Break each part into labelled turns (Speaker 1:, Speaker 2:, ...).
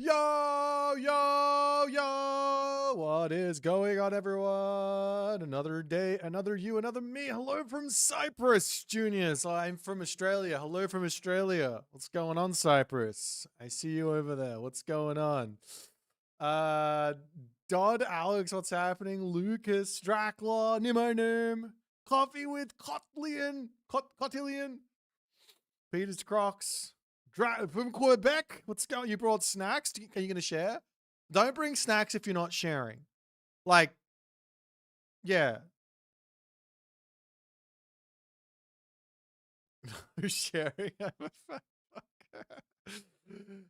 Speaker 1: Yo, yo, yo! What is going on, everyone? Another day, another you, another me. Hello from Cyprus, Juniors. I'm from Australia. Hello from Australia. What's going on, Cyprus? I see you over there. What's going on? Dodd, Alex, what's happening? Lucas, Dracula, Nimonym, Coffee with Cotillion, Peter's Crocs. From Quebec, what's going? You brought snacks. Are you going to share? Don't bring snacks if you're not sharing. Like, yeah. Who's sharing?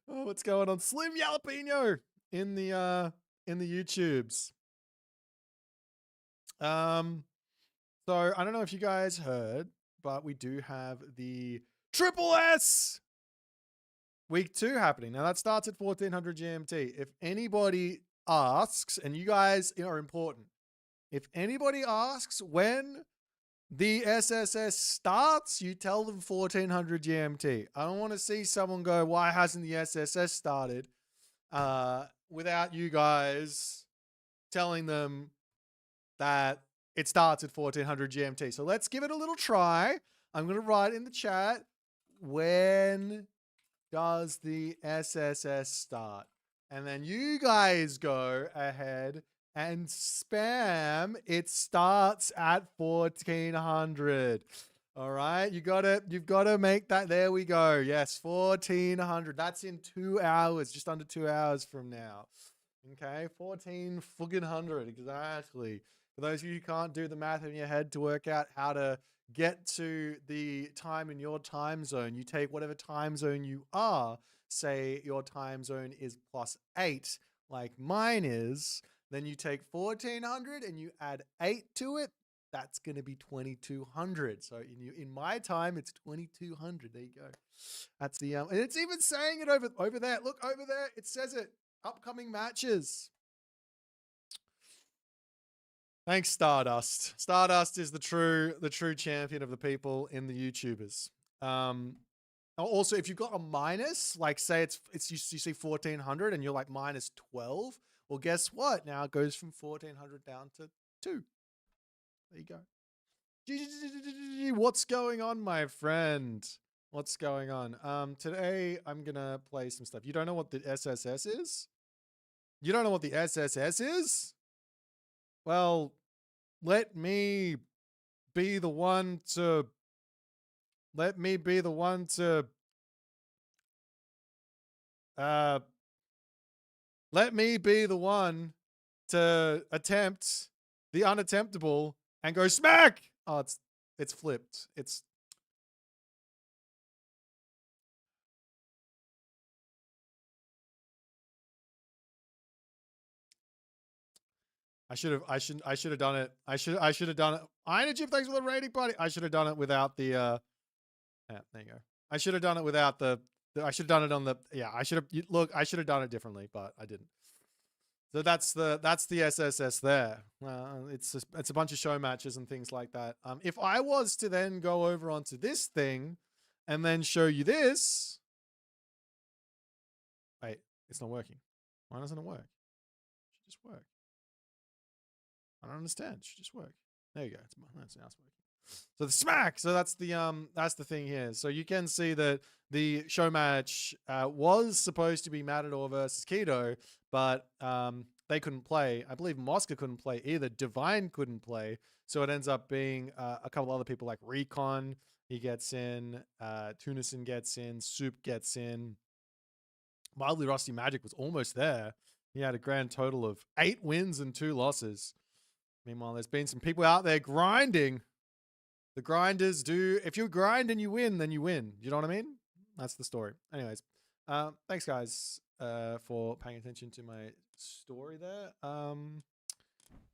Speaker 1: Oh, what's going on? Slim Jalapeno in the YouTubes. So I don't know if you guys heard, but we do have the Triple S Week 2 happening. Now, that starts at 1400 GMT. If anybody asks, and you guys are important, if anybody asks when the SSS starts, you tell them 1400 GMT. I don't want to see someone go, why hasn't the SSS started? Without you guys telling them that it starts at 1400 GMT. So let's give it a little try. I'm going to write in the chat, when does the SSS start? And then you guys go ahead and spam. It starts at 1400. All right, you've got to make that. There we go. Yes, 1400. That's in 2 hours, just under 2 hours from now. Okay, 1400 exactly. For those of you who can't do the math in your head to work out how to get to the time in your time zone, you take whatever time zone you are. Say your time zone is +8, like mine is. Then you take 1400 and you add 8 to it. That's going to be 2200. So in my time, it's 2200. There you go. That's the and it's even saying it over there. Look over there. It says it. Upcoming matches. Thanks, Stardust. Stardust is the true champion of the people in the YouTubers. Also, if you've got a minus, like say you see 1400 and you're like -12, well, guess what? Now it goes from 1400 down to 2. There you go. What's going on, my friend? What's going on? Today I'm gonna play some stuff. You don't know what the SSS is? You don't know what the SSS is? Well, let me be the one to let me be the one to attempt the unattemptable and go smack. Oh, it's flipped. I should have done it. I should have done it. Ironjib, thanks for the rating party. I should have done it without the yeah, there you go. I should have done it without I should have done it on the. Yeah, I should have. Look, I should have done it differently, but I didn't. So that's the SSS there. It's a bunch of show matches and things like that. If I was to then go over onto this thing, and then show you this. Wait, it's not working. Why doesn't it work? It should just work. I don't understand. It should just work. There you go. It's now it's working. So the smack. So that's the thing here. So you can see that the show match was supposed to be Matador versus Keto, but they couldn't play. I believe Mosca couldn't play either. Divine couldn't play. So it ends up being a couple other people like Recon. He gets in. Tunison gets in. Soup gets in. Mildly Rusty Magic was almost there. He had a grand total of 8 wins and 2 losses. Meanwhile, there's been some people out there grinding. The grinders do. If you grind and you win, then you win. You know what I mean? That's the story. Anyways, thanks guys for paying attention to my story there.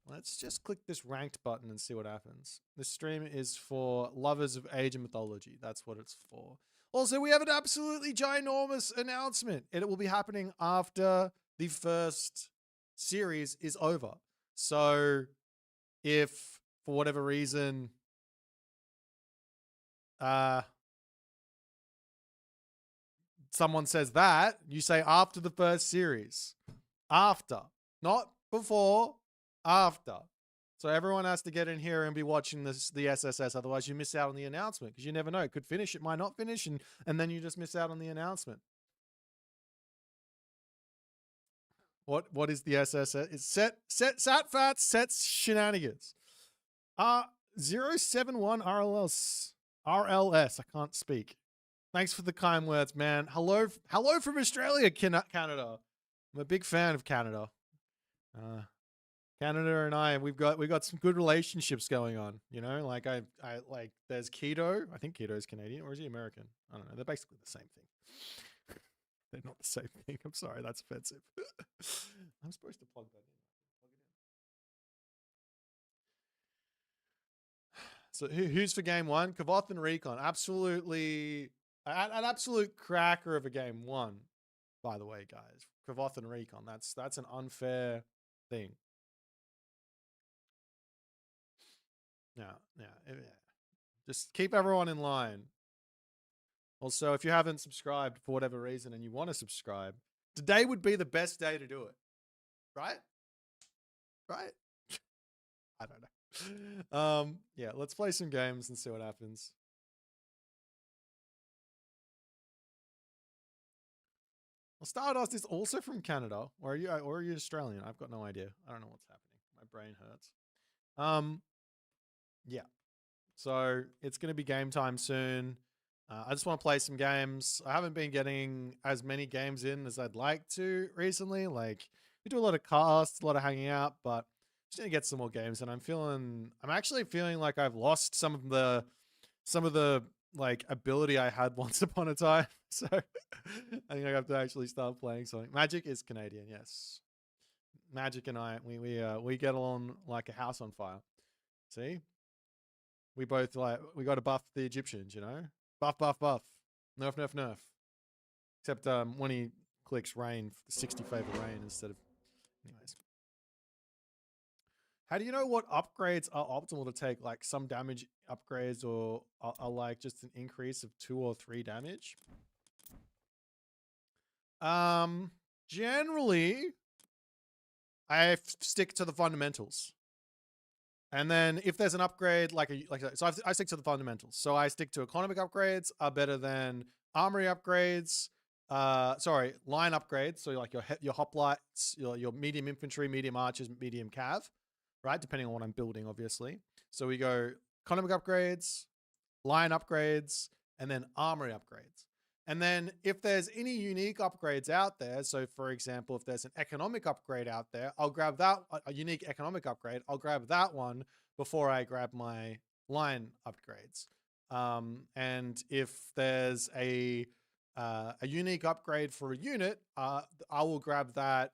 Speaker 1: Let's just click this ranked button and see what happens. This stream is for lovers of age and mythology. That's what it's for. Also, we have an absolutely ginormous announcement. It will be happening after the first series is over. So if for whatever reason someone says that, you say after the first series. After. Not before, after. So everyone has to get in here and be watching the SSS, otherwise you miss out on the announcement, because you never know. It could finish, it might not finish, and then you just miss out on the announcement. What is the SSS? It's Satfats sets shenanigans. 071 RLS. I can't speak. Thanks for the kind words, man. Hello from Australia, Canada. I'm a big fan of Canada. Canada and I, we've got some good relationships going on. You know, like I like. There's Keto. I think Keto is Canadian, or is he American? I don't know. They're basically the same thing. They're not the same thing. I'm sorry, that's offensive. I'm supposed to plug that in. So who's for game 1? Kvoth and Recon. Absolutely, an absolute cracker of a game 1. By the way, guys, Kvoth and Recon. That's an unfair thing. Yeah. Just keep everyone in line. Also, if you haven't subscribed for whatever reason and you want to subscribe, today would be the best day to do it. Right? I don't know. Yeah, let's play some games and see what happens. Well, Stardust is also from Canada. Or are you Australian? I've got no idea. I don't know what's happening. My brain hurts. Yeah. So it's going to be game time soon. I just want to play some games. I haven't been getting as many games in as I'd like to recently. Like, we do a lot of casts, a lot of hanging out, but just need to get some more games. And I'm actually feeling like I've lost some of the like ability I had once upon a time. So I think I have to actually start playing something. Magic is Canadian, yes. Magic and I, we get along like a house on fire. See? We both we got to buff the Egyptians, you know? Buff. Nerf. Except when he clicks rain, 60 favor rain instead of... Anyways. How do you know what upgrades are optimal to take? Like some damage upgrades or are like just an increase of 2 or 3 damage? Generally, I stick to the fundamentals. And then if there's an upgrade, so I stick to the fundamentals. So I stick to economic upgrades are better than armory upgrades. Line upgrades. So like your hoplites, your medium infantry, medium archers, medium cav, right? Depending on what I'm building, obviously. So we go economic upgrades, line upgrades, and then armory upgrades. And then if there's any unique upgrades out there, so for example, if there's an economic upgrade out there, I'll grab that, a unique economic upgrade, I'll grab that one before I grab my line upgrades. And if there's a unique upgrade for a unit, I will grab that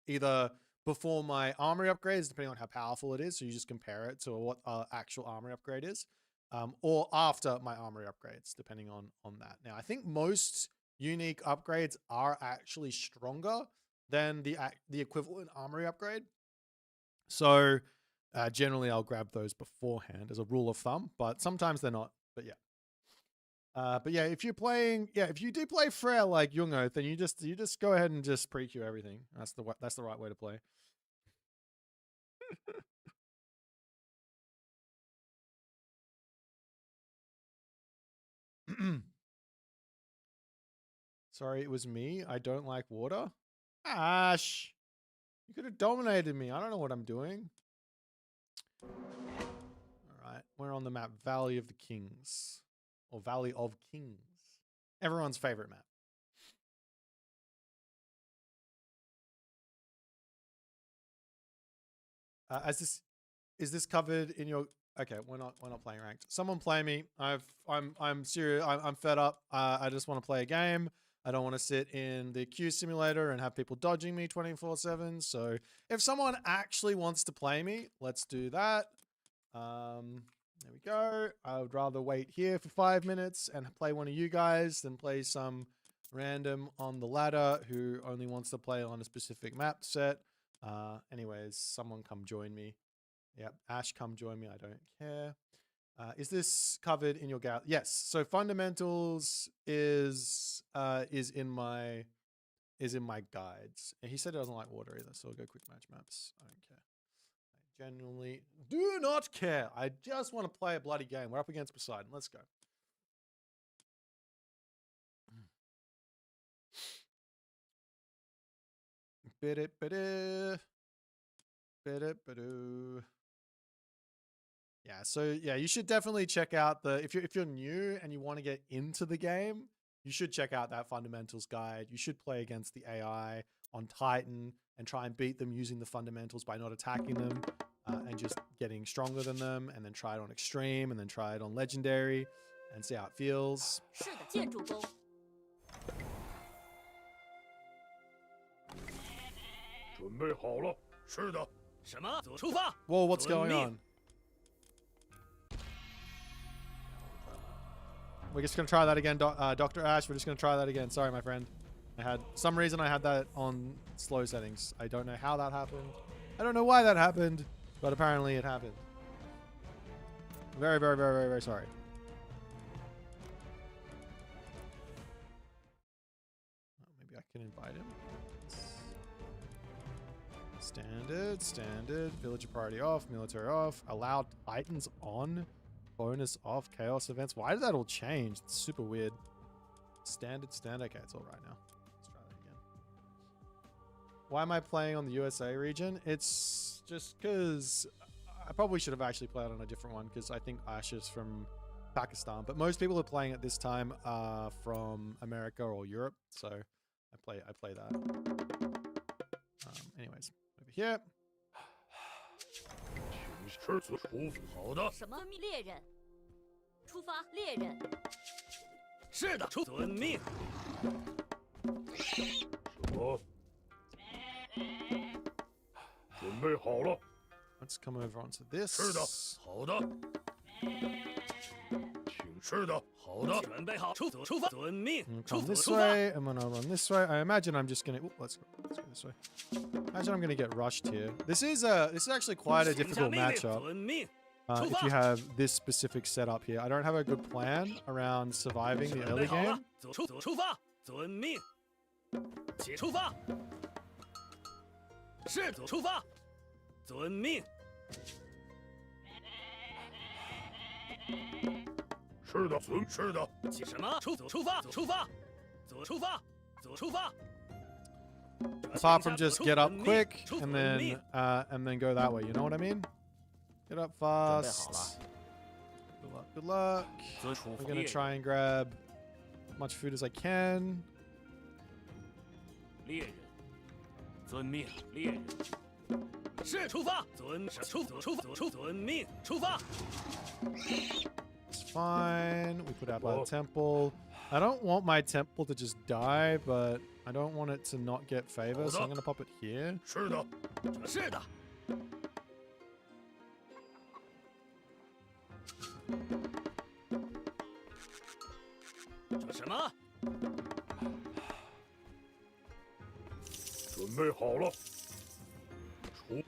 Speaker 1: either before my armory upgrades, depending on how powerful it is. So you just compare it to what actual armory upgrade is. or after my armory upgrades, depending on that. Now, I think most unique upgrades are actually stronger than the equivalent armory upgrade. So generally, I'll grab those beforehand as a rule of thumb, but sometimes they're not. But yeah. But yeah, if you're playing, if you do play Frere like Young Oath, then you just go ahead and just pre-queue everything. That's the right way to play. Sorry, it was me. I don't like water. Ash, you could have dominated me. I don't know what I'm doing. All right, we're on the map Valley of the Kings, or Valley of Kings. Everyone's favorite map. Is this covered in your? Okay, we're not playing ranked. Someone play me. I'm serious. I'm fed up. I just want to play a game. I don't want to sit in the queue simulator and have people dodging me 24/7. So if someone actually wants to play me, let's do that. There we go. I would rather wait here for 5 minutes and play one of you guys than play some random on the ladder who only wants to play on a specific map set. Anyways, someone come join me. Yep, Ash, come join me. I don't care. Is this covered in your gallery? Yes. So fundamentals is in my guides. And he said he doesn't like water either, so we'll go quick match maps. I don't care. I genuinely do not care. I just want to play a bloody game. We're up against Poseidon. Let's go. Yeah, so yeah, you should definitely check out the if you're new and you want to get into the game, you should check out that fundamentals guide. You should play against the AI on Titan and try and beat them using the fundamentals by not attacking them and just getting stronger than them, and then try it on extreme and then try it on legendary and see how it feels. Whoa, what's going on? We're just going to try that again, Dr. Ash. We're just going to try that again. Sorry, my friend. Some reason I had that on slow settings. I don't know how that happened. I don't know why that happened, but apparently it happened. Very, very, very, very, very sorry. Maybe I can invite him. Standard. Villager priority off, military off. Allowed Titans on. Bonus off, chaos events. Why did that all change? It's super weird. Standard. Okay, it's all right now. Let's try that again. Why am I playing on the USA region? It's just because I probably should have actually played on a different one, because I think Ash is from Pakistan, but most people are playing at this time from America or Europe, so I play that. Anyways, over here. Let's come over onto this. Come this way. I'm gonna run this way. I imagine I'm just gonna. Let's go this way. Imagine I'm gonna get rushed here. This is actually quite a difficult matchup. If you have this specific setup here, I don't have a good plan around surviving the early game. Apart from just get up quick and then go that way, you know what I mean? Get up fast. Good luck. We're gonna try and grab as much food as I can. It's fine. We put out by the temple. I don't want my temple to just die, but I don't want it to not get favor, so I'm gonna pop it here.
Speaker 2: 这什么？
Speaker 3: 准备好了。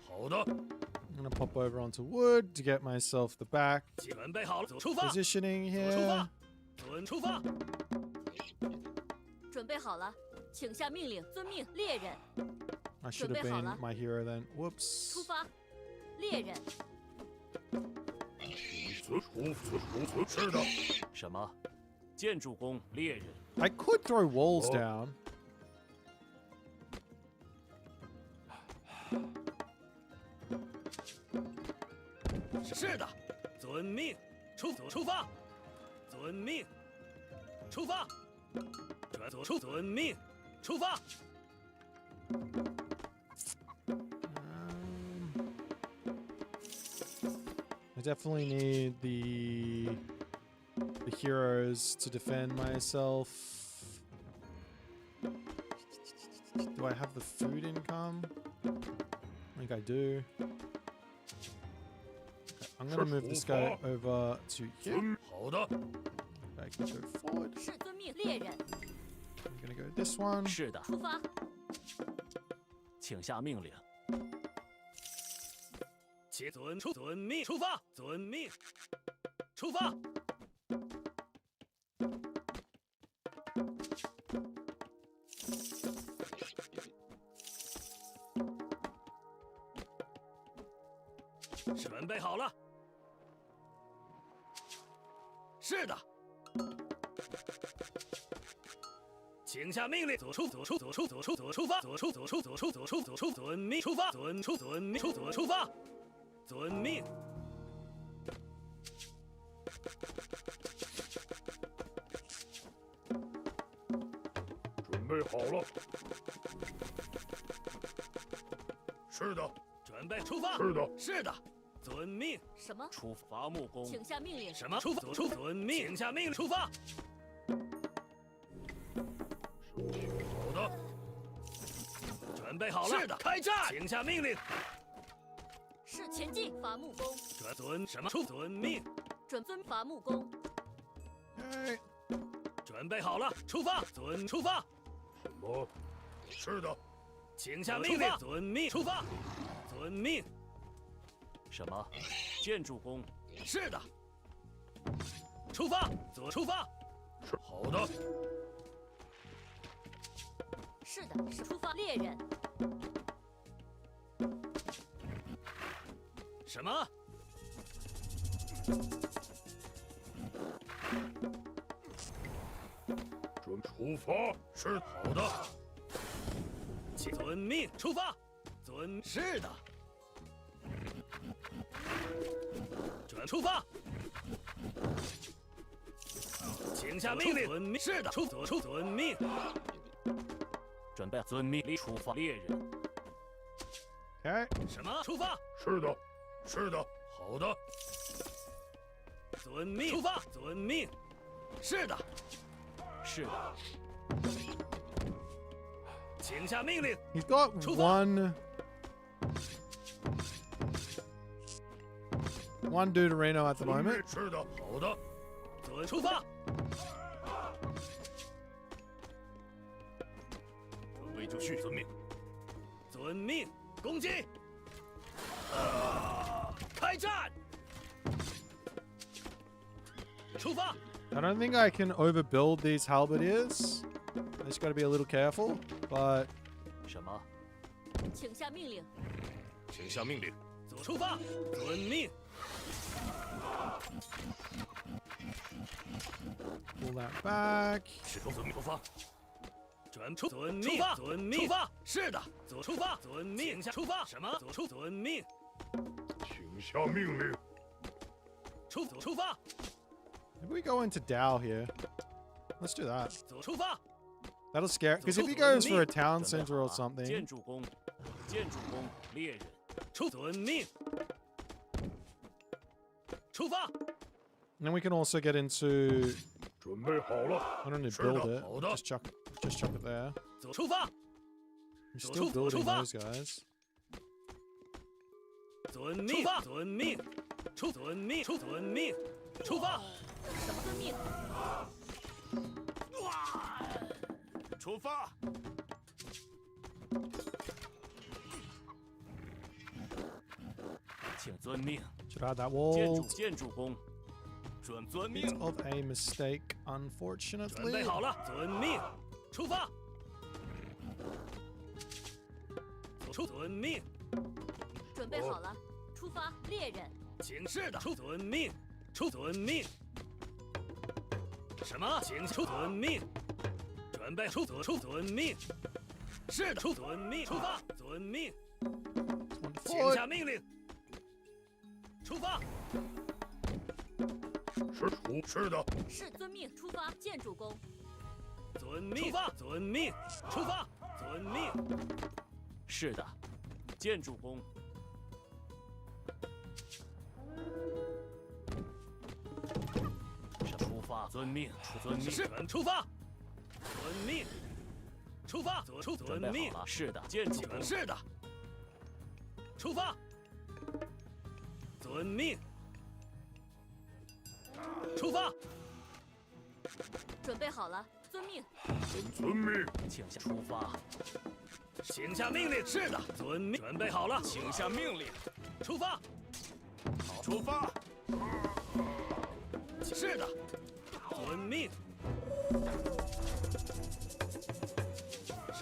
Speaker 3: 好的。
Speaker 1: I'm gonna pop over onto wood to get myself the back
Speaker 2: 准备好了，出发。
Speaker 1: positioning
Speaker 2: 出
Speaker 1: here.
Speaker 2: 发，出发。
Speaker 4: 准备好了，请下命令，遵命，猎人。
Speaker 1: I should have been my hero then. Whoops.
Speaker 4: 出发，猎人。
Speaker 3: 是的。
Speaker 2: 什么？建筑工猎人。
Speaker 1: I could throw walls down.
Speaker 2: 是的，遵命，出发，遵命，出发，遵命，出发。
Speaker 1: I definitely need the heroes to defend myself. Do I have the food income? I think I do. Okay, I'm gonna move this guy over to here.
Speaker 3: 好的。
Speaker 1: I can go forward.
Speaker 4: 是遵命，猎人。
Speaker 1: I'm gonna go this one.
Speaker 2: 是的，
Speaker 4: 出发。
Speaker 2: 请下命令。遵命，出发，遵命，出发。准备好了。是的。请下命令，出发，遵命，出发，遵命，出发，遵命。
Speaker 3: 准备好了。是的。
Speaker 2: 准备出发。
Speaker 3: 是的。
Speaker 2: 是的。遵命。
Speaker 4: 什么？
Speaker 2: 出伐木工。
Speaker 4: 请下命令。
Speaker 2: 什么？遵命。请下命令，出发。
Speaker 3: 好的。
Speaker 2: 准备好了。是的，开战！请下命令。
Speaker 4: 是前进，伐木工。
Speaker 2: 遵什么？遵命。
Speaker 4: 遵伐木工。
Speaker 1: Okay.
Speaker 2: 准备好了，出发！出发！
Speaker 3: 什么？是的。
Speaker 2: 请下命令。遵命，出发！遵命。什么？建筑工。是的。出发！出发！
Speaker 3: 是好的。
Speaker 4: 是的，是出发，猎人。
Speaker 2: 什么？
Speaker 3: 准出发，是好的。
Speaker 2: 遵命，出发。是的。准出发。请下命令。遵命，是的。遵命。 准备遵命，出发，猎人。
Speaker 1: Okay.
Speaker 2: 什么？出发？
Speaker 3: 是的，是的，好的。
Speaker 2: 遵命，出发，遵命。是的，是的。请下命令。
Speaker 1: He's got one dude Reno at the moment.
Speaker 3: 是的，好的。
Speaker 2: 出发。
Speaker 3: 就绪，遵命。
Speaker 2: 遵命，攻击！开战！出发！
Speaker 1: I don't think I can overbuild these halberdiers. I just gotta be a little careful, but
Speaker 2: 什么？
Speaker 4: 请下命令。
Speaker 3: 请下命令。
Speaker 2: 出发！遵命。
Speaker 1: pull that back.
Speaker 3: 是遵命出发。
Speaker 2: 遵命，遵命，出发！是的，出发，遵命，下出发。什么？遵命。
Speaker 3: 请下命令。
Speaker 2: 出发。
Speaker 1: Maybe we go into Dow here. Let's do that.
Speaker 2: 出发。
Speaker 1: That'll scare. Because if he goes for a town center or something,
Speaker 2: 建筑工，猎人，遵命。出发。
Speaker 1: and then we can also get into.
Speaker 3: 准备好了。
Speaker 1: I don't need to build it. Just chuck it there.
Speaker 2: 出发。
Speaker 1: We're still building those guys.
Speaker 2: 遵命，遵命，遵命，出发。什么遵命？
Speaker 4: 什么遵命？
Speaker 2: 准备好了，出发！遵命，出发！遵命，出发！什么？出发！遵命，出遵命，出遵命，出发！什么？遵命？ 遵命，出遵命，出遵命，出发！ 遵命，出遵命，出遵命，出遵命，出发！ 遵命，出遵命，出遵命，出遵命，出发！
Speaker 4: 什么遵命？
Speaker 3: 出发。
Speaker 2: 请遵命。
Speaker 1: Should have had that
Speaker 2: 建
Speaker 1: wall.
Speaker 2: 筑遵命。
Speaker 3: 遵
Speaker 1: Bit
Speaker 3: 命。
Speaker 1: of a mistake,
Speaker 2: 准
Speaker 1: unfortunately.
Speaker 2: 备好了，遵命，出发。遵命，
Speaker 4: 准备好了，出发！猎人，
Speaker 2: 请是的，遵命，遵命。什么？请遵命。准备遵命。是的，遵命，出发，遵命。
Speaker 1: One
Speaker 2: 请
Speaker 1: forward.
Speaker 2: 下命令。出发。
Speaker 3: 是的。
Speaker 4: 是遵命，出发！建筑工，
Speaker 2: 遵命，出发，遵命，出发，遵命。是的，建筑工。出发，遵命，遵命，是出发，遵命，出发，遵命。是的，建筑工。是的，出发，遵命，出发。
Speaker 4: 准备好了，遵命。
Speaker 3: 遵命。
Speaker 2: 请下出发。请下命令。是的，遵命。准备好了，请下命令。出发。好，
Speaker 3: 出发。
Speaker 2: 是的，遵命。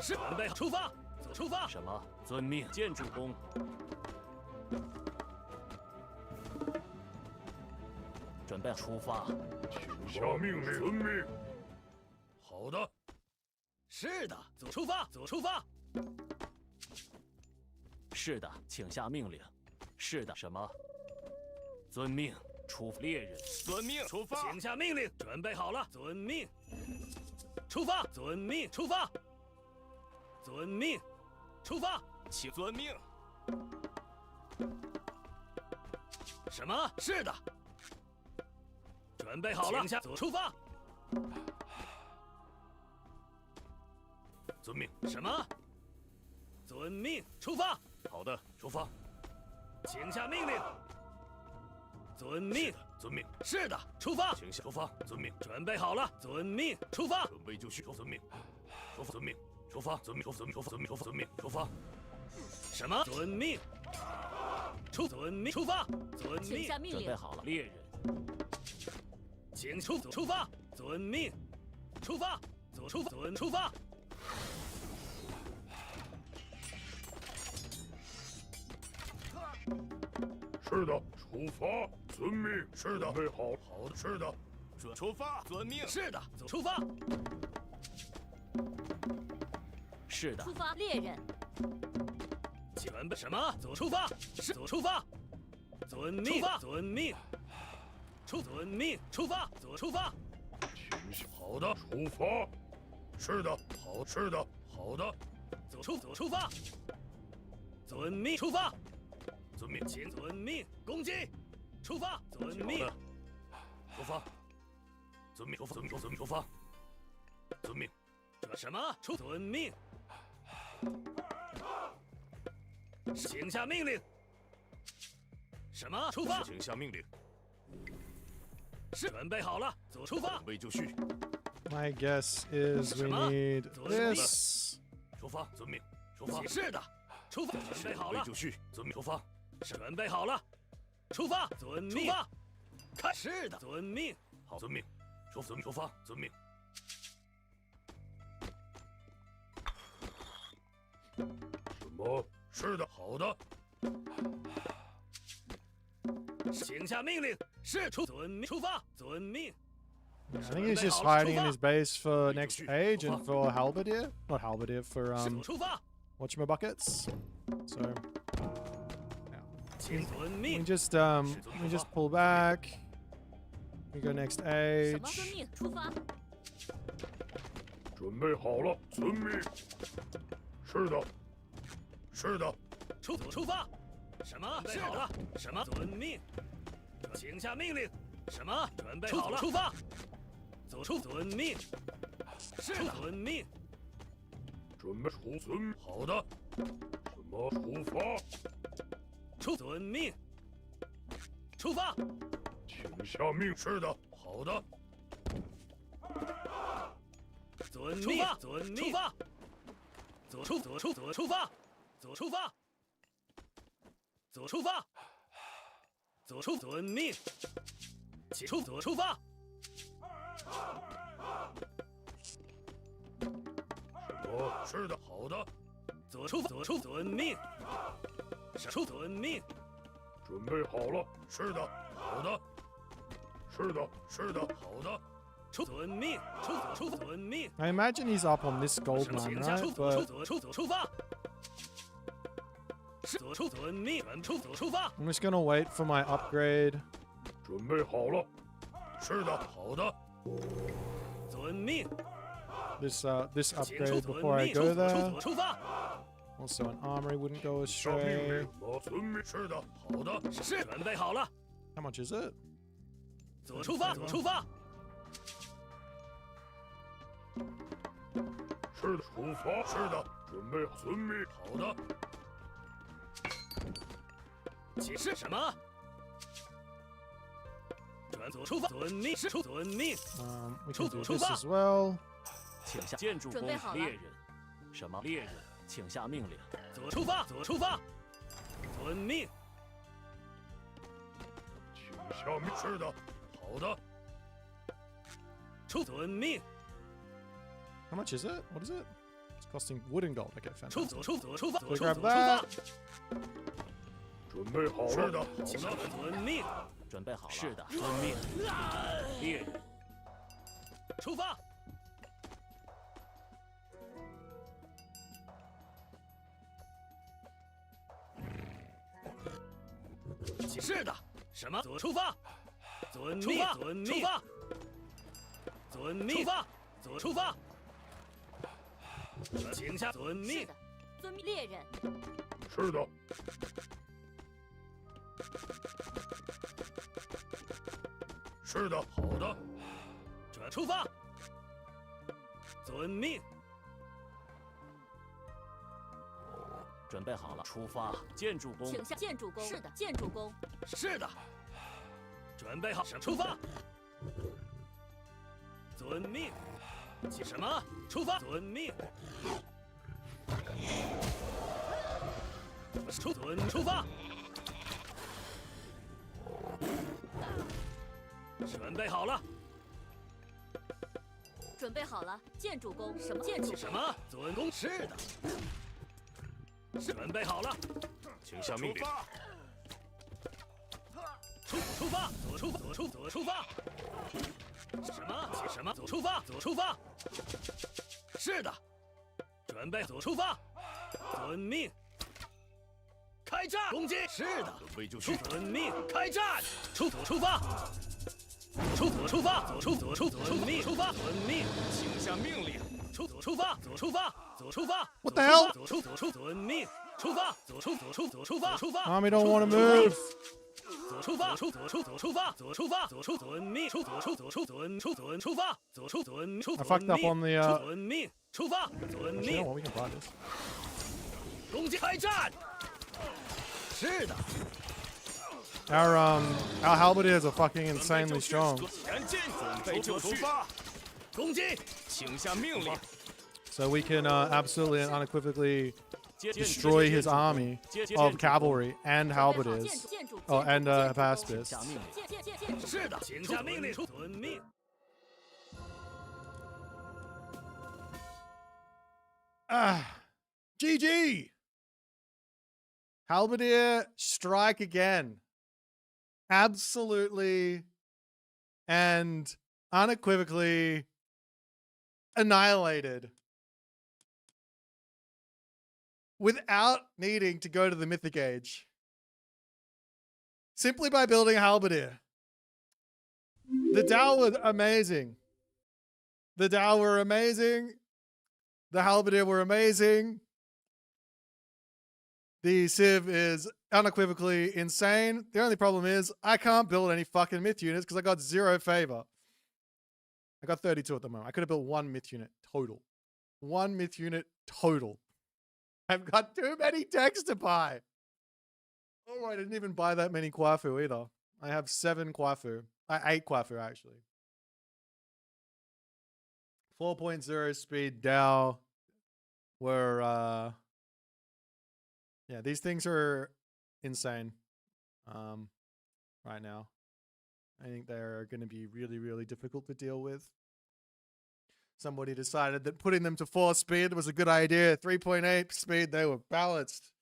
Speaker 2: 是准备好，出发。出发。什么？遵命。建筑工。准备出发。
Speaker 3: 下命令。遵命。
Speaker 2: 好的。是的，出发，出发。是的，请下命令。是的，什么？遵命。出猎人。
Speaker 3: 遵命。出发。
Speaker 2: 请下命令。准备好了。遵命。出发。遵命。出发。遵命。出发。
Speaker 3: 请遵命。
Speaker 2: 什么？是的。 准备好了，出发。
Speaker 3: 遵命。
Speaker 2: 什么？遵命，出发。
Speaker 3: 好的，出发。
Speaker 2: 请下命令。遵命。
Speaker 3: 遵命。
Speaker 2: 是的，出发。
Speaker 3: 请下出发。遵命。
Speaker 2: 准备好了，遵命，出发。
Speaker 3: 准备就绪。遵命。出发。遵命。出发。遵命。出发。遵命。出发。遵命。出发。
Speaker 2: 什么？遵命。遵命，出发。遵命。
Speaker 4: 请下命令。
Speaker 2: 准备好了，猎人。 请出发，遵命，出发，出发。
Speaker 3: 是的，出发，遵命。是的，准备好。好的，是的，出发，遵命。
Speaker 2: 是的，出发。是的，
Speaker 4: 出发！猎人，
Speaker 2: 准备什么？出发，是出发，遵命，出发，遵命。 遵命，出发，出发。
Speaker 3: 好的，出发。是的，好，是的，好的。
Speaker 2: 出发。遵命，出发。
Speaker 3: 遵命，
Speaker 2: 请遵命，攻击。出发，遵命。
Speaker 3: 出发。遵命，出发，遵命，出发。遵命。
Speaker 2: 什么？遵命。请下命令。什么？出发。
Speaker 3: 请下命令。
Speaker 2: 是准备好了，出发。
Speaker 3: 准备就绪。
Speaker 1: My guess is we need this.
Speaker 3: 出发，遵命。出发。
Speaker 2: 是的，出发。准备好了，
Speaker 3: 就绪。遵命，出发。
Speaker 2: 准备好了，出发。遵命。出发。看，是的，遵命。
Speaker 3: 好，遵命。遵命，出发。遵命。什么？是的，好的。
Speaker 2: 请下命令。 是遵命，出发，遵命。
Speaker 1: I think he's just hiding in his base for next age and for halberdier, not halberdier for whatchamabuckets. So we just pull back. We go next
Speaker 4: 什么遵
Speaker 1: age.
Speaker 4: 命？出发！
Speaker 3: 准备好了，遵命。是的，是的。
Speaker 2: 出发。什么？是的。什么？遵命。 请下命令。什么？准备好了，出发。遵命。是的，遵命。
Speaker 3: 准备遵。好的。什么？出发。
Speaker 2: 遵命。出发。
Speaker 3: 请下命。是的，好的。
Speaker 2: 遵命，遵命，出发，左出发，左出发，左出发，左出遵命，起出左出发。
Speaker 3: 哦，是的，好的，
Speaker 2: 左出遵命，出遵命，
Speaker 3: 准备好了。是的，好的，是的，是的，好的。
Speaker 2: 出遵命，出遵命。
Speaker 1: I imagine he's up on this gold mine, right? But
Speaker 2: 左出发。左出遵命，左出发。
Speaker 1: I'm just gonna wait for my upgrade.
Speaker 3: 准备好了。是的，好的。
Speaker 2: 遵命。
Speaker 1: This upgrade before I go there.
Speaker 2: 左出发。
Speaker 1: Also, an armory wouldn't go
Speaker 3: 下命
Speaker 1: astray.
Speaker 3: 令。遵命。是的，好的。
Speaker 2: 是，准备好了。
Speaker 1: How much is it?
Speaker 2: 左出发，左出发。
Speaker 3: 是的，出发。是的，准备遵命。好的。
Speaker 2: 启示什么？转左出发，遵命，出遵命。
Speaker 1: We can do this as well.
Speaker 5: 请下建筑工
Speaker 4: 准备好了
Speaker 5: 猎人。什么猎人？请下命令。
Speaker 2: 左出发，左出发。遵命。
Speaker 3: 请下命。是的，好的。
Speaker 2: 出遵命。
Speaker 1: How much is it? What is it? It's costing wood and gold. Okay,
Speaker 2: 出
Speaker 1: fantastic.
Speaker 2: 左出发，左
Speaker 1: grab
Speaker 2: 出
Speaker 1: that.
Speaker 2: 发。
Speaker 3: 准备好了。是的，好的。
Speaker 2: 遵命。
Speaker 5: 准备好了。
Speaker 2: 是的，
Speaker 5: 遵命。猎人。
Speaker 2: 出发。是的，什么？左出发。遵命，遵命。出发。遵命。出发。左出发。请下遵命。
Speaker 4: 是的，遵命。猎人，
Speaker 3: 是的。是的，好的。
Speaker 2: 转出发。遵命。
Speaker 5: 准备好了，出发。建筑工。
Speaker 4: 请下建筑工。是的，建筑工。
Speaker 2: 是的。准备好，出发。遵命。起什么？出发。遵命。出发。准备好了。
Speaker 4: 准备好了，建筑工。什么建筑？
Speaker 2: 什么？遵公。是的。准备好了。
Speaker 5: 请下命令。
Speaker 2: 出发。左出发。什么？起什么？左出发。左出发。是的。准备左出发。遵命。开战！攻击！是的。
Speaker 3: 准备就绪。
Speaker 2: 遵命。开战！左出发。左出发。遵命。出发。遵命。
Speaker 5: 请下命令。
Speaker 2: 左出发。左出发。
Speaker 1: What the hell?
Speaker 2: 遵命。出发。左出发。
Speaker 1: Army don't want to move.
Speaker 2: 左出发。遵命。出发。
Speaker 1: I fucked up on the.
Speaker 2: 遵命。出发。遵
Speaker 1: You
Speaker 2: 命
Speaker 1: know。what? We can buy this.
Speaker 2: 攻击！开战！是的。
Speaker 1: Our halberdiers are fucking insanely strong.
Speaker 5: 前进，准备就绪。
Speaker 2: 攻击！
Speaker 5: 请下命令。
Speaker 1: So we can absolutely and unequivocally destroy his army of cavalry and halberdiers.
Speaker 4: 建筑
Speaker 1: Oh, and
Speaker 4: 建筑工
Speaker 1: pacifists.
Speaker 5: 下命令。
Speaker 2: 是的，请下命令。遵命。
Speaker 1: GG! Halberdier strike again. Absolutely and unequivocally annihilated. Without needing to go to the Mythic Age. Simply by building a halberdier. The Dao was amazing. The Dao were amazing. The halberdier were amazing. The Civ is unequivocally insane. The only problem is I can't build any fucking myth units because I got 0 favor. I got 32 at the moment. I could have built 1 myth unit total. 1 myth unit total. I've got too many techs to buy. Oh, I didn't even buy that many Kvoth either. I have 7 Kvoth. 8 Kvoth actually. 4.0 speed Dow were yeah, these things are insane right now. I think they're going to be really, really difficult to deal with. Somebody decided that putting them to 4 speed was a good idea. 3.8 speed, they were balanced.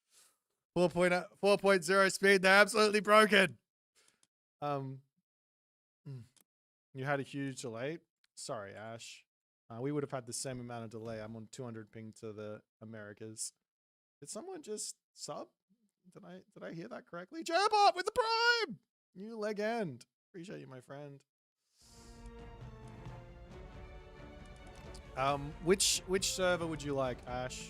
Speaker 1: 4.0 speed, they're absolutely broken. You had a huge delay. Sorry, Ash. We would have had the same amount of delay. I'm on 200 ping to the Americas. Did someone just sub? Did I hear that correctly? Jabot with the prime! You legend. Appreciate you, my friend. Which server would you like, Ash?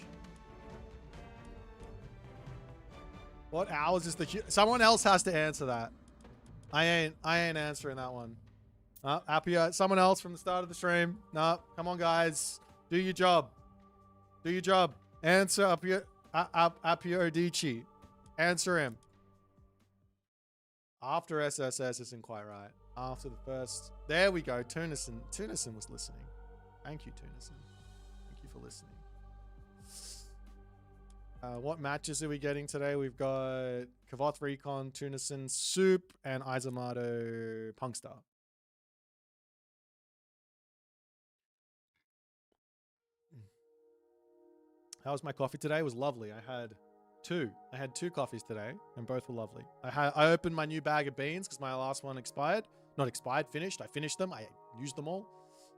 Speaker 1: What hours is the someone else has to answer that. I ain't answering that one. Appio, someone else from the start of the stream. No, come on guys. Do your job. Do your job. Answer Appio Dici. Answer him. After SSS isn't quite right. After the first. There we go. Tunison. Tunison was listening. Thank you, Tunison. Thank you for listening. What matches are we getting today? We've got Kvoth, Recon, Tunison, Soup, and Eisomarto, Punkstar. How was my coffee today? It was lovely. I had two coffees today, and both were lovely. I opened my new bag of beans because my last one expired. Not expired, finished. I finished them. I used them all.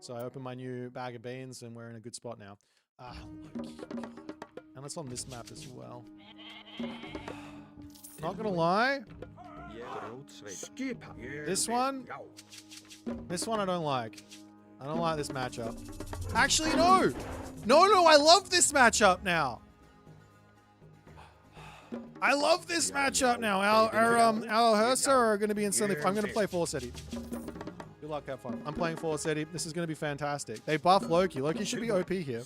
Speaker 1: So I opened my new bag of beans, and we're in a good spot now. And it's on this map as well. Not gonna lie. This one I don't like. I don't like this matchup. Actually, no! No, I love this matchup now. I love this matchup now. Our HUSKSUPPE are gonna be insanely fun. I'm gonna play 4 city. Good luck, have fun. I'm playing 4 city. This is gonna be fantastic. They buff Loki. Loki should be OP here.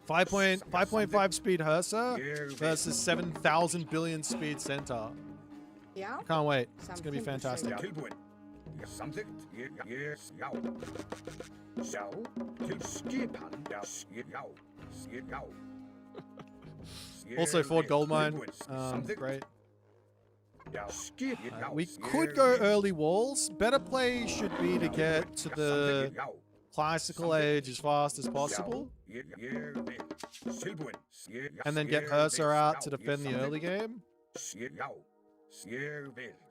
Speaker 1: 5.5 speed HUSKSUPPE versus 7,000 billion speed Centaur.
Speaker 6: Yeah.
Speaker 1: Can't wait. It's gonna be fantastic. Also, Ford Goldmine. Great. We could go early walls. Better play should be to get to the classical age as fast as possible. And then get HUSKSUPPE out to defend the early game.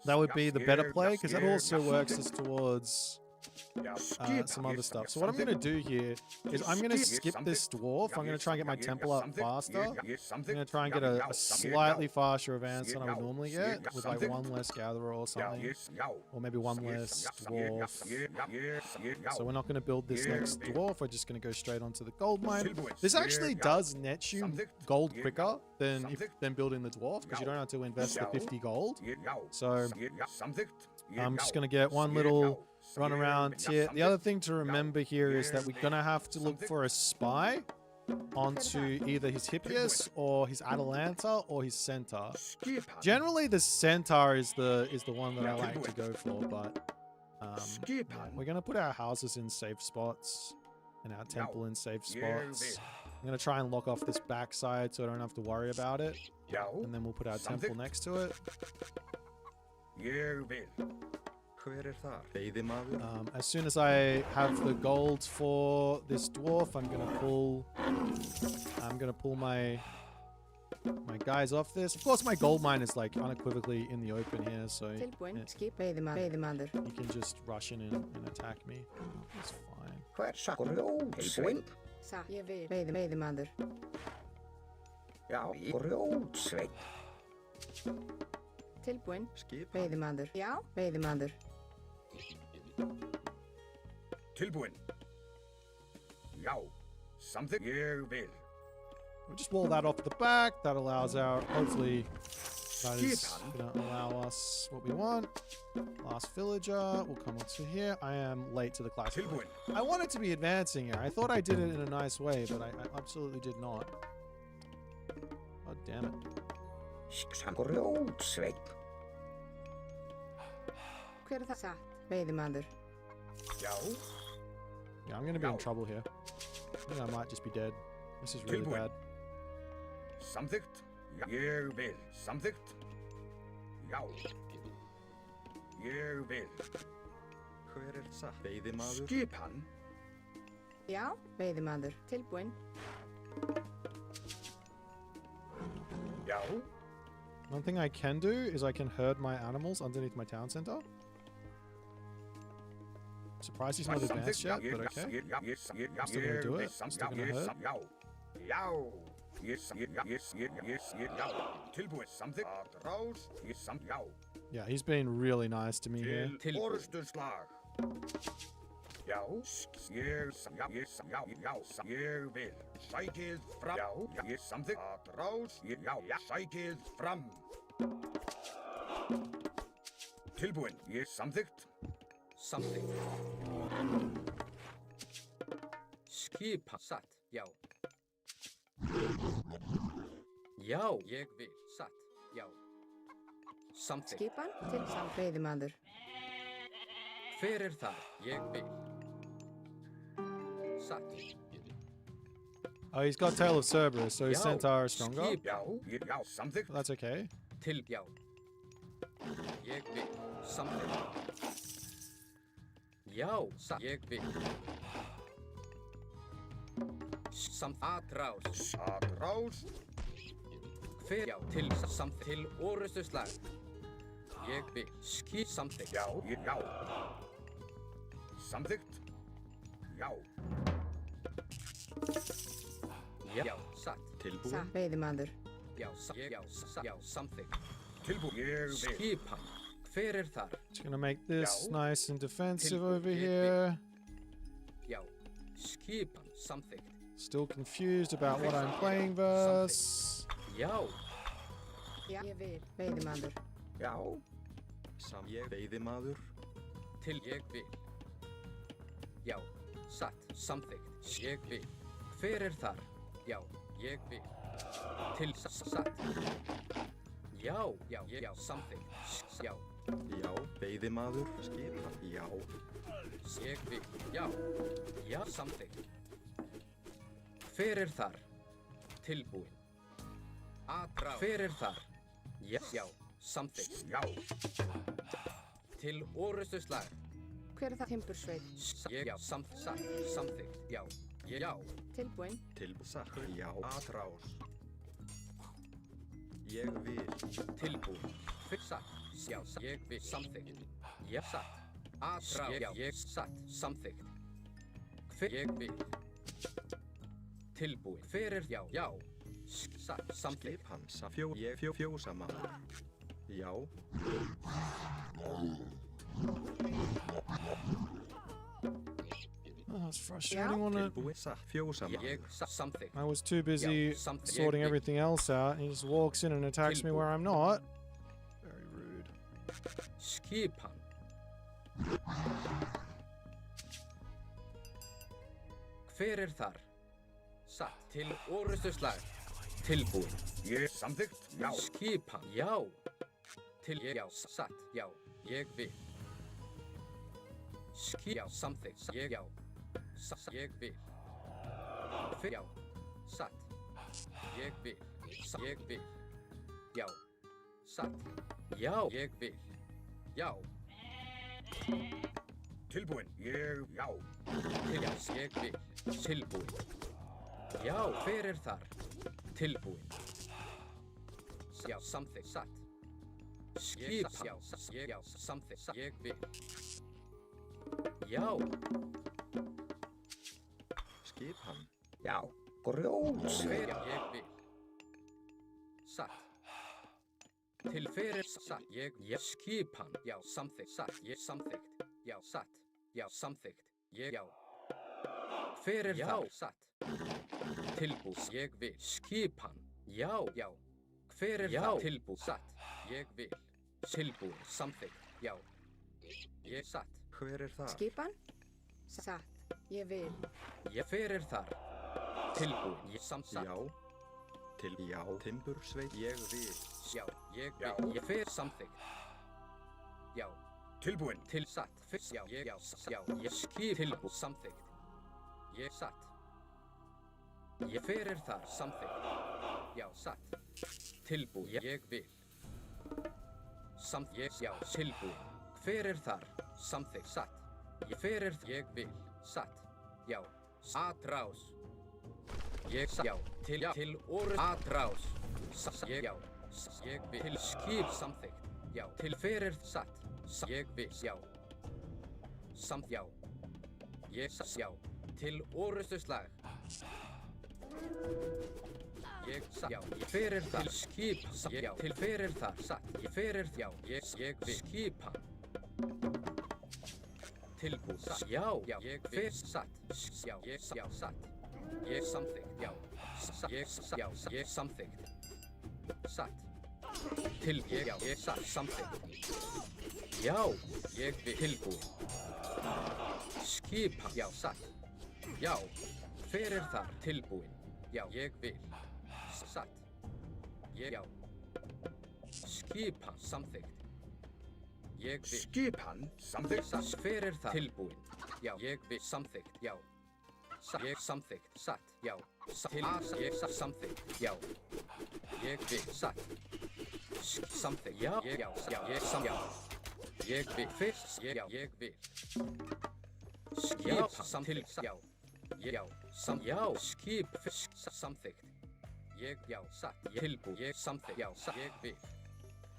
Speaker 1: That would be the better play, because that also works us towards some other stuff. So what I'm going to do here is I'm going to skip this dwarf. I'm going to try and get my temple up faster. I'm going to try and get a slightly faster advance than I would normally get, with like 1 less gatherer or something. Or maybe 1 less dwarf. So we're not going to build this next dwarf. We're just going to go straight onto the gold mine. This actually does net you gold quicker than building the dwarf, because you don't have to invest the 50 gold. So I'm just going to get one little run around here. The other thing to remember here is that we're going to have to look for a spy onto either his Hippias or his Atalanta or his Centaur. Generally, the Centaur is the one that I like to go for, but yeah, we're going to put our houses in safe spots and our temple in safe spots. I'm going to try and lock off this backside so I don't have to worry about it. And then we'll put our temple next to it. As soon as I have the gold for this dwarf, I'm gonna pull my guys off this. Of course, my gold mine is like unequivocally in the open here, so you can just rush in and attack me. It's fine. We'll just wall that off the back. That allows our, hopefully, that is going to allow us what we want. Last villager will come onto here. I am late to the class. I wanted to be advancing here. I thought I did it in a nice way, but I absolutely did not. God damn it. Yeah, I'm gonna be in trouble here. I think I might just be dead. This is really bad.
Speaker 3: Samþykkt. Ég vil. Samþykkt. Já. Ég vil.
Speaker 6: Hver það? Veiðimaður.
Speaker 3: Skipan.
Speaker 7: Já, veiðimaður. Tilbúinn.
Speaker 3: Já.
Speaker 1: One thing I can do is I can herd my animals underneath my town center. Surprised he's not advanced yet, but okay. I'm still gonna do it. I'm still gonna herd.
Speaker 3: Já. Já. Tilbúið. Samþykkt. Atrás. Já.
Speaker 1: Yeah, he's been really nice to me here.
Speaker 3: Til orrustuslag. Já. Ég vil. Sækið fram. Já. Ég samþykkt. Atrás. Já. Sækið fram. Tilbúinn. Ég samþykkt.
Speaker 8: Samþykkt. Skipa satt. Já. Já, ég vil. Satt. Já. Samþykkt.
Speaker 7: Skipan til veiðimaður.
Speaker 8: Hver þar? Ég vil. Satt.
Speaker 1: Oh, he's got Tail of Cerberus, so his
Speaker 8: Já.
Speaker 1: centaur is stronger.
Speaker 3: Já. Samþykkt.
Speaker 1: But that's okay.
Speaker 8: Til já. Ég vil. Samþykkt. Já, satt. Ég vil. Atrás.
Speaker 3: Atrás.
Speaker 8: Hver já. Til samþykkt. Til orrustuslag. Ég vil. Samþykkt.
Speaker 3: Já. Samþykkt. Já.
Speaker 8: Já, satt.
Speaker 6: Tilbúinn.
Speaker 7: Veiðimaður.
Speaker 8: Já, satt. Já, samþykkt.
Speaker 3: Tilbúinn. Ég vil.
Speaker 8: Skipan. Hver þar?
Speaker 1: Just gonna make this
Speaker 3: Já.
Speaker 1: nice and defensive
Speaker 8: Tilbúinn.
Speaker 1: over
Speaker 8: Ég vil.
Speaker 1: here.
Speaker 8: Já. Skipan. Samþykkt.
Speaker 1: Still confused about what I'm playing versus.
Speaker 8: Já.
Speaker 7: Já, ég vil. Veiðimaður.
Speaker 3: Já.
Speaker 6: Ég veiðimaður.
Speaker 8: Til ég vil. Já. Satt. Samþykkt. Ég vil. Hver þar? Já. Ég vil. Til satt. Já. Já. Samþykkt. Já.
Speaker 6: Já, veiðimaður. Skipan. Já.
Speaker 8: Ég vil. Já. Já. Samþykkt. Hver þar? Tilbúinn. Atrás. Hver þar? Já. Samþykkt.
Speaker 3: Já.
Speaker 8: Til orrustuslag.
Speaker 7: Hver það? Timbursveit.
Speaker 8: Já. Samþykkt. Já. Já.
Speaker 7: Tilbúinn.
Speaker 6: Satt. Já. Atrás. Ég vil.
Speaker 8: Tilbúinn. Satt. Já. Ég vil. Samþykkt. Já. Satt. Atrás. Já. Ég satt. Samþykkt. Hver ég vil. Tilbúinn. Hver já. Já. Satt. Samþykkt.
Speaker 6: Skipan. Ég fjósamaður. Já.
Speaker 1: Oh, that's frustrating, wasn't it?
Speaker 6: Tilbúinn. Satt. Fjósamaður.
Speaker 8: Ég samþykkt.
Speaker 1: I was too busy sorting everything else out. He just walks in and attacks me where I'm not. Very rude.
Speaker 8: Skipan. Hver þar? Satt. Til orrustuslag. Tilbúinn.
Speaker 3: Ég samþykkt. Já.
Speaker 8: Skipan. Já. Til ég. Já. Satt. Já. Ég vil. Já. Samþykkt. Ég. Já. Ég vil. Hver. Já. Satt. Ég vil. Ég vil. Já. Satt. Já. Ég vil. Já.
Speaker 3: Tilbúinn. Já.
Speaker 8: Til já. Ég vil. Tilbúinn. Já. Hver þar? Tilbúinn. Já. Samþykkt. Satt. Skipan. Já. Já. Samþykkt. Ég vil. Já.
Speaker 6: Skipan.
Speaker 3: Já. Grjót.
Speaker 8: Hver já. Ég vil. Satt. Til hver satt. Ég. Skipan. Já. Samþykkt. Satt. Ég samþykkt. Já. Satt. Já. Samþykkt. Ég. Já. Hver þar? Satt. Tilbúinn. Ég vil. Skipan. Já. Já. Hver þar? Tilbúinn. Satt. Ég vil. Tilbúinn. Samþykkt. Já. Ég satt.
Speaker 6: Hver það?
Speaker 7: Skipan. Satt. Ég vil.
Speaker 8: Ég hver þar? Tilbúinn. Ég samsatt.
Speaker 6: Já. Til já. Timbursveit. Ég vil.
Speaker 8: Já. Ég vil. Ég hver samþykkt. Já.
Speaker 3: Tilbúinn.
Speaker 8: Til satt. Já. Ég. Já. Já. Ég skip. Tilbúinn. Samþykkt. Ég satt. Ég fyrir þar, samþykkt. Já, satt. Tilbúin, ég vil. Ég, já, tilbúin. Hver þar, samþykkt, satt. Ég fyrir, ég vil, satt. Já, atrás. Ég satt, já, til orð, atrás. Ég, já, ég vil, til skip, samþykkt. Já, til fyrir, satt. Ég vil, já. Já. Ég satt, já. Til orðstuslag. Ég satt, já. Ég fyrir þar. Til skip, já. Til fyrir þar, satt. Ég fyrir, já. Ég vil skipa. Tilbúð, satt. Já, ég fyrir, satt. Já, já, satt. Ég samþykkt, já. Ég samþykkt. Satt. Já, ég satt, samþykkt. Já, ég vil tilbúin. Skipa, já, satt. Já, fyrir þar, tilbúin. Já, ég vil. Satt. Já. Skipa, samþykkt. Ég vil.
Speaker 3: Skipan, samþykkt.
Speaker 8: Satt, fyrir þar, tilbúin. Já, ég vil, samþykkt, já. Satt, ég samþykkt, satt, já. Ég satt, samþykkt, já. Ég vil, satt. Samþykkt, já, ég samþykkt. Ég vil, fyrst, já, ég vil. Skip, samþykkt, já. Já, skip, fyrst, samþykkt. Ég, já, satt, tilbúin, ég samþykkt, já, satt, ég vil.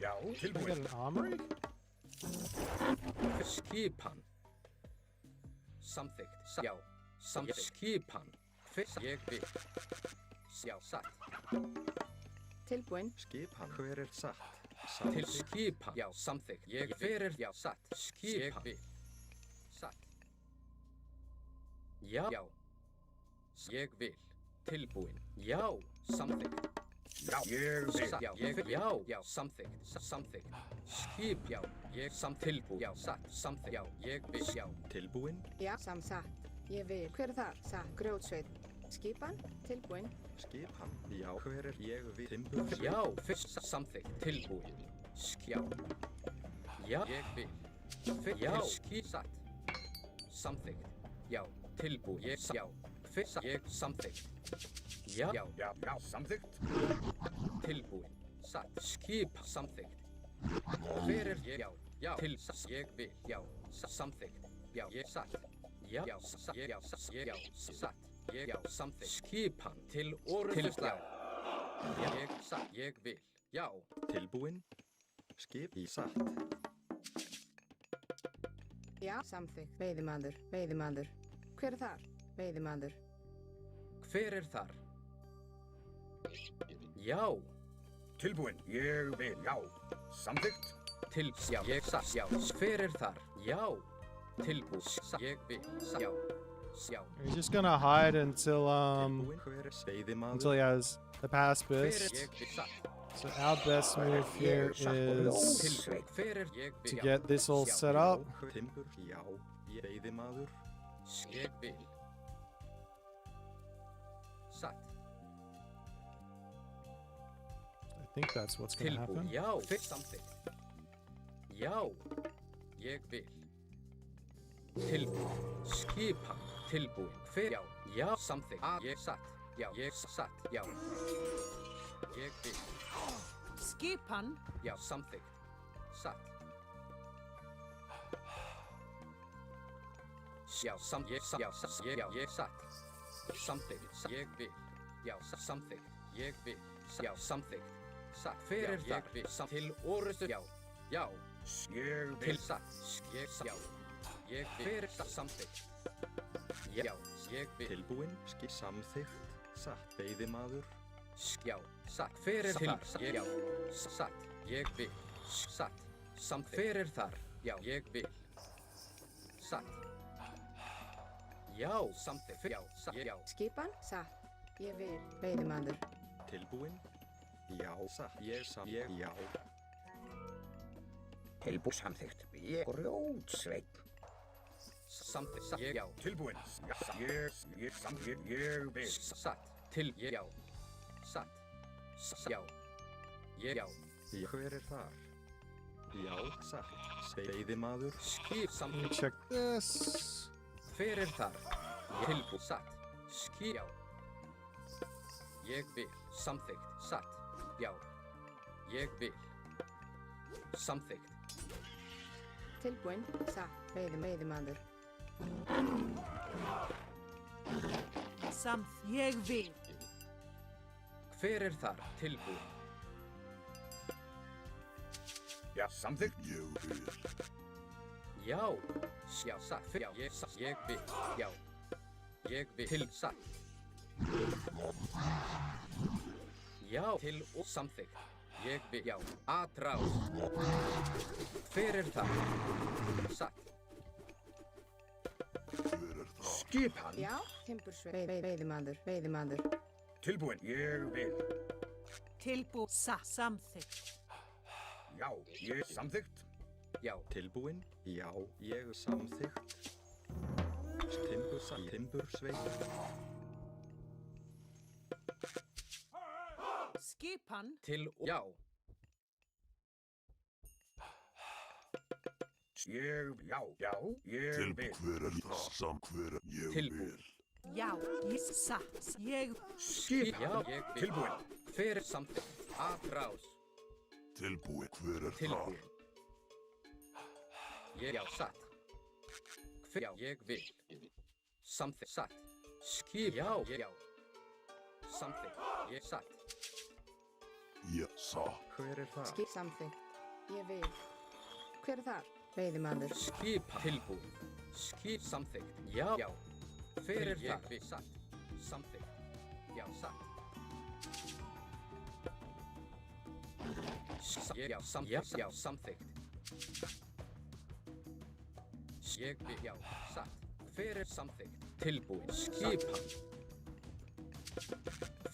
Speaker 3: Já,
Speaker 1: Can I
Speaker 3: tilbúin.
Speaker 1: get an armory?
Speaker 8: Skipan. Samþykkt, já. Skipan, fyrst, ég vil. Já, satt.
Speaker 7: Tilbúin.
Speaker 6: Skipan. Hver satt?
Speaker 8: Til skipan, já, samþykkt. Ég fyrir, já, satt. Skipan. Ég vil. Satt. Já. Ég vil. Tilbúin. Já, samþykkt.
Speaker 3: Já, ég vil.
Speaker 8: Satt, já, samþykkt. Samþykkt. Skip, já. Ég tilbúin. Já, satt. Samþykkt. Já, ég vil, já.
Speaker 6: Tilbúin.
Speaker 7: Já, satt. Ég vil. Hver þar? Satt. Grjótsveit. Skipan. Tilbúin.
Speaker 6: Skipan. Já, hver ég vil. Timbur.
Speaker 8: Já, fyrst, samþykkt. Tilbúin. Já. Já, ég vil. Já, satt. Samþykkt. Já, tilbúin. Já, fyrst, ég samþykkt. Já,
Speaker 3: Já, samþykkt.
Speaker 8: tilbúin. Satt. Skip, samþykkt. Fyrir, já, til, ég vil. Já, samþykkt. Já, ég satt. Já, satt. Já, samþykkt. Skipan til orðuslag. Ég satt. Ég vil. Já.
Speaker 6: Tilbúin. Skip í satt.
Speaker 7: Já, samþykkt. Veiðimaður. Veiðimaður. Hver þar? Veiðimaður.
Speaker 8: Hver þar? Já.
Speaker 3: Tilbúin. Ég vil. Já. Samþykkt.
Speaker 8: Já, ég satt. Já. Hver þar? Já. Tilbúin. Ég vil. Já.
Speaker 1: He's just gonna hide until
Speaker 6: Tilbúin. Hver veiðimaður.
Speaker 1: until he has the pass best.
Speaker 8: Ég vil satt.
Speaker 1: So our best move here is
Speaker 8: Tilbúin. Hver ég vil.
Speaker 1: to get this all set up.
Speaker 6: Timbur. Já. Veiðimaður.
Speaker 8: Ég vil. Satt.
Speaker 1: I think that's what's gonna
Speaker 8: Tilbúin.
Speaker 1: happen.
Speaker 8: Já. Fyrst samþykkt. Já. Ég vil. Tilbúin. Skipan. Tilbúin. Hver? Já. Já. Samþykkt. Ég satt. Já. Ég satt. Já. Ég vil.
Speaker 9: Skipan.
Speaker 8: Já. Samþykkt. Satt. Já. Ég satt. Samþykkt. Ég vil. Já. Samþykkt. Ég vil. Já. Samþykkt. Satt. Fyrir þar. Ég vil. Til orðustu. Já. Já.
Speaker 3: Ég vil.
Speaker 8: Til satt. Ég satt. Já. Ég vil. Fyrir satt. Samþykkt. Já. Ég vil.
Speaker 6: Tilbúin. Samþykkt. Satt. Veiðimaður.
Speaker 8: Já. Satt. Fyrir þar. Já. Satt. Ég vil. Satt. Samþykkt. Fyrir þar. Já. Ég vil. Satt. Já. Samþykkt. Já. Satt. Já.
Speaker 7: Skipan. Satt. Ég vil. Veiðimaður.
Speaker 6: Tilbúin. Já. Satt. Ég satt. Ég. Já.
Speaker 3: Tilbúin. Samþykkt. Ég grjótsveit.
Speaker 8: Samþykkt. Já.
Speaker 3: Tilbúin. Ég samþykkt. Ég vil.
Speaker 8: Satt. Til. Já. Satt. Já. Já.
Speaker 6: Hver þar? Já. Satt. Veiðimaður.
Speaker 8: Skip
Speaker 1: Let me
Speaker 8: samþykkt.
Speaker 1: check this.
Speaker 8: Fyrir þar. Tilbúið. Satt. Já. Ég vil. Samþykkt. Satt. Já. Ég vil. Samþykkt.
Speaker 7: Tilbúinn. Satt. Veiðimaður.
Speaker 9: Samt. Ég vil.
Speaker 8: Hver þar? Tilbúið.
Speaker 3: Já, samþykkt. Ég vil.
Speaker 8: Já. Já, satt. Já, ég vil. Já. Ég vil. Til. Satt. Já. Til og samþykkt. Ég vil. Já. Atrás. Hver þar? Satt.
Speaker 3: Skipan.
Speaker 7: Já. Timbursveit. Veiðimaður.
Speaker 3: Tilbúin. Ég vil.
Speaker 9: Tilbú. Samþykkt.
Speaker 3: Já, ég samþykkt.
Speaker 8: Já.
Speaker 6: Tilbúin? Já, ég samþykkt. Timbursveit.
Speaker 9: Skipan.
Speaker 8: Til og já.
Speaker 3: Ég vil. Já, ég vil. Hver það? Hver ég
Speaker 8: Tilbúin.
Speaker 9: Já. Satt. Ég.
Speaker 8: Skipan. Já, ég vil.
Speaker 3: Tilbúin.
Speaker 8: Hver samþykkt? Atrás.
Speaker 3: Tilbúin. Hver
Speaker 8: Tilbúin. Ég já, satt. Hver já, ég vil. Samþykkt. Satt. Skip. Já, ég já. Samþykkt. Ég satt.
Speaker 3: Já, satt.
Speaker 6: Hver það?
Speaker 7: Skip samþykkt. Ég vil. Hver þar? Veiðimaður.
Speaker 8: Skipa. Tilbúin. Skip samþykkt. Já. Já. Hver þar? Ég vil. Satt. Samþykkt. Já, satt. Já, samþykkt. Já, samþykkt. Ég vil. Já, satt. Hver samþykkt? Tilbúin. Skipan.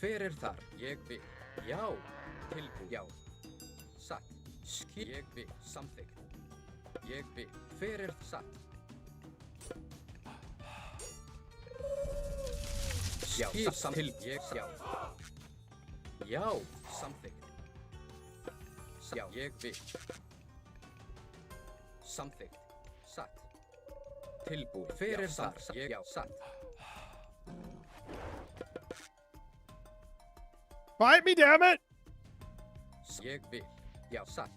Speaker 8: Hver þar? Ég vil. Já. Tilbúin. Já. Satt. Ég vil. Samþykkt. Ég vil. Hver satt? Já, samþykkt. Ég já. Já, samþykkt. Já, ég vil. Samþykkt. Satt. Tilbúin. Hver þar? Ég já, satt.
Speaker 1: Fight me, damn it!
Speaker 8: Ég vil. Já, satt.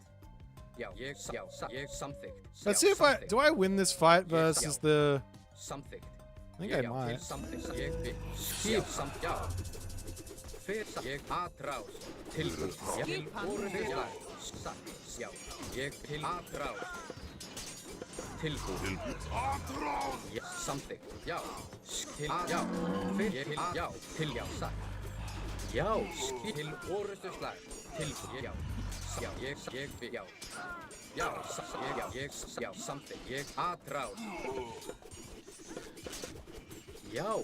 Speaker 8: Já, ég já, satt. Ég samþykkt.
Speaker 1: Let's see if I win this fight versus the.
Speaker 8: Samþykkt.
Speaker 1: I think I might.
Speaker 8: Samþykkt. Ég vil. Skip samt já. Hver satt? Ég atrás. Tilbúin. Já, til orðið. Satt. Já. Ég til atrás. Tilbúin.
Speaker 3: Atrás.
Speaker 8: Já, samþykkt. Já. Til já. Hver til já. Til já, satt. Já, skip til orðusslag. Tilbúin. Já. Já, ég vil. Já. Já, ég já, samþykkt. Ég atrás. Já.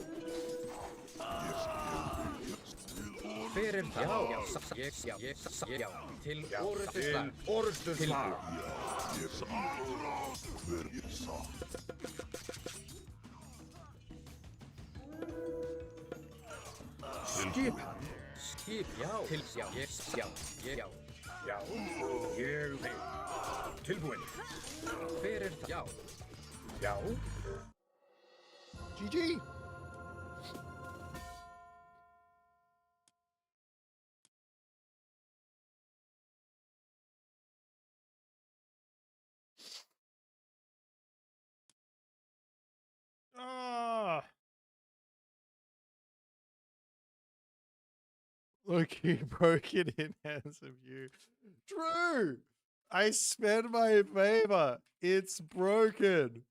Speaker 8: Hver það? Já, já, til orðusslag.
Speaker 3: Orðusslag. Ég atrás. Hver ég satt. Skipan.
Speaker 8: Skip, já. Til já, ég já.
Speaker 3: Já, ég vil. Tilbúin.
Speaker 8: Hver það? Já.
Speaker 3: Já.
Speaker 1: GG. Ah. Look, he broke it in hands of you. True. I spent my favor. It's broken.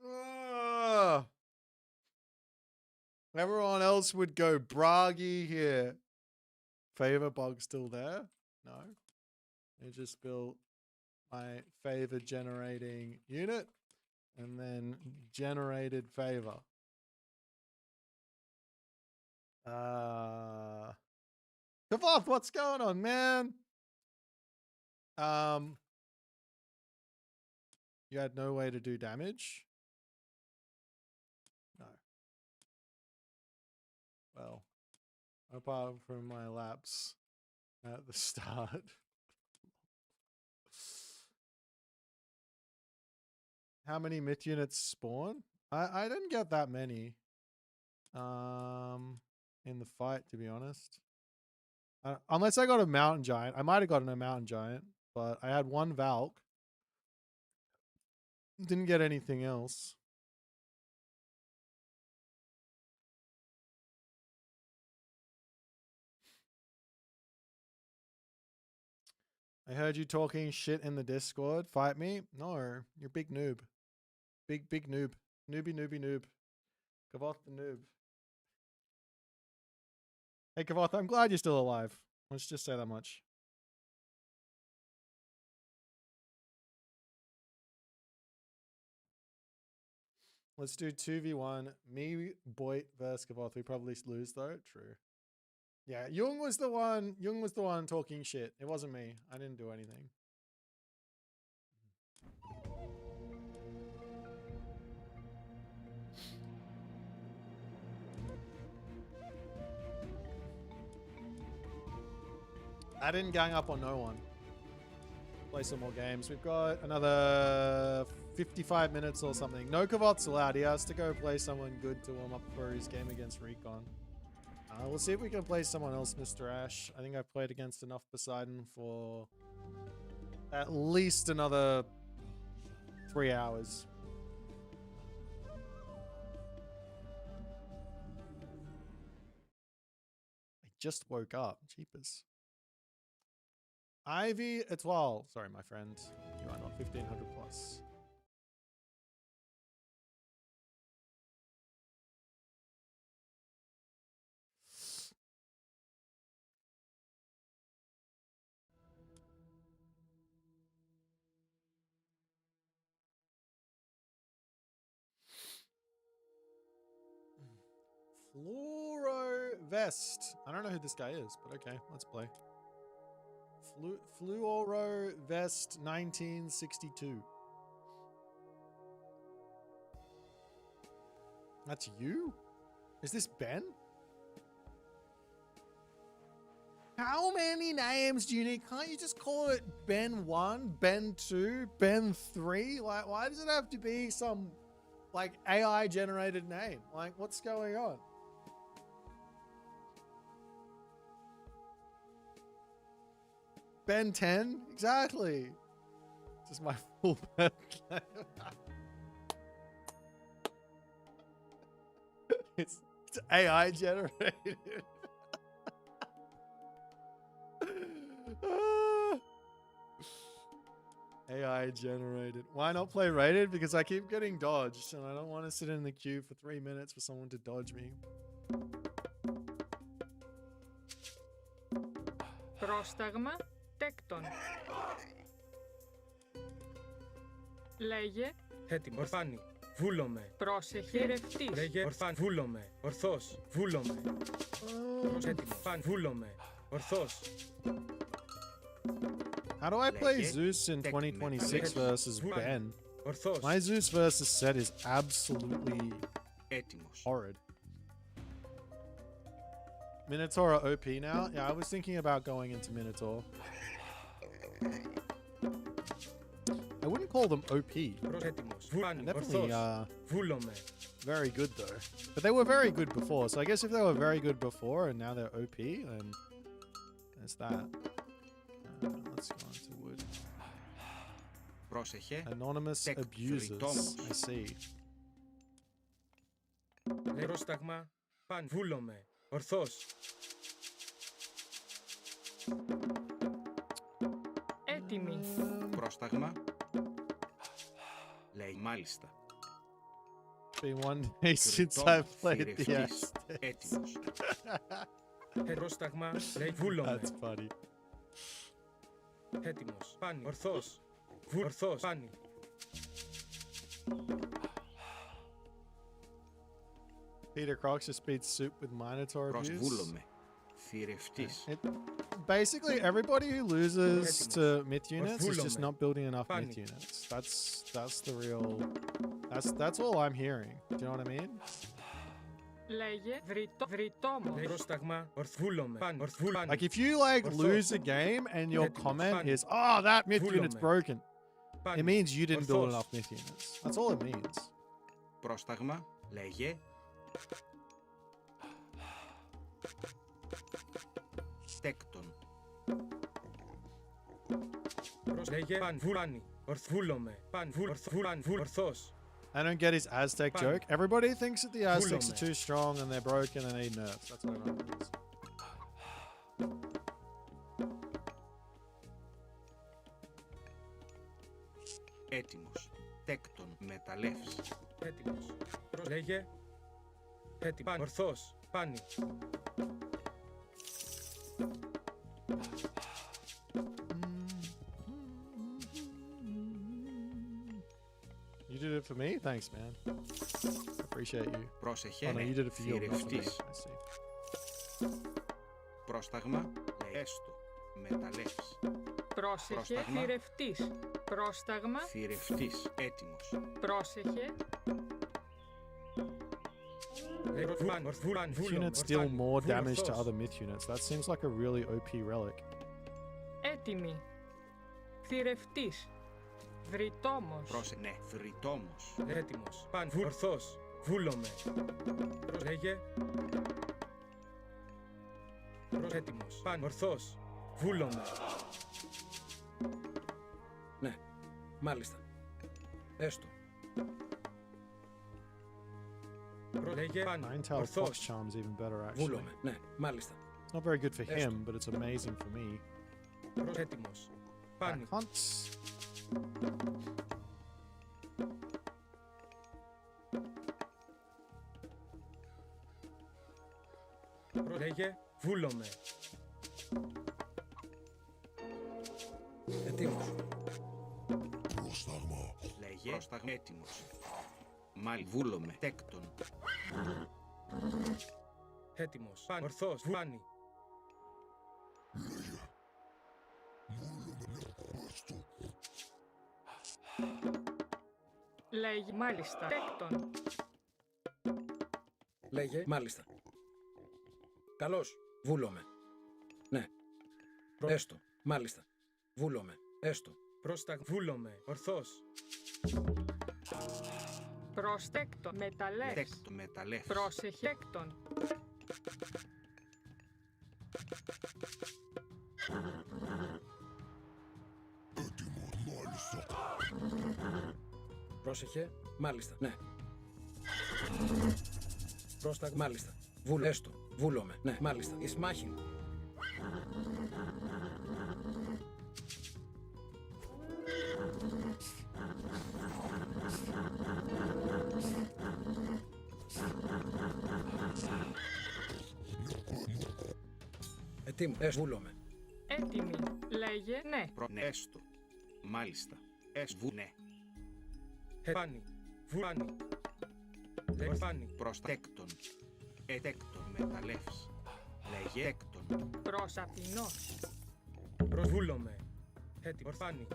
Speaker 1: Ah. Everyone else would go braggy here. Favor bug still there? No. I just built my favor generating unit and then generated favor. Kvoth, what's going on, man? You had no way to do damage? No. Well, apart from my lapse at the start. how many myth units spawn? I didn't get that many. In the fight, to be honest. Unless I got a mountain giant. I might have gotten a mountain giant, but I had one Valk. Didn't get anything else. I heard you talking shit in the Discord. Fight me? No, you're big noob. Big noob. Noobie noob. Kvoth the noob. Hey Kvoth, I'm glad you're still alive. Let's just say that much. Let's do 2v1. Me, Boit versus Kvoth. We probably lose though. True. Yeah, Jung was the one talking shit. It wasn't me. I didn't do anything. I didn't gang up on no one. Play some more games. We've got another 55 minutes or something. No Kvoth's allowed. He has to go play someone good to warm up for his game against Recon. We'll see if we can play someone else, Mr. Ash. I think I've played against enough Poseidon for at least another 3 hours. I just woke up. Jeepers. Ivy Etoile. Sorry, my friend. You are not 1500 plus. Fluoro Vest. I don't know who this guy is, but okay, let's play. Fluoro Vest 1962. That's you? Is this Ben? How many names do you need? Can't you just call it Ben 1, Ben 2, Ben 3? Like, why does it have to be some, like, AI generated name? Like, what's going on? Ben 10? Exactly. This is my full Ben name. It's AI generated. AI generated. Why not play rated? Because I keep getting dodged and I don't want to sit in the queue for 3 minutes for someone to dodge me.
Speaker 10: Πρόσταγμα τέκτον. Λέγε.
Speaker 8: Έτοιμο. Ορφάνι. Βούλομαι.
Speaker 10: Πρόσεχε. Ρευτής.
Speaker 8: Λέγε. Ορφάνι. Βούλομαι. Ορθός. Βούλομαι. Έτοιμο. Φάνι. Βούλομαι. Ορθός.
Speaker 1: How do I play Zeus in 2026 versus Ben? My Zeus versus set is absolutely horrid. Minotaur are OP now? Yeah, I was thinking about going into Minotaur. I wouldn't call them OP. Definitely very good though. But they were very good before, so I guess if they were very good before and now they're OP, then there's that. Let's go on to wood. Anonymous abusers. I see.
Speaker 8: Πρόσταγμα. Παν. Βούλομαι. Ορθός.
Speaker 10: Έτοιμη.
Speaker 6: Πρόσταγμα. Λέει μάλιστα.
Speaker 1: Been one day since I've played the
Speaker 6: Έτοιμος.
Speaker 8: Πρόσταγμα. Λέει βούλομαι.
Speaker 1: That's funny.
Speaker 8: Έτοιμος. Πάνι. Ορθός. Ορθός. Πάνι.
Speaker 1: Peter Crocs just beats soup with Minotaur abuse.
Speaker 6: Προσβούλομαι. Θηρευτής.
Speaker 1: Basically, everybody who loses to myth units is just not building enough myth units. That's the real. That's all I'm hearing. Do you know what I mean?
Speaker 10: Λέγε. Βρυτόμος.
Speaker 8: Πρόσταγμα. Ορθβούλομαι.
Speaker 1: Like if you like lose a game and your comment is, "Oh, that myth unit's broken," It means you didn't build enough myth units. That's all it means.
Speaker 6: Πρόσταγμα, λέγε. Τέκτον.
Speaker 8: Λέγε παν βουλάνι. Ορθβούλομαι. Παν ορθός.
Speaker 1: I don't get his Aztec joke. Everybody thinks that the Aztecs are too strong and they're broken and they need nerfs. That's what everyone thinks.
Speaker 6: Έτοιμος. Τέκτον. Μεταλλεύς.
Speaker 8: Έτοιμος. Λέγε. Έτοιμος. Ορθός. Πάνι.
Speaker 1: You did it for me? Thanks, man. Appreciate you.
Speaker 6: Πρόσεχε.
Speaker 1: Oh, no, you did it for you, not for me.
Speaker 6: Θηρευτής.
Speaker 1: I see.
Speaker 6: Πρόσταγμα, έστω. Μεταλλεύς.
Speaker 10: Πρόσεχε,
Speaker 6: Πρόσταγμα.
Speaker 10: θηρευτής. Πρόσταγμα,
Speaker 6: Θηρευτής. Έτοιμος.
Speaker 10: πρόσεχε,
Speaker 1: This units deal more damage to other myth units. That seems like a really OP relic.
Speaker 10: έτοιμη. Θηρευτής. Βρυτόμος.
Speaker 6: Ναι, θρητόμος.
Speaker 8: Έτοιμος. Παν ορθός. Βούλομαι. Λέγε. Έτοιμος. Παν ορθός. Βούλομαι. Ναι. Μάλιστα. Έστω. Λέγε. Παν
Speaker 1: Nine-tailed fox
Speaker 8: ορθός.
Speaker 1: charm's even better, actually.
Speaker 8: Βούλομαι. Ναι. Μάλιστα.
Speaker 1: It's not very good for him, but it's amazing for me.
Speaker 8: Έτοιμος. Πάνι.
Speaker 1: Hunts.
Speaker 8: Λέγε. Βούλομαι. Έτοιμος.
Speaker 6: Λέγε. Πρόσταγμα. Έτοιμος. Μάλ. Βούλομαι. Τέκτον.
Speaker 8: Έτοιμος. Παν ορθός. Βάνι.
Speaker 10: Λέγει μάλιστα. Τέκτον.
Speaker 8: Λέγε. Μάλιστα. Καλώς. Βούλομαι. Ναι. Έστω. Μάλιστα. Βούλομαι. Έστω. Πρόσταγμα. Βούλομαι. Ορθός.
Speaker 10: Προστέκτον. Μεταλλεύς.
Speaker 6: Τέκτον. Μεταλλεύς.
Speaker 10: Πρόσεχε. Τέκτον.
Speaker 8: Πρόσεχε. Μάλιστα. Ναι. Πρόσταγμα. Μάλιστα. Βούλω. Έστω. Βούλομαι. Ναι. Μάλιστα. Εις μάχην. Ετοίμου. Έστω. Βούλομαι.
Speaker 10: Έτοιμη. Λέγε ναι.
Speaker 6: Ναι. Έστω. Μάλιστα. Έστω. Ναι.
Speaker 8: Πάνι. Βάνι. Λέγε πάνι.
Speaker 6: Προστέκτον. Ετέκτον. Μεταλλεύς. Λέγε. Τέκτον.
Speaker 10: Προσαπεινός.
Speaker 8: Προσβούλομαι. Έτοιμο. Ορφάνι.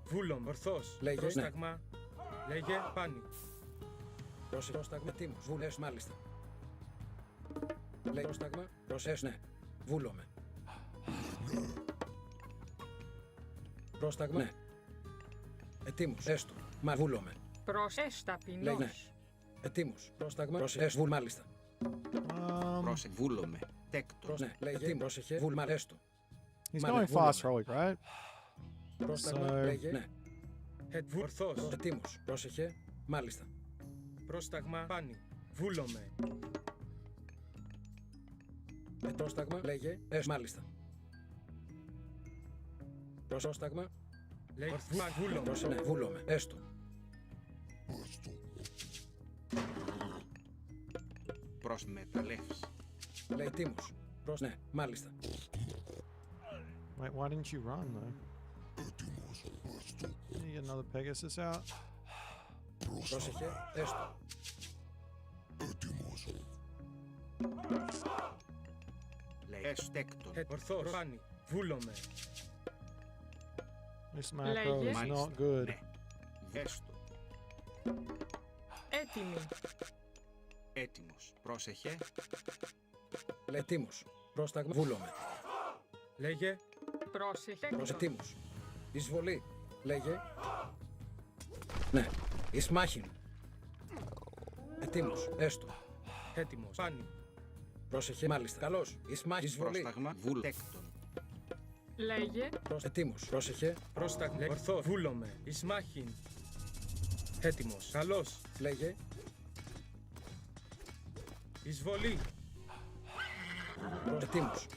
Speaker 8: Βούλομαι. Ορθός. Λέγε. Πρόσταγμα. Λέγε. Πάνι. Πρόσταγμα. Ετοίμος. Βούλες. Μάλιστα. Λέγε. Πρόσταγμα. Προσές. Ναι. Βούλομαι. Πρόσταγμα. Ναι. Ετοίμος. Έστω. Μα βούλομαι.
Speaker 10: Προσές ταπεινός.
Speaker 8: Ναι. Ετοίμος. Πρόσταγμα. Προσές. Βούλ. Μάλιστα.
Speaker 6: Πρόσε. Βούλομαι. Τέκτον.
Speaker 8: Ναι. Λέγε. Ετοίμος. Πρόσεχε. Βούλ. Μάλιστα. Έστω.
Speaker 1: He's going fast heroic, right?
Speaker 8: Πρόσταγμα.
Speaker 1: So-
Speaker 8: Λέγε. Ναι. Ορθός. Ετοίμος. Πρόσεχε. Μάλιστα. Πρόσταγμα. Πάνι. Βούλομαι. Πρόσταγμα. Λέγε. Μάλιστα. Πρόσταγμα. Λέγε. Βούλομαι. Ναι. Βούλομαι. Έστω.
Speaker 6: Προς μεταλλεύς.
Speaker 8: Λέει τίμους. Ναι. Μάλιστα.
Speaker 1: Wait, why didn't you run, though? Can you get another Pegasus out?
Speaker 8: Πρόσεχε. Έστω.
Speaker 6: Λέει. Έστεκτον.
Speaker 8: Ορθός. Πάνι. Βούλομαι.
Speaker 1: This macro
Speaker 10: Λέγε.
Speaker 1: is
Speaker 6: Μάλιστα.
Speaker 1: not good.
Speaker 6: Ναι. Έστω.
Speaker 10: Έτοιμη.
Speaker 6: Έτοιμος. Πρόσεχε.
Speaker 8: Λέει τίμους. Πρόσταγμα. Βούλομαι. Λέγε.
Speaker 10: Πρόσεχε.
Speaker 8: Τίμους. Εισβολή. Λέγε. Ναι. Ισμάχιν. Ετοίμος. Έστω. Έτοιμος. Πάνι. Πρόσεχε. Μάλιστα. Καλώς. Ισμάχιν. Εισβολή.
Speaker 6: Πρόσταγμα βουλτέκτον.
Speaker 10: Λέγε.
Speaker 8: Ετοίμος. Πρόσεχε.
Speaker 11: Πρόσταγμα. Ορθό. Βούλομαι. Ισμάχιν. Έτοιμος. Καλώς.
Speaker 8: Λέγε.
Speaker 11: Εισβολή.
Speaker 8: Ετοίμος.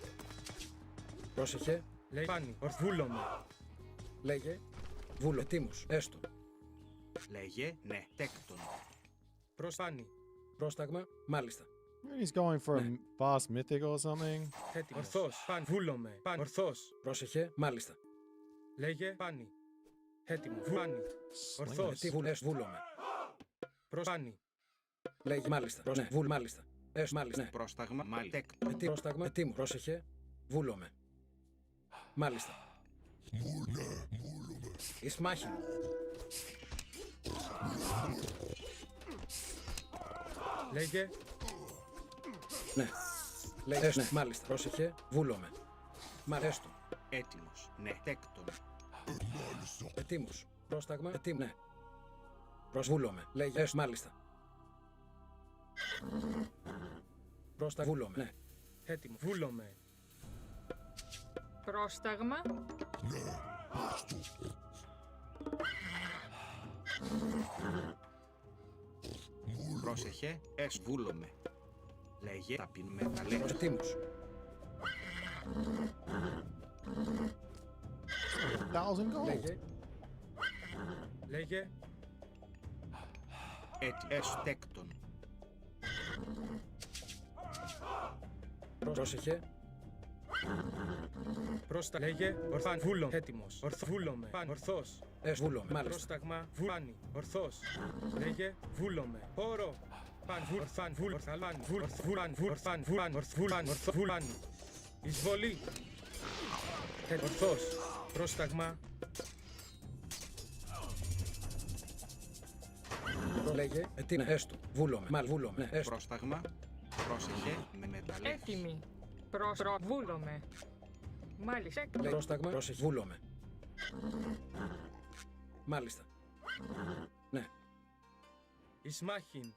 Speaker 8: Πρόσεχε.
Speaker 11: Λέει πάνι. Βούλομαι.
Speaker 8: Λέγε. Βούλο. Ετοίμος. Έστω.
Speaker 6: Λέγε ναι. Τέκτον.
Speaker 11: Προς πάνι.
Speaker 8: Πρόσταγμα. Μάλιστα.
Speaker 1: He's going for a fast mythic or something.
Speaker 11: Έτοιμος. Ορθός. Πάνι. Βούλομαι. Πάνι. Ορθός.
Speaker 8: Πρόσεχε. Μάλιστα.
Speaker 11: Λέγε πάνι. Έτοιμο. Πάνι. Ορθός.
Speaker 8: Τι βουλές βούλομαι.
Speaker 11: Προς πάνι.
Speaker 8: Λέγε. Μάλιστα. Ναι. Βούλ. Μάλιστα. Μάλιστα. Ναι.
Speaker 6: Πρόσταγμα μάλτέκτον.
Speaker 8: Πρόσταγμα. Ετοίμο. Πρόσεχε. Βούλομαι. Μάλιστα. Ισμάχιν.
Speaker 11: Λέγε.
Speaker 8: Ναι. Λέγε. Ναι. Μάλιστα. Πρόσεχε. Βούλομαι. Μ' αρέστο.
Speaker 6: Έτοιμος. Ναι. Τέκτον.
Speaker 8: Ετοίμος. Πρόσταγμα. Ετοίμο. Ναι. Προσβούλομαι. Λέγε. Μάλιστα. Πρόσταγμα. Βούλομαι. Ναι.
Speaker 11: Έτοιμο. Βούλομαι.
Speaker 10: Πρόσταγμα.
Speaker 6: Πρόσεχε. Βούλομαι. Λέγε ταπειν μεταλλεύς.
Speaker 8: Ετοίμος.
Speaker 1: 1,000 gold.
Speaker 8: Λέγε.
Speaker 11: Λέγε.
Speaker 6: Τέκτον.
Speaker 8: Πρόσεχε.
Speaker 11: Πρόστα. Λέγε. Ορθάν. Βούλομαι. Έτοιμος. Βούλομαι. Πάνι. Ορθός.
Speaker 8: Βούλομαι. Μάλιστα.
Speaker 11: Πρόσταγμα. Βάνι. Ορθός. Λέγε. Βούλομαι. Όρο. Παν. Ορθάν. Βούλ. Ορθαλάν. Βούλ. Ορθάν. Βούλ. Ορθάν. Βούλαν. Ορθβούλαν. Ορθβούλαν. Εισβολή. Ορθός. Πρόσταγμα.
Speaker 8: Λέγε. Τι ναι. Έστω. Βούλομαι. Μάλ. Βούλομαι. Ναι. Έστω.
Speaker 6: Πρόσταγμα. Πρόσεχε με μεταλλεύς.
Speaker 10: Έτοιμη. Βούλομαι. Μάλιστα.
Speaker 8: Λέγε. Πρόσταγμα. Πρόσεχε. Βούλομαι. Μάλιστα. Ναι.
Speaker 11: Ισμάχιν.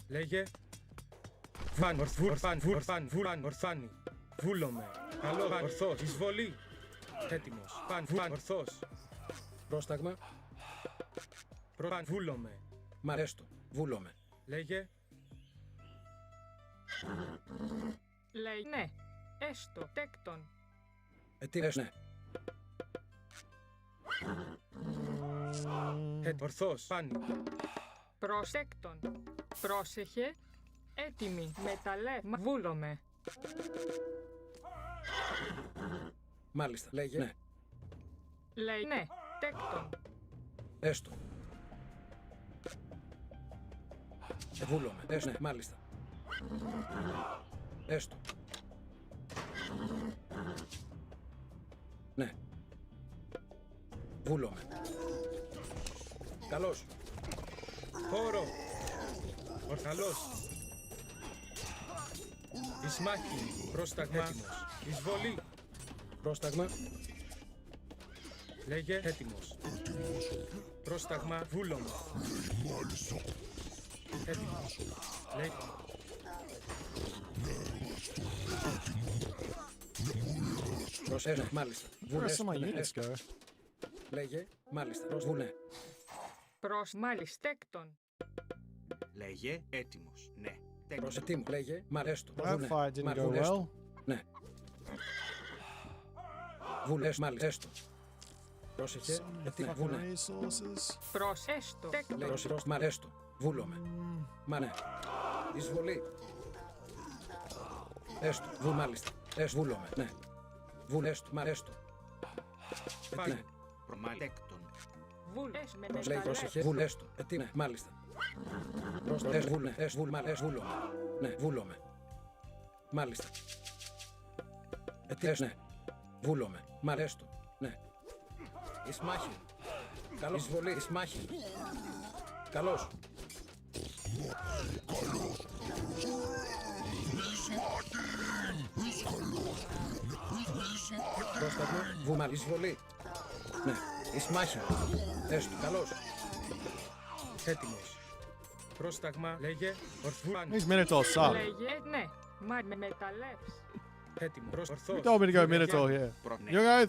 Speaker 11: Λέγε. Βαν. Ορθάν. Ορθάν. Βούλαν. Ορθάνι. Βούλομαι. Καλό. Ορθός. Εισβολή. Έτοιμος. Παν. Βαν. Ορθός.
Speaker 8: Πρόσταγμα.
Speaker 11: Παν. Βούλομαι.
Speaker 8: Μ' αρέστο. Βούλομαι.
Speaker 11: Λέγε.
Speaker 10: Λέει ναι. Έστω. Τέκτον.
Speaker 8: Τι έστω. Ναι.
Speaker 11: Ορθός. Πάνι.
Speaker 10: Προσέκτον. Πρόσεχε. Έτοιμη. Μεταλλεύμα. Βούλομαι.
Speaker 8: Μάλιστα. Λέγε. Ναι.
Speaker 10: Λέει ναι. Τέκτον.
Speaker 8: Έστω. Βούλομαι. Έστω. Ναι. Μάλιστα. Έστω. Ναι. Βούλομαι. Καλώς.
Speaker 11: Χώρο. Ορθαλός. Ισμάχιν. Πρόσταγμα. Έτοιμος. Εισβολή.
Speaker 8: Πρόσταγμα.
Speaker 11: Λέγε. Έτοιμος. Πρόσταγμα. Βούλομαι. Έτοιμος. Λέγε.
Speaker 8: Προσέχε. Μάλιστα.
Speaker 1: Where some of my
Speaker 8: Ναι.
Speaker 1: units go?
Speaker 8: Λέγε. Μάλιστα. Προσβουνέ.
Speaker 10: Μάλιστα. Τέκτον.
Speaker 6: Λέγε έτοιμος. Ναι.
Speaker 8: Προσετήμου. Λέγε. Μ' αρέστο.
Speaker 1: That fight didn't go well.
Speaker 8: Ναι. Βούλες. Μάλιστα. Έστω. Πρόσεχε. Βούλε.
Speaker 1: Resources.
Speaker 10: Προσέστο. Τέκτον.
Speaker 8: Πρόσεχε. Μ' αρέστο. Βούλομαι. Μα ναι. Εισβολή. Έστω. Μάλιστα. Έστω. Βούλομαι. Ναι. Βούλεστο. Μ' αρέστο. Ναι.
Speaker 6: Προμαλέκτον.
Speaker 10: Βούλες με
Speaker 8: Λέει. Πρόσεχε. Βούλεστο. Ναι. Μάλιστα. Πρόσεχε. Βούλε. Βούλομαι. Ναι. Βούλομαι. Μάλιστα. Ναι. Βούλομαι. Μ' αρέστο. Ναι. Ισμάχιν. Καλώς. Εισβολή. Ισμάχιν. Καλώς. Πρόσταγμα, βούμα, εισβολή. Ναι, εισμάχιο. Έστω, καλώς.
Speaker 11: Έτοιμος. Πρόσταγμα, λέγε, ορθβάν.
Speaker 1: These Minotaurs suck.
Speaker 10: Λέγε, ναι. Μα με μεταλλεύς.
Speaker 11: Έτοιμος,
Speaker 1: You
Speaker 11: ορθός.
Speaker 1: told me to go Minotaur here. You guys,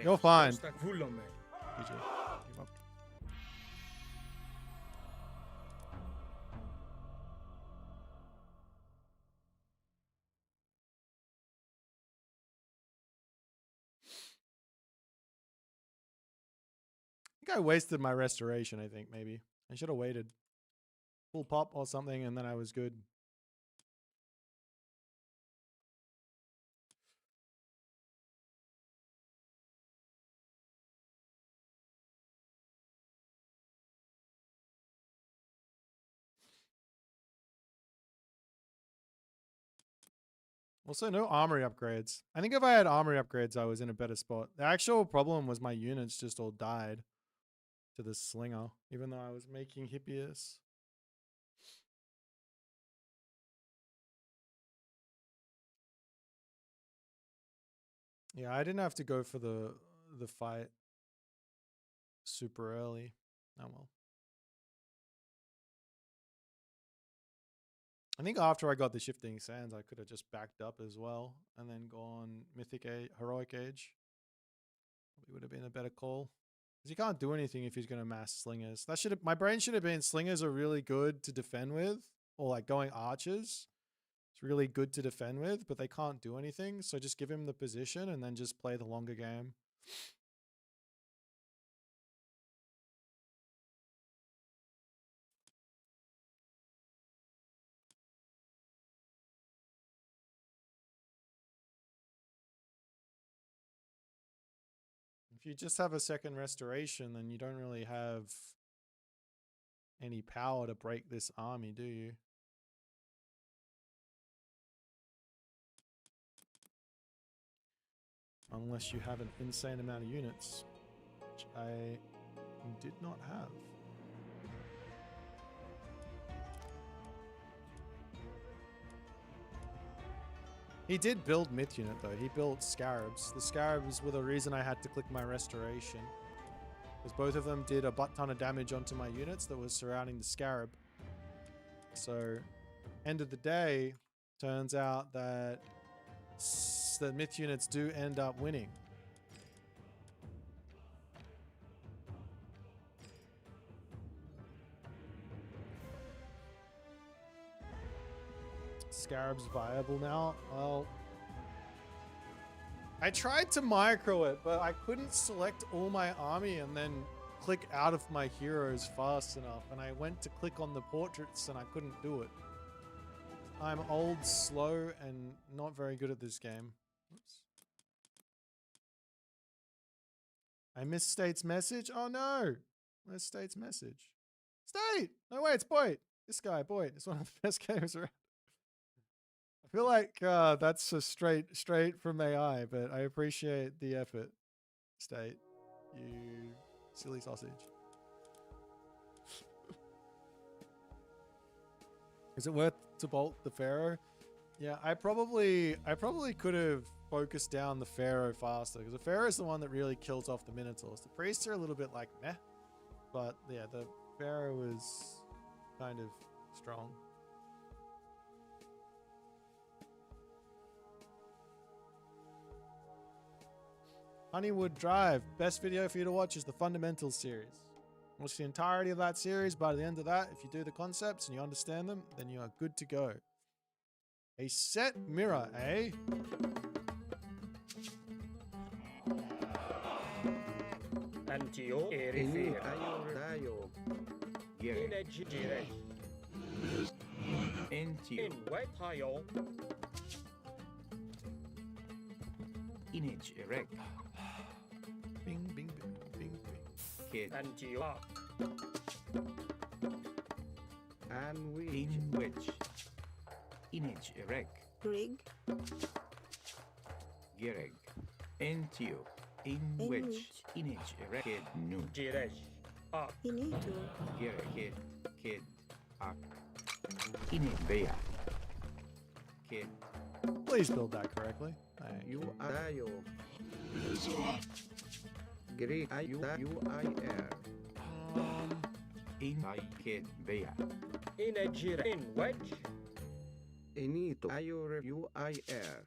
Speaker 1: you're fine.
Speaker 11: Πρόσταγ, βούλομαι.
Speaker 1: GG. Give up. I think I wasted my restoration, I think, maybe. I should have waited. Full pop or something, and then I was good. Also, no armory upgrades. I think if I had armory upgrades, I was in a better spot. The actual problem was my units just all died to the slinger, even though I was making Hippias. Yeah, I didn't have to go for the fight super early. Oh well. I think after I got the Shifting Sands, I could have just backed up as well and then gone Mythic Age, Heroic Age. Probably would have been a better call. Because you can't do anything if he's going to mass Slingers. That should have, my brain should have been Slingers are really good to defend with, or like going Archers. It's really good to defend with, but they can't do anything. So just give him the position and then just play the longer game. If you just have a second restoration, then you don't really have any power to break this army, do you? Unless you have an insane amount of units, which I did not have. He did build Myth Unit though. He built Scarabs. The Scarabs were the reason I had to click my restoration. Because both of them did a butt ton of damage onto my units that was surrounding the Scarab. So, end of the day, turns out that the Myth Units do end up winning. Scarab's viable now? Well, I tried to micro it, but I couldn't select all my army and then click out of my heroes fast enough. And I went to click on the portraits and I couldn't do it. I'm old, slow, and not very good at this game. Oops. I missed State's message? Oh no! Where's State's message? State! No way, it's Boit! This guy, Boit, is one of the best gamers around. I feel like that's a straight from AI, but I appreciate the effort, State. You silly sausage. Is it worth to bolt the Pharaoh? Yeah, I probably could have focused down the Pharaoh faster, because the Pharaoh is the one that really kills off the Minotaurs. The priests are a little bit like meh, but yeah, the Pharaoh is kind of strong. Honeywood Drive, best video for you to watch is the Fundamentals series. Watch the entirety of that series. By the end of that, if you do the concepts and you understand them, then you are good to go. A set mirror, eh?
Speaker 11: Antio erifere. Energy direct. Entio. In white tile.
Speaker 6: Image erect.
Speaker 1: Bing, bing, bing, bing, bing.
Speaker 6: Kid.
Speaker 11: Antio.
Speaker 6: And we in which image erect.
Speaker 9: Grig.
Speaker 6: Gereg. Entio. In which image erect. Kid nu.
Speaker 11: Girej. Ah.
Speaker 9: Inito.
Speaker 6: Gereg. Kid. Kid. Ak. In Bea. Kid.
Speaker 1: Please build that correctly. Thank you.
Speaker 12: You Dayo. Greek UIR.
Speaker 6: In I Kid Bea.
Speaker 11: In a gira. In wedge.
Speaker 12: Enito UIR.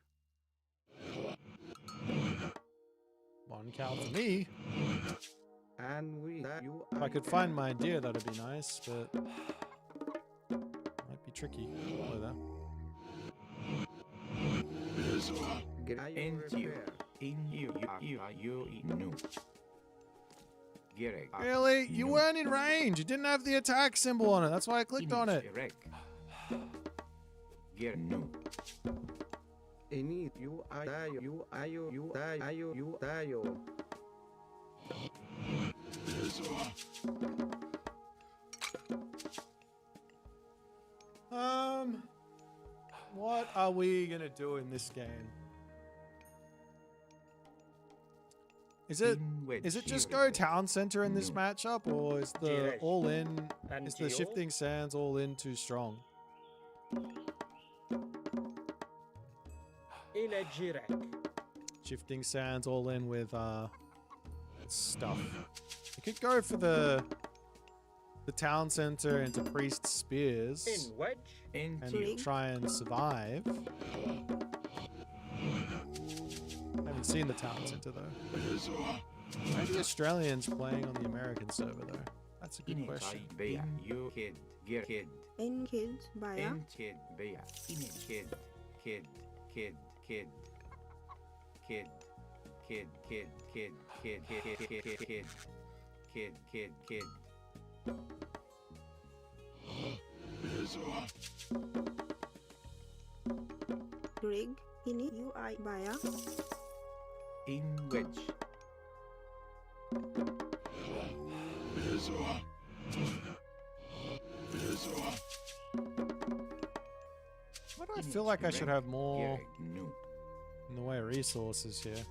Speaker 1: One count for me.
Speaker 12: And we
Speaker 1: If I could find my deer, that'd be nice, but might be tricky. Hello there.
Speaker 6: Entio. In you nu. Gerek.
Speaker 1: Really? You weren't in range. You didn't have the attack symbol on it. That's why I clicked on it.
Speaker 6: Ger nu.
Speaker 12: Enito UIO.
Speaker 1: What are we gonna do in this game? Is it just go town center in this matchup, or is the all in? Is the shifting sands all in too strong?
Speaker 11: In a jirek.
Speaker 1: Shifting sands all in with stuff. You could go for the town center into priest spears.
Speaker 11: In wedge.
Speaker 1: And try and survive. Haven't seen the town center though. Maybe Australians playing on the American server though. That's a good question.
Speaker 6: You kid. Ger kid.
Speaker 7: In kid. Baya.
Speaker 6: In kid. Bea. In kid. Kid. Kid. Kid. Kid. Kid. Kid. Kid. Kid. Kid. Kid. Kid. Kid. Kid. Kid.
Speaker 7: Rig. Ini UI Baya.
Speaker 6: In wedge.
Speaker 1: Why do I feel like I should have more in the way of resources here?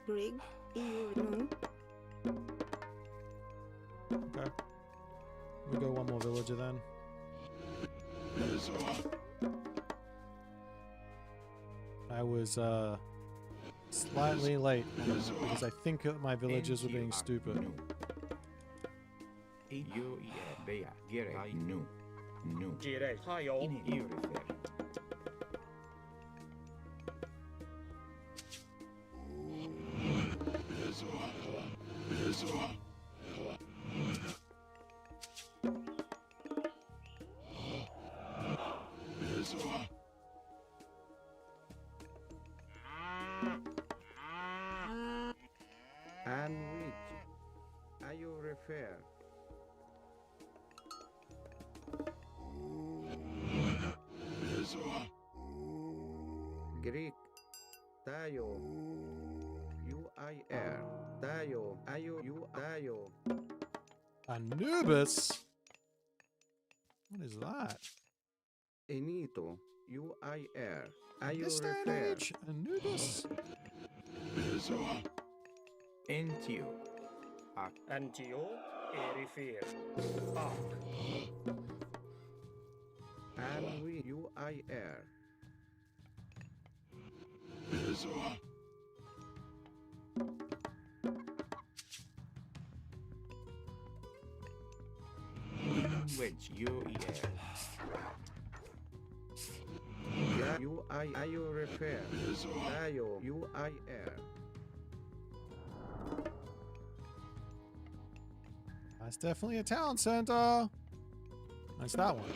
Speaker 7: Rig. EU no.
Speaker 1: Okay. We go one more villager then. I was slightly late because I think my villagers were being stupid.
Speaker 12: And which are you refer? Greek. Tayo. UIR. Tayo. Tayo.
Speaker 1: Anubis? What is that?
Speaker 12: Enito. UIR.
Speaker 1: This day and age, Anubis?
Speaker 6: Entio.
Speaker 11: Antio. Erifir. Ark.
Speaker 12: And we UIR.
Speaker 6: Wedge UER.
Speaker 12: UI refer. Tayo UIR.
Speaker 1: That's definitely a town center. That's that one.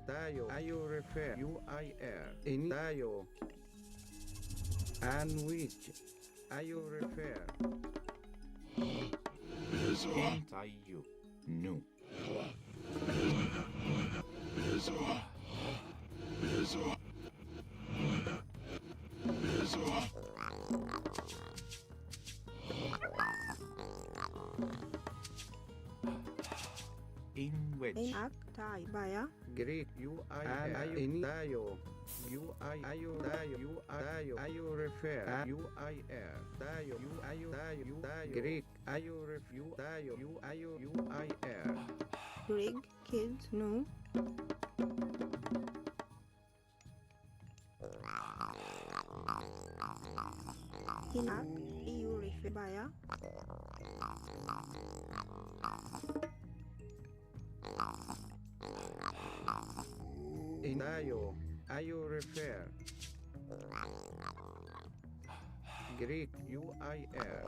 Speaker 12: Tayo refer. UIR. In tayo. And which you refer.
Speaker 6: Anti-you. No.
Speaker 12: In which
Speaker 7: In ak tai baya.
Speaker 12: Greek UI in tayo You refer you I air Dayo you Greek you I air
Speaker 7: Rig, kids, no. Inak, you refer baya.
Speaker 12: Dayo you refer Greek you I air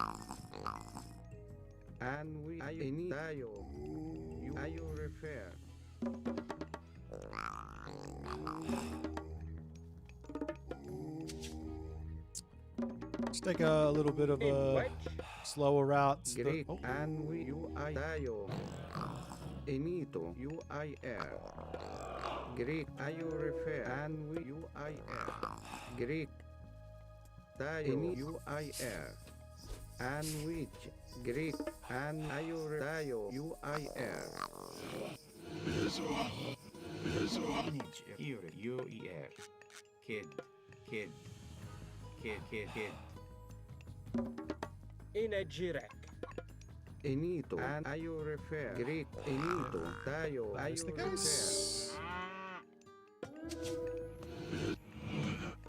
Speaker 12: and we any Dayo you refer
Speaker 1: Let's take a little bit of a slower route.
Speaker 12: Greek and we you I Dayo Enito you I air Greek you refer and we you I air Greek Dayo you I air and which Greek and Dayo you I air
Speaker 6: You air Kid
Speaker 11: Inegirek.
Speaker 12: Enito and you refer Greek Enito Dayo
Speaker 1: That's the
Speaker 12: you
Speaker 1: case.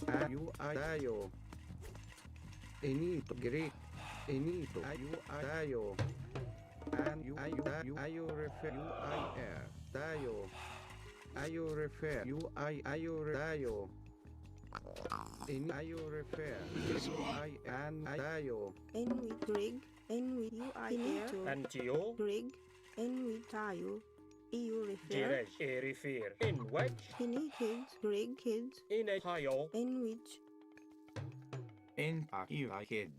Speaker 12: refer you I Dayo Enito Greek Enito you I Dayo and you refer you I air Dayo you refer you I Dayo in you refer you I and Dayo
Speaker 7: En with rig, en with you I air.
Speaker 11: Antio.
Speaker 7: Rig, en with tayo. You refer.
Speaker 11: Girej. Erifir. In wedge.
Speaker 7: Ini kids, rig kids.
Speaker 11: In a hio.
Speaker 7: En which.
Speaker 6: In a you I kid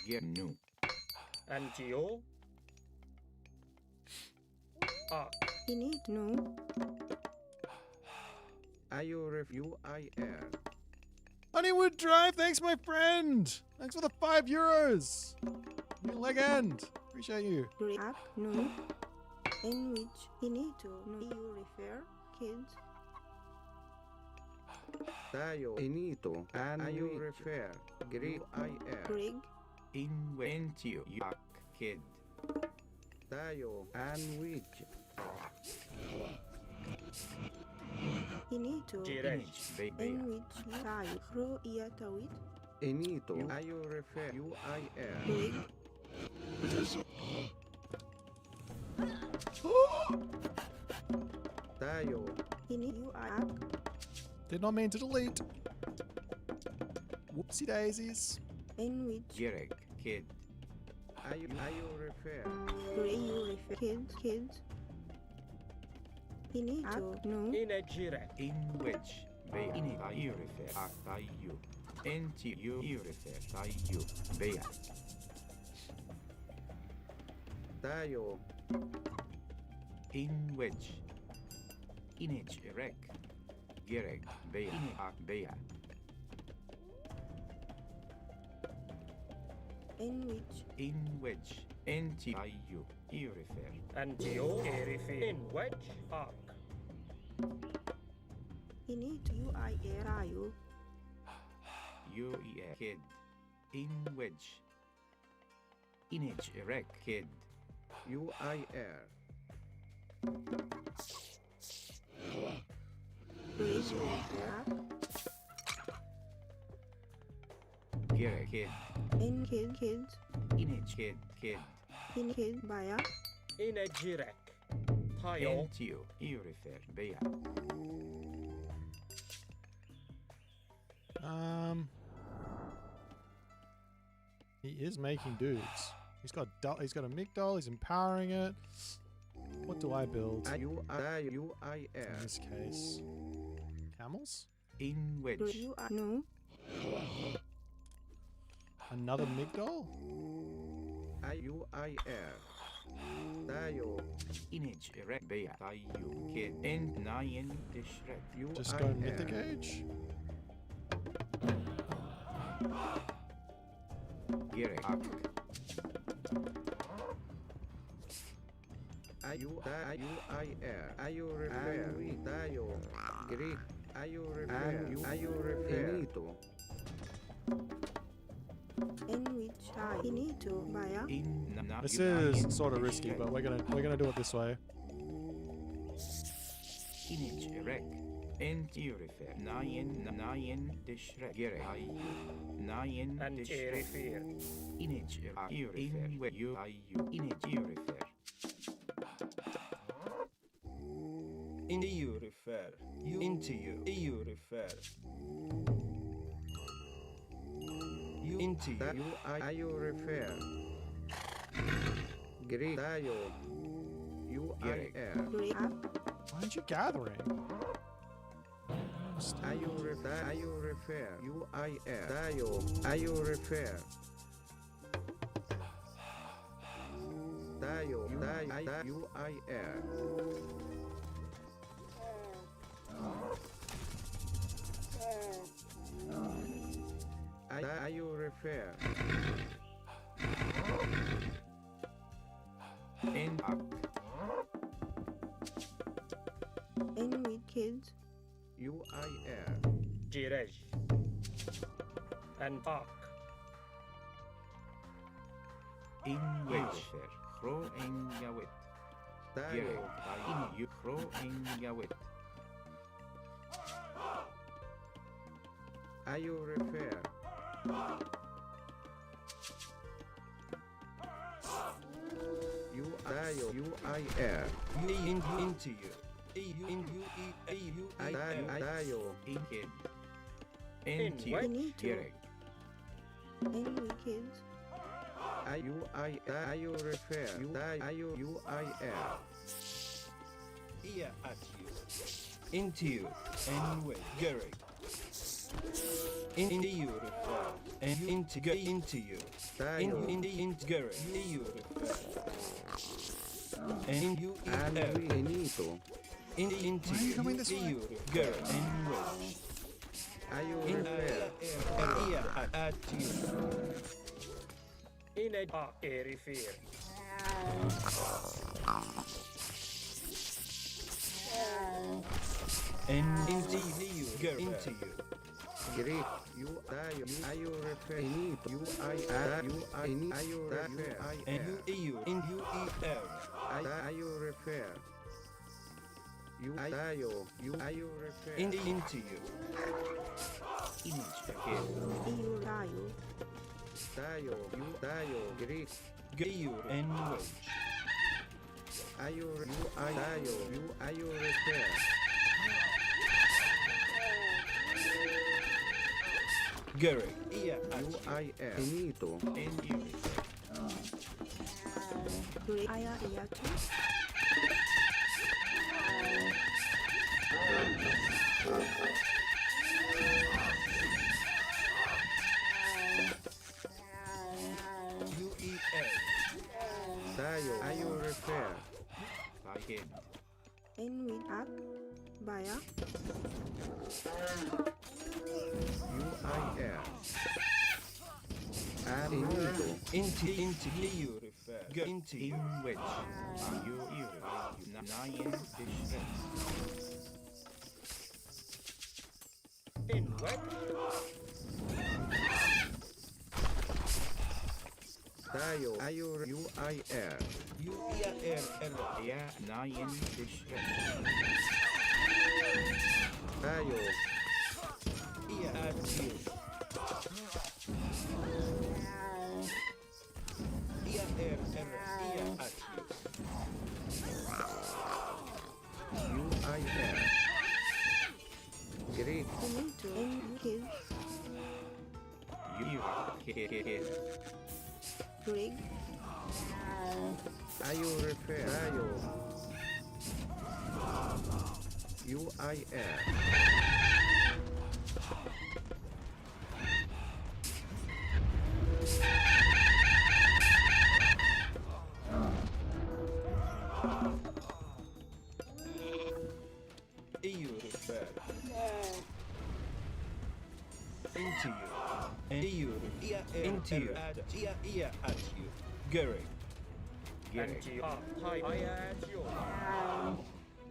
Speaker 6: Get new
Speaker 11: Antio. Ah.
Speaker 7: Ini no.
Speaker 12: you ref you I air
Speaker 1: Honeywood Drive, thanks, my friend. Thanks for the €5. You legend. Appreciate you.
Speaker 7: React, no. In which, inito, no. You refer, kids.
Speaker 12: Dayo Enito and you refer Greek I air
Speaker 7: Rig,
Speaker 6: into you kid
Speaker 12: Dayo and which
Speaker 7: inito.
Speaker 11: Girej.
Speaker 7: In which, tayo. Ro iya tawit.
Speaker 12: Enito you refer you I air
Speaker 7: Rig,
Speaker 12: Dayo
Speaker 7: ini you act.
Speaker 1: Did not mean to delete. Whoopsie daisies.
Speaker 7: In which,
Speaker 6: Jirek kid
Speaker 12: you refer
Speaker 7: ray you refer, kids. Inito, no.
Speaker 11: Inegirek.
Speaker 6: in which they in a you refer you into you refer you bear
Speaker 12: Dayo
Speaker 6: in which inage rek Girek bear bear
Speaker 7: In which,
Speaker 6: into you refer
Speaker 11: Antio. Erifir. In wedge. Arc.
Speaker 7: inito you I air tayo.
Speaker 6: you kid in which inage rek kid
Speaker 12: you I air
Speaker 7: Ray you refer.
Speaker 6: Girek kid
Speaker 7: In kids.
Speaker 6: inage kid
Speaker 7: In kid, baya.
Speaker 11: Inegirek. Hio.
Speaker 6: into you refer bear
Speaker 1: He is making dudes. He's got a Migdol. He's empowering it. What do I build
Speaker 12: you I
Speaker 1: in
Speaker 12: air
Speaker 1: this case? Camels?
Speaker 6: in which
Speaker 7: You I no.
Speaker 1: Another Migdol?
Speaker 12: you I air Dayo
Speaker 6: inage rek bear you kid and nine shred
Speaker 12: you
Speaker 1: Just
Speaker 12: I
Speaker 1: go
Speaker 12: air
Speaker 1: Mythic Age?
Speaker 6: Girek
Speaker 12: Ayo refer. Dayo. Greek. Ayo refer. Ayo refer. Inito.
Speaker 7: In which I Inito Baya.
Speaker 1: This is sort of risky, but we're gonna do it this way.
Speaker 6: Inich erek. Entiurifer. Nayen dishre. Gere. Nayen dishre. Inich urifer. You. Inich urifer.
Speaker 11: Into you refer. You into you. You refer. You into you.
Speaker 12: Ayo refer. Greek. Dayo. UIR.
Speaker 7: Greek.
Speaker 1: Why aren't you gathering?
Speaker 12: Ayo refer. UIR. Dayo. Ayo refer. Dayo. UIR. Ayo refer.
Speaker 7: In with kids.
Speaker 12: UIR.
Speaker 11: Jirej. And Park.
Speaker 6: In welcher. Gro en jawit.
Speaker 12: Dayo.
Speaker 6: In you. Gro en jawit.
Speaker 12: Ayo refer. Dayo. UIR.
Speaker 11: Into you.
Speaker 12: Dayo.
Speaker 6: In kid.
Speaker 11: Into you.
Speaker 7: Inito. In with kids.
Speaker 12: Ayo refer. Ayo UIR.
Speaker 11: Ia at you. Into you. Anyway. Gary. Into you refer. And into you.
Speaker 12: Dayo.
Speaker 11: Into Gary. You refer. And you
Speaker 12: And we Inito.
Speaker 11: into
Speaker 1: Why are you coming this way?
Speaker 11: you Gary. Anyway.
Speaker 12: Ayo refer.
Speaker 11: Ia at you. In a refer. And into you. Gary. Into you.
Speaker 12: Greek. Dayo. Ayo refer. Inito. UIR. Ayo refer.
Speaker 11: And you. In you.
Speaker 12: Ayo refer. Dayo. Ayo refer.
Speaker 11: Into you.
Speaker 6: Inich again.
Speaker 7: EU Dayo.
Speaker 12: Dayo. Greek.
Speaker 11: You. And wage.
Speaker 12: Ayo refer.
Speaker 11: Gary. Ia at
Speaker 12: UIR. Inito.
Speaker 6: And you.
Speaker 7: Greek. Aya Iatu.
Speaker 12: Dayo. Ayo refer.
Speaker 6: Again.
Speaker 7: In with Ak. Baya.
Speaker 12: UIR. And Inito.
Speaker 11: Into you refer. Into
Speaker 6: In which you Nayen dishre.
Speaker 11: In what?
Speaker 12: Dayo. Ayo UIR.
Speaker 6: Ya Nayen dishre.
Speaker 12: Dayo.
Speaker 11: Ia at you. Ia at you.
Speaker 12: UIR. Greek.
Speaker 7: Inito. In kids.
Speaker 6: You kid.
Speaker 7: Greek.
Speaker 12: Ayo refer. Dayo. UIR.
Speaker 11: EU refer. Into you. And EU into you. Ia at you. Gary.
Speaker 6: Gerek.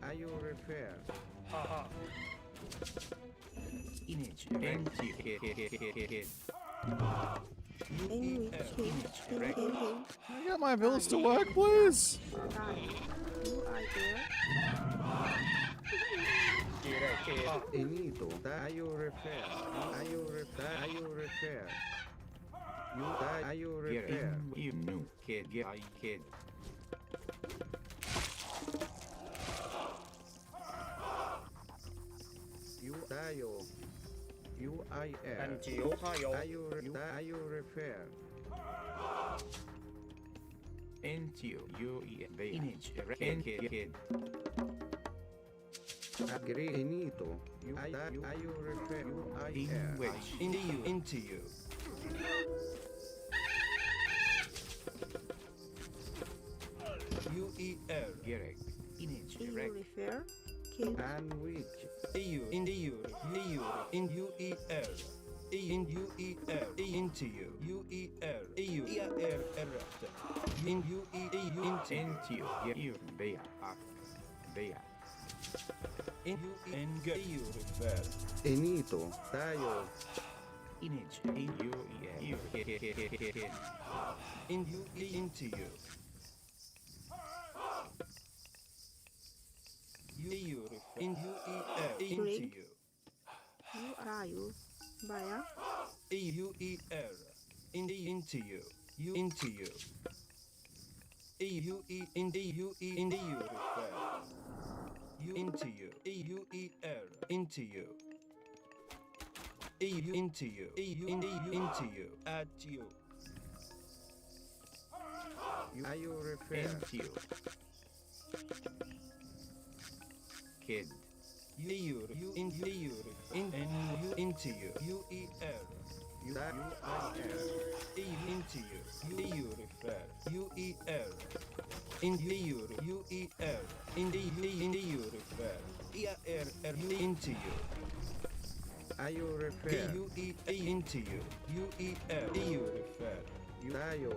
Speaker 12: Are you refer?
Speaker 6: Image. NTU. Kid.
Speaker 7: In which in
Speaker 1: Can I get my bills to work, please?
Speaker 12: Enito. Are you refer? Are you refer? Are you refer? You are you refer?
Speaker 6: You knew. Kid. Kid.
Speaker 12: You dio. You I Are you refer?
Speaker 6: NTU. Image. Kid.
Speaker 12: Agree. Enito. You are you refer? You I
Speaker 6: In which. Into you. UER. Gerek. Image.
Speaker 7: you refer? Kid.
Speaker 12: and which
Speaker 6: EU. In EU. In UER. In UER. Into you. UER. EU. In UER. Into you. You. Bea. Bea. In UER. EU. Refer.
Speaker 12: Enito. Dio.
Speaker 6: Image. In UER. In UE. Into you. EU. In UER. Into you.
Speaker 7: You are you. Baya.
Speaker 6: EUER. Into you. You into you. EU in the UE in the U refer. You into you. EUER into you. EU into you. EU in the U into you. At you.
Speaker 12: Are you refer?
Speaker 6: Into you. Kid. EU in EU in you into you. UER.
Speaker 12: UIR.
Speaker 6: EU into you. EU refer. UER. In EU. UER. In the EU refer. ER into you.
Speaker 12: Are you refer?
Speaker 6: UE into you. UER. EU refer.
Speaker 12: Dio.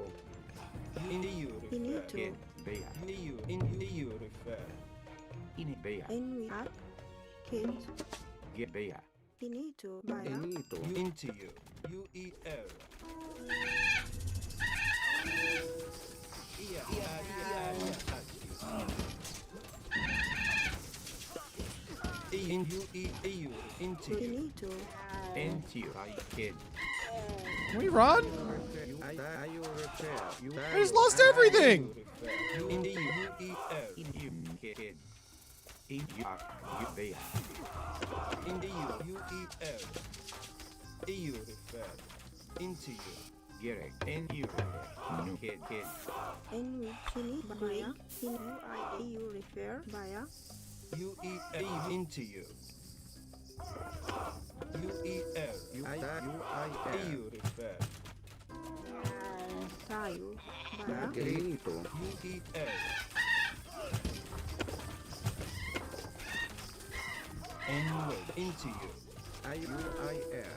Speaker 6: In the EU refer.
Speaker 7: Inito.
Speaker 6: EU in EU refer. In Bea.
Speaker 7: In we are. Kid.
Speaker 6: Get Bea.
Speaker 7: Inito. Baya.
Speaker 12: Enito.
Speaker 6: You into you. UER. In EU into you.
Speaker 7: Inito.
Speaker 6: Into you. I kid.
Speaker 1: Can we run?
Speaker 12: Are you refer?
Speaker 1: I just lost everything!
Speaker 6: In the UER. In you kid. In you Bea. In the UER. EU refer. Into you. Gerek. In you refer. No. Kid.
Speaker 7: In which in Baya. In you refer. Baya.
Speaker 6: UER. Into you. UER. EU refer.
Speaker 7: Tayo. Baya.
Speaker 12: Enito.
Speaker 6: UER. Anyway. Into you.
Speaker 12: UIR.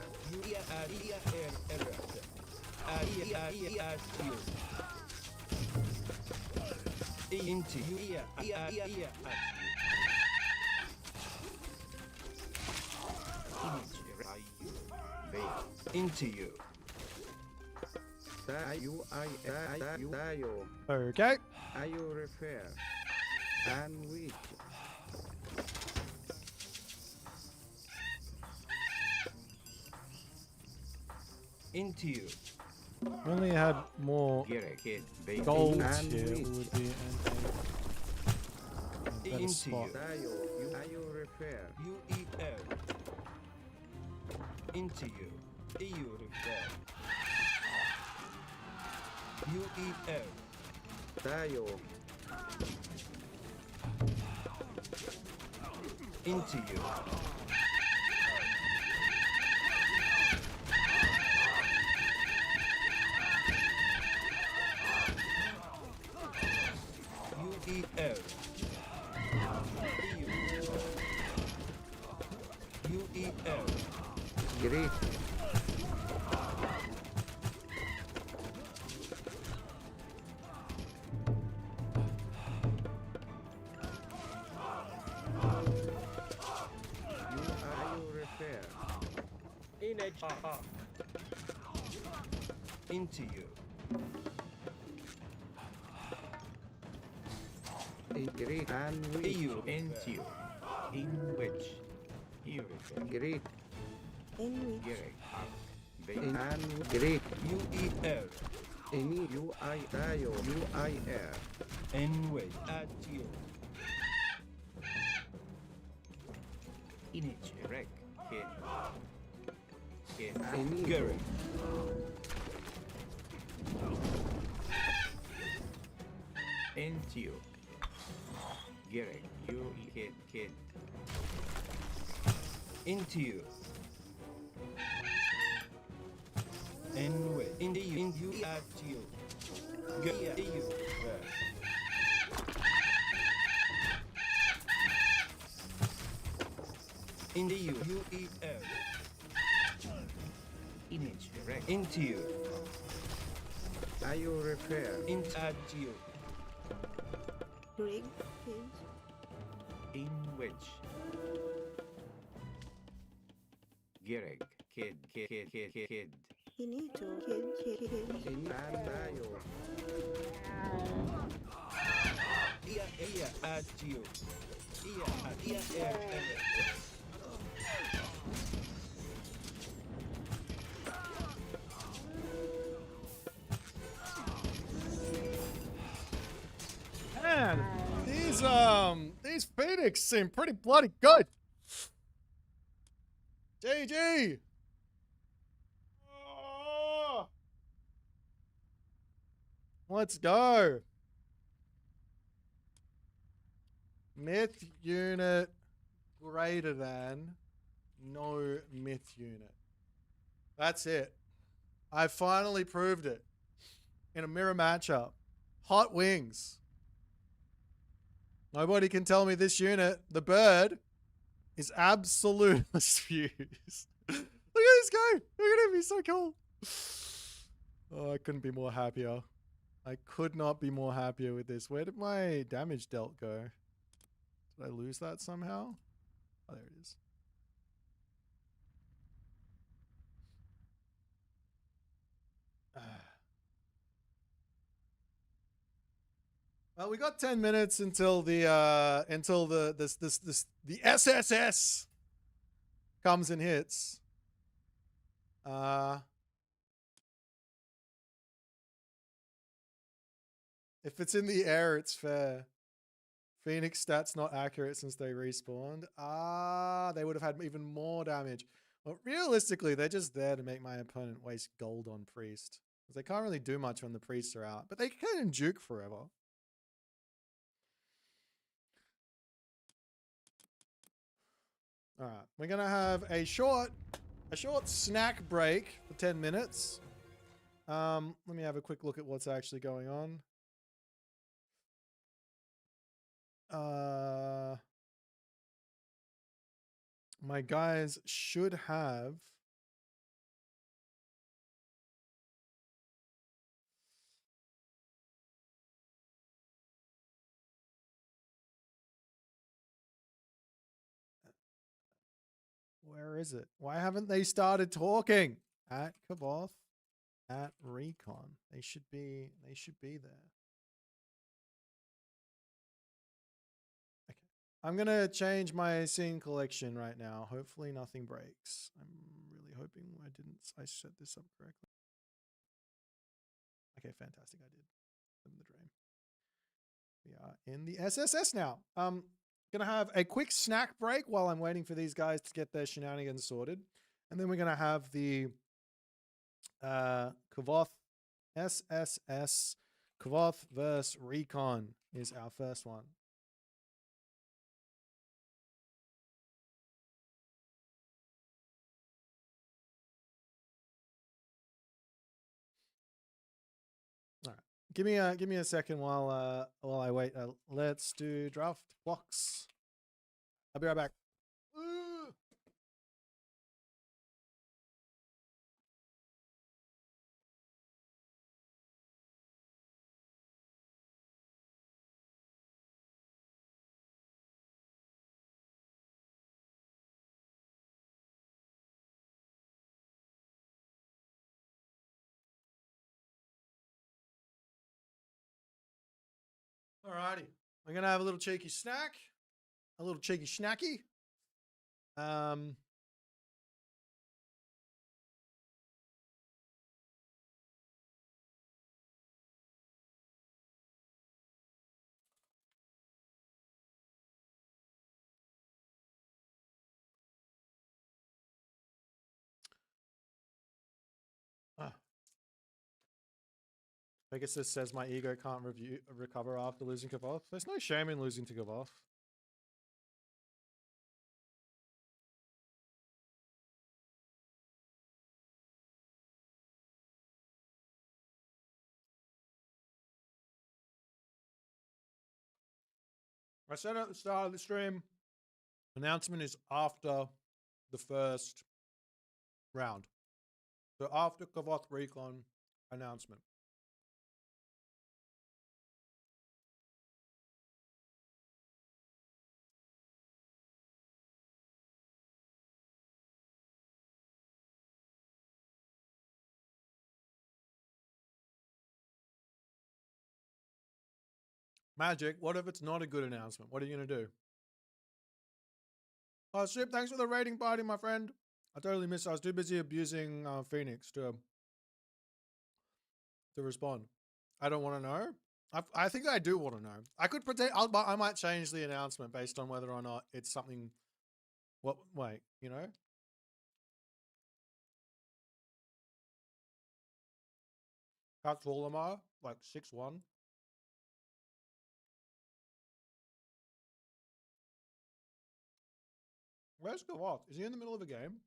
Speaker 6: Into you. Into you.
Speaker 12: Dio.
Speaker 1: Okay.
Speaker 12: Are you refer? And which?
Speaker 6: Into you.
Speaker 1: If only had more gold
Speaker 12: And
Speaker 1: here, we
Speaker 12: which?
Speaker 1: would be in a better
Speaker 6: Into
Speaker 1: spot.
Speaker 6: you.
Speaker 12: Are you refer?
Speaker 6: UER. Into you. EU refer. UER.
Speaker 12: Dio.
Speaker 6: Into you. UER. UER.
Speaker 12: Greek.
Speaker 11: Image. Haha.
Speaker 6: Into you.
Speaker 12: In Greek and we
Speaker 6: You. Into you. In which. You refer.
Speaker 12: Greek
Speaker 7: In which.
Speaker 6: Gerek.
Speaker 12: in and Greek
Speaker 6: UEL.
Speaker 12: in UI tayo UIR
Speaker 6: In which. At you. Image. Rec. Kid. Kid.
Speaker 12: in
Speaker 6: Gerek. Into you. Gerek. You. Kid. Into you. In which. In you. In you. At you. Get you. Into you. UEL. Image. Direct. Into you.
Speaker 12: are you refer
Speaker 6: Into at you.
Speaker 7: Greek. Kids.
Speaker 6: In which. Gereg. Kid.
Speaker 7: Inito. Kids.
Speaker 12: in and tayo
Speaker 6: Ia at you. Ia.
Speaker 1: Man, these Phoenix seem pretty bloody good. GG. Oh. Let's go. Myth unit greater than no myth unit. That's it. I finally proved it in a mirror matchup. Hot wings. Nobody can tell me this unit, the bird, is absolute fuse. Look at this guy. Look at him. He's so cool. Oh, I couldn't be more happier. I could not be more happier with this. Where did my damage dealt go? Did I lose that somehow? Oh, there it is. Well, we got 10 minutes until the SSS comes and hits. If it's in the air, it's fair. Phoenix stats not accurate since they respawned. They would have had even more damage. Well, realistically, they're just there to make my opponent waste gold on Priest. Because they can't really do much when the Priests are out. But they can juke forever. All right, we're gonna have a short snack break for 10 minutes. Let me have a quick look at what's actually going on. My guys should have where is it? Why haven't they started talking? At Kvoth, at Recon. They should be there. Okay. I'm gonna change my scene collection right now. Hopefully nothing breaks. I'm really hoping I set this up correctly. Okay, fantastic. I did. Living the dream. We are in the SSS now. Gonna have a quick snack break while I'm waiting for these guys to get their shenanigans sorted. And then we're gonna have the Kvoth SSS Kvoth versus Recon is our first one. All right. Give me a second while I wait. Let's do draft blocks. I'll be right back. Alrighty. We're going to have a little cheeky snack. A little cheeky snacky. I guess this says my ego can't recover after losing Kvoth. There's no shame in losing to Kvoth. I said at the start of the stream, announcement is after the first round. So after Kvoth Recon announcement. Magic, what if it's not a good announcement? What are you going to do? Oh, Sip, thanks for the rating party, my friend. I totally missed it. I was too busy abusing Phoenix to respond. I don't want to know. I think I do want to know. I could pretend. I might change the announcement based on whether or not it's something. What? Wait, you know. How tall am I? Like 6'1". Where's Kvoth? Is he in the middle of a game?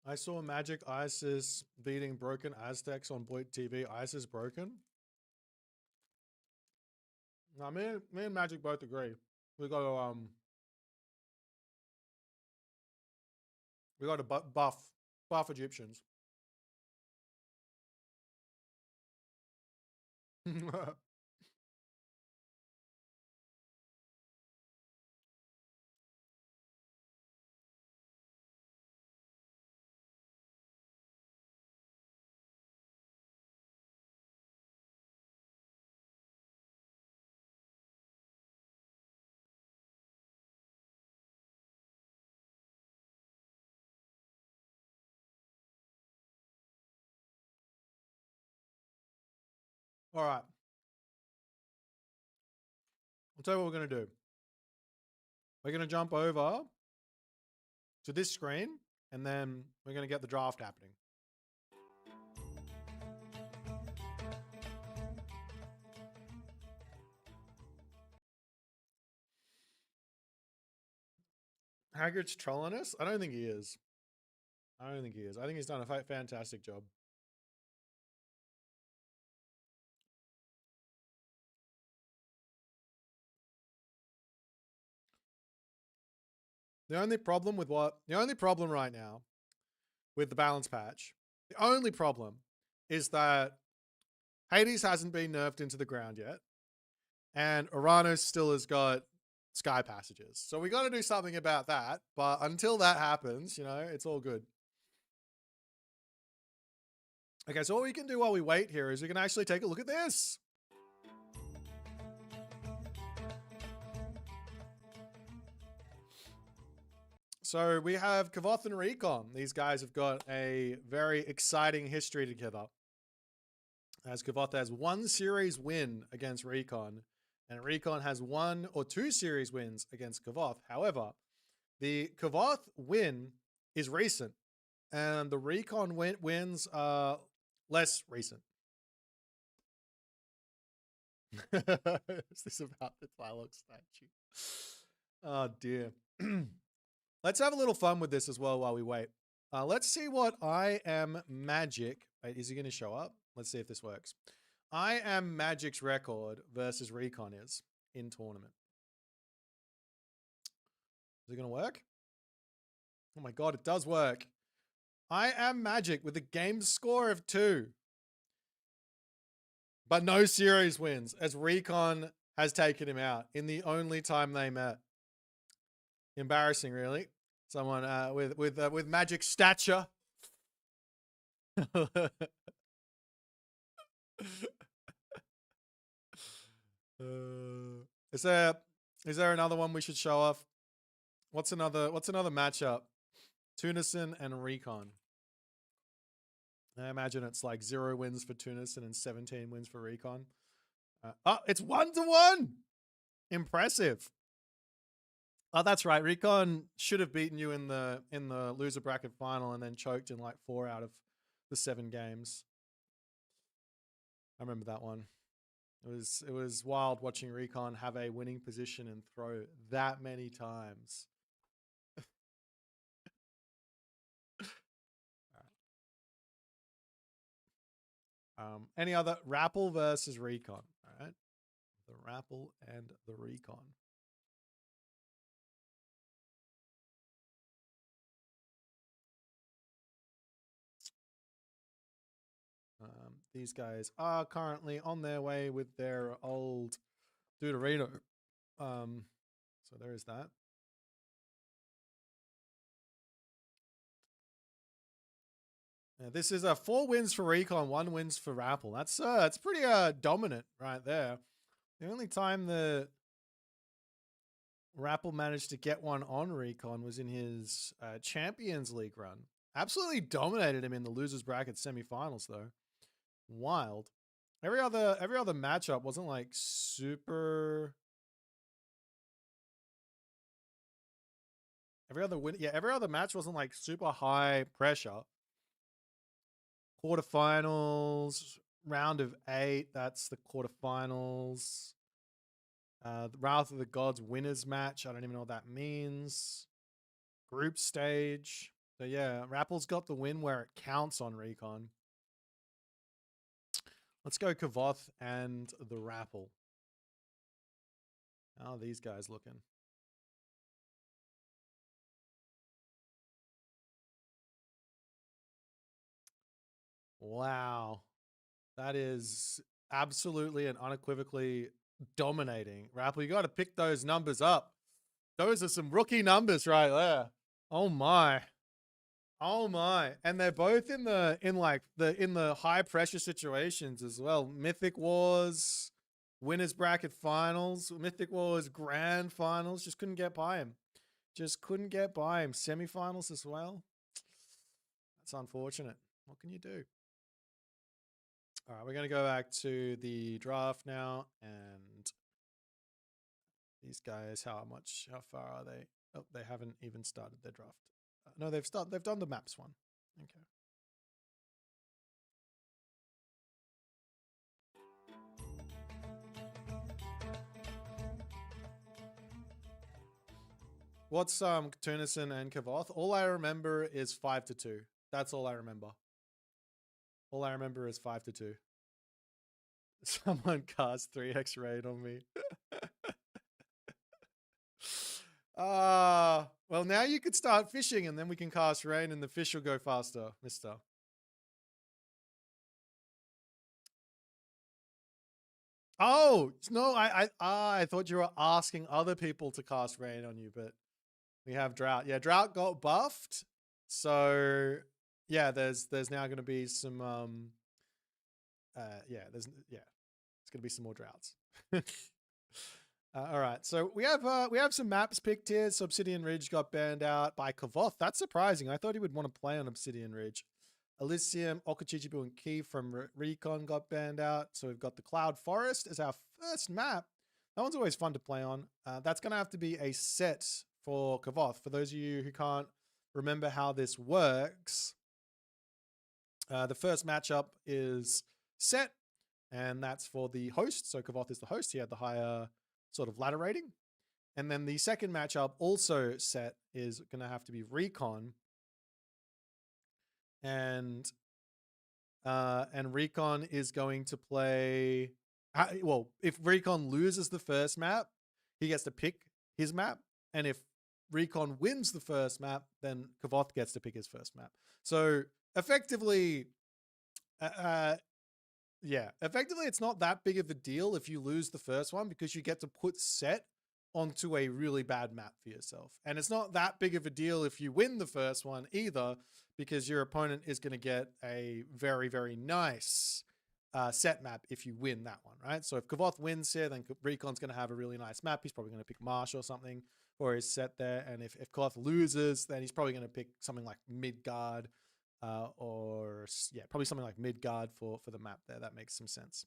Speaker 1: I saw Magic Isis beating broken Aztecs on Boit TV. Isis broken? No, me and Magic both agree. We got to buff Egyptians. All right. I'll tell you what we're going to do. We're going to jump over to this screen, and then we're going to get the draft happening. Hagrid's trolling us? I don't think he is. I don't think he is. I think he's done a fantastic job. The only problem right now with the balance patch, the only problem is that Hades hasn't been nerfed into the ground yet, and Uranus still has got sky passages. So we got to do something about that, but until that happens, you know, it's all good. Okay, so what we can do while we wait here is we can actually take a look at this. So we have Kvoth and Recon. These guys have got a very exciting history together. As Kvoth has 1 series win against Recon, and Recon has 1 or 2 series wins against Kvoth. However, the Kvoth win is recent, and the Recon wins are less recent. Is this about the Thylox statue? Oh dear. Let's have a little fun with this as well while we wait. Let's see what I Am Magic. Wait, is he going to show up? Let's see if this works. I Am Magic's record versus Recon is in tournament. Is it going to work? Oh my god, it does work. I am Magic with a game score of 2. But no series wins, as Recon has taken him out in the only time they met. Embarrassing, really. Someone with Magic stature. Is there another one we should show off? What's another matchup? Tunison and Recon. I imagine it's like 0 wins for Tunison and 17 wins for Recon. Oh, it's 1-1. Impressive. Oh, that's right. Recon should have beaten you in the loser bracket final and then choked in like 4 out of the 7 games. I remember that one. It was wild watching Recon have a winning position and throw that many times. Any other Rappel versus Recon? All right, the Rappel and the Recon. These guys are currently on their way with their old Deuterino. So there is that. This is 4 wins for Recon, 1 wins for Rappel. That's pretty dominant right there. The only time the Rappel managed to get one on Recon was in his Champions League run. Absolutely dominated him in the losers bracket semifinals though. Wild. Every other matchup wasn't like super. Every other match wasn't like super high pressure. Quarterfinals, round of 8. That's the quarterfinals. The Wrath of the Gods winners match. I don't even know what that means. Group stage. So yeah, Rappel's got the win where it counts on Recon. Let's go Kvoth and the Rappel. How are these guys looking? Wow. That is absolutely and unequivocally dominating. Rappel, you got to pick those numbers up. Those are some rookie numbers right there. Oh my. Oh my. And they're both in the high pressure situations as well. Mythic Wars, winners bracket finals, Mythic Wars grand finals. Just couldn't get by him. Semifinals as well. That's unfortunate. What can you do? All right, we're going to go back to the draft now, and these guys, how far are they? Oh, they haven't even started their draft. No, they've done the maps one. Okay. What's Tunison and Kvoth? All I remember is 5-2. That's all I remember. All I remember is 5-2. Someone cast 3x raid on me. Well, now you could start fishing and then we can cast rain and the fish will go faster, mister. Oh, no, I thought you were asking other people to cast rain on you, but we have Drought. Yeah, Drought got buffed. So yeah, there's now going to be some it's going to be some more Droughts. All right, so we have some maps picked here. So Obsidian Ridge got banned out by Kvoth. That's surprising. I thought he would want to play on Obsidian Ridge. Elysium, Okachichibu, and Key from Recon got banned out. So we've got the Cloud Forest as our first map. That one's always fun to play on. That's going to have to be a set for Kvoth. For those of you who can't remember how this works, the first matchup is set, and that's for the host. So Kvoth is the host. He had the higher sort of ladder rating. And then the second matchup, also set, is going to have to be Recon. And Recon is going to play. Well, if Recon loses the first map, he gets to pick his map. And if Recon wins the first map, then Kvoth gets to pick his first map. So effectively, effectively it's not that big of a deal if you lose the first one because you get to put set onto a really bad map for yourself. And it's not that big of a deal if you win the first one either, because your opponent is going to get a very, very nice set map if you win that one, right? So if Kvoth wins here, then Recon's going to have a really nice map. He's probably going to pick Marsh or something for his set there. And if Kvoth loses, then he's probably going to pick something like Midgard or, yeah, probably something like Midgard for the map there. That makes some sense.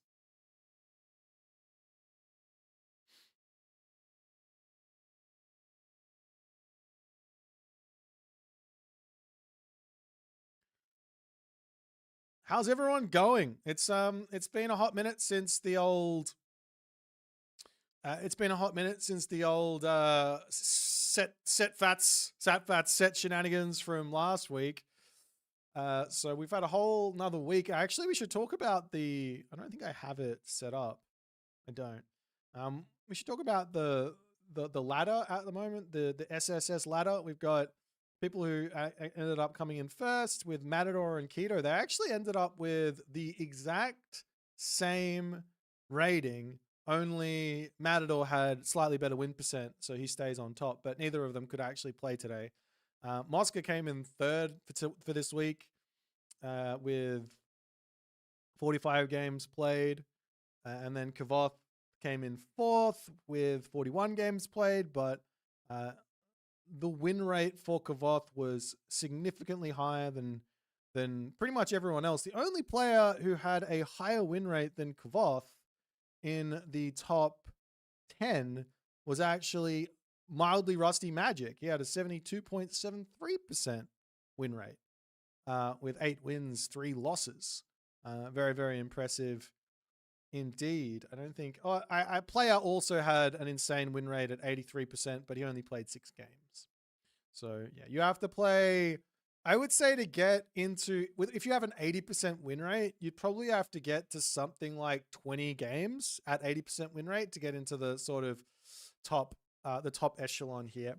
Speaker 1: How's everyone going? It's been a hot minute since the old set shenanigans from last week. So we've had a whole another week. Actually, we should talk about I don't think I have it set up. I don't. We should talk about the ladder at the moment, the SSS ladder. We've got people who ended up coming in first with Matador and Keto. They actually ended up with the exact same rating, only Matador had slightly better win percent, so he stays on top, but neither of them could actually play today. Mosca came in third for this week with 45 games played, and then Kvoth came in fourth with 41 games played, but the win rate for Kvoth was significantly higher than pretty much everyone else. The only player who had a higher win rate than Kvoth in the top 10 was actually mildly rusty Magic. He had a 72.73% win rate with 8 wins, 3 losses. Very, very impressive indeed. I don't think... Oh, I player also had an insane win rate at 83%, but he only played 6 games. So, yeah, you have to play... I would say to get into... If you have an 80% win rate, you'd probably have to get to something like 20 games at 80% win rate to get into the sort of top echelon here.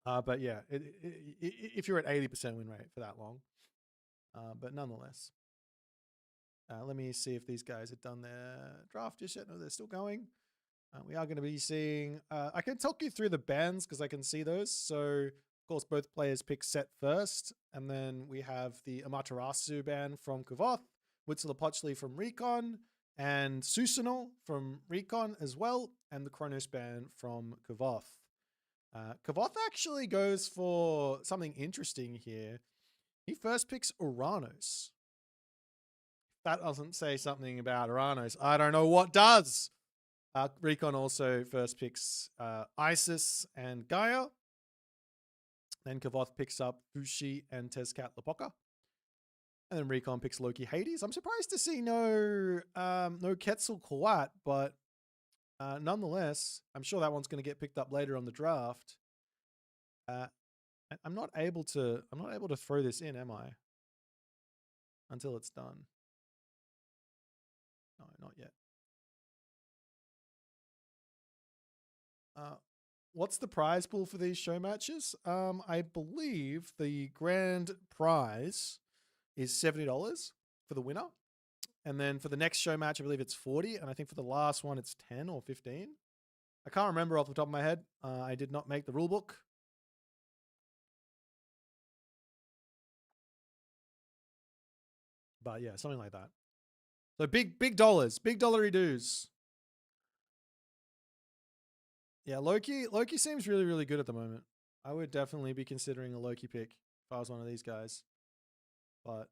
Speaker 1: But yeah, if you're at 80% win rate for that long. But nonetheless. Let me see if these guys have done their draft just yet. No, they're still going. We are going to be seeing... I can talk you through the bans because I can see those. So, of course, both players pick set first. And then we have the Amaterasu ban from Kvoth, Huitzilopochtli from Recon, and Susanoo from Recon as well, and the Kronos ban from Kvoth. Kvoth actually goes for something interesting here. He first picks Uranus. That doesn't say something about Uranus. I don't know what does. Recon also first picks Isis and Gaia. Then Kvoth picks up Fushi and Tezcatlipoca. And then Recon picks Loki Hades. I'm surprised to see no Quetzalcoatl, but nonetheless, I'm sure that one's going to get picked up later on the draft. I'm not able to throw this in, am I? Until it's done. No, not yet. What's the prize pool for these show matches? I believe the grand prize is $70 for the winner. And then for the next show match, I believe it's 40. And I think for the last one, it's 10 or 15. I can't remember off the top of my head. I did not make the rule book. But yeah, something like that. So big dollars, big dollary dues. Yeah, Loki seems really, really good at the moment. I would definitely be considering a Loki pick if I was one of these guys. But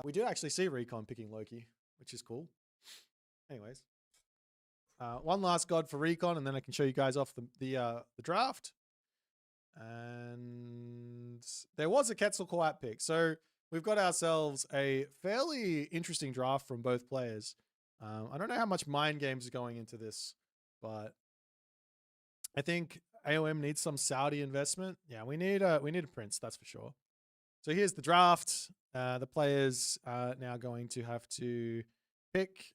Speaker 1: we did actually see Recon picking Loki, which is cool. Anyways. One last god for Recon, and then I can show you guys off the draft. And there was a Quetzalcoatl pick. So we've got ourselves a fairly interesting draft from both players. I don't know how much mind games are going into this, but I think AOM needs some Saudi investment. Yeah, we need a prince, that's for sure. So here's the draft. The players are now going to have to pick.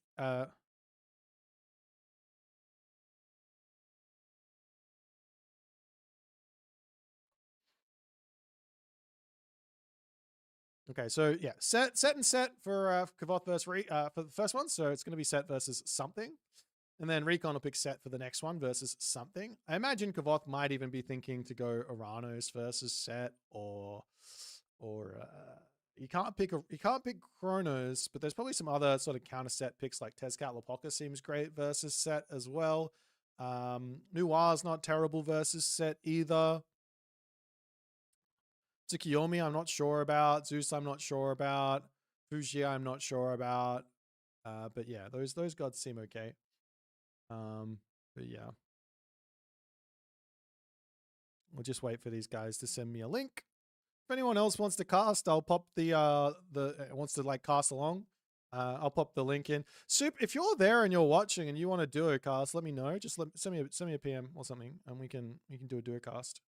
Speaker 1: Okay, so yeah, set for Kvoth versus for the first one. So it's going to be set versus something, and then Recon will pick set for the next one versus something. I imagine Kvoth might even be thinking to go Oranos versus set, or you can't pick Chronos, but there's probably some other sort of counter set picks like Tezcat Lapoca seems great versus set as well. Noir's not terrible versus set either. Tsukiyomi, I'm not sure about. Zeus, I'm not sure about. Fuji, I'm not sure about. But yeah, those gods seem okay. But yeah, we'll just wait for these guys to send me a link. If anyone else wants to cast, I'll pop the wants to like cast along. I'll pop the link in. Soup, if you're there and you're watching and you want to do a cast, let me know. Just send me a PM or something, and we can do a cast.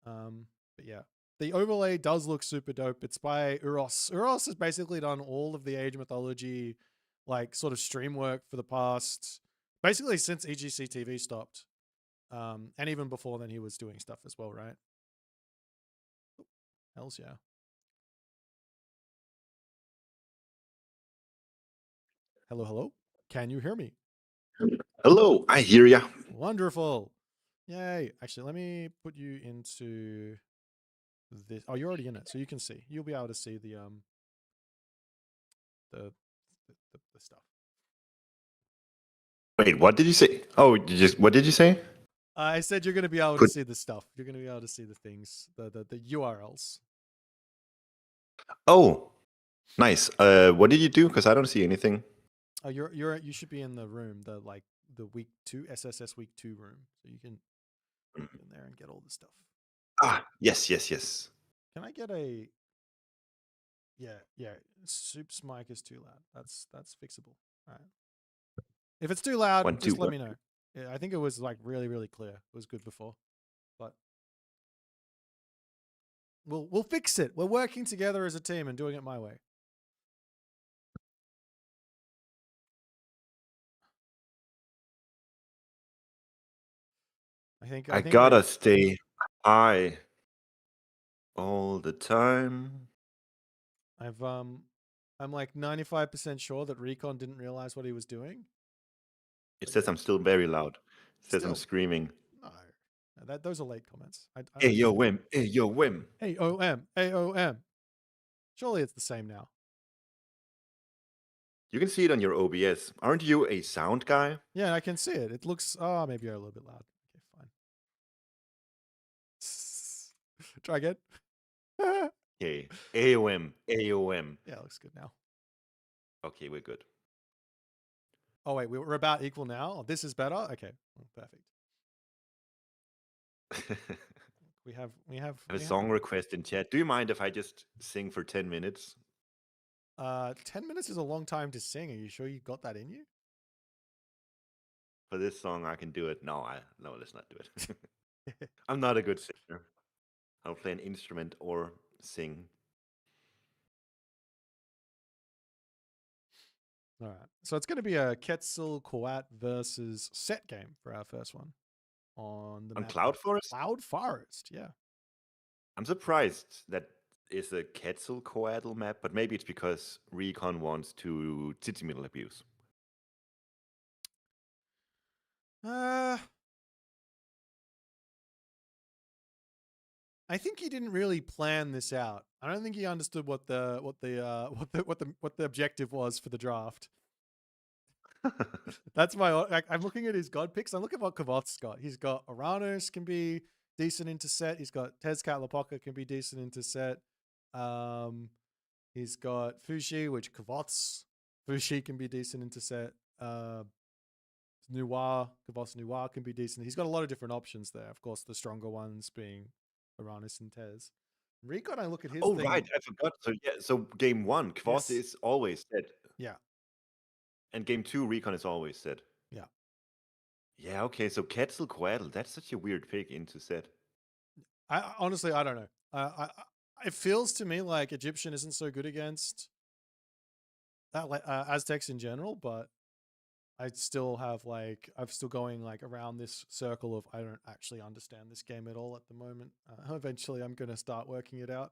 Speaker 1: But yeah. The overlay does look super dope. It's by Uros. Uros has basically done all of the Age Mythology, like sort of stream work for the past, basically since EGC TV stopped. And even before then he was doing stuff as well, right? Hells yeah. Hello, hello. Can you hear me?
Speaker 13: Hello, I hear ya.
Speaker 1: Wonderful. Yay. Actually, let me put you into this. Oh, you're already in it, so you can see. You'll be able to see the stuff.
Speaker 13: Wait, what did you say? Oh, what did you say?
Speaker 1: I said you're going to be able to see the stuff. You're going to be able to see the things, the URLs.
Speaker 13: Oh, nice. What did you do? Because I don't see anything.
Speaker 1: Oh, you should be in the room, the week 2 SSS week 2 room, so you can get in there and get all the stuff.
Speaker 13: Ah, yes.
Speaker 1: Can I get a? Yeah. Soup's mic is too loud. That's fixable. All right. If it's too loud, just let me know. Yeah, I think it was like really, really clear. It was good before, but we'll fix it. We're working together as a team and doing it my way.
Speaker 13: I gotta stay high all the time.
Speaker 1: I'm like 95% sure that Recon didn't realize what he was doing.
Speaker 13: It says I'm still very loud. It says I'm screaming.
Speaker 1: No, those are late comments.
Speaker 13: AOM, AOM.
Speaker 1: AOM. Surely it's the same now.
Speaker 13: You can see it on your OBS. Aren't you a sound guy?
Speaker 1: Yeah, I can see it. It looks, maybe you're a little bit loud. Okay, fine. Try again.
Speaker 13: Okay, AOM.
Speaker 1: Yeah, it looks good now.
Speaker 13: Okay, we're good.
Speaker 1: Oh wait, we're about equal now. Oh, this is better. Okay, perfect. we have
Speaker 13: a song request in chat. Do you mind if I just sing for 10 minutes?
Speaker 1: 10 minutes is a long time to sing. Are you sure you got that in you?
Speaker 13: For this song, I can do it. No, let's not do it. I'm not a good singer. I'll play an instrument or sing.
Speaker 1: All right. So it's going to be a Quetzalcoatl versus set game for our first one on the map.
Speaker 13: Cloud Forest?
Speaker 1: Cloud Forest, yeah.
Speaker 13: I'm surprised that is a Quetzalcoatl map, but maybe it's because Recon wants to Tzitzimitl abuse.
Speaker 1: I think he didn't really plan this out. I don't think he understood what the objective was for the draft. That's I'm looking at his god picks. I'm looking at what Kvoth's got. He's got Oranos can be decent into set. He's got Tezcat Lapoca can be decent into set. He's got Fuji, which Fuji can be decent into set. Kvoth's Noir can be decent. He's got a lot of different options there. Of course, the stronger ones being Oranos and Tez. Recon, I look at his thing.
Speaker 13: Right, I forgot. So game 1, Kvoth is always set.
Speaker 1: Yeah.
Speaker 13: And game 2, Recon is always set.
Speaker 1: Yeah.
Speaker 13: Yeah, okay, so Quetzalcoatl, that's such a weird pick into set.
Speaker 1: Honestly, I don't know. It feels to me like Egyptian isn't so good against Aztecs in general, but I still have I'm still going around this circle of I don't actually understand this game at all at the moment. Eventually, I'm going to start working it out.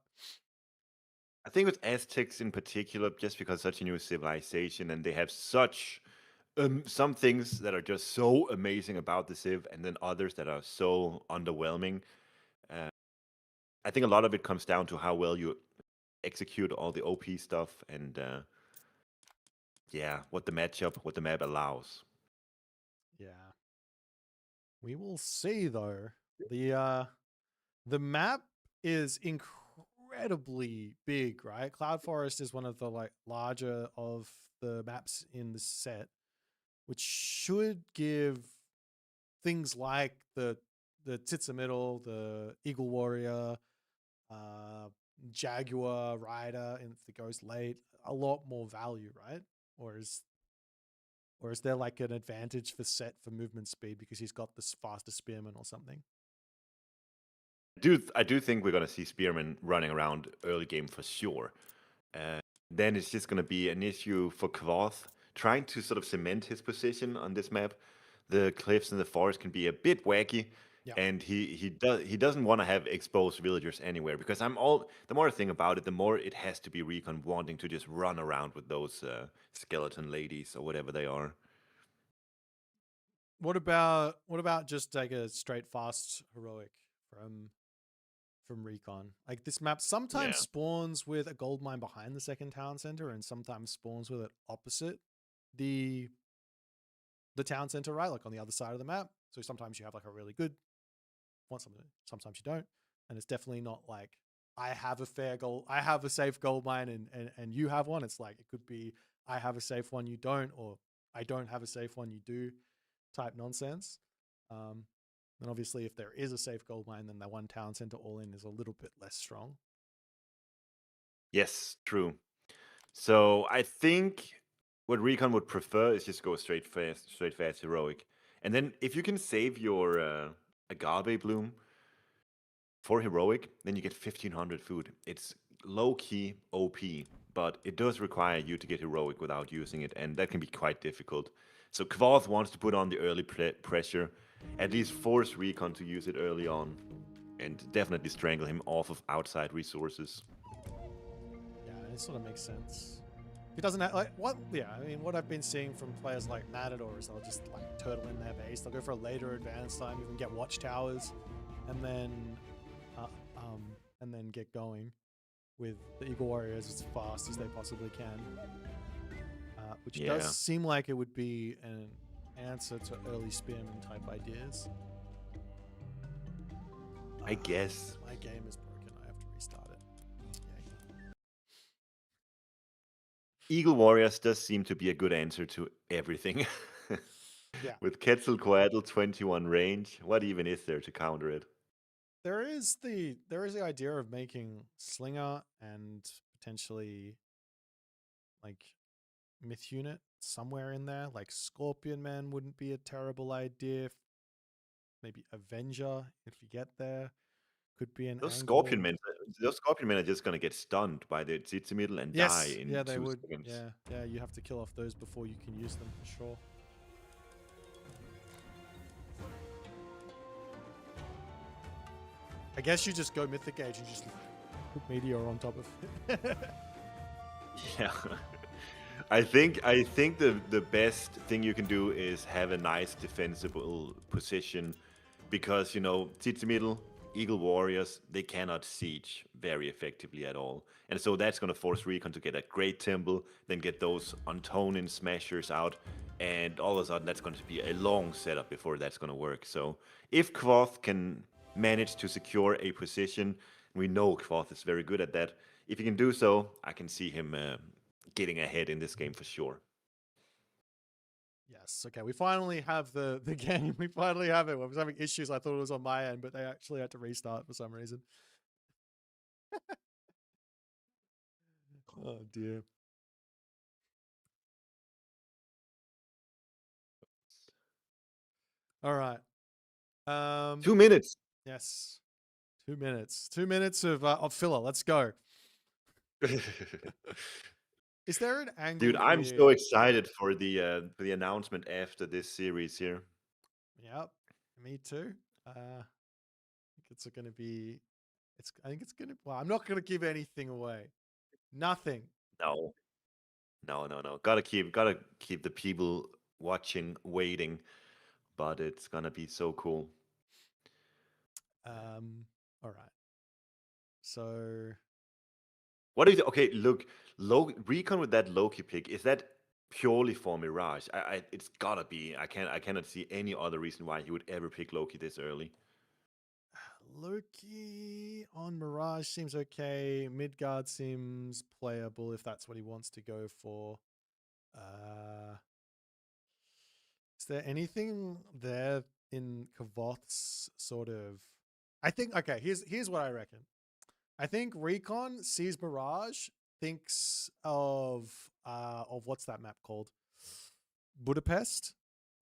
Speaker 13: I think with Aztecs in particular, just because such a new civilization and they have such some things that are just so amazing about the Civ, and then others that are so underwhelming. Uh, I think a lot of it comes down to how well you execute all the OP stuff and yeah, what the map allows.
Speaker 1: Yeah. We will see though. The map is incredibly big, right? Cloud Forest is one of the like larger of the maps in the set, which should give things like the Titsamiddle, the Eagle Warrior, Jaguar Rider, and if it goes late, a lot more value, right? Or is there like an advantage for Set for movement speed because he's got this faster spearman or something?
Speaker 13: I do think we're gonna see Spearman running around early game for sure. Then it's just gonna be an issue for Kvoth trying to sort of cement his position on this map. The cliffs and the forest can be a bit wacky,
Speaker 1: Yeah.
Speaker 13: and he doesn't want to have exposed villagers anywhere because the more I think about it, the more it has to be Recon wanting to just run around with those skeleton ladies or whatever they are.
Speaker 1: What about just like a straight fast heroic from Recon? Like this map sometimes spawns with a gold mine behind the second town center and sometimes spawns with it opposite the town center, right? Like on the other side of the map. So sometimes you have like a really good one, sometimes you don't. And it's definitely not like I have a safe gold mine and you have one. It's like it could be I have a safe one, you don't, or I don't have a safe one, you do type nonsense. And obviously if there is a safe gold mine, then that one town center all in is a little bit less strong.
Speaker 13: Yes, true. So I think what Recon would prefer is just go straight fast heroic. And then if you can save your agave bloom for heroic, then you get 1500 food. It's low key OP, but it does require you to get heroic without using it, and that can be quite difficult. So Kvoth wants to put on the early pressure, at least force Recon to use it early on, and definitely strangle him off of outside resources.
Speaker 1: Yeah, it sort of makes sense. If he doesn't have, like, what? Yeah, I mean, what I've been seeing from players like Matador is they'll just like turtle in their base. They'll go for a later advance time, even get watchtowers, and then get going with the Eagle Warriors as fast as they possibly can. Which does seem like it would be an answer to early spearman type ideas.
Speaker 13: I guess.
Speaker 1: My game is broken. I have to restart it. Yay.
Speaker 13: Eagle Warriors does seem to be a good answer to everything.
Speaker 1: Yeah.
Speaker 13: With Quetzalcoatl 21 range, what even is there to counter it?
Speaker 1: There is the idea of making Slinger and potentially like Myth Unit somewhere in there. Like Scorpion Man wouldn't be a terrible idea. Maybe Avenger, if you get there, could be an
Speaker 13: Those
Speaker 1: angle.
Speaker 13: Scorpion men are just gonna get stunned by the Tsitsimiddle and die in 2 seconds.
Speaker 1: Yeah, you have to kill off those before you can use them for sure. I guess you just go Mythic Age and just put Meteor on top of it.
Speaker 13: Yeah. I think the best thing you can do is have a nice defensible position because, you know, Tsitsimiddle, Eagle Warriors, they cannot siege very effectively at all. And so that's going to force Recon to get a great temple, then get those Antonin smashers out, and all of a sudden that's going to be a long setup before that's going to work. So if Kvoth can manage to secure a position, we know Kvoth is very good at that. If he can do so, I can see him getting ahead in this game for sure.
Speaker 1: Yes, okay, we finally have the game. We finally have it. I was having issues. I thought it was on my end, but they actually had to restart for some reason. Oh, dear. All right.
Speaker 13: 2 minutes.
Speaker 1: Yes. 2 minutes. 2 minutes of filler. Let's go. Is there an angle?
Speaker 13: Dude, I'm so excited for the announcement after this series here.
Speaker 1: Yep, me too. I think it's going to be. I think it's going to. Well, I'm not going to give anything away. Nothing.
Speaker 13: No, no. Gotta keep the people watching waiting, but it's gonna be so cool.
Speaker 1: All right. So
Speaker 13: What do you okay? Look, Recon with that Loki pick, is that purely for Mirage? It's gotta be. I cannot see any other reason why he would ever pick Loki this early.
Speaker 1: Loki on Mirage seems okay. Midgard seems playable if that's what he wants to go for. Is there anything there in Kvoth's sort of? I think okay. Here's what I reckon. I think Recon sees Mirage, thinks of what's that map called? Budapest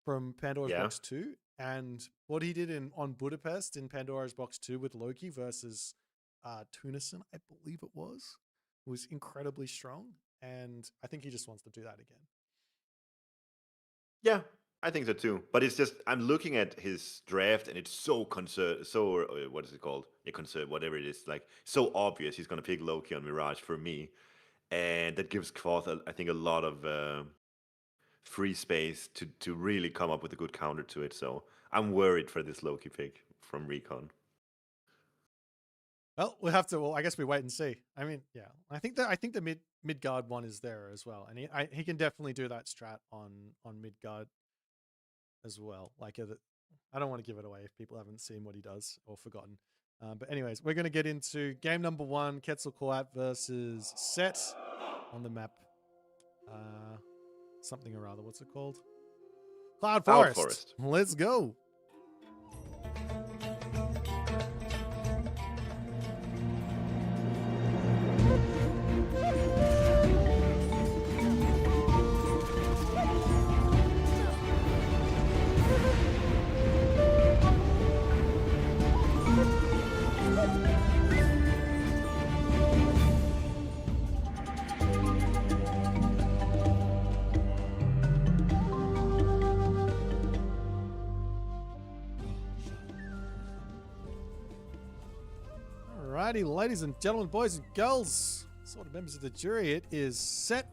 Speaker 1: from Pandora's
Speaker 13: Yeah.
Speaker 1: Box 2. And what he did on Budapest in Pandora's Box 2 with Loki versus Tunison, I believe it was incredibly strong. And I think he just wants to do that again.
Speaker 13: Yeah, I think so too. But it's just I'm looking at his draft and it's so what is it called? Yeah, whatever it is. Like so obvious he's gonna pick Loki on Mirage for me, and that gives Kvoth I think a lot of free space to really come up with a good counter to it. So I'm worried for this Loki pick from Recon.
Speaker 1: Well, we'll have to. Well, I guess we wait and see. I mean, yeah, I think the Midgard one is there as well, and he can definitely do that strat on Midgard as well. Like, I don't want to give it away if people haven't seen what he does or forgotten. But anyways, we're going to get into game number 1, Quetzalcoatl versus Set on the map. Something or other. What's it called? Cloud Forest. Let's go. Alrighty, ladies and gentlemen, boys and girls, sort of members of the jury, it is Sat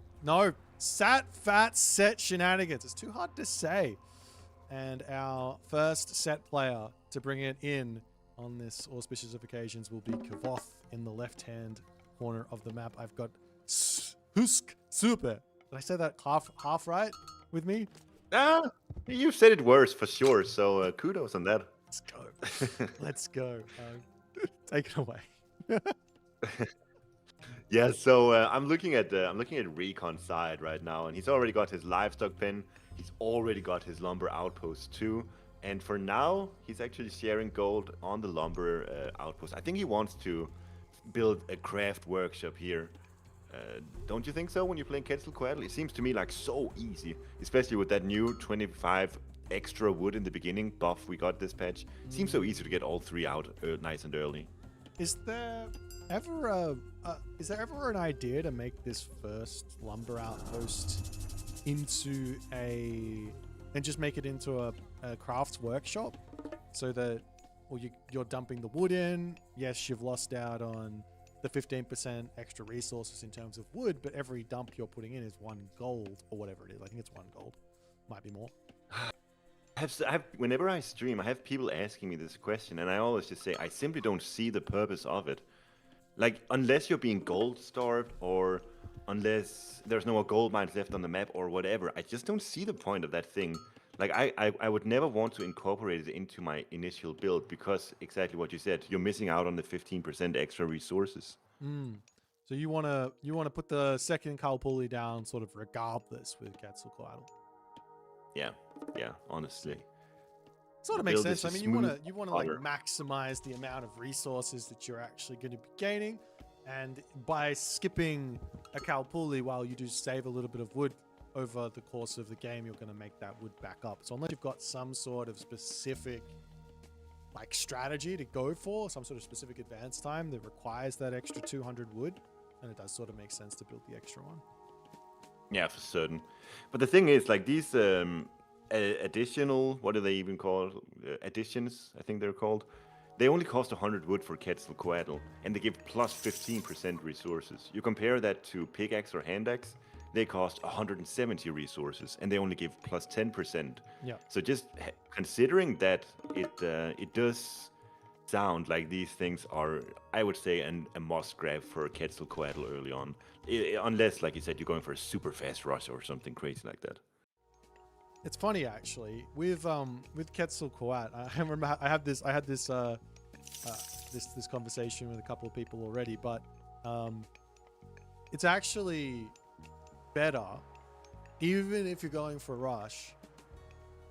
Speaker 1: Fat Set Shenanigans. It's too hard to say. And our first Set player to bring it in on this auspicious of occasions will be Kvoth in the left-hand corner of the map. I've got HUSKSUPPE. Did I say that half right with me?
Speaker 13: You said it worse for sure, so kudos on that.
Speaker 1: Let's go. Let's go. Take it away.
Speaker 13: Yeah, so I'm looking at Recon's side right now, and he's already got his livestock pen. He's already got his lumber outpost too, and for now he's actually sharing gold on the lumber outpost. I think he wants to build a craft workshop here. Don't you think so? When you're playing Quetzalcoatl, it seems to me like so easy, especially with that new 25 extra wood in the beginning buff we got this patch. Seems so easy to get all 3 out nice and early.
Speaker 1: Is there ever an idea to make this first lumber outpost into and just make it into a crafts workshop, so that you're dumping the wood in? Yes, you've lost out on the 15% extra resources in terms of wood, but every dump you're putting in is 1 gold or whatever it is. I think it's 1 gold, might be more.
Speaker 13: Whenever I stream, I have people asking me this question, and I always just say I simply don't see the purpose of it. Like, unless you're being gold starved, or unless there's no more gold mines left on the map, or whatever, I just don't see the point of that thing. Like, I would never want to incorporate it into my initial build, because exactly what you said, you're missing out on the 15% extra resources.
Speaker 1: So you wanna put the second Kalpuli down sort of regardless with Quetzalcoatl.
Speaker 13: Yeah, honestly.
Speaker 1: Sort of makes sense. I mean, you want to like maximize the amount of resources that you're actually going to be gaining, and by skipping a Kalpuli while you do save a little bit of wood over the course of the game, you're going to make that wood back up. So unless you've got some sort of specific like strategy to go for, some sort of specific advance time that requires that extra 200 wood, then it does sort of make sense to build the extra one.
Speaker 13: Yeah, for certain. But the thing is, like, these additional, what do they even call additions? I think they're called. they only cost 100 wood for Quetzalcoatl, and they give plus 15% resources. You compare that to pickaxe or hand axe, they cost 170 resources, and they only give plus 10%.
Speaker 1: Yeah.
Speaker 13: So just considering that, it does sound like these things are, I would say, a must grab for Quetzalcoatl early on. Unless, like you said, you're going for a super fast rush or something crazy like that.
Speaker 1: It's funny actually with Quetzalcoatl. I remember I had this this conversation with a couple of people already, but it's actually better, even if you're going for rush,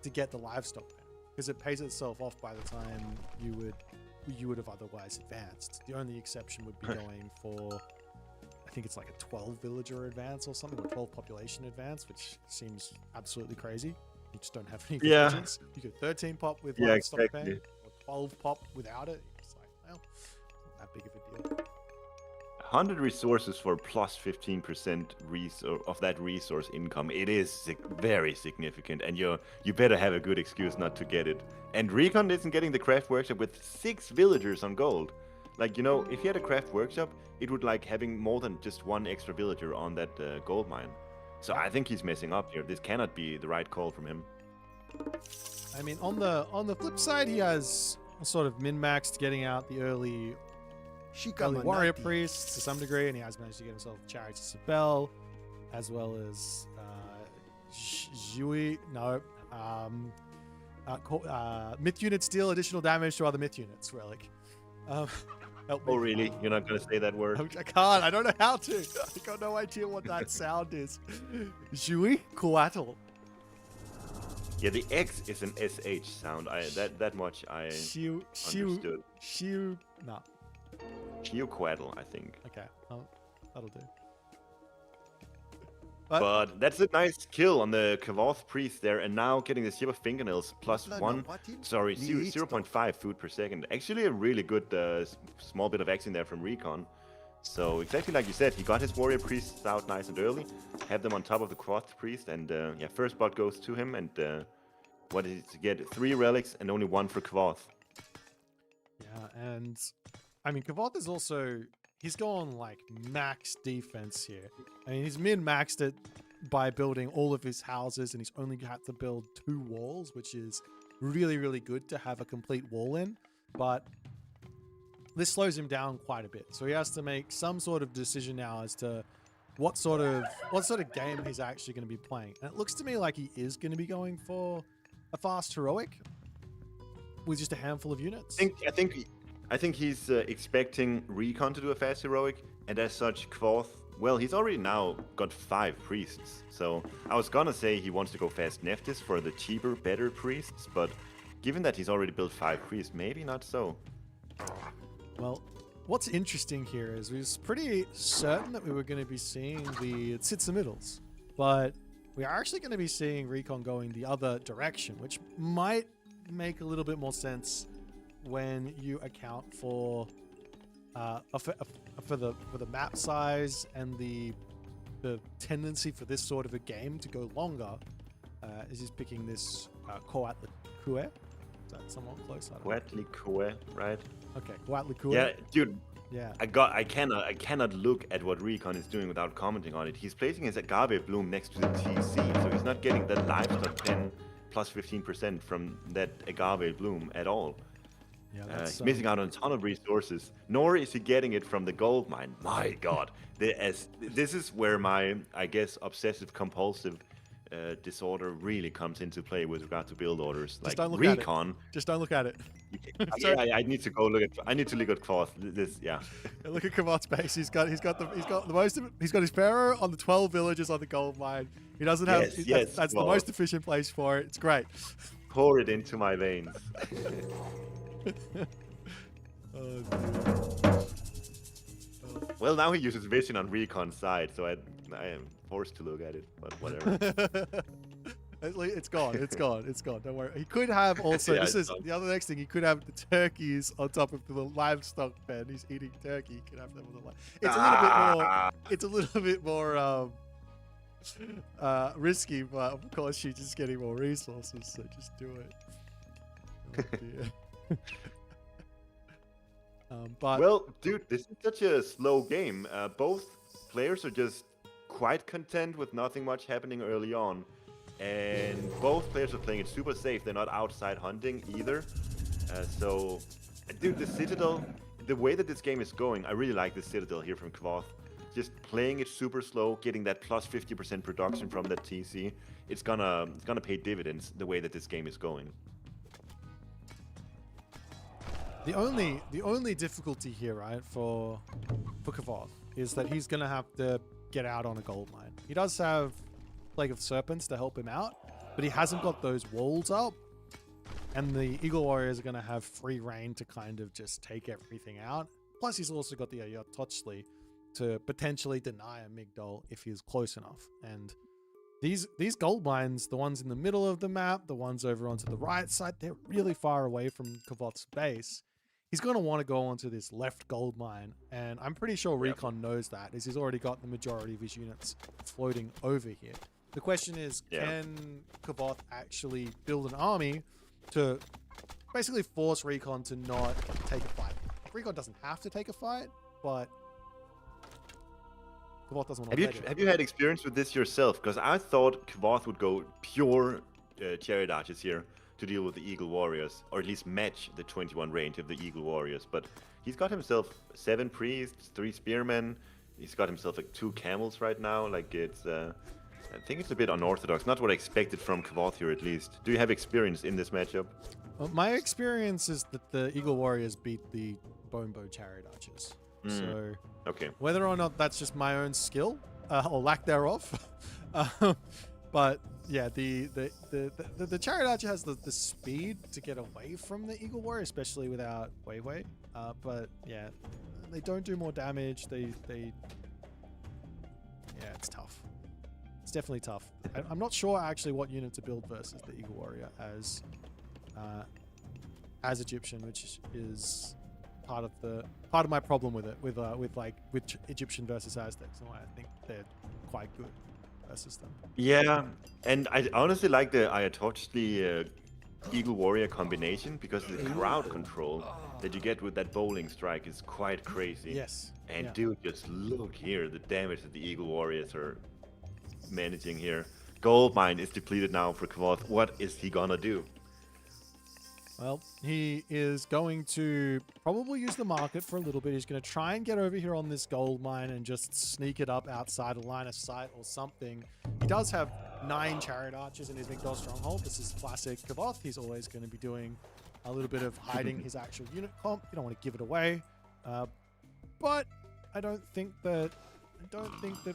Speaker 1: to get the livestock because it pays itself off by the time you would have otherwise advanced. The only exception would be going for, I think it's like a 12 villager advance or something, or 12 population advance, which seems absolutely crazy. You just don't have any villagers. You could 13 pop with livestock
Speaker 13: exactly.
Speaker 1: ban, or 12 pop without it. It's like, well, not that big of a deal.
Speaker 13: 100 resources for plus 15% of that resource income. It is very significant, and you better have a good excuse not to get it. And Recon isn't getting the craft workshop with 6 villagers on gold. Like, you know, if he had a craft workshop, it would like having more than just 1 extra villager on that gold mine. So I think he's messing up here. This cannot be the right call from him.
Speaker 1: I mean, on the flip side, he has sort of min-maxed getting out the early warrior priests to some degree, and he has managed to get himself Chariots of Sabel, as well as myth units deal additional damage to other myth units. Relic. Help me.
Speaker 13: Oh really? You're not gonna say that word?
Speaker 1: I can't. I don't know how to. I got no idea what that sound is. Jui Coatl.
Speaker 13: Yeah, the X is an SH sound. That much I understood.
Speaker 1: No.
Speaker 13: Quetzalcoatl, I think.
Speaker 1: Okay, that'll do.
Speaker 13: But that's a nice kill on the Kvoth priest there, and now getting the Ship of Fingernails plus 0.5 food per second. Actually a really good small bit of action there from Recon. So exactly like you said, he got his warrior priests out nice and early, have them on top of the Kvoth priest, and yeah, first bot goes to him, and what is it to get? 3 relics and only 1 for Kvoth.
Speaker 1: Yeah, and I mean Kvoth is also, he's going like max defense here. I mean, he's min-maxed it by building all of his houses, and he's only had to build 2 walls, which is really, really good to have a complete wall in. But this slows him down quite a bit, so he has to make some sort of decision now as to what sort of game he's actually going to be playing. And it looks to me like he is going to be going for a fast heroic with just a handful of units.
Speaker 13: I think he's expecting Recon to do a fast heroic, and as such, Kvoth, well, he's already now got 5 priests. So I was gonna say he wants to go fast Nephthys for the cheaper, better priests, but given that he's already built 5 priests, maybe not so.
Speaker 1: Well, what's interesting here is we was pretty certain that we were going to be seeing the Tsitsa middles, but we are actually going to be seeing Recon going the other direction, which might make a little bit more sense when you account for the map size and the tendency for this sort of a game to go longer. Is he's picking this Coatlicue? Is that somewhat close?
Speaker 13: Coatlicue, right?
Speaker 1: Okay, Coatlicue.
Speaker 13: Yeah, dude.
Speaker 1: Yeah.
Speaker 13: I cannot look at what Recon is doing without commenting on it. He's placing his agave bloom next to the TC, so he's not getting that livestock 10 plus 15% from that agave bloom at all.
Speaker 1: Yeah,
Speaker 13: he's missing out on a ton of resources, nor is he getting it from the gold mine. My god. This is where my, I guess, obsessive compulsive disorder really comes into play with regard to build orders.
Speaker 1: Just
Speaker 13: like
Speaker 1: don't look
Speaker 13: Recon.
Speaker 1: At it. Just don't look at it.
Speaker 13: Yeah, I need to go look at. I need to look at Kvoth. This, yeah.
Speaker 1: Look at Kvoth's base. He's got the most. He's got his pharaoh on the 12 villages on the gold mine. He doesn't have. That's the most efficient place for it. It's great.
Speaker 13: Pour it into my veins. Well, now he uses vision on Recon's side, so I am forced to look at it, but whatever.
Speaker 1: It's gone. It's gone. It's gone. Don't worry. He could have also.
Speaker 13: Yeah,
Speaker 1: this is the other next thing. He could have the turkeys on top of the livestock pen. He's eating turkey. He could have them on the It's a little bit more risky, but of course she's just getting more resources, so just do it. Oh, But
Speaker 13: well, dude, this is such a slow game. Both players are just quite content with nothing much happening early on. And both players are playing it super safe. They're not outside hunting either. So, dude, the Citadel, the way that this game is going, I really like the Citadel here from Kvoth. Just playing it super slow, getting that plus 50% production from that TC. It's gonna pay dividends the way that this game is going.
Speaker 1: the only difficulty here, right, for Kvoth is that he's gonna have to get out on a gold mine. He does have Plague of Serpents to help him out, but he hasn't got those walls up. And the Eagle Warriors are going to have free reign to kind of just take everything out. Plus, he's also got the Ayatochli to potentially deny a Migdol if he's close enough. And these gold mines, the ones in the middle of the map, the ones over onto the right side, they're really far away from Kvoth's base. He's going to want to go onto this left gold mine. And I'm pretty sure Recon knows that, as he's already got the majority of his units floating over here. The question is, can Kvoth actually build an army to basically force Recon to not take a fight? Recon doesn't have to take a fight, but Kvoth doesn't want to.
Speaker 13: Have you had experience with this yourself? Because I thought Kvoth would go pure Chariot Archers here to deal with the Eagle Warriors, or at least match the 21 range of the Eagle Warriors. But he's got himself 7 priests, 3 spearmen. He's got himself like 2 camels right now. Like it's. I think it's a bit unorthodox. Not what I expected from Kvoth here, at least. Do you have experience in this matchup?
Speaker 1: Well, my experience is that the Eagle Warriors beat the Bone Bow Chariot Archers. So, whether or not that's just my own skill or lack thereof, but yeah, the Chariot Archer has the speed to get away from the Eagle Warrior, especially without Wei Wei. But yeah, they don't do more damage. Yeah, it's tough. It's definitely tough. I'm not sure actually what unit to build versus the Eagle Warrior as Egyptian, which is part of my problem with it, with Egyptian versus Aztecs, and why I think they're quite good versus them.
Speaker 13: Yeah, and I honestly like the Ayatochli Eagle Warrior combination, because the crowd control that you get with that bowling strike is quite crazy.
Speaker 1: Yes.
Speaker 13: And dude, just look here, the damage that the Eagle Warriors are managing here. Gold mine is depleted now for Kvoth. What is he gonna do?
Speaker 1: Well, he is going to probably use the market for a little bit. He's going to try and get over here on this gold mine and just sneak it up outside a line of sight or something. He does have 9 Chariot Archers in his Migdol stronghold. This is classic Kvoth. He's always going to be doing a little bit of hiding his actual unit comp. You don't want to give it away. But I don't think that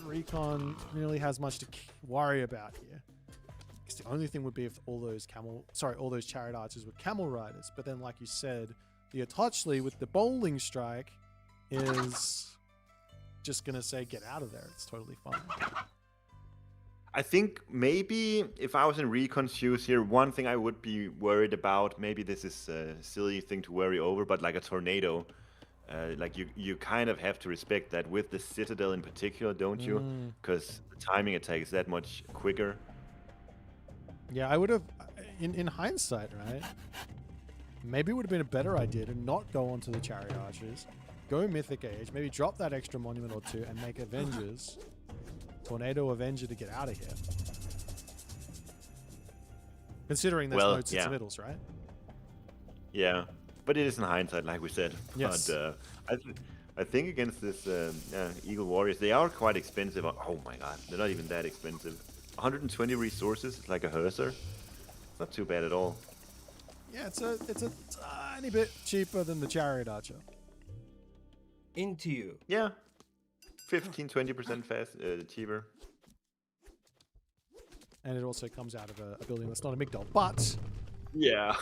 Speaker 1: Recon really has much to worry about here. The only thing would be if all those Chariot Archers were Camel Riders. But then, like you said, the Ayatochli with the bowling strike is just going to say, get out of there. It's totally fine.
Speaker 13: I think maybe if I was in Recon's shoes here, one thing I would be worried about, maybe this is a silly thing to worry over, but like a tornado, like you kind of have to respect that with the Citadel in particular, don't you? Because the timing attack is that much quicker.
Speaker 1: Yeah, I would have, in hindsight, right? Maybe it would have been a better idea to not go onto the Chariot Archers, go Mythic Age, maybe drop that extra monument or 2 and make Avengers, Tornado Avenger to get out of here. Considering there's no Citadels, right?
Speaker 13: Yeah, but it is in hindsight, like we said.
Speaker 1: Yes.
Speaker 13: But I think against this Eagle Warriors, they are quite expensive. Oh my god, they're not even that expensive. 120 resources, it's like a Hurser. It's not too bad at all.
Speaker 1: Yeah, it's a tiny bit cheaper than the Chariot Archer.
Speaker 6: Into you.
Speaker 13: Yeah. 15-20% fast, cheaper.
Speaker 1: And it also comes out of a building that's not a Migdol. But
Speaker 13: yeah,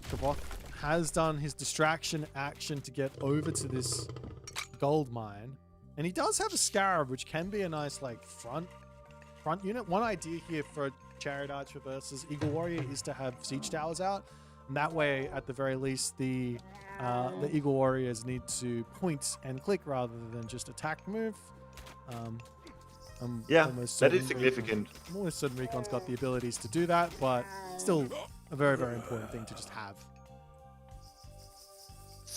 Speaker 1: Kvoth has done his distraction action to get over to this gold mine. And he does have a Scarab, which can be a nice like front unit. One idea here for a Chariot Archer versus Eagle Warrior is to have siege towers out, and that way, at the very least, the Eagle Warriors need to point and click rather than just attack move.
Speaker 13: Yeah, that is significant.
Speaker 1: I'm almost certain Recon's got the abilities to do that, but still a very, very important thing to just have.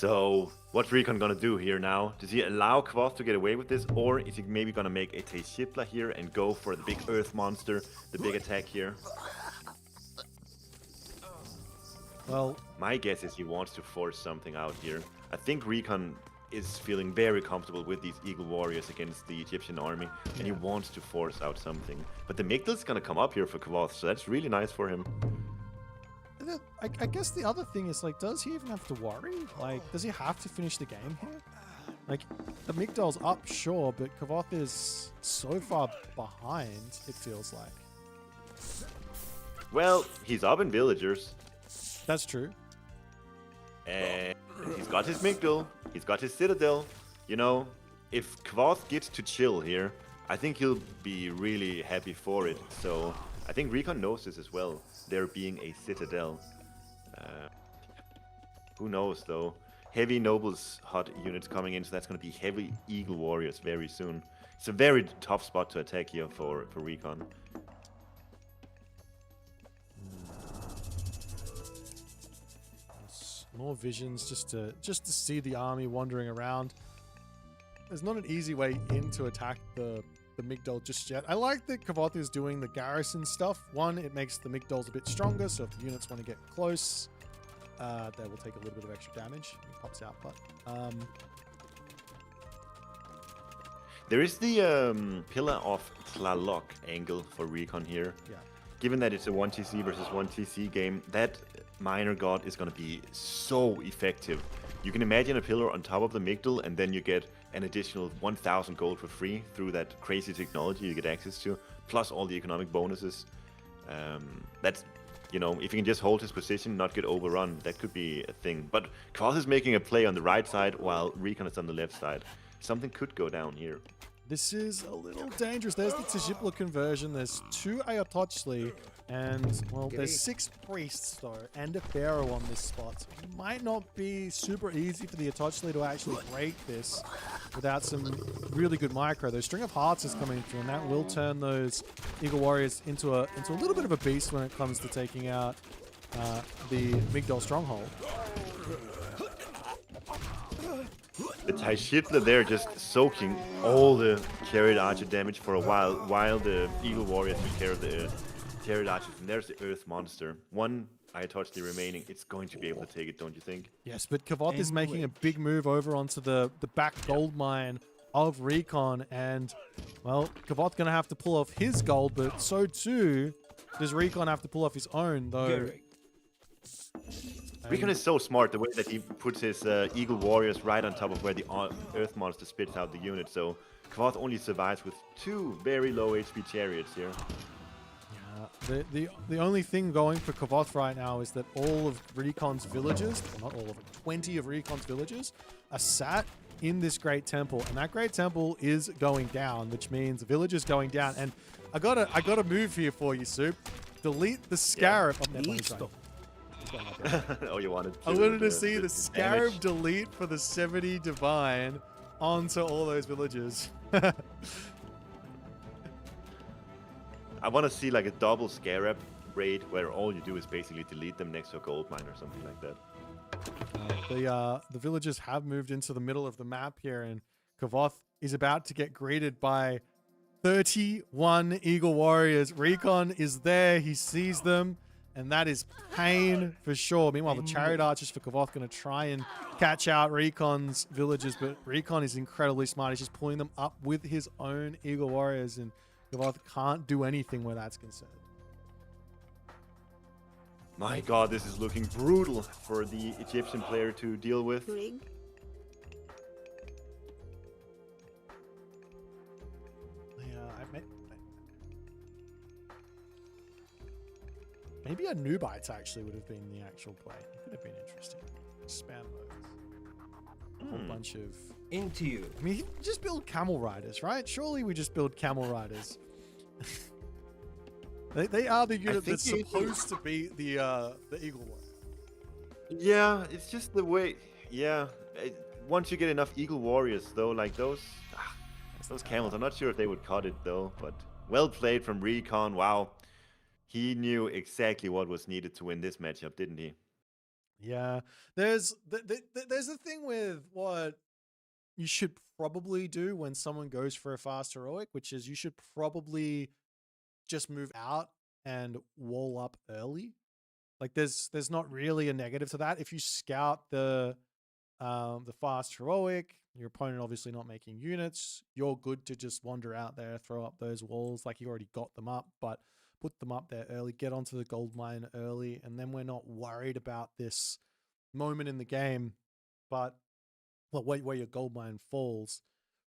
Speaker 13: So, what's Recon gonna do here now? Does he allow Kvoth to get away with this, or is he maybe gonna make a HUSKSUPPE here and go for the big earth monster, the big attack here?
Speaker 1: Well,
Speaker 13: my guess is he wants to force something out here. I think Recon is feeling very comfortable with these Eagle Warriors against the Egyptian army, and he wants to force out something. But the Migdal's gonna come up here for Kvoth, so that's really nice for him.
Speaker 1: I guess the other thing is, like, does he even have to worry? Like, does he have to finish the game here? Like, the Migdal's up, sure, but Kvoth is so far behind, it feels like.
Speaker 13: Well, he's up in villagers.
Speaker 1: That's true.
Speaker 13: And he's got his Migdal, he's got his Citadel. You know, if Kvoth gets to chill here, I think he'll be really happy for it. So, I think Recon knows this as well, there being a Citadel. Who knows, though? Heavy Nobles hot units coming in, so that's going to be heavy Eagle Warriors very soon. It's a very tough spot to attack here for Recon.
Speaker 1: More visions just to see the army wandering around. There's not an easy way in to attack the Migdal just yet. I like that Kvoth is doing the garrison stuff. One, it makes the Migdals a bit stronger, so if the units want to get close, they will take a little bit of extra damage. It pops out, but
Speaker 13: there is the Pillar of Tlaloc angle for Recon here.
Speaker 1: Yeah.
Speaker 13: Given that it's a 1TC versus 1TC game, that minor god is going to be so effective. You can imagine a pillar on top of the Migdal, and then you get an additional 1,000 gold for free through that crazy technology you get access to, plus all the economic bonuses. That's, you know, if you can just hold his position, not get overrun, that could be a thing. But Kvoth is making a play on the right side, while Recon is on the left side. Something could go down here.
Speaker 1: this is a little dangerous. There's the HUSKSUPPE conversion. There's 2 Ayatochli, and, well, there's 6 priests, though, and a pharaoh on this spot. It might not be super easy for the Ayatochli to actually break this without some really good micro. Those String of Hearts is coming through, and that will turn those Eagle Warriors into a little bit of a beast when it comes to taking out the Migdal Stronghold.
Speaker 13: The HUSKSUPPE there just soaking all the Chariot Archer damage for a while the Eagle Warriors take care of the Chariot Archers. And there's the Earth Monster. 1 Ayatochli remaining. It's going to be able to take it, don't you think?
Speaker 1: Yes, but Kvoth is making a big move over onto the back gold mine of Recon. And, well, Kvoth's going to have to pull off his gold, but so too does Recon have to pull off his own, though.
Speaker 13: Recon is so smart, the way that he puts his Eagle Warriors right on top of where the Earth Monster spits out the unit, so Kvoth only survives with 2 very low HP chariots here.
Speaker 1: Yeah, the only thing going for Kvoth right now is that all of Recon's villages, well, not all of it, 20 of Recon's villages are sat in this Great Temple, and that Great Temple is going down, which means the village is going down. And I got a move here for you, Soup. Delete the Scarab.
Speaker 13: Yeah. Oh, you wanted to,
Speaker 1: I wanted to see the Scarab delete for the 70 Divine onto all those villages.
Speaker 13: I want to see like a double Scarab raid where all you do is basically delete them next to a gold mine or something like that.
Speaker 1: The villagers have moved into the middle of the map here, and Kvoth is about to get greeted by 31 Eagle Warriors. Recon is there. He sees them. And that is pain for sure. Meanwhile, the Chariot Archers for Kvoth going to try and catch out Recon's villagers. But Recon is incredibly smart. He's just pulling them up with his own Eagle Warriors. And Kvoth can't do anything where that's concerned.
Speaker 13: My god, this is looking brutal for the Egyptian player to deal with.
Speaker 1: Maybe a Nubites actually would have been the actual play. It could have been interesting. Spam those. A whole bunch of...
Speaker 6: Into you.
Speaker 1: I mean, just build camel riders, right? Surely we just build camel riders. they are the unit that's supposed to be the Eagle one.
Speaker 13: Yeah, it's just the way... Yeah, once you get enough Eagle Warriors, though, like those camels, I'm not sure if they would cut it, though. But well played from Recon. Wow. He knew exactly what was needed to win this matchup, didn't he?
Speaker 1: Yeah, there's there's a thing with what you should probably do when someone goes for a fast heroic, which is you should probably just move out and wall up early. Like there's not really a negative to that. If you scout the fast heroic, your opponent obviously not making units, you're good to just wander out there, throw up those walls like you already got them up, but put them up there early, get onto the gold mine early, and then we're not worried about this moment in the game, but well, where your gold mine falls.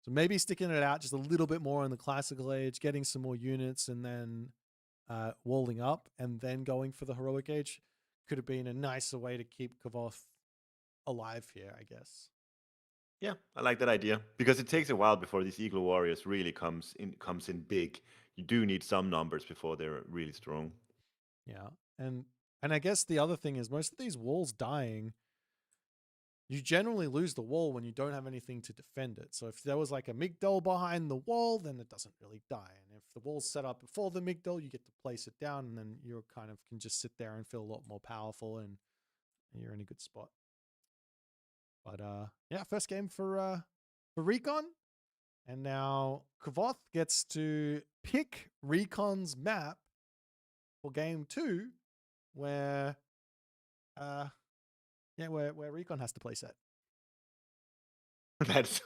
Speaker 1: So maybe sticking it out just a little bit more in the classical age, getting some more units, and then walling up, and then going for the heroic age could have been a nicer way to keep Kvoth alive here, I guess.
Speaker 13: Yeah, I like that idea because it takes a while before these Eagle Warriors really comes in big. You do need some numbers before they're really strong.
Speaker 1: Yeah, and I guess the other thing is most of these walls dying, you generally lose the wall when you don't have anything to defend it. So if there was like a Migdol behind the wall, then it doesn't really die. And if the wall's set up before the Migdol, you get to place it down, and then you kind of can just sit there and feel a lot more powerful, and you're in a good spot. But yeah, first game for Recon. And now Kvoth gets to pick Recon's map for game 2, where where Recon has to play set.
Speaker 13: That's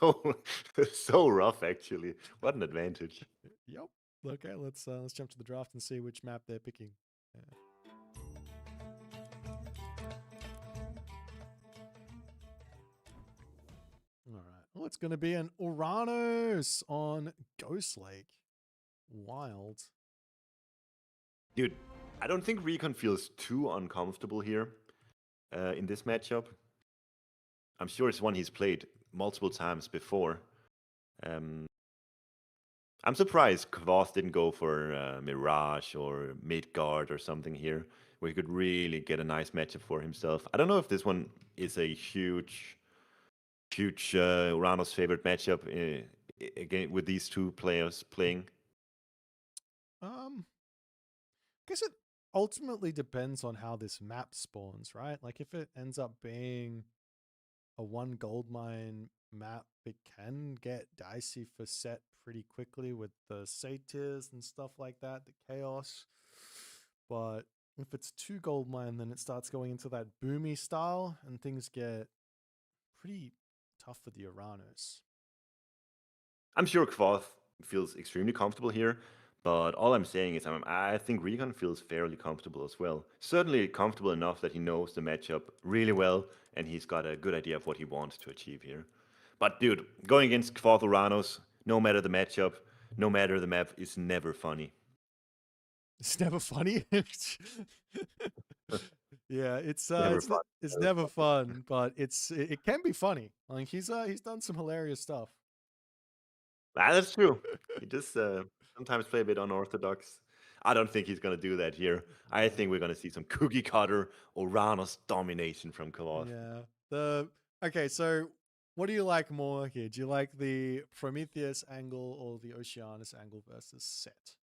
Speaker 13: so rough, actually. What an advantage.
Speaker 1: Yep. Okay, let's jump to the draft and see which map they're picking. All right. Well, it's going to be an Uranus on Ghost Lake. Wild.
Speaker 13: Dude, I don't think Recon feels too uncomfortable here in this matchup. I'm sure it's one he's played multiple times before. I'm surprised Kvoth didn't go for Mirage or Midgard or something here, where he could really get a nice matchup for himself. I don't know if this one is a huge Urano's favorite matchup again with these two players playing.
Speaker 1: I guess it ultimately depends on how this map spawns, right? Like if it ends up being a 1 gold mine map, it can get dicey for set pretty quickly with the satyrs and stuff like that, the chaos. But if it's 2 gold mine, then it starts going into that boomy style, and things get pretty tough for the Uranus.
Speaker 13: I'm sure Kvoth feels extremely comfortable here, but all I'm saying is I think Recon feels fairly comfortable as well. Certainly comfortable enough that he knows the matchup really well, and he's got a good idea of what he wants to achieve here. But dude, going against Kvoth Uranus, no matter the matchup, no matter the map, is never funny.
Speaker 1: It's never funny. Yeah, it's
Speaker 13: Never
Speaker 1: never fun, but it can be funny. Like he's done some hilarious stuff.
Speaker 13: That's true. He just sometimes play a bit unorthodox. I don't think he's going to do that here. I think we're going to see some cookie cutter Uranus domination from Kvoth.
Speaker 1: Yeah. Okay, so what do you like more here? Do you like the Prometheus angle or the Oceanus angle versus Set?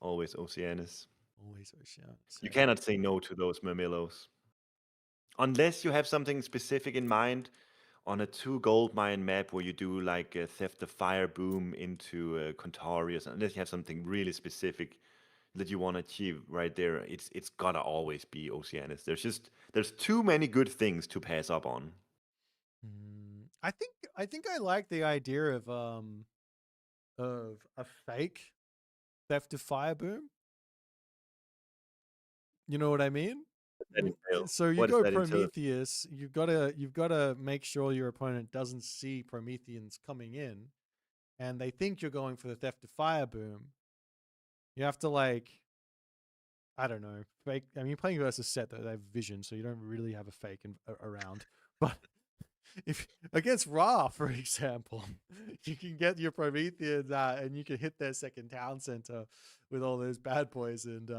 Speaker 13: Always Oceanus.
Speaker 1: Always Oceanus.
Speaker 13: You cannot say no to those Mermillos. Unless you have something specific in mind on a 2 gold mine map where you do like a Theft of Fire Boom into Contari or something. Unless you have something really specific that you want to achieve right there, it's gotta always be Oceanus. There's too many good things to pass up on.
Speaker 1: I think I like the idea of a fake Theft of Fire Boom. You know what I mean? So you go Prometheus, you've gotta make sure your opponent doesn't see Prometheans coming in, and they think you're going for the Theft of Fire Boom. You have to like, I don't know, fake. I mean, you're playing versus Set though, they have vision, so you don't really have a fake around. But if against Ra, for example, you can get your Prometheans and you can hit their second town center with all those bad boys and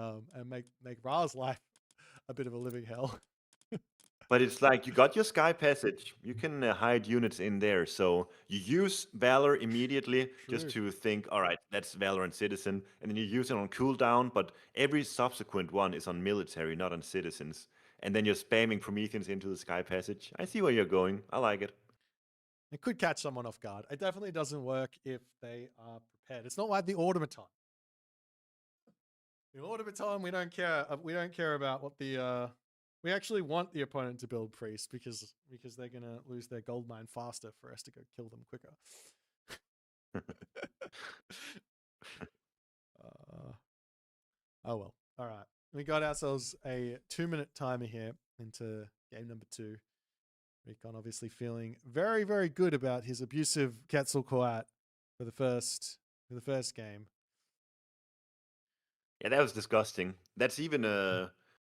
Speaker 1: make Ra's life a bit of a living hell.
Speaker 13: But it's like you got your Sky Passage. You can hide units in there. So you use Valor immediately just to think, all right, that's Valor and Citizen. And then you use it on cooldown, but every subsequent one is on military, not on citizens. and then you're spamming Prometheans into the Sky Passage. I see where you're going. I like it.
Speaker 1: It could catch someone off guard. It definitely doesn't work if they are prepared. It's not like the automaton. The automaton, we don't care. We don't care about what the. We actually want the opponent to build priest because they're gonna lose their gold mine faster for us to go kill them quicker. Oh well. All right. We got ourselves a 2-minute timer here into game number 2. Recon obviously feeling very, very good about his abusive Quetzalcoatl for the first game.
Speaker 13: Yeah, that was disgusting. That's even a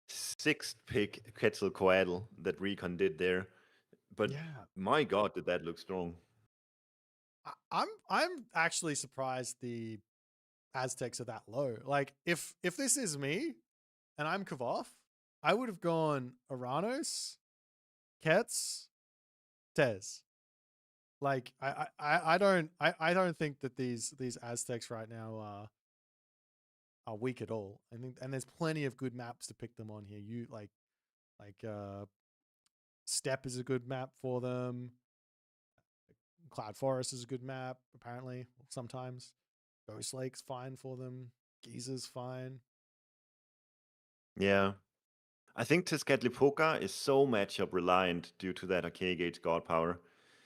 Speaker 13: 6th pick Quetzalcoatl that Recon did there. But
Speaker 1: yeah,
Speaker 13: my God, did that look strong.
Speaker 1: I'm actually surprised the Aztecs are that low. Like if this is me and I'm Kvoth, I would have gone Aranos, Ketz, Tez. Like I don't think that these Aztecs right now are weak at all. I think, and there's plenty of good maps to pick them on here. You like Steppe is a good map for them. Cloud Forest is a good map, apparently, sometimes. Ghost Lake's fine for them. Giza's fine.
Speaker 13: Yeah. I think Tezcatlipoca is so matchup reliant due to that Arcade Gauge God power.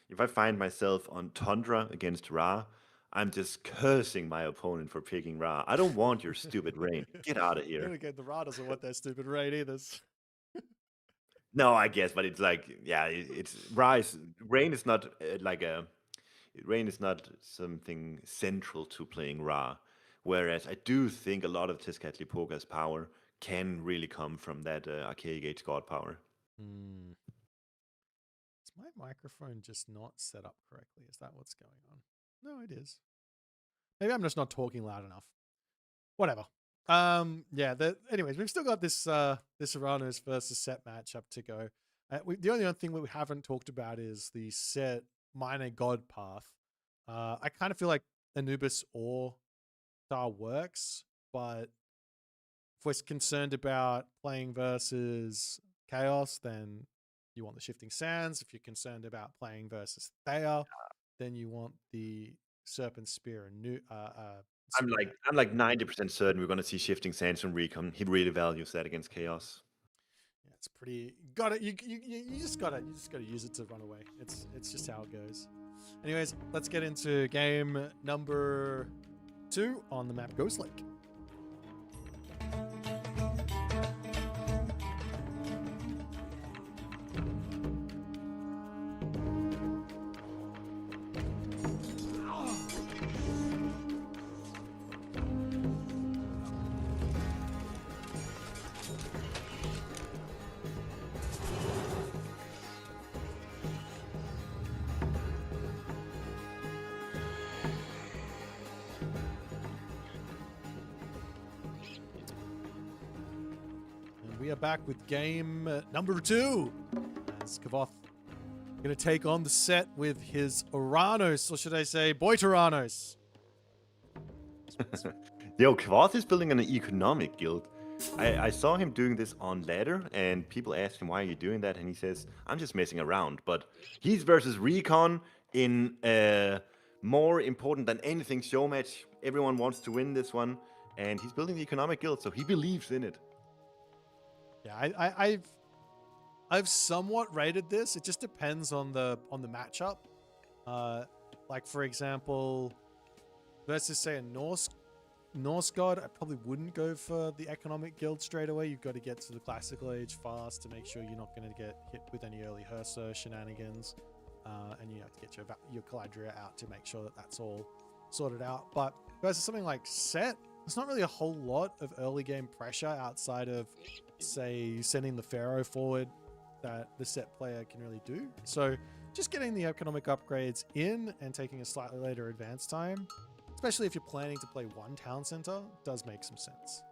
Speaker 13: If I find myself on Tundra against Ra, I'm just cursing my opponent for picking Ra. I don't want your stupid rain. Get out of here.
Speaker 1: Again, the Ra doesn't want their stupid rain either.
Speaker 13: No, I guess, but it's like, yeah, it's Ra is rain is not rain is not something central to playing Ra. Whereas I do think a lot of Tezcatlipoca's power can really come from that Arcade Gauge God power.
Speaker 1: Is my microphone just not set up correctly? Is that what's going on? No, it is. Maybe I'm just not talking loud enough. Whatever. Yeah. Anyways, we've still got this this Aranos versus Set matchup to go. The only other thing we haven't talked about is the Set minor god path. I kind of feel like Anubis or Star works, but if we're concerned about playing versus Chaos, then you want the Shifting Sands. If you're concerned about playing versus Thea, then you want the Serpent Spear and
Speaker 13: I'm like 90% certain we're gonna see Shifting Sands from Recon. He really values that against Chaos.
Speaker 1: Yeah, it's pretty. Got it. You just gotta use it to run away. It's just how it goes. Anyways, let's get into game number 2 on the map Ghost Lake. We are back with game number 2. As Kvoth going to take on the Set with his Aranos, or should I say Boit Aranos.
Speaker 13: Yo, Kvoth is building an economic guild. I saw him doing this on ladder, and people asked him, why are you doing that? And he says, I'm just messing around. But he's versus Recon in a more important than anything show match. Everyone wants to win this one, and he's building the economic guild, so he believes in it.
Speaker 1: Yeah, I've somewhat rated this. It just depends on the matchup. Like for example, versus say a Norse god, I probably wouldn't go for the economic guild straight away. You've got to get to the classical age fast to make sure you're not going to get hit with any early Hursa shenanigans, and you have to get your Caladria out to make sure that that's all sorted out. But versus something like Set, there's not really a whole lot of early game pressure outside of, say, sending the Pharaoh forward that the Set player can really do. So just getting the economic upgrades in and taking a slightly later advance time, especially if you're planning to play one town center, does make some sense.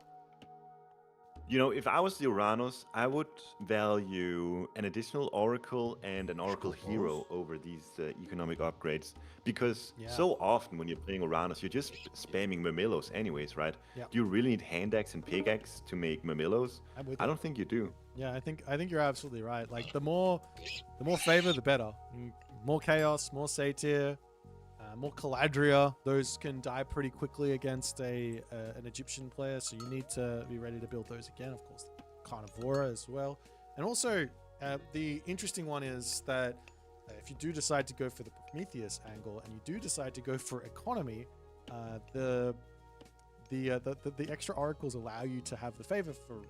Speaker 13: You know, if I was the Uranus, I would value an additional Oracle and an Oracle Hero over these economic upgrades. Because so often when you're playing Uranus, you're just spamming Murmillos anyways, right?
Speaker 1: Yeah.
Speaker 13: Do you really need Hand Axe and Pickaxe to make Murmillos? I don't think you do.
Speaker 1: Yeah, I think you're absolutely right. Like the more favor, the better. More chaos, more satyr, more Caladria. Those can die pretty quickly against an Egyptian player, so you need to be ready to build those again. Of course, Carnivora as well. And also, the interesting one is that if you do decide to go for the Prometheus angle and you do decide to go for economy, the extra oracles allow you to have the favor for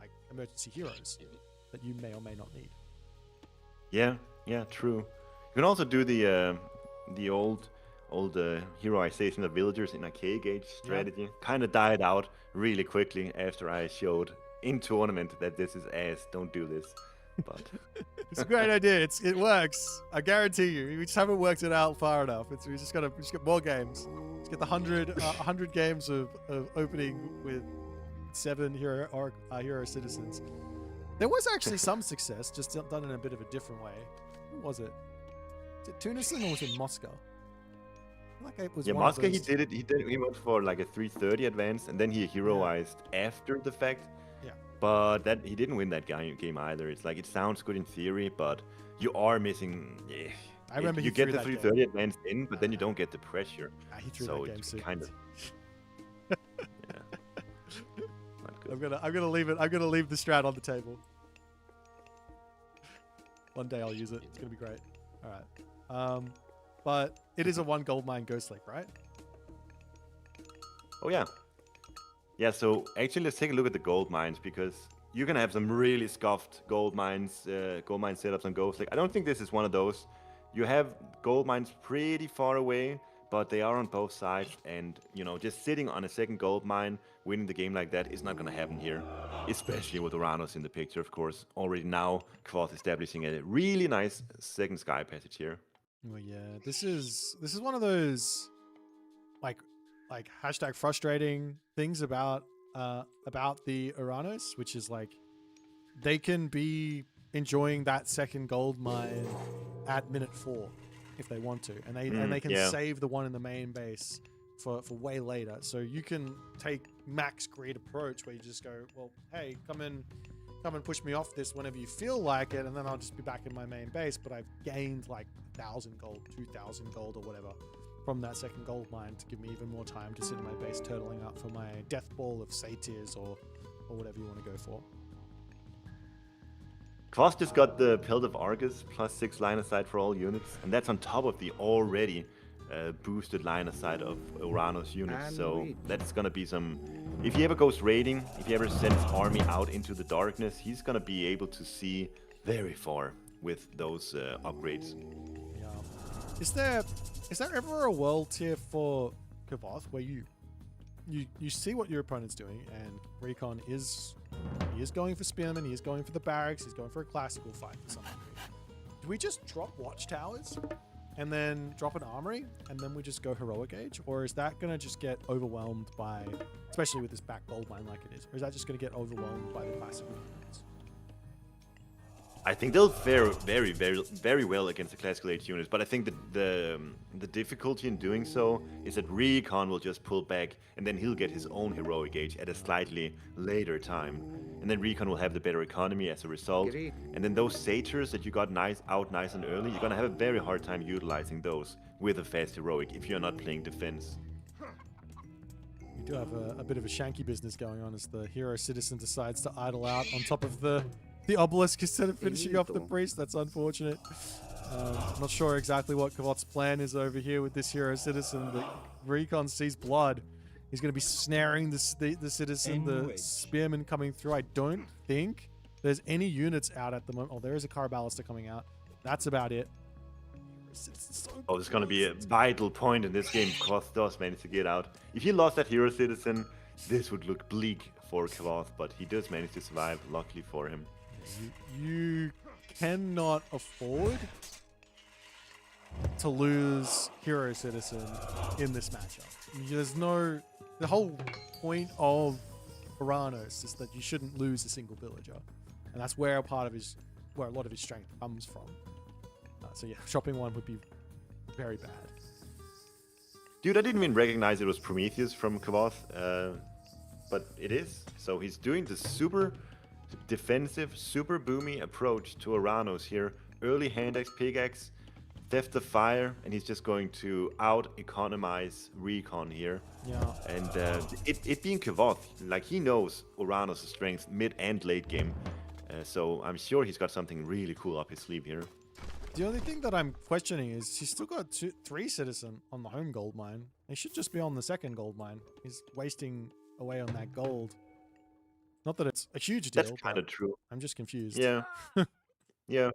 Speaker 1: like emergency heroes that you may or may not need.
Speaker 13: Yeah, true. You can also do the old heroization of villagers in arcade gauge strategy. Kind of died out really quickly after I showed in tournament that this is ass. Don't do this. But
Speaker 1: it's a great idea. It works. I guarantee you. We just haven't worked it out far enough. We just get more games. Let's get the 100 games of opening with 7 hero citizens. There was actually some success, just done in a bit of a different way. What was it? Was it Tunison or was it Moscow? I feel like it was
Speaker 13: Moscow. He did it. He went for like a 330 advance, and then he heroized after the fact.
Speaker 1: Yeah.
Speaker 13: But he didn't win that game either. It's like it sounds good in theory, but you are missing.
Speaker 1: I remember
Speaker 13: you get the 330 advance in, but then you don't get the pressure.
Speaker 1: He threw
Speaker 13: so
Speaker 1: that game
Speaker 13: it's
Speaker 1: soon.
Speaker 13: kind of.
Speaker 1: I'm gonna leave it. I'm gonna leave the strat on the table. One day I'll use it. It's gonna be great. All right. But it is a 1 gold mine Ghost Lake, right?
Speaker 13: Oh yeah. Yeah. So actually, let's take a look at the gold mines because you're gonna have some really scuffed gold mine setups on Ghost Lake. I don't think this is one of those. You have gold mines pretty far away, but they are on both sides, and just sitting on a second gold mine, winning the game like that is not going to happen here, especially with Uranus in the picture, of course. Already now, Kvoth establishing a really nice second sky passage here.
Speaker 1: Well, yeah, this is one of those like hashtag frustrating things about the Uranus, which is like they can be enjoying that second gold mine at minute 4 if they want to, and they can save the one in the main base for way later. So you can take max greed approach where you just go, well, hey, come and push me off this whenever you feel like it, and then I'll just be back in my main base, but I've gained like 1,000 gold, 2,000 gold or whatever from that second gold mine to give me even more time to sit in my base turtling up for my death ball of satyrs or whatever you want to go for.
Speaker 13: Kvoth just got the Pelt of Argus plus 6 line of sight for all units, and that's on top of the already boosted line of sight of Uranus units. So that's gonna be some. If he ever goes raiding, if he ever sends army out into the darkness, he's gonna be able to see very far with those upgrades.
Speaker 1: Yeah. Is there ever a world tier for Kvoth where you see what your opponent's doing, and Recon is going for Spearman, he is going for the barracks, he's going for a classical fight for something. Do we just drop watchtowers and then drop an armory and then we just go heroic age, or is that gonna just get overwhelmed by, especially with this back gold mine like it is, or is that just gonna get overwhelmed by the classical units?
Speaker 13: I think they'll fare very, very, very well against the classical age units, but I think the difficulty in doing so is that Recon will just pull back, and then he'll get his own heroic age at a slightly later time, and then Recon will have the better economy as a result. And then those satyrs that you got nice and early, you're gonna have a very hard time utilizing those with a fast heroic if you're not playing defense.
Speaker 1: We do have a bit of a shanky business going on as the hero citizen decides to idle out on top of the obelisk instead of finishing off the priest. That's unfortunate. I'm not sure exactly what Kvoth's plan is over here with this hero citizen, but Recon sees blood. He's going to be snaring the citizen, the spearman coming through. I don't think there's any units out at the moment. Oh, there is a Caraballister coming out. That's about it.
Speaker 13: Oh, there's going to be a vital point in this game. Kvoth does manage to get out. If he lost that hero citizen, this would look bleak for Kvoth, but he does manage to survive, luckily for him.
Speaker 1: You cannot afford to lose hero citizen in this matchup. There's no, the whole point of Oranos, is that you shouldn't lose a single villager, and that's where a lot of his strength comes from. So yeah, shopping one would be very bad.
Speaker 13: Dude, I didn't even recognize it was Prometheus from Kvoth, but it is. So he's doing the super defensive, super boomy approach to Oranos here. Early hand axe, pickaxe, theft of fire, and he's just going to out-economize Recon here.
Speaker 1: Yeah.
Speaker 13: And it being Kvoth, like he knows Oranos' strength mid and late game. So I'm sure he's got something really cool up his sleeve here.
Speaker 1: The only thing that I'm questioning is he's still got 3 citizen on the home gold mine. He should just be on the second gold mine. He's wasting away on that gold. Not that it's a huge deal.
Speaker 13: That's kind of true.
Speaker 1: I'm just confused.
Speaker 13: Yeah. Yeah.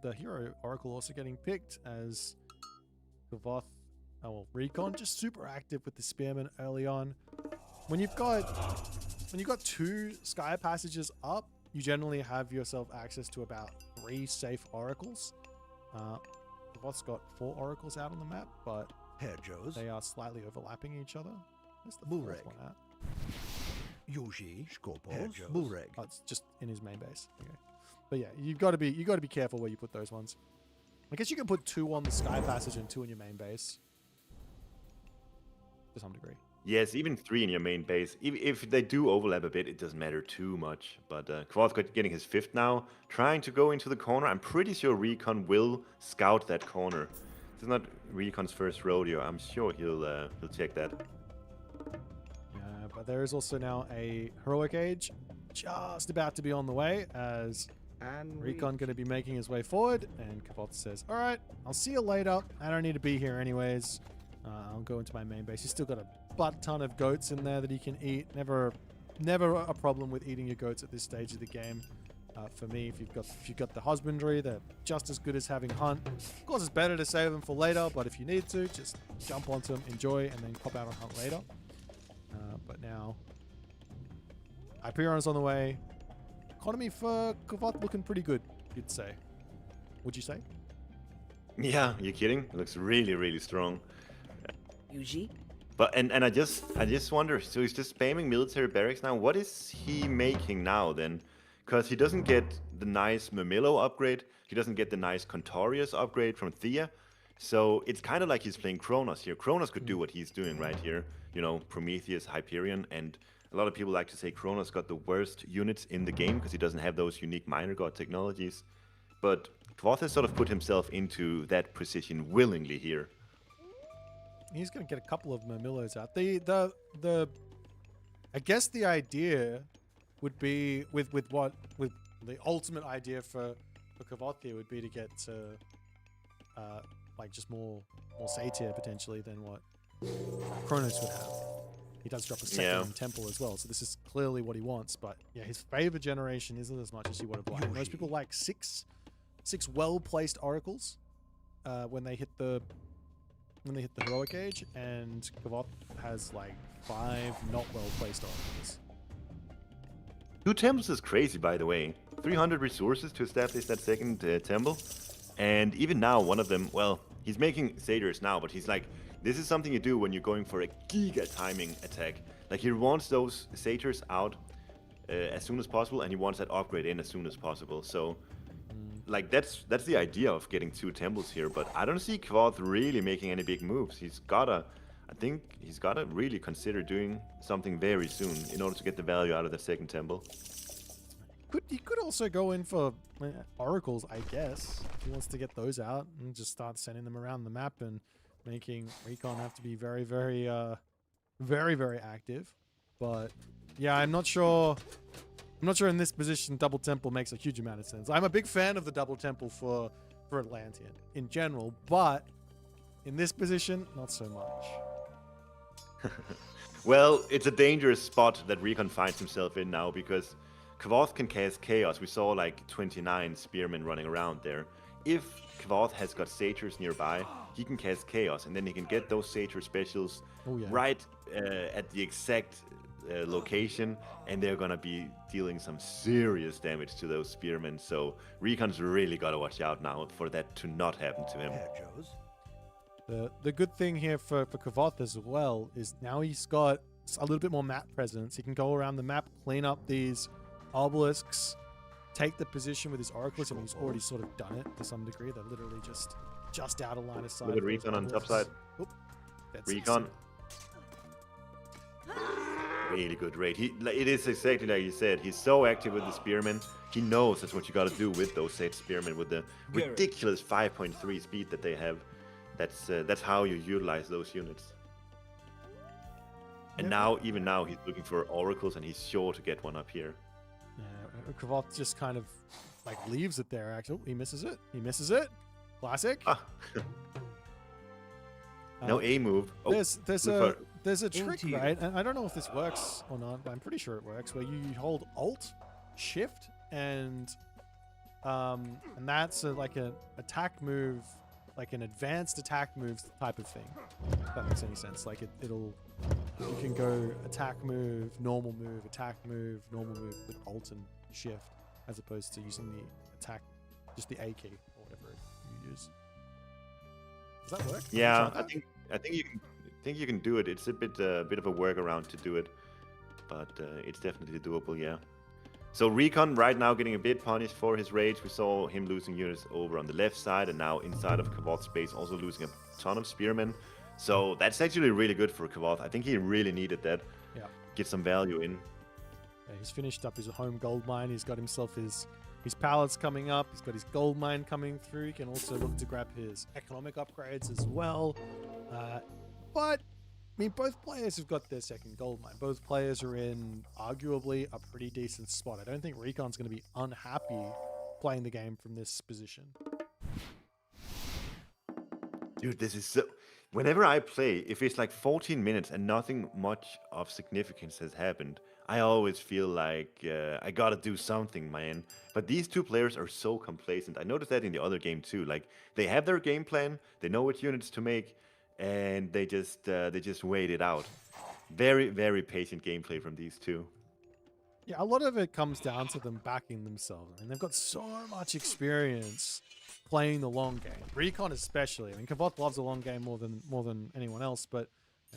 Speaker 1: The hero oracle also getting picked as Kvoth. Oh well, Recon just super active with the spearman early on. When you've got 2 sky passages up, you generally have yourself access to about 3 safe oracles. Kvoth's got 4 oracles out on the map, but they are slightly overlapping each other. Where's the 4th one at? Oh, it's just in his main base. Okay. But yeah, you got to be careful where you put those ones. I guess you can put 2 on the sky passage and 2 in your main base. To some degree.
Speaker 13: Yes, even 3 in your main base. If they do overlap a bit, it doesn't matter too much. But Kvoth getting his 5th now, trying to go into the corner. I'm pretty sure Recon will scout that corner. This is not Recon's first rodeo. I'm sure he'll check that.
Speaker 1: Yeah, but there is also now a heroic age just about to be on the way as Recon going to be making his way forward, and Kvoth says, "All right, I'll see you later. I don't need to be here anyways. I'll go into my main base." He's still got a butt ton of goats in there that he can eat. Never a problem with eating your goats at this stage of the game. For me, if you've got the husbandry, they're just as good as having hunt. Of course, it's better to save them for later, but if you need to, just jump onto them, enjoy, and then pop out on hunt later. But now, Hyperion's on the way. Economy for Kvoth looking pretty good, you'd say. Would you say?
Speaker 13: Yeah, you kidding? It looks really, really strong.
Speaker 14: Yuji?
Speaker 13: But and I just wonder, so he's just spamming military barracks now. What is he making now then? Because he doesn't get the nice Mamillo upgrade. He doesn't get the nice Contorius upgrade from Thea. So it's kind of like he's playing Kronos here. Kronos could do what he's doing right here. You know, Prometheus, Hyperion, and a lot of people like to say Kronos got the worst units in the game because he doesn't have those unique minor god technologies. But Kvoth has sort of put himself into that position willingly here.
Speaker 1: He's going to get a couple of Mamillos out. I guess the idea would be with the ultimate idea for Kvoth here would be to get like just more Satyr potentially than what Kronos would have. He does drop a second temple as well, so this is clearly what he wants. But yeah, his favor generation isn't as much as he would have liked. Most people like six well-placed oracles when they hit the heroic age, and Kvoth has like 5 not well-placed oracles.
Speaker 13: 2 temples is crazy, by the way. 300 resources to establish that second temple, and even now one of them, well, he's making satyrs now, but he's like, this is something you do when you're going for a giga timing attack. Like, he wants those satyrs out as soon as possible, and he wants that upgrade in as soon as possible. So, like, that's the idea of getting 2 temples here. But I don't see Kvoth really making any big moves. I think he's gotta really consider doing something very soon in order to get the value out of the second temple.
Speaker 1: He could also go in for oracles, I guess, if he wants to get those out and just start sending them around the map and making Recon have to be very, very, very, very active. But yeah, I'm not sure in this position double temple makes a huge amount of sense. I'm a big fan of the double temple for Atlantean in general, but in this position, not so much.
Speaker 13: Well, it's a dangerous spot that Recon finds himself in now, because Kvoth can cast Chaos. We saw like 29 spearmen running around there. If Kvoth has got satyrs nearby, he can cast Chaos, and then he can get those satyr specials right at the exact location, and they're gonna be dealing some serious damage to those spearmen. So Recon's really gotta watch out now for that to not happen to him.
Speaker 1: The good thing here for Kvoth as well is now he's got a little bit more map presence. He can go around the map, clean up these obelisks, take the position with his oracles. I mean, he's already sort of done it to some degree. They're literally just out of line of sight.
Speaker 13: Look at Recon on top side.
Speaker 1: Oop, that's
Speaker 13: Recon. Really good raid. It is exactly like you said. He's so active with the spearmen. He knows that's what you got to do with those 8 spearmen with the ridiculous 5.3 speed that they have. That's how you utilize those units. And even now, he's looking for oracles, and he's sure to get one up here.
Speaker 1: Yeah, Kvoth just kind of like leaves it there. Actually, he misses it. He misses it. Classic.
Speaker 13: No A move. Oh,
Speaker 1: there's a trick, right? And I don't know if this works or not, but I'm pretty sure it works. Where you hold Alt, Shift, and that's like an attack move, like an advanced attack move type of thing. If that makes any sense. Like you can go attack move, normal move, attack move, normal move with Alt and Shift, as opposed to using the attack, just the A key or whatever you use. Does that work?
Speaker 13: Yeah, I think you can do it. It's a bit of a workaround to do it, but it's definitely doable. Yeah. So Recon right now getting a bit punished for his rage. We saw him losing units over on the left side, and now inside of Kvoth's base also losing a ton of spearmen. So that's actually really good for Kvoth. I think he really needed that.
Speaker 1: Yeah.
Speaker 13: Get some value in.
Speaker 1: Yeah, he's finished up his home gold mine. He's got himself his pallets coming up. He's got his gold mine coming through. He can also look to grab his economic upgrades as well. But I mean, both players have got their second gold mine. Both players are in arguably a pretty decent spot. I don't think Recon's going to be unhappy playing the game from this position.
Speaker 13: Dude, this is so... Whenever I play, if it's like 14 minutes and nothing much of significance has happened, I always feel like I gotta do something, man. But these two players are so complacent. I noticed that in the other game too. Like, they have their game plan, they know what units to make, and they just wait it out. Very, very patient gameplay from these two.
Speaker 1: Yeah, a lot of it comes down to them backing themselves. I mean, they've got so much experience playing the long game. Recon especially. I mean, Kvoth loves the long game more than anyone else, but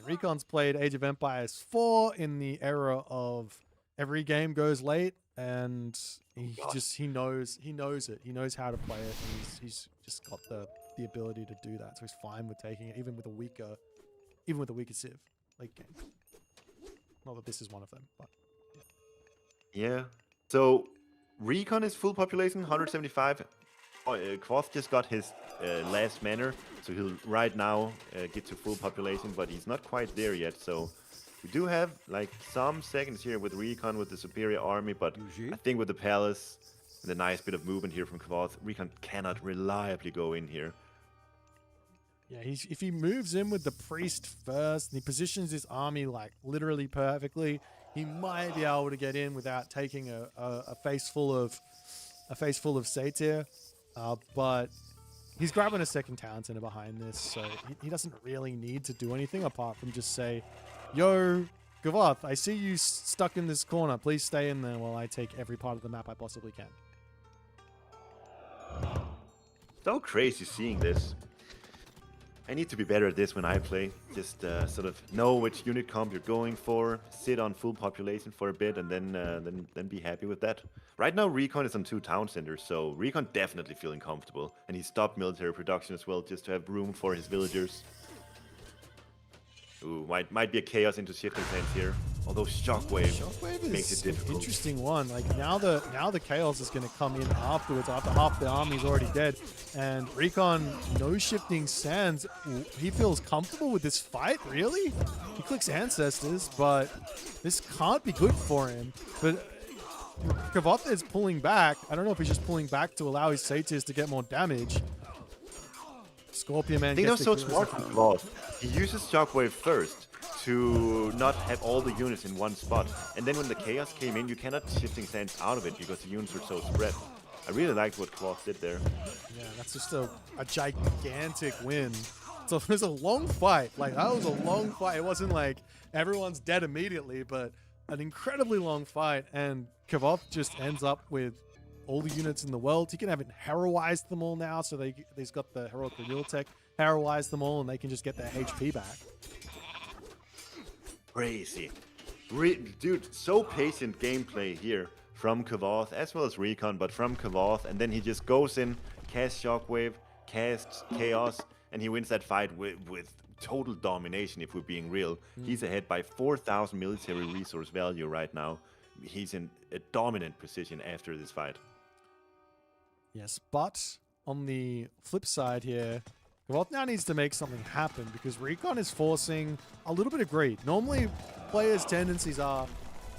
Speaker 1: Recon's played Age of Empires 4 in the era of every game goes late, and he knows it. He knows how to play it, and he's just got the ability to do that. So he's fine with taking it, even with a weaker Civ late game. Not that this is one of them, but
Speaker 13: yeah. So Recon is full population, 175. Kvoth just got his last manor, so he'll right now get to full population, but he's not quite there yet. So we do have like some seconds here with Recon with the superior army, but I think with the palace and the nice bit of movement here from Kvoth, Recon cannot reliably go in here.
Speaker 1: Yeah, if he moves in with the priest first and he positions his army like literally perfectly, he might be able to get in without taking a face full of satyr. But he's grabbing a second town center behind this, so he doesn't really need to do anything apart from just say, "Yo, Kvoth, I see you stuck in this corner. Please stay in there while I take every part of the map I possibly can."
Speaker 13: So crazy seeing this. I need to be better at this when I play. Just sort of know which unit comp you're going for, sit on full population for a bit, and then be happy with that. Right now, Recon is on 2 town centers, so Recon definitely feeling comfortable, and he stopped military production as well, just to have room for his villagers. Ooh, might be a chaos into shifting sands here. Although Shockwave makes it difficult.
Speaker 1: An interesting one. Like now the chaos is going to come in afterwards, after half the army's already dead, and Recon no shifting sands. He feels comfortable with this fight. Really, he clicks ancestors, but this can't be good for him. But Kvoth is pulling back. I don't know if he's just pulling back to allow his satyrs to get more damage. Scorpion Man.
Speaker 13: I think that's so smart from Kvoth. He uses Shockwave first to not have all the units in one spot. And then when the chaos came in, you cannot shifting sands out of it because the units were so spread. I really liked what Kvoth did there.
Speaker 1: Yeah, that's just a gigantic win. So it was a long fight. Like, that was a long fight. It wasn't like everyone's dead immediately, but an incredibly long fight. And Kvoth just ends up with all the units in the world. He can have it heroized them all now, so he's got the heroic renewal tech, heroize them all, and they can just get their HP back.
Speaker 13: Crazy. Dude, so patient gameplay here from Kvoth, as well as Recon, but from Kvoth, and then he just goes in, casts Shockwave, casts Chaos, and he wins that fight with total domination, if we're being real. He's ahead by 4,000 military resource value right now. He's in a dominant position after this fight.
Speaker 1: Yes, but on the flip side here, Kvoth now needs to make something happen because Recon is forcing a little bit of greed. Normally, players' tendencies are,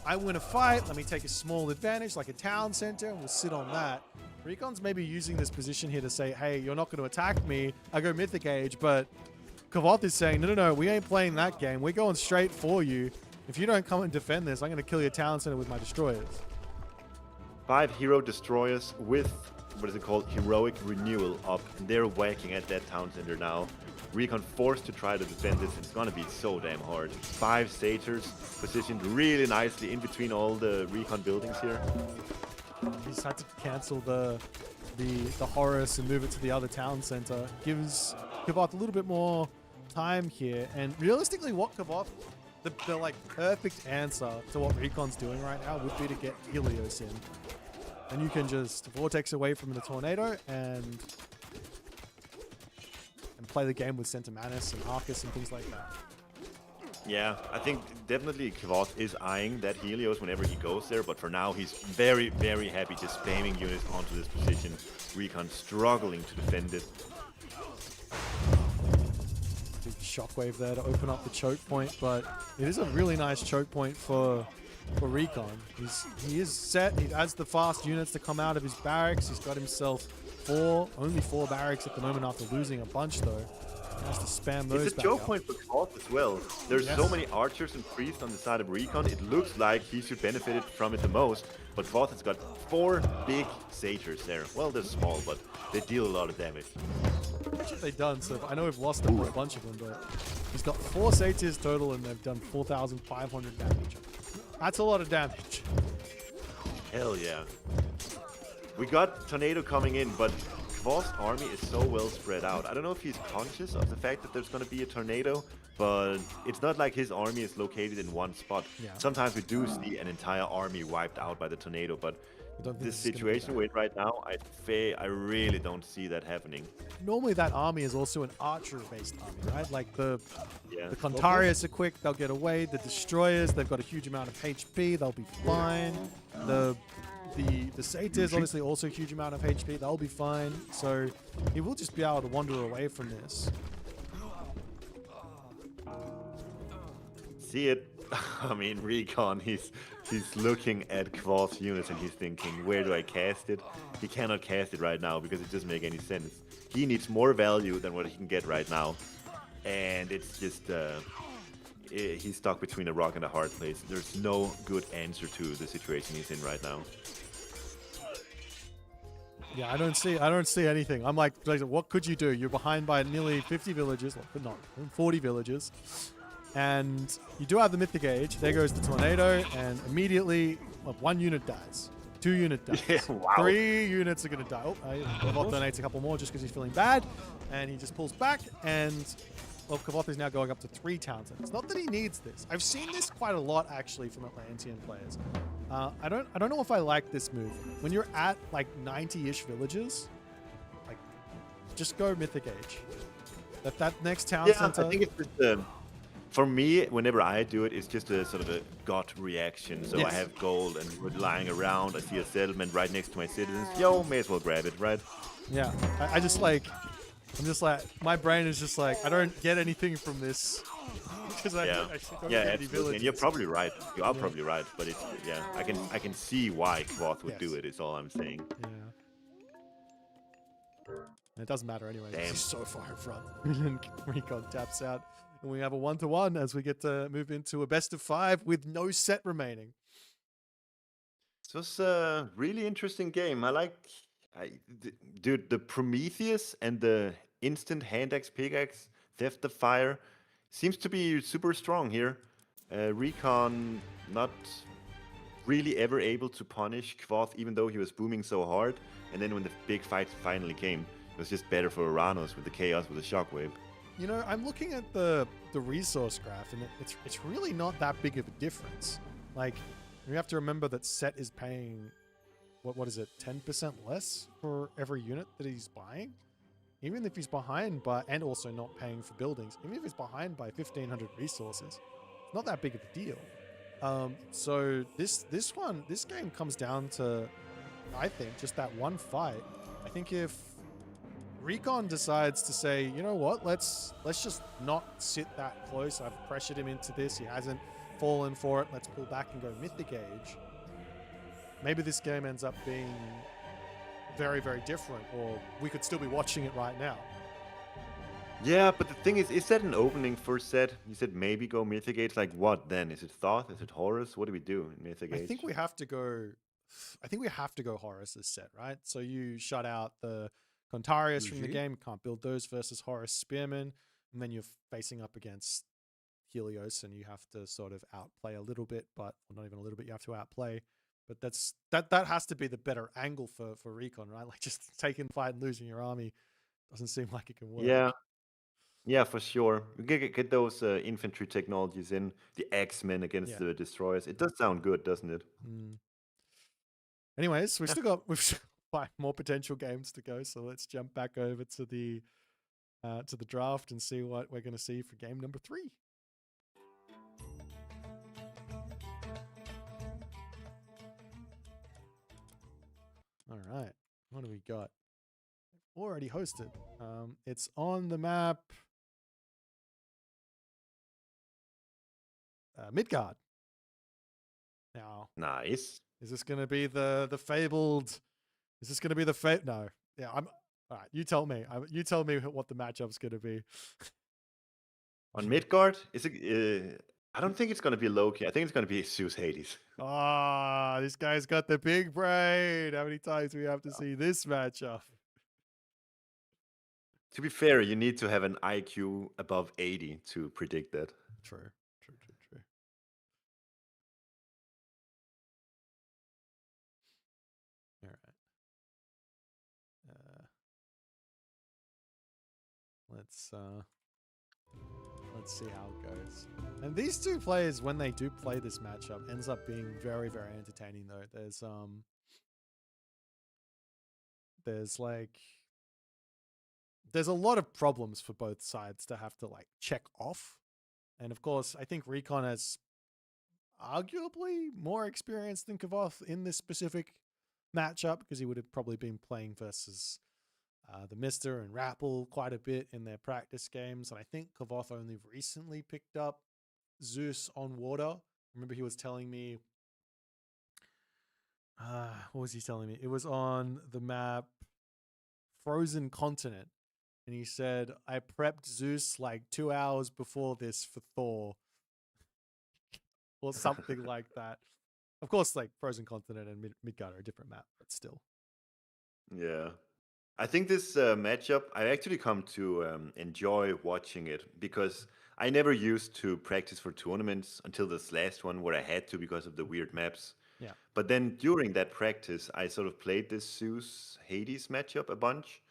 Speaker 1: I win a fight, let me take a small advantage like a town center and we'll sit on that. Recon's maybe using this position here to say, hey, you're not going to attack me. I go Mythic Age, but Kvoth is saying, no, we ain't playing that game. We're going straight for you. If you don't come and defend this, I'm going to kill your town center with my destroyers. 5
Speaker 13: hero destroyers with, what is it called, heroic renewal up. And they're whacking at that town center now. Recon forced to try to defend this. It's going to be so damn hard. 5 satyrs positioned really nicely in between all the Recon buildings here.
Speaker 1: He's had to cancel the Horus and move it to the other town center. Gives Kvoth a little bit more time here. And realistically, what Kvoth, the like perfect answer to what Recon's doing right now would be to get Helios in. And you can just Vortex away from the Tornado and play the game with Centamanus and Arcus and things like that.
Speaker 13: Yeah, I think definitely Kvoth is eyeing that Helios whenever he goes there, but for now he's very, very happy just spamming units onto this position. Recon struggling to defend it.
Speaker 1: Big shockwave there to open up the choke point, but it is a really nice choke point for Recon. He is set. He has the fast units to come out of his barracks. He's got himself only 4 barracks at the moment after losing a bunch though. He has to spam those.
Speaker 13: It's a choke point for Kvoth as well. There's so many archers and priests on the side of Recon. It looks like he should benefit from it the most, but Kvoth has got 4 big satyrs there. Well, they're small, but they deal a lot of damage.
Speaker 1: What have they done? So I know we've lost them for a bunch of them, but he's got 4 satyrs total and they've done 4,500 damage. That's a lot of damage.
Speaker 13: Hell yeah. We got Tornado coming in, but Kvoth's army is so well spread out. I don't know if he's conscious of the fact that there's going to be a tornado, but it's not like his army is located in one spot. Yeah. Sometimes we do see an entire army wiped out by the tornado, but this situation we're in right now, I really don't see that happening.
Speaker 1: Normally that army is also an archer-based army, right? Like the Contarius are quick, they'll get away. The destroyers, they've got a huge amount of HP, they'll be fine. The satyrs obviously also a huge amount of HP, they'll be fine. So he will just be able to wander away from this.
Speaker 13: See it. I mean, Recon, he's looking at Kvoth's units and he's thinking, where do I cast it? He cannot cast it right now because it doesn't make any sense. He needs more value than what he can get right now. And it's just, he's stuck between a rock and a hard place. There's no good answer to the situation he's in right now.
Speaker 1: Yeah, I don't see anything. I'm like, what could you do? You're behind by nearly 50 villages, well, not 40 villages. And you do have the Mythic Age. There goes the Tornado, and immediately 1 unit dies. 2 units dies.
Speaker 13: Yeah, wow.
Speaker 1: 3 units are going to die. Oh, Kvoth donates a couple more just because he's feeling bad. And he just pulls back, and Kvoth is now going up to 3 town centers. Not that he needs this. I've seen this quite a lot, actually, from Atlantean players. I don't know if I like this move. When you're at, like, 90-ish villages, like, just go Mythic Age. That next town center...
Speaker 13: I think it's just... For me, whenever I do it, it's just a sort of a gut reaction. So I have gold and we're lying around. I see a settlement right next to my citizens. Yo, may as well grab it, right?
Speaker 1: Yeah, I'm just like, my brain is just like, I don't get anything from this. Because I don't get any villages.
Speaker 13: And you're probably right. You are probably right. But it's, I can see why Kvoth would do it, is all I'm saying.
Speaker 1: Yeah. And it doesn't matter anyway. He's so far in front. Recon taps out. And we have a 1-to-1 as we get to move into a best of 5 with no set remaining.
Speaker 13: This was a really interesting game. Dude, the Prometheus and the instant hand axe, pickaxe, theft of fire seems to be super strong here. Recon not really ever able to punish Kvoth, even though he was booming so hard. And then when the big fight finally came, it was just better for Uranus with the chaos with the shockwave.
Speaker 1: You know, I'm looking at the resource graph, and it's really not that big of a difference. Like, you have to remember that Set is paying what is it, 10% less for every unit that he's buying? Even if he's behind by, and also not paying for buildings, even if he's behind by 1,500 resources, it's not that big of a deal. So this game comes down to, I think, just that one fight. I think if Recon decides to say, you know what, let's just not sit that close. I've pressured him into this. He hasn't fallen for it. Let's pull back and go Mythic Age. Maybe this game ends up being very, very different, or we could still be watching it right now.
Speaker 13: Yeah, but the thing is that an opening for Set? You said maybe go Mythic Age. Like what then? Is it Thoth? Is it Horus? What do we do in Mythic Age?
Speaker 1: I think we have to go Horus as Set, right? So you shut out the Contarius from the game. You can't build those versus Horus Spearman. And then you're facing up against Helios, and you have to sort of outplay a little bit, but well, not even a little bit, you have to outplay. But that has to be the better angle for Recon, right? Like just taking the fight and losing your army doesn't seem like it can work.
Speaker 13: Yeah, for sure. We get those infantry technologies in, the X-Men against the destroyers. It does sound good, doesn't it?
Speaker 1: Anyways, we've still got 5 more potential games to go, so let's jump back over to the draft and see what we're going to see for game number 3. All right, what do we got? Already hosted. It's on the map. Midgard. Now,
Speaker 13: nice.
Speaker 1: Is this going to be the fabled? Is this going to be the No. Yeah, I'm. All right, you tell me. You tell me what the matchup's going to be.
Speaker 13: On Midgard, is it? I don't think it's going to be Loki. I think it's going to be Zeus Hades.
Speaker 1: Ah, this guy's got the big brain. How many times do we have to see this matchup?
Speaker 13: To be fair, you need to have an IQ above 80 to predict that.
Speaker 1: True. All right. Let's see how it goes. And these two players, when they do play this matchup, ends up being very, very entertaining. Though there's a lot of problems for both sides to have to like check off. And of course, I think Recon has arguably more experience than Kvoth in this specific matchup, because he would have probably been playing versus the Mister and Rappel quite a bit in their practice games. And I think Kvoth only recently picked up Zeus on water. Remember, he was telling me, what was he telling me? It was on the map Frozen Continent. And he said, I prepped Zeus like 2 hours before this for Thor. Or something like that. Of course, like Frozen Continent and Midgard are a different map, but still.
Speaker 13: Yeah. I think this matchup, I actually come to enjoy watching it, because I never used to practice for tournaments until this last one where I had to because of the weird maps.
Speaker 1: Yeah.
Speaker 13: But then during that practice, I sort of played this Zeus Hades matchup a bunch,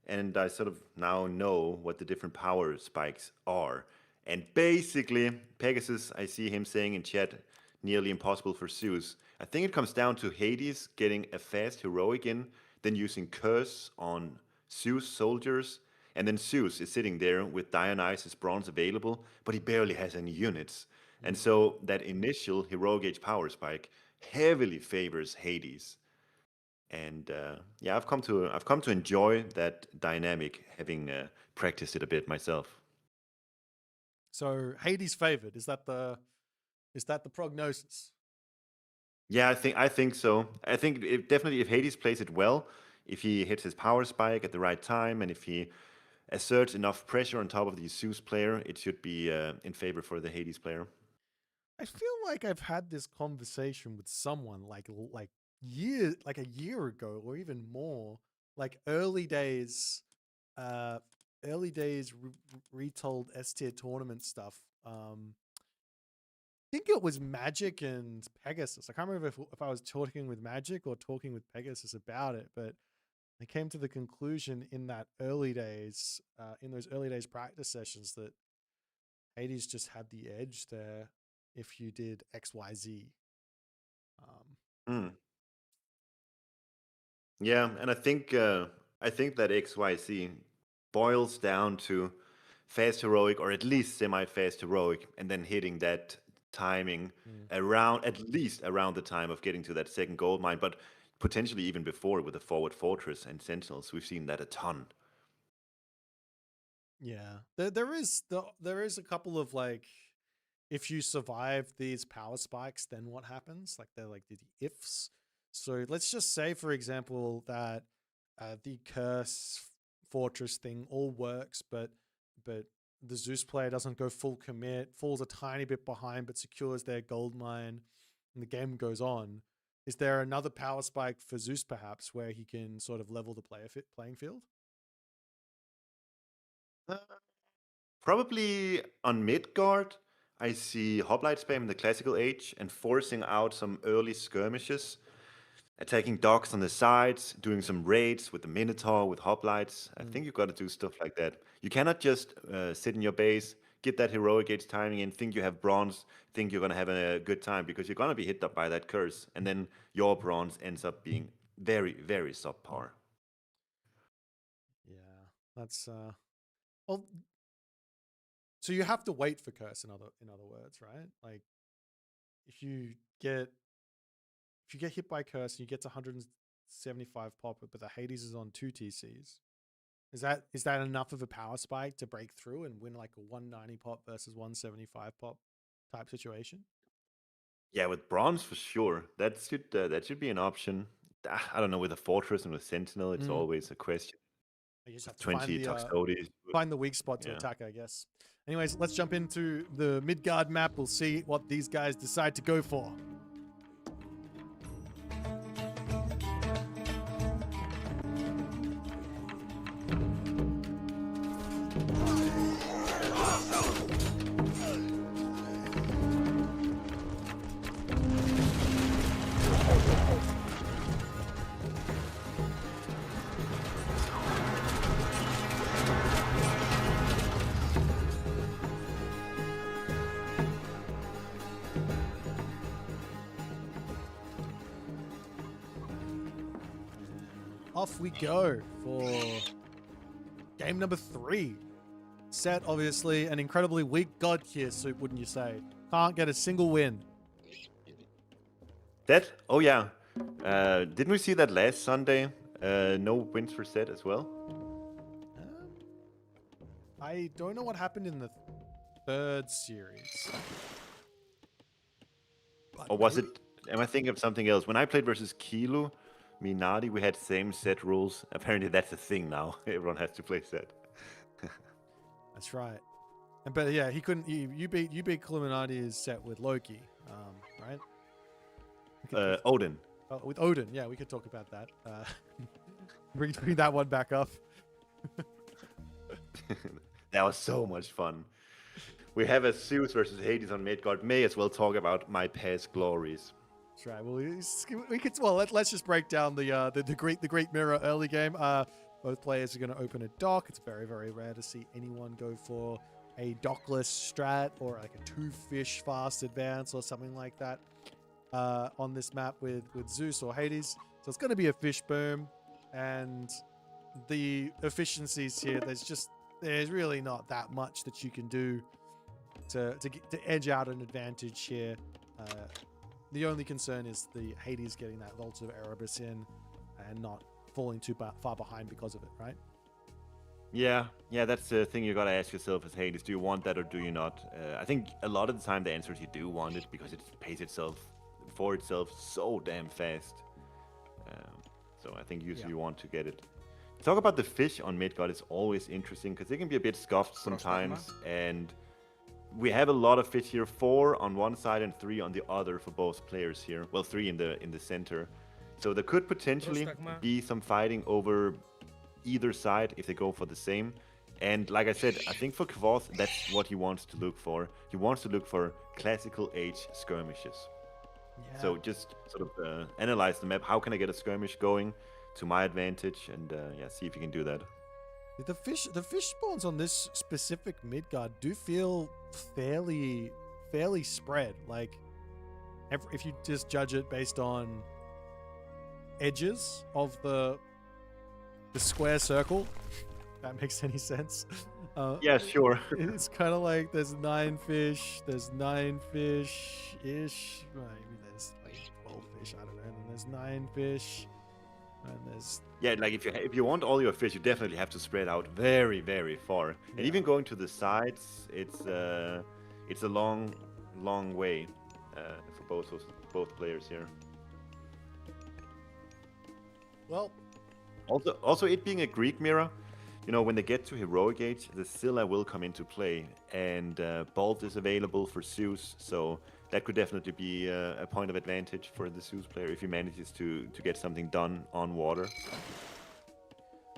Speaker 13: and I sort of now know what the different power spikes are. And basically, Pegasus, I see him saying in chat, nearly impossible for Zeus. I think it comes down to Hades getting a fast heroic in, then using Curse on Zeus soldiers, and then Zeus is sitting there with Dionysus Bronze available, but he barely has any units. And so that initial heroic age power spike heavily favors Hades. And yeah, I've come to enjoy that dynamic, having practiced it a bit myself.
Speaker 1: So Hades favored. Is that the prognosis?
Speaker 13: Yeah, I think so. I think definitely if Hades plays it well, if he hits his power spike at the right time, and if he asserts enough pressure on top of the Zeus player, it should be in favor for the Hades player.
Speaker 1: I feel like I've had this conversation with someone like a year ago, or even more, like early days retold S tier tournament stuff. I think it was Magic and Pegasus. I can't remember if I was talking with Magic or talking with Pegasus about it, but they came to the conclusion in that early days, in those early days practice sessions, that Hades just had the edge there if you did XYZ.
Speaker 13: Yeah, and I think that XYZ boils down to fast heroic, or at least semi-fast heroic, and then hitting that timing around, at least around the time of getting to that second gold mine, but potentially even before with the forward fortress and sentinels. We've seen that a ton.
Speaker 1: Yeah, there is a couple of like, if you survive these power spikes, then what happens? Like they're like the ifs. So let's just say, for example, that the curse fortress thing all works, but the Zeus player doesn't go full commit, falls a tiny bit behind, but secures their gold mine, and the game goes on. Is there another power spike for Zeus perhaps where he can sort of level the playing field?
Speaker 13: Probably on Midgard, I see Hoplite spam in the classical age and forcing out some early skirmishes, attacking docks on the sides, doing some raids with the Minotaur, with Hoplites. I think you've got to do stuff like that. You cannot just sit in your base, get that heroic age timing, and think you have bronze, think you're going to have a good time, because you're going to be hit up by that curse, and then your bronze ends up being very, very subpar.
Speaker 1: Yeah, that's well. So you have to wait for curse, in other words, right? Like if you get hit by curse and you get to 175 pop, but the Hades is on 2 TCs, is that enough of a power spike to break through and win like a 190 pop versus 175 pop type situation?
Speaker 13: Yeah, with bronze for sure. That should be an option. I don't know, with a fortress and with sentinel, it's always a question.
Speaker 1: You just have to
Speaker 13: 20
Speaker 1: find the weak spot to attack, I guess. Anyways, let's jump into the Midgard map. We'll see what these guys decide to go for. Off we go for game number 3. Set, obviously, an incredibly weak god here, Soup, wouldn't you say? Can't get a single win.
Speaker 13: Oh yeah. Didn't we see that last Sunday? No wins for Set as well?
Speaker 1: I don't know what happened in the 3rd series.
Speaker 13: Or was it... Am I thinking of something else? When I played versus Kilo, Minardi, we had same Set rules. Apparently that's a thing now. Everyone has to play Set.
Speaker 1: That's right. But yeah, he couldn't... You beat Illuminati's set with Loki, right?
Speaker 13: Odin.
Speaker 1: With Odin, yeah, we could talk about that. Bring that one back up.
Speaker 13: That was so much fun. We have a Zeus versus Hades on Midgard. May as well talk about my past glories.
Speaker 1: That's right. Well, let's just break down the Great Mirror early game. Both players are going to open a dock. It's very, very rare to see anyone go for a dockless strat or like a 2-fish fast advance or something like that on this map with Zeus or Hades. So it's going to be a fish boom, and the efficiencies here, there's really not that much that you can do to edge out an advantage here. The only concern is the Hades getting that Vault of Erebus in and not falling too far behind because of it, right?
Speaker 13: Yeah, that's the thing you gotta ask yourself as Hades. Do you want that or do you not? I think a lot of the time the answer is you do want it because it pays itself so damn fast. So I think usually you want to get it. Talk about the fish on Midgard is always interesting because they can be a bit scuffed sometimes, and we have a lot of fish here, 4 on one side and 3 on the other for both players here. Well, 3 in the center. So there could potentially be some fighting over either side if they go for the same. And like I said, I think for Kvoth, that's what he wants to look for. He wants to look for classical age skirmishes. Yeah. So just sort of analyze the map. How can I get a skirmish going? to my advantage, and yeah, see if you can do that.
Speaker 1: The fish spawns on this specific Midgard do feel fairly spread. Like, if you just judge it based on edges of the square circle, if that makes any sense.
Speaker 13: Yeah, sure.
Speaker 1: It's kind of like there's 9 fish, there's 9 fish-ish. Maybe there's like 12 fish, I don't know. And there's 9 fish, and there's...
Speaker 13: Yeah, like if you want all your fish, you definitely have to spread out very, very far. And even going to the sides, it's a long way for both players here.
Speaker 1: Well,
Speaker 13: also it being a Greek mirror, you know, when they get to heroic age, the Scylla will come into play, and Bolt is available for Zeus, so that could definitely be a point of advantage for the Zeus player if he manages to get something done on water.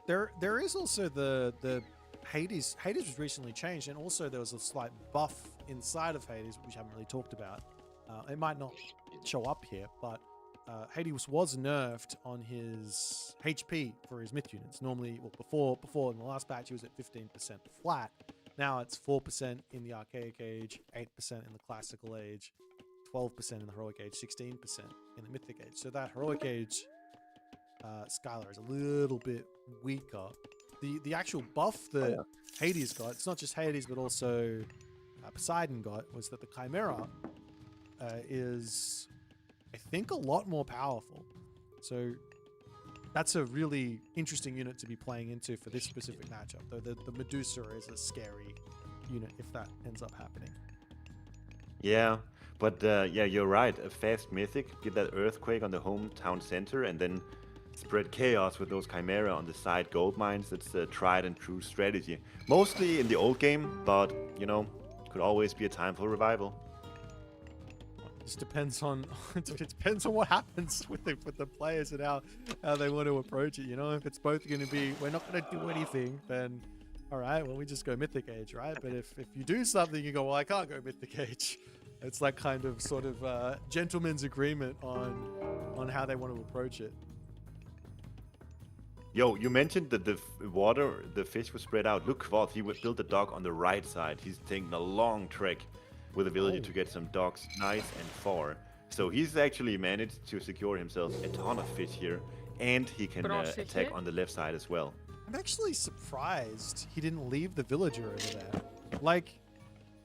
Speaker 1: There is also the Hades. Hades was recently changed, and also there was a slight buff inside of Hades, which I haven't really talked about. It might not show up here, but Hades was nerfed on his HP for his myth units. Normally, well, before in the last patch, he was at 15% flat. Now it's 4% in the Archaic Age, 8% in the Classical Age, 12% in the Heroic Age, 16% in the Mythic Age. So that Heroic Age Skylar is a little bit weaker. The actual buff that Hades got, it's not just Hades, but also Poseidon got, was that the Chimera is, I think, a lot more powerful. So that's a really interesting unit to be playing into for this specific matchup. Though the Medusa is a scary unit if that ends up happening.
Speaker 13: Yeah, but yeah, you're right. A fast mythic, get that earthquake on the hometown center, and then spread chaos with those Chimera on the side gold mines. That's a tried and true strategy. Mostly in the old game, but you know, could always be a time for revival.
Speaker 1: It just depends on it depends on what happens with the players and how they want to approach it. You know, if it's both going to be we're not going to do anything, then all right, well we just go Mythic Age, right? But if you do something, you go, well I can't go Mythic Age. It's like kind of sort of gentleman's agreement on how they want to approach it.
Speaker 13: Yo, you mentioned that the fish was spread out. Look, Kvoth, he would build the dock on the right side. He's taking a long trek with a villager to get some docks nice and far. So he's actually managed to secure himself a ton of fish here, and he can attack on the left side as well.
Speaker 1: I'm actually surprised he didn't leave the villager over there. Like,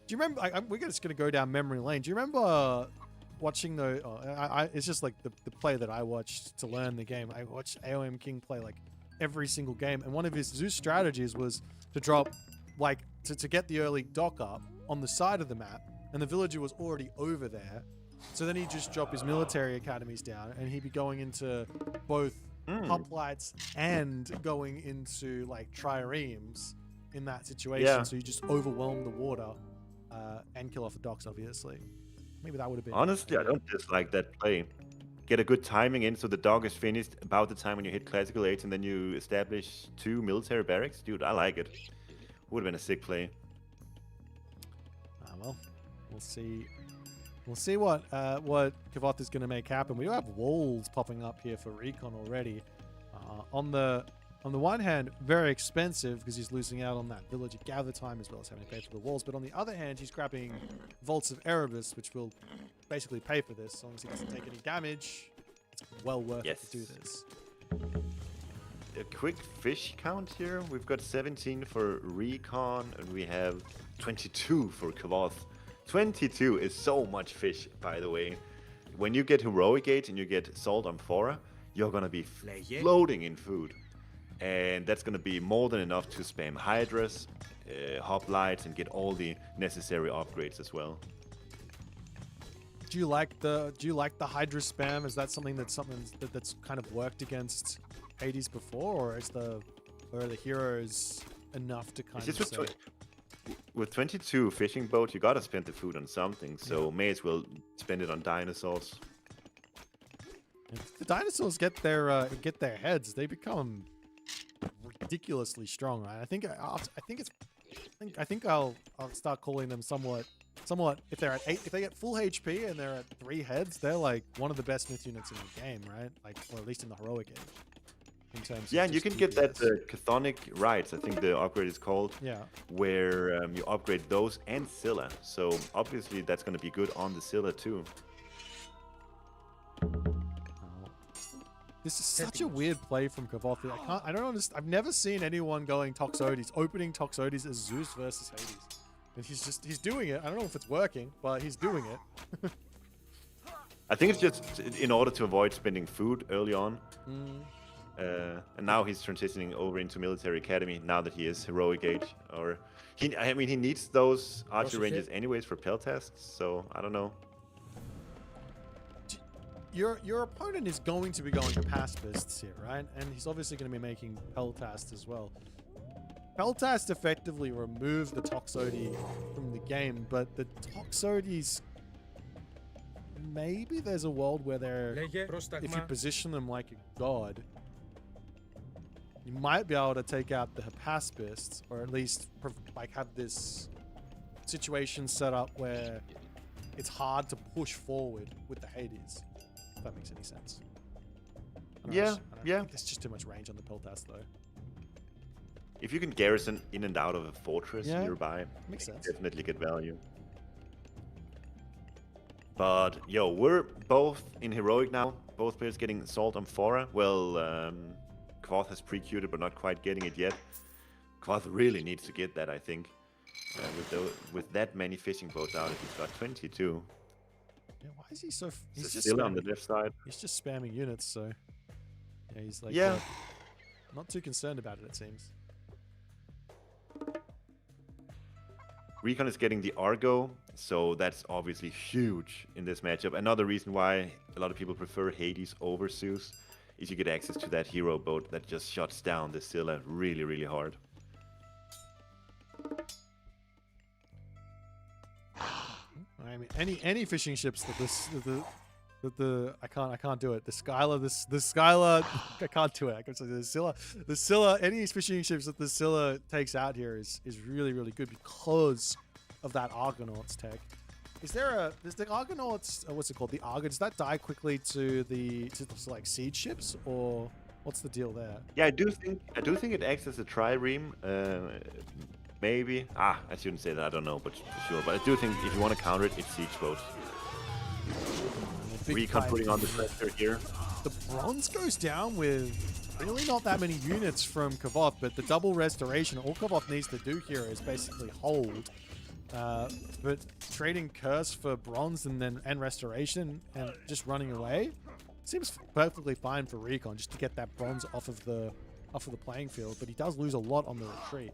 Speaker 1: do you remember? We're just going to go down memory lane. Do you remember watching the... it's just like the play that I watched to learn the game. I watched AOM King play like every single game, and one of his Zeus strategies was to drop, like, to get the early dock up on the side of the map, and the villager was already over there. So then he'd just drop his military academies down, and he'd be going into both hoplites and going into like triremes in that situation.
Speaker 13: Yeah.
Speaker 1: So you just overwhelm the water and kill off the docks, obviously. Maybe that would have been...
Speaker 13: Honestly, I don't dislike that play. Get a good timing in so the dock is finished about the time when you hit classical 8, and then you establish 2 military barracks. Dude, I like it. Would have been a sick play.
Speaker 1: Well, we'll see. We'll see what Kvoth is going to make happen. We do have walls popping up here for Recon already. On the one hand, very expensive because he's losing out on that villager gather time as well as having to pay for the walls. But on the other hand, he's grabbing Vaults of Erebus, which will basically pay for this. As long as he doesn't take any damage, it's well worth it to do this.
Speaker 13: A quick fish count here. We've got 17 for Recon, and we have 22 for Kvoth. 22 is so much fish, by the way. When you get Heroic Age and you get Salt Amphora, you're gonna be floating in food. And that's gonna be more than enough to spam Hydras, Hoplites, and get all the necessary upgrades as well.
Speaker 1: Do you like the Hydra spam? Is that something that's kind of worked against Hades before, or are the heroes enough to kind of say...
Speaker 13: With 22 fishing boats, you gotta spend the food on something, so may as well spend it on dinosaurs.
Speaker 1: If the dinosaurs get their heads, they become ridiculously strong, right? I think I'll start calling them somewhat. If they're at 8, if they get full HP and they're at 3 heads, they're like one of the best myth units in the game, right? Like, or at least in the Heroic Age. in terms.
Speaker 13: Yeah,
Speaker 1: of
Speaker 13: and you
Speaker 1: just
Speaker 13: can get that
Speaker 1: DPS.
Speaker 13: chthonic rights. I think the upgrade is called.
Speaker 1: Yeah.
Speaker 13: Where you upgrade those and Scylla. So obviously that's going to be good on the Scylla too.
Speaker 1: This is such a weird play from Kvoth. I don't understand. I've never seen anyone going Toxotes, opening Toxotes as Zeus versus Hades. And he's doing it. I don't know if it's working, but he's doing it.
Speaker 13: I think it's just in order to avoid spending food early on. And now he's transitioning over into military academy now that he is heroic age. Or he needs those archer ranges anyways for Peltasts, so I don't know.
Speaker 1: Your opponent is going to be going to pacifists here, right? And he's obviously going to be making Peltast as well. Peltast effectively removed the Toxotes from the game, but the Toxotes, maybe there's a world where they're, if you position them like a god, you might be able to take out the pacifists, or at least like have this situation set up where it's hard to push forward with the Hades. If that makes any sense. I think there's just too much range on the Peltast though.
Speaker 13: If you can garrison in and out of a fortress nearby,
Speaker 1: makes sense.
Speaker 13: Definitely get value. But yo, we're both in heroic now. Both players getting Salt Amphora. Well, Kvoth has pre-queued it, but not quite getting it yet. Kvoth really needs to get that, I think. With that many fishing boats out, if he's got 22.
Speaker 1: Yeah, why is he so? He's just
Speaker 13: still on the left side.
Speaker 1: He's just spamming units, so yeah, he's like not too concerned about it. It seems.
Speaker 13: Recon is getting the Argo, so that's obviously huge in this matchup. Another reason why a lot of people prefer Hades over Zeus is you get access to that hero boat that just shuts down the Scylla really, really hard.
Speaker 1: I mean, any fishing ships that I can't do it. The Skyla, I can't do it. I can say the Scylla, any fishing ships that the Scylla takes out here is really, really good because of that Argonauts tech. Is the Argonauts, what's it called? The Argo, does that die quickly to like siege ships, or what's the deal there?
Speaker 13: Yeah, I do think it acts as a trireme. Maybe. I shouldn't say that. I don't know, but for sure. But I do think if you want to counter it, it's siege boats. Recon putting on the pressure here.
Speaker 1: The bronze goes down with really not that many units from Kvoth, but the double restoration, all Kvoth needs to do here is basically hold. But trading curse for bronze and restoration and just running away seems perfectly fine for Recon, just to get that bronze off of the playing field. But he does lose a lot on the retreat.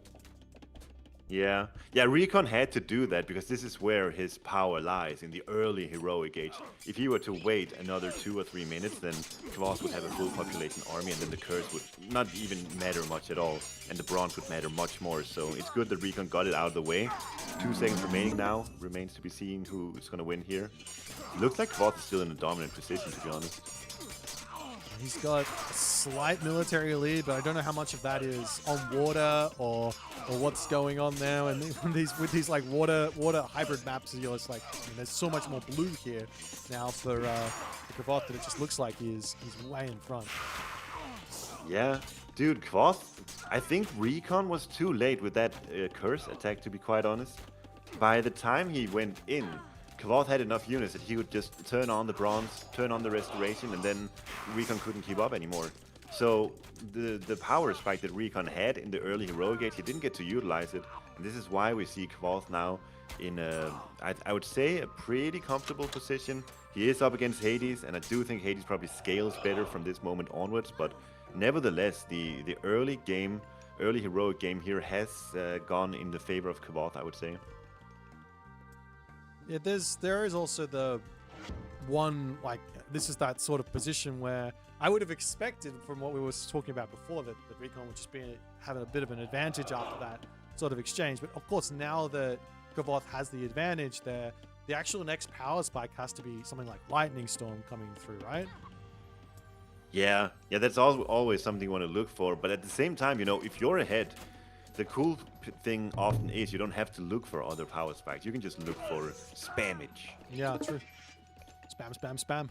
Speaker 13: Yeah, Recon had to do that because this is where his power lies, in the early heroic age. If he were to wait another 2 or 3 minutes, then Kvoth would have a full population army, and then the curse would not even matter much at all, and the bronze would matter much more. So it's good that Recon got it out of the way. 2 seconds remaining now. Remains to be seen who is going to win here. Looks like Kvoth is still in a dominant position, to be honest.
Speaker 1: He's got a slight military lead, but I don't know how much of that is on water or what's going on there. And with these like water hybrid maps, you're just like, there's so much more blue here now for Kvoth that it just looks like he's way in front.
Speaker 13: Yeah, dude, Kvoth, I think Recon was too late with that curse attack, to be quite honest. By the time he went in, Kvoth had enough units that he would just turn on the bronze, turn on the restoration, and then Recon couldn't keep up anymore. So the power spike that Recon had in the early heroic age, he didn't get to utilize it. And this is why we see Kvoth now in I would say a pretty comfortable position. He is up against Hades, and I do think Hades probably scales better from this moment onwards. But nevertheless, the early heroic game here has gone in the favor of Kvoth, I would say.
Speaker 1: Yeah, there is also the one, like, this is that sort of position where I would have expected from what we were talking about before that Recon would just be having a bit of an advantage after that sort of exchange. But of course, now that Kvoth has the advantage there, the actual next power spike has to be something like Lightning Storm coming through, right?
Speaker 13: Yeah, that's always something you want to look for. But at the same time, if you're ahead, the cool thing often is you don't have to look for other power spikes. You can just look for spammage.
Speaker 1: Yeah, true. Spam, spam, spam.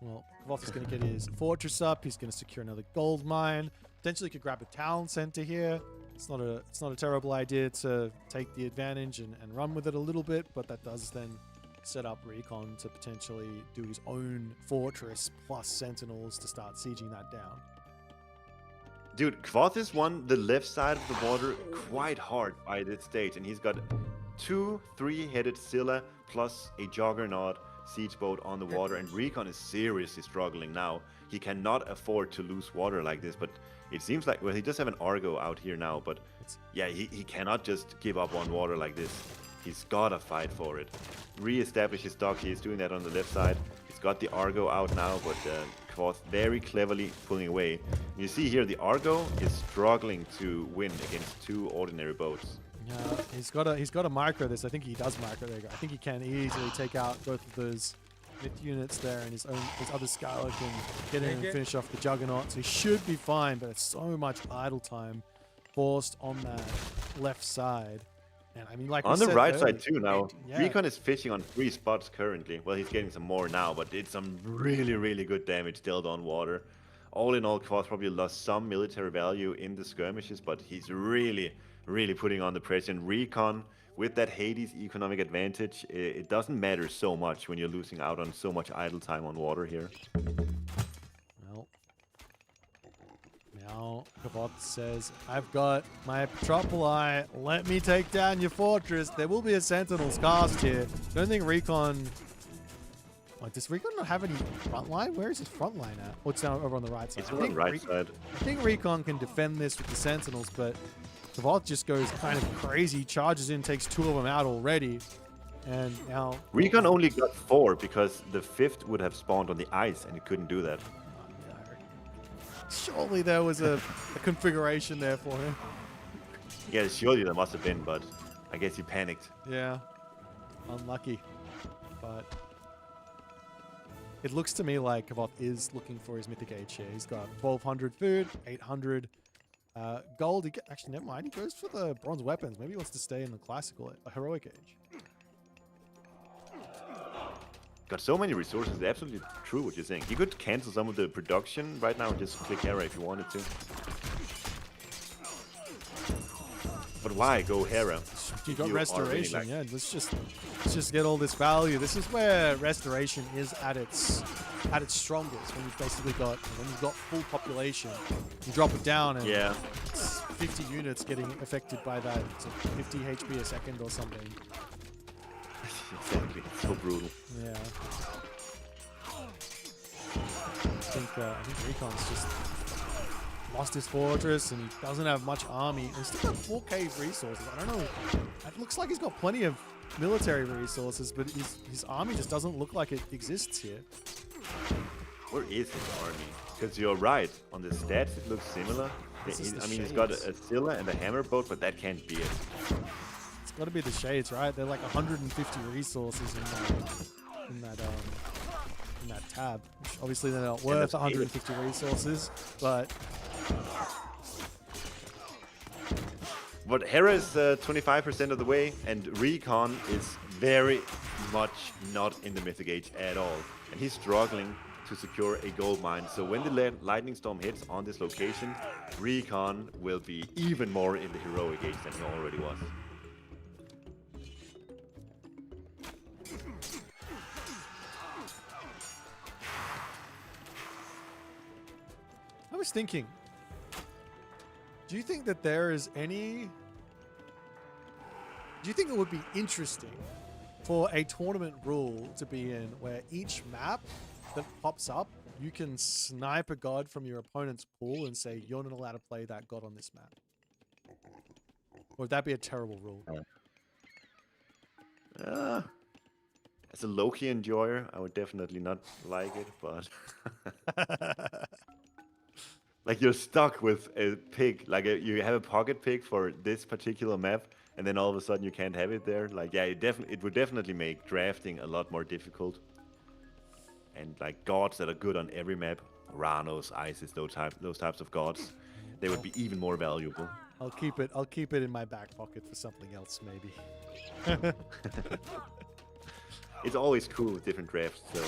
Speaker 1: Well, Kvoth is going to get his fortress up. He's going to secure another gold mine. Potentially could grab a town center here. It's not a terrible idea to take the advantage and run with it a little bit, but that does then set up Recon to potentially do his own fortress plus sentinels to start sieging that down.
Speaker 13: Dude, Kvoth has won the left side of the water quite hard by this stage, and he's got 2 3-headed Scylla plus a Juggernaut siege boat on the water, and Recon is seriously struggling now. He cannot afford to lose water like this, but it seems like, well, he does have an Argo out here now, but yeah, he cannot just give up on water like this. He's gotta fight for it. Re-establish his dock. He's doing that on the left side. He's got the Argo out now, but Kvoth very cleverly pulling away. You see here, the Argo is struggling to win against 2 ordinary boats.
Speaker 1: Yeah, he's got to micro this. I think he does micro. There you go. I think he can easily take out both of those mid units there, and his other Skylar can get in and finish off the Juggernaut. So he should be fine, but it's so much idle time forced on that left side. And I mean, like
Speaker 13: on the right
Speaker 1: earlier,
Speaker 13: side too now,
Speaker 1: yeah.
Speaker 13: Recon is fishing on 3 spots currently. Well, he's getting some more now, but it's some really, really good damage dealt on water. All in all, Kvoth probably lost some military value in the skirmishes, but he's really putting on the pressure. And Recon, with that Hades economic advantage, it doesn't matter so much when you're losing out on so much idle time on water here.
Speaker 1: Well, now Kvoth says, I've got my Petropoli, let me take down your fortress. There will be a Sentinel's cast here. Don't think Recon... Oh, does Recon not have any front line? Where is his front line at? Oh, it's down over on the right side.
Speaker 13: It's on the right side.
Speaker 1: I think Recon can defend this with the Sentinels, but Kvoth just goes kind of crazy, charges in, takes 2 of them out already. And now...
Speaker 13: Recon only got 4 because the 5th would have spawned on the ice, and he couldn't do that.
Speaker 1: Surely there was a configuration there for him.
Speaker 13: Yeah, surely there must have been, but I guess he panicked.
Speaker 1: Yeah, unlucky. But it looks to me like Kvoth is looking for his mythic age here. He's got 1,200 food, 800 gold. Actually, never mind. He goes for the bronze weapons. Maybe he wants to stay in the classical, heroic age.
Speaker 13: Got so many resources. It's absolutely true what you're saying. He could cancel some of the production right now and just click Hera if you wanted to. But why go Hera?
Speaker 1: You got restoration, yeah. Let's just get all this value. This is where restoration is at its strongest, when you've basically got full population. You drop it down and it's 50 units getting affected by that. It's 50 HP a second or something.
Speaker 13: Exactly. It's so brutal.
Speaker 1: Yeah. I think Recon's just lost his fortress and he doesn't have much army. He's still got 4 cave resources. I don't know. It looks like he's got plenty of military resources, but his army just doesn't look like it exists here.
Speaker 13: Where is his army? Because you're right. On the stats, it looks similar. I mean, he's got a Scylla and a hammer boat, but that can't be it.
Speaker 1: It's got to be the Shades, right? They're like 150 resources in that tab. Which obviously they're not worth 150 resources, but...
Speaker 13: But Hera is 25% of the way, and Recon is very much not in the Mythic Age at all. And he's struggling to secure a gold mine. So when the lightning storm hits on this location, Recon will be even more in the heroic age than he already was.
Speaker 1: I was thinking, do you think that there is any... Do you think it would be interesting for a tournament rule to be in where each map that pops up, you can snipe a god from your opponent's pool and say, you're not allowed to play that god on this map? Or would that be a terrible rule?
Speaker 13: As a Loki enjoyer, I would definitely not like it, but... Like, you're stuck with a pig. Like, you have a pocket pig for this particular map, and then all of a sudden you can't have it there. Like, yeah, it would definitely make drafting a lot more difficult. And, like, gods that are good on every map, Ranos, Isis, those types of gods, they would be even more valuable.
Speaker 1: I'll keep it in my back pocket for something else, maybe.
Speaker 13: It's always cool with different drafts, so...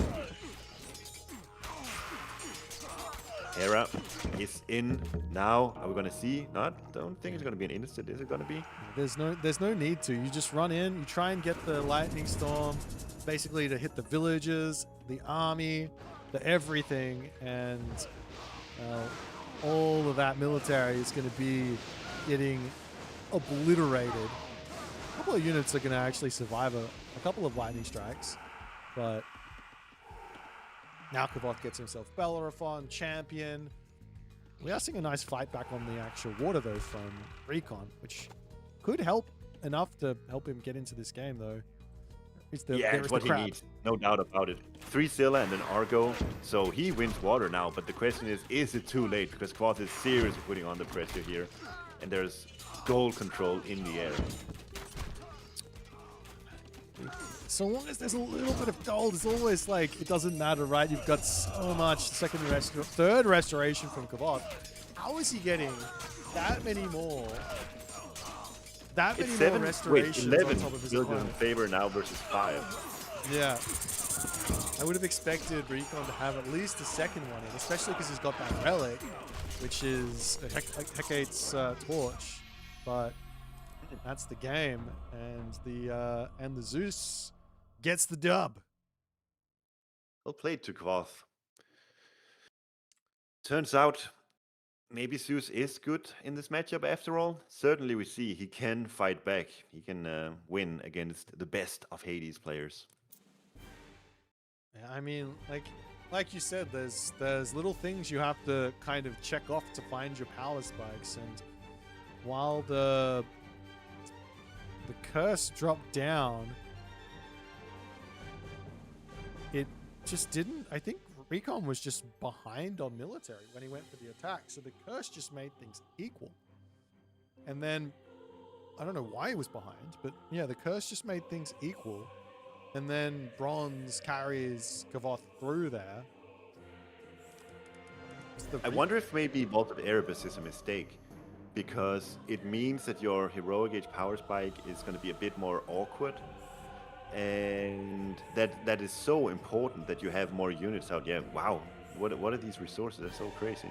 Speaker 13: Hera is in now. Are we gonna see? Not. Don't think it's gonna be an instant. Is it gonna be?
Speaker 1: There's no need to. You just run in. You try and get the lightning storm, basically to hit the villages, the army, the everything, and all of that military is going to be getting obliterated. A couple of units are going to actually survive a couple of lightning strikes, but now Kvoth gets himself Bellerophon, champion. We are seeing a nice fight back on the actual water, though, from Recon, which could help enough to help him get into this game, though.
Speaker 13: Yeah, it's what he needs. No doubt about it. 3 Scylla and an Argo. So he wins water now, but the question is it too late? Because Kvoth is seriously putting on the pressure here. And there's goal control in the air.
Speaker 1: So long as there's a little bit of gold, it's always like, it doesn't matter, right? You've got so much third restoration from Kvoth. How is he getting that many more? That many more restorations.
Speaker 13: Wait, 11
Speaker 1: on top of his
Speaker 13: built in
Speaker 1: opponent.
Speaker 13: favor now versus 5.
Speaker 1: Yeah. I would have expected Recon to have at least a second one in, especially because he's got that relic, which is Hecate's torch. But that's the game, and the Zeus gets the dub.
Speaker 13: Well played to Kvoth. Turns out maybe Zeus is good in this matchup after all. Certainly we see he can fight back. He can win against the best of Hades players.
Speaker 1: Yeah, I mean, like you said, there's little things you have to kind of check off to find your power spikes, and while the curse dropped down, it just didn't. I think Recon was just behind on military when he went for the attack, so the curse just made things equal. And then I don't know why he was behind, but yeah, the curse just made things equal. And then bronze carries Kvoth through there.
Speaker 13: I wonder if maybe Vault of Erebus is a mistake, because it means that your heroic age power spike is going to be a bit more awkward, and that is so important that you have more units out. Yeah, wow, what are these resources? They're so crazy.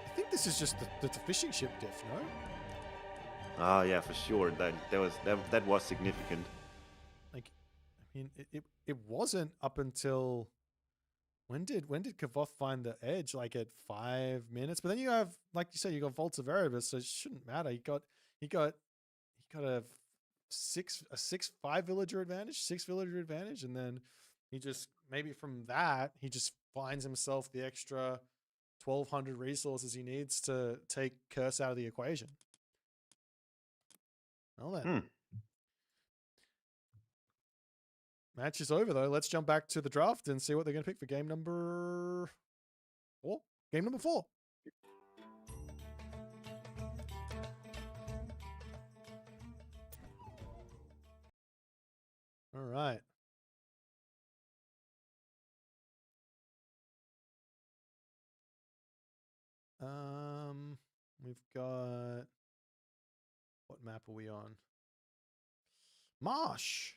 Speaker 1: I think this is just the fishing ship diff, no?
Speaker 13: Ah, yeah, for sure. That was significant.
Speaker 1: Like, I mean, it wasn't up until when did Kvoth find the edge? Like at 5 minutes. But then you have, like you said, you got Vaults of Erebus, so it shouldn't matter. He got a 5 villager advantage, and then he just maybe from that he just finds himself the extra 1,200 resources he needs to take Curse out of the equation. Well then. Match is over, though. Let's jump back to the draft and see what they're going to pick for game number 4. Game number 4. All right. We've got... What map are we on? Marsh.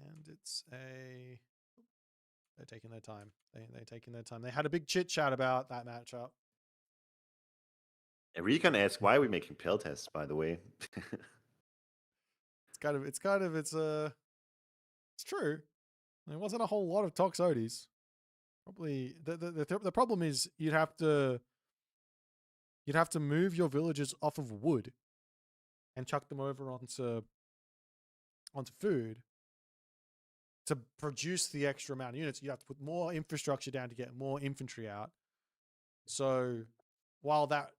Speaker 1: And it's a... They're taking their time. They're taking their time. They had a big chit chat about that matchup.
Speaker 13: Recon asks, why are we making Pell tests, by the way?
Speaker 1: It's true. There wasn't a whole lot of Tox Odys. Probably the problem is you'd have to move your villagers off of wood and chuck them over onto food to produce the extra amount of units. You have to put more infrastructure down to get more infantry out. So while that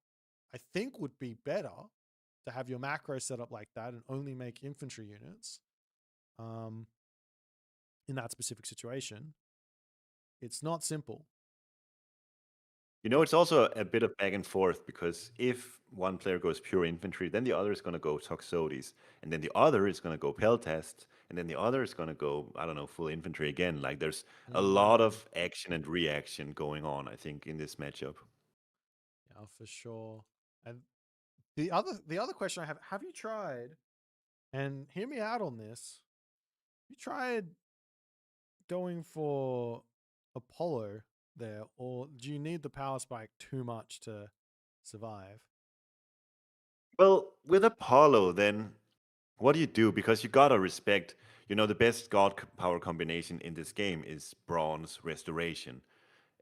Speaker 1: I think would be better to have your macro set up like that and only make infantry units in that specific situation, it's not simple.
Speaker 13: You know, it's also a bit of back and forth, because if one player goes pure infantry, then the other is going to go Toxotes, and then the other is going to go Pell test, and then the other is going to go, I don't know, full infantry again. Like, there's a lot of action and reaction going on, I think, in this matchup.
Speaker 1: Yeah, for sure. And the other question I have you tried, and hear me out on this, you tried going for Apollo there, or do you need the power spike too much to survive?
Speaker 13: Well, with Apollo, then what do you do? Because you gotta respect, the best god power combination in this game is Bronze Restoration,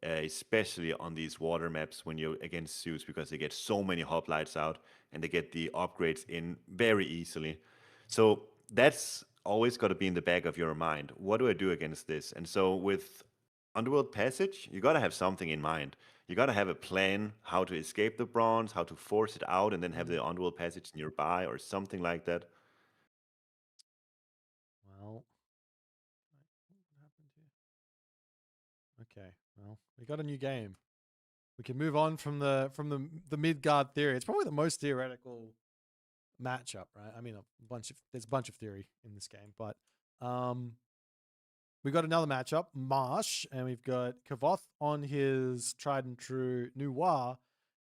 Speaker 13: especially on these water maps when you're against Zeus, because they get so many hoplites out and they get the upgrades in very easily. So that's always got to be in the back of your mind. What do I do against this? And so with Underworld Passage, you got to have something in mind. You got to have a plan how to escape the bronze, how to force it out, and then have the Underworld Passage nearby or something like that.
Speaker 1: Well, what happened here? Okay, well, we got a new game. We can move on from the Midgard theory. It's probably the most theoretical matchup, right? I mean, there's a bunch of theory in this game, but we got another matchup, Marsh, and we've got Kvoth on his tried and true Noir,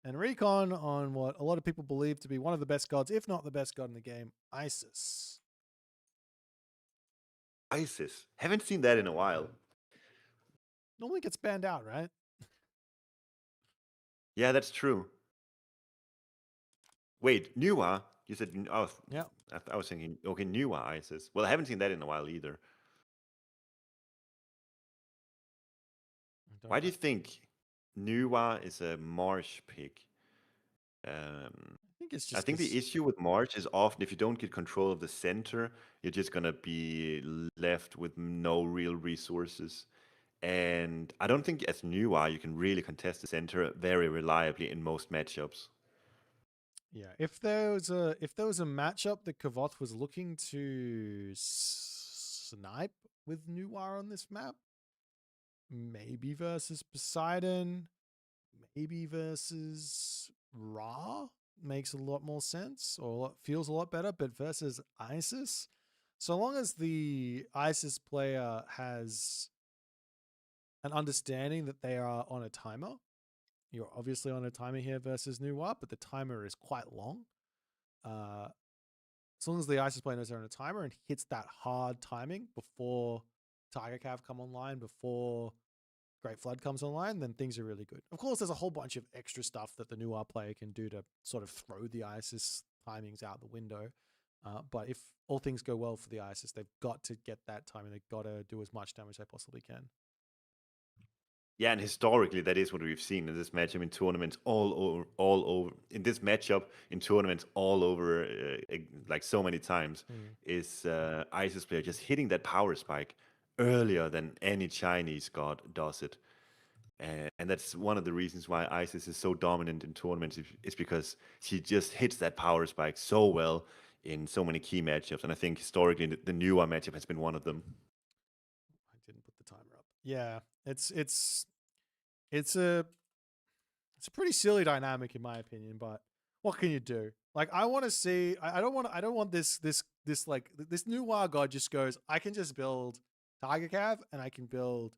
Speaker 1: and Recon on what a lot of people believe to be one of the best gods, if not the best god in the game, Isis.
Speaker 13: Isis. Haven't seen that in a while.
Speaker 1: Normally gets banned out, right?
Speaker 13: Yeah, that's true. Wait, Nuwa? You said, oh,
Speaker 1: yeah.
Speaker 13: I was thinking, okay, Nuwa Isis. Well, I haven't seen that in a while either. Why do you think Nuwa is a Marsh pick? I think the issue with March is often if you don't get control of the center, you're just gonna be left with no real resources. And I don't think as Nuwa you can really contest the center very reliably in most matchups.
Speaker 1: Yeah, if there was a matchup that Kvoth was looking to snipe with Noir on this map, maybe versus Poseidon, maybe versus Ra, makes a lot more sense or feels a lot better, but versus Isis, so long as the Isis player has an understanding that they are on a timer, you're obviously on a timer here versus Noir, but the timer is quite long. As long as the Isis player knows they're on a timer and hits that hard timing before Tiger Cav come online, before Great Flood comes online, then things are really good. Of course, there's a whole bunch of extra stuff that the Noir player can do to sort of throw the Isis timings out the window. But if all things go well for the Isis, they've got to get that timing. They've got to do as much damage as they possibly can.
Speaker 13: Yeah, and historically, that is what we've seen in this matchup in tournaments all over. In this matchup in tournaments all over, like so many times, is Isis player just hitting that power spike earlier than any Chinese god does it. And that's one of the reasons why Isis is so dominant in tournaments, is because she just hits that power spike so well in so many key matchups. And I think historically, the newer matchup has been one of them.
Speaker 1: I didn't put the timer up. Yeah, it's a pretty silly dynamic in my opinion, but what can you do? Like, I want to see. I don't want this Noir god just goes, I can just build Tiger Cav and I can build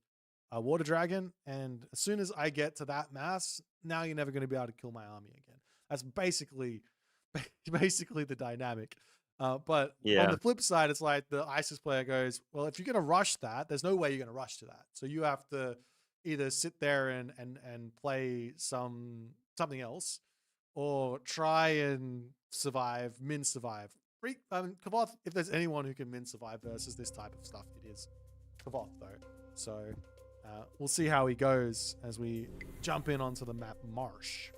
Speaker 1: a Water Dragon, and as soon as I get to that mass, now you're never going to be able to kill my army again. That's basically the dynamic. But on the flip side, it's like the Isis player goes, well, if you're going to rush that, there's no way you're going to rush to that. So you have to either sit there and play something else, or try and survive, min survive. Kvoth, if there's anyone who can min survive versus this type of stuff, it is Kvoth though. So we'll see how he goes as we jump in onto the map Marsh.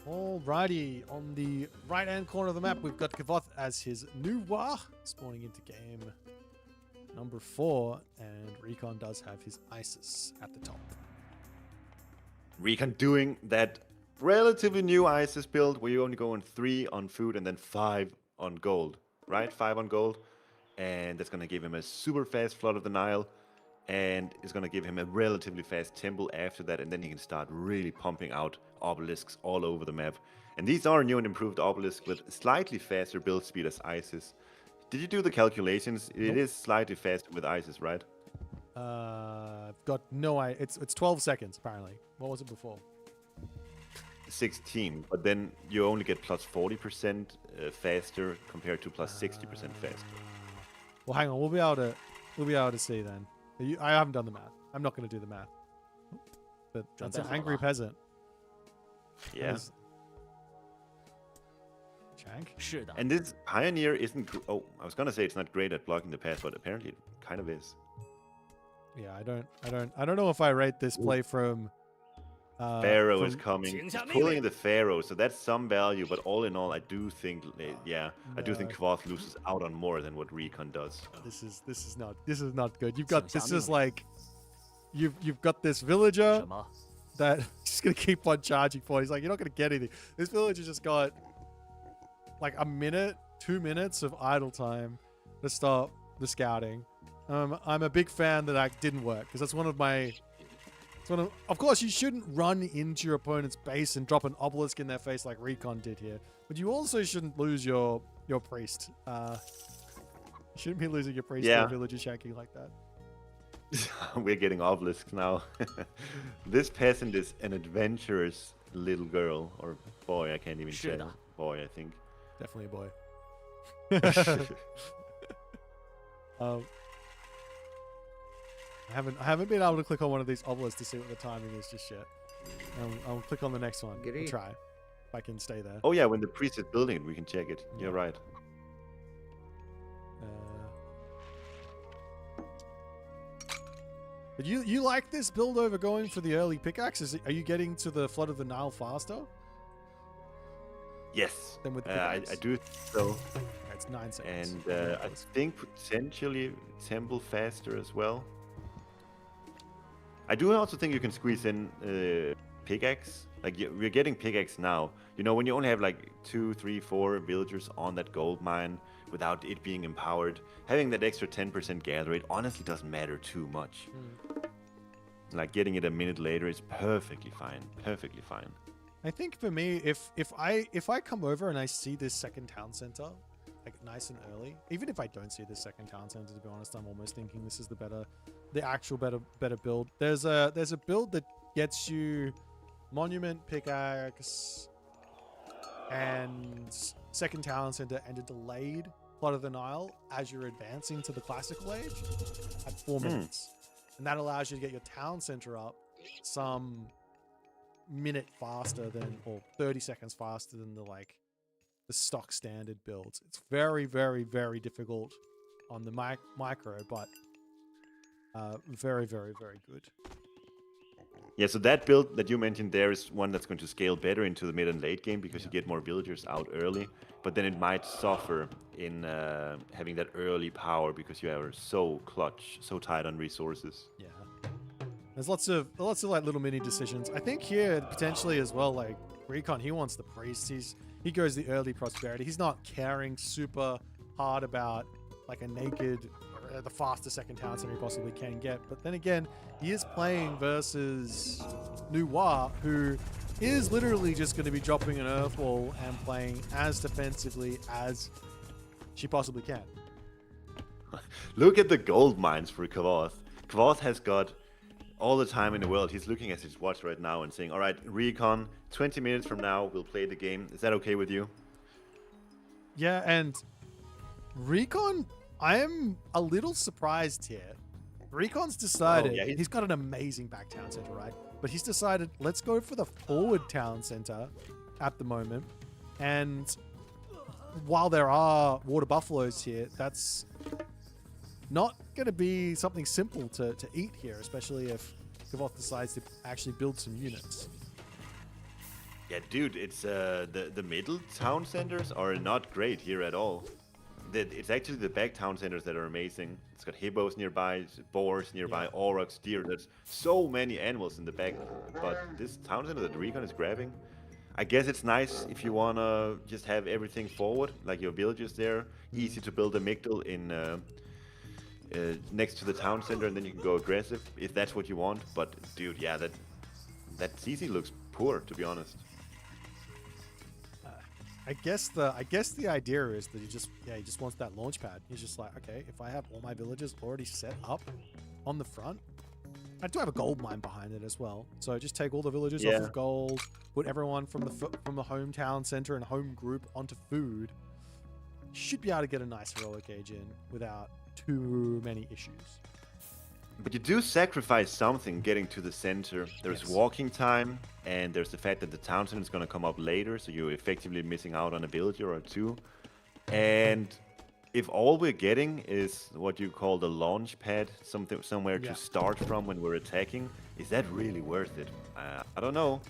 Speaker 1: Alrighty, on the right-hand corner of the map, we've got Kvoth as his Noir, spawning into game number 4, and Recon does have his Isis at the top.
Speaker 13: Recon doing that relatively new Isis build where you only go on 3 on food and then 5 on gold, right? 5 on gold. and that's gonna give him a super fast Flood of the Nile, and it's gonna give him a relatively fast temple after that, and then he can start really pumping out obelisks all over the map. And these are new and improved obelisks with slightly faster build speed as Isis. Did you do the calculations? It is slightly faster with Isis, right?
Speaker 1: I've got no idea. It's 12 seconds apparently. What was it before?
Speaker 13: 16, but then you only get plus 40% faster compared to plus 60% faster.
Speaker 1: Well, hang on. We'll be able to see then. I haven't done the math. I'm not going to do the math. But that's an angry peasant.
Speaker 13: Yeah.
Speaker 1: Shank.
Speaker 13: And this Pioneer isn't. Oh, I was gonna say it's not great at blocking the path, but apparently it kind of is.
Speaker 1: Yeah, I don't know if I rate this play from.
Speaker 13: Pharaoh is coming. He's pulling the Pharaoh, so that's some value. But all in all, I do think, I do think Kvoth loses out on more than what Recon does.
Speaker 1: This is not good. This is like, you've got this villager that just gonna keep on charging for. He's like, you're not gonna get anything. This villager just got like a minute, 2 minutes of idle time to stop the scouting. I'm a big fan that didn't work because that's one of my. Of course, you shouldn't run into your opponent's base and drop an obelisk in their face like Recon did here. But you also shouldn't lose your priest. You shouldn't be losing your priest to a villager shanking like that.
Speaker 13: We're getting obelisks now. This peasant is an adventurous little girl or boy. I can't even say boy. I think
Speaker 1: definitely a boy. I haven't been able to click on one of these obelisks to see what the timing is just yet. I'll click on the next one and try if I can stay there.
Speaker 13: Oh yeah, when the priest is building it, we can check it. You're right.
Speaker 1: But you like this build over going for the early pickaxe? Are you getting to the Flood of the Nile faster?
Speaker 13: Yes,
Speaker 1: than with
Speaker 13: I do so.
Speaker 1: It's 9 seconds.
Speaker 13: And I think potentially temple faster as well. I do also think you can squeeze in pickaxe. Like we're getting pickaxe now. You know, when you only have like 2, 3, 4 villagers on that gold mine without it being empowered, having that extra 10% gather rate honestly doesn't matter too much. Like getting it a minute later is perfectly fine. Perfectly fine.
Speaker 1: I think for me, if I come over and I see this second town center, like nice and early, even if I don't see this second town center, to be honest, I'm almost thinking this is the actual better build. There's a build that gets you monument, pickaxe, and second town center and a delayed Flood of the Nile as you're advancing to the classical age at 4 minutes, and that allows you to get your town center up some minute faster than, or 30 seconds faster than the stock standard builds. It's very, very, very difficult on the micro, but very, very, very good.
Speaker 13: Yeah, so that build that you mentioned there is one that's going to scale better into the mid and late game because you get more villagers out early, but then it might suffer in having that early power because you are so clutch, so tight on resources.
Speaker 1: Yeah. There's lots of like little mini decisions. I think here potentially as well, like Recon, he wants the priest. He goes the early prosperity. He's not caring super hard about like a naked, the fastest second town center he possibly can get. But then again, he is playing versus Noir, who is literally just going to be dropping an earth wall and playing as defensively as she possibly can.
Speaker 13: Look at the gold mines for Kvoth. Kvoth has got all the time in the world. He's looking at his watch right now and saying, all right, Recon, 20 minutes from now, we'll play the game. Is that okay with you?
Speaker 1: Yeah, and Recon, I am a little surprised here. Recon's decided, he's got an amazing back town center, right? But he's decided, let's go for the forward town center at the moment. And while there are water buffaloes here, that's not going to be something simple to eat here, especially if Kvoth decides to actually build some units.
Speaker 13: Yeah, dude, it's the middle town centers are not great here at all. It's actually the back town centers that are amazing. It's got hippos nearby, boars nearby, aurochs, deer. There's so many animals in the back. But this town center that Recon is grabbing, I guess it's nice if you wanna just have everything forward, like your villages there. Easy to build a Migdal in next to the town center, and then you can go aggressive if that's what you want. But dude, yeah, that CC looks poor, to be honest.
Speaker 1: I guess the idea is that he just wants that launch pad. He's just like, okay, if I have all my villages already set up on the front, I do have a gold mine behind it as well. So just take all the villages off of gold, put everyone from the hometown center and home group onto food. Should be able to get a nice heroic age in without too many issues.
Speaker 13: But you do sacrifice something getting to the center. There's walking time, and there's the fact that the town center is going to come up later, so you're effectively missing out on a villager or two. And if all we're getting is what you call the launch pad, somewhere to start from when we're attacking, is that really worth it? I don't know.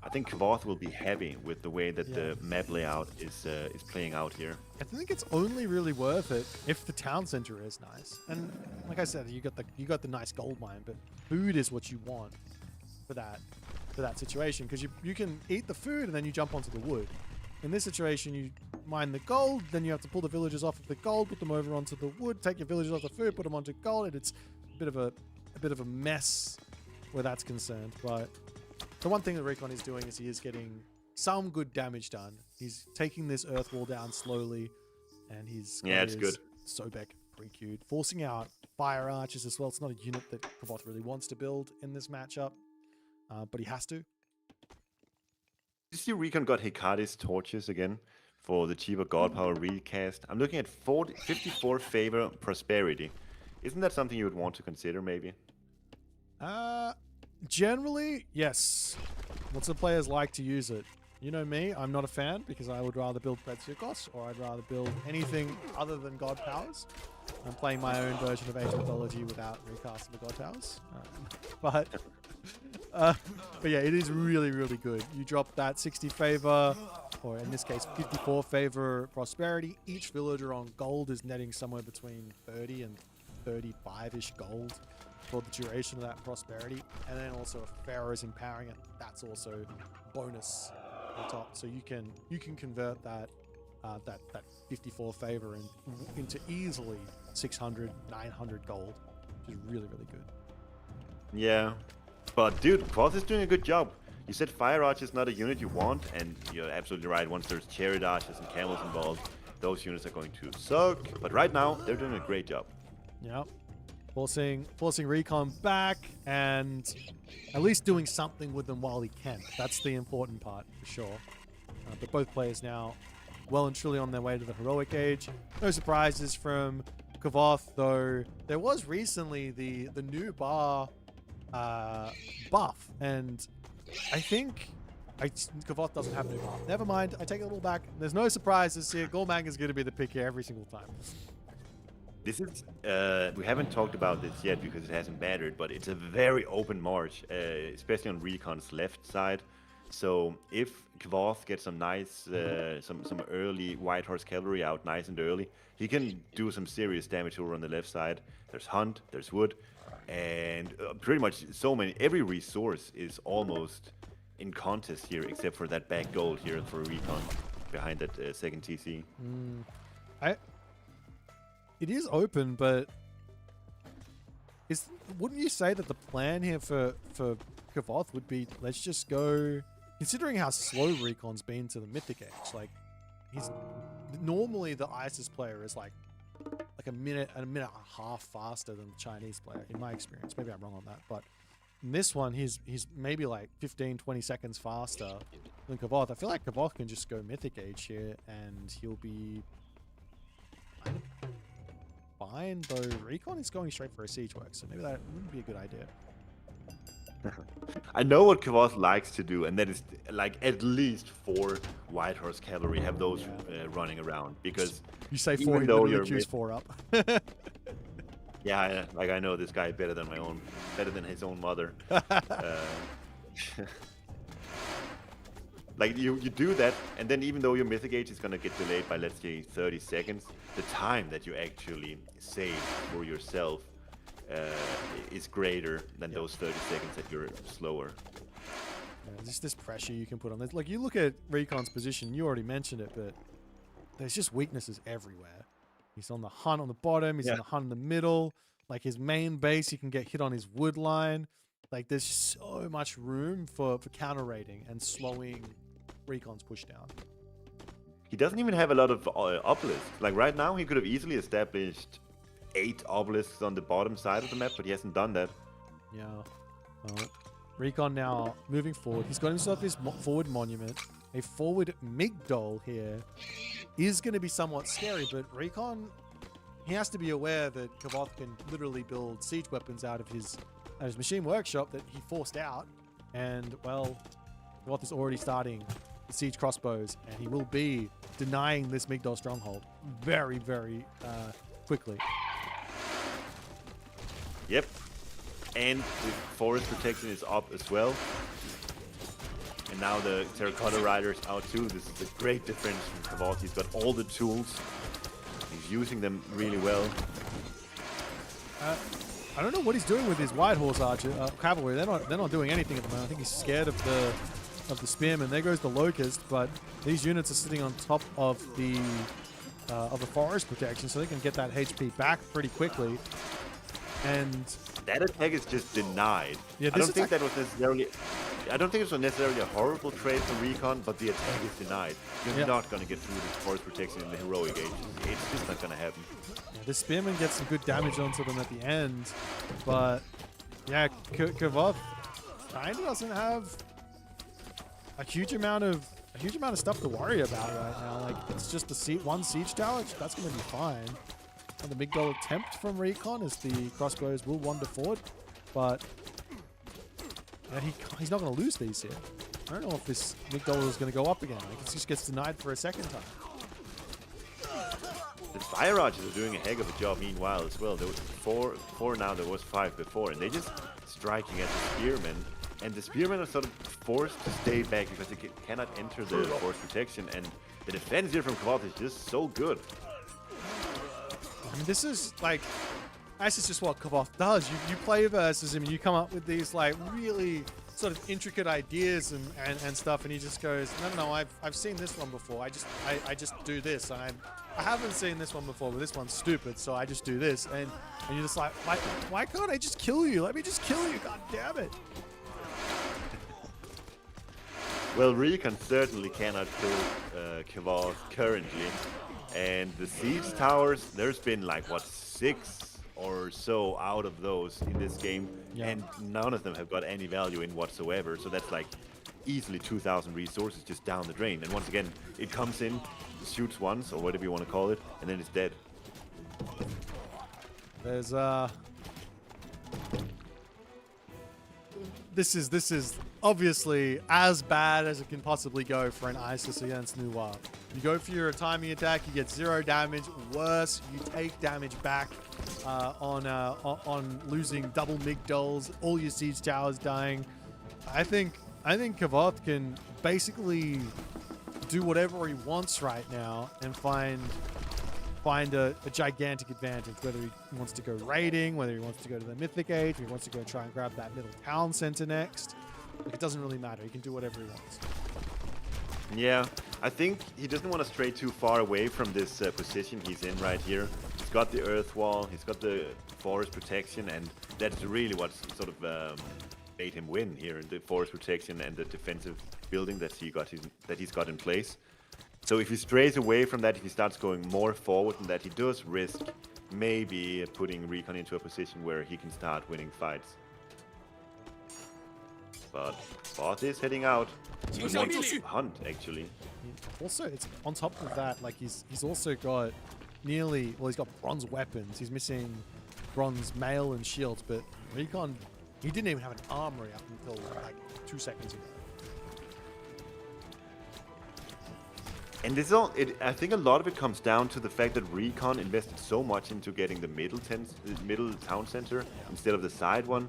Speaker 13: I think Kvoth will be happy with the way that the map layout is playing out here.
Speaker 1: I think it's only really worth it if the town center is nice. And like I said, you got the nice gold mine, but food is what you want for that situation, because you can eat the food and then you jump onto the wood. In this situation, you mine the gold, then you have to pull the villagers off of the gold, put them over onto the wood, take your villagers off the food, put them onto gold, and it's a bit of a mess where that's concerned. But the one thing that Recon is doing is he is getting some good damage done. He's taking this earth wall down slowly, and he's got
Speaker 13: it's good.
Speaker 1: Sobek pre-queued, forcing out fire archers as well. It's not a unit that Kvoth really wants to build in this matchup, but he has to.
Speaker 13: You see Recon got Hekate's torches again for the cheaper god power recast. I'm looking at 54 favor prosperity. Isn't that something you would want to consider maybe?
Speaker 1: Generally, yes. Lots of players like to use it. You know me, I'm not a fan because I would rather build Pretsiokos, or I'd rather build anything other than god powers. I'm playing my own version of Age Mythology without recasting the god powers. But yeah, it is really, really good. You drop that 60 favor, or in this case 54 favor prosperity. Each villager on gold is netting somewhere between 30 and 35-ish gold for the duration of that prosperity. And then also if Pharaoh is empowering it, that's also bonus on top. So you can convert that 54 favor into easily 600, 900 gold, which is really, really good.
Speaker 13: Yeah. But dude, Kvoth is doing a good job. You said Fire Arch is not a unit you want, and you're absolutely right. Once there's Chariot Archers and Camels involved, those units are going to suck. But right now, they're doing a great job.
Speaker 1: Yeah. Forcing Recon back, and at least doing something with them while he can. That's the important part, for sure. But both players now well and truly on their way to the heroic age. No surprises from Kvoth, though. There was recently the new bar buff, and I think Kvoth doesn't have new bar. Never mind, I take it a little back. There's no surprises here. Gormang is going to be the pick here every single time.
Speaker 13: This is, we haven't talked about this yet because it hasn't mattered, but it's a very open march, especially on Recon's left side. So if Kvoth gets some nice, some early White Horse cavalry out nice and early, he can do some serious damage over on the left side. There's Hunt, there's Wood, and pretty much every resource is almost in contest here, except for that back gold here for Recon behind that second TC.
Speaker 1: It is open, but wouldn't you say that the plan here for Kvoth would be, let's just go, considering how slow Recon's been to the Mythic Age, like normally the ISIS player is like a minute and a half faster than the Chinese player, in my experience. Maybe I'm wrong on that, but in this one, he's maybe like 15, 20 seconds faster than Kvoth. I feel like Kvoth can just go Mythic Age here, and he'll be fine, though Recon is going straight for a siege work, so maybe that wouldn't be a good idea.
Speaker 13: I know what Kvoth likes to do, and that is like at least 4 White Horse cavalry, have those running around, because
Speaker 1: you say 4, you literally choose 4 up.
Speaker 13: Yeah, like I know this guy better than his own mother. Like you do that, and then even though your Mythic Age is gonna get delayed by, let's say, 30 seconds, the time that you actually save for yourself is greater than those 30 seconds that you're slower.
Speaker 1: Just this pressure you can put on this. Like, you look at Recon's position, you already mentioned it, but there's just weaknesses everywhere. He's on the hunt on the bottom, he's on the hunt in the middle. Like, his main base, he can get hit on his wood line. Like, there's so much room for counter raiding and slowing Recon's push down.
Speaker 13: He doesn't even have a lot of obelisks. Like, right now, he could have easily established 8 obelisks on the bottom side of the map, but he hasn't done that.
Speaker 1: Yeah. Well, Recon now moving forward. He's got himself this forward monument. A forward Migdol here is going to be somewhat scary, but Recon, he has to be aware that Kvoth can literally build siege weapons out of his machine workshop that he forced out. And, well, Kvoth is already starting the siege crossbows, and he will be denying this Migdol stronghold very, very quickly.
Speaker 13: Yep. And the forest protection is up as well. And now the Terracotta Rider is out too. This is a great difference from Kvoth. He's got all the tools. He's using them really well.
Speaker 1: I don't know what he's doing with his White Horse cavalry. They're not doing anything at the moment. I think he's scared of the spearmen. There goes the Locust, but these units are sitting on top of the forest protection, so they can get that HP back pretty quickly. And
Speaker 13: that attack is just denied.
Speaker 1: Yeah,
Speaker 13: I don't think that was necessarily. I don't think it was necessarily a horrible trade from Recon, but the attack is denied. You're not going to get through this forest protection in the heroic ages. It's just not going to happen.
Speaker 1: Yeah, the spearmen get some good damage onto them at the end, but yeah, Kvoth kind of doesn't have a huge amount of stuff to worry about right now. Like, it's just the one siege tower. That's going to be fine. And the Migdol attempt from Recon as the crossbows will wander forward, but yeah, he's not going to lose these here. I don't know if this Migdol is going to go up again. Like, it just gets denied for a second time.
Speaker 13: The Fire Archers are doing a heck of a job meanwhile as well. There was four now, there was 5 before, and they're just striking at the spearmen. And the spearmen are sort of forced to stay back because they cannot enter the force protection, and the defense here from Kvoth is just so good.
Speaker 1: I mean, this is like, this is just what Kvoth does. You play versus him and you come up with these like really sort of intricate ideas and stuff, and he just goes, no, I've seen this one before. I just do this. I haven't seen this one before, but this one's stupid, so I just do this. And you're just like, why can't I just kill you? Let me just kill you, god damn it.
Speaker 13: Well, Recon certainly cannot kill Kvoth currently. And the siege towers, there's been like, what, 6 or so out of those in this game. Yeah. And none of them have got any value in whatsoever. So that's like easily 2,000 resources just down the drain. And once again, it comes in, shoots once, or whatever you want to call it, and then it's dead.
Speaker 1: There's, This is obviously as bad as it can possibly go for an Isis against Noir. You go for your timing attack, you get 0 damage. Worse, you take damage back on losing double Migdols, all your siege towers dying. I think Kvoth can basically do whatever he wants right now and find a gigantic advantage, whether he wants to go raiding, whether he wants to go to the Mythic Age, or he wants to go try and grab that middle town center next. Like, it doesn't really matter. He can do whatever he wants.
Speaker 13: Yeah, I think he doesn't want to stray too far away from this position he's in right here. He's got the earth wall, he's got the forest protection, and that's really what sort of made him win here, the forest protection and the defensive building that he's got in place. So if he strays away from that, if he starts going more forward than that, he does risk maybe putting Recon into a position where he can start winning fights. But Boit is heading out. He wants to hunt, actually.
Speaker 1: Also, it's on top of that, like he's also got he's got bronze weapons. He's missing bronze mail and shields, but Recon, he didn't even have an armory up until like 2 seconds ago.
Speaker 13: And I think a lot of it comes down to the fact that Recon invested so much into getting the middle town center instead of the side one,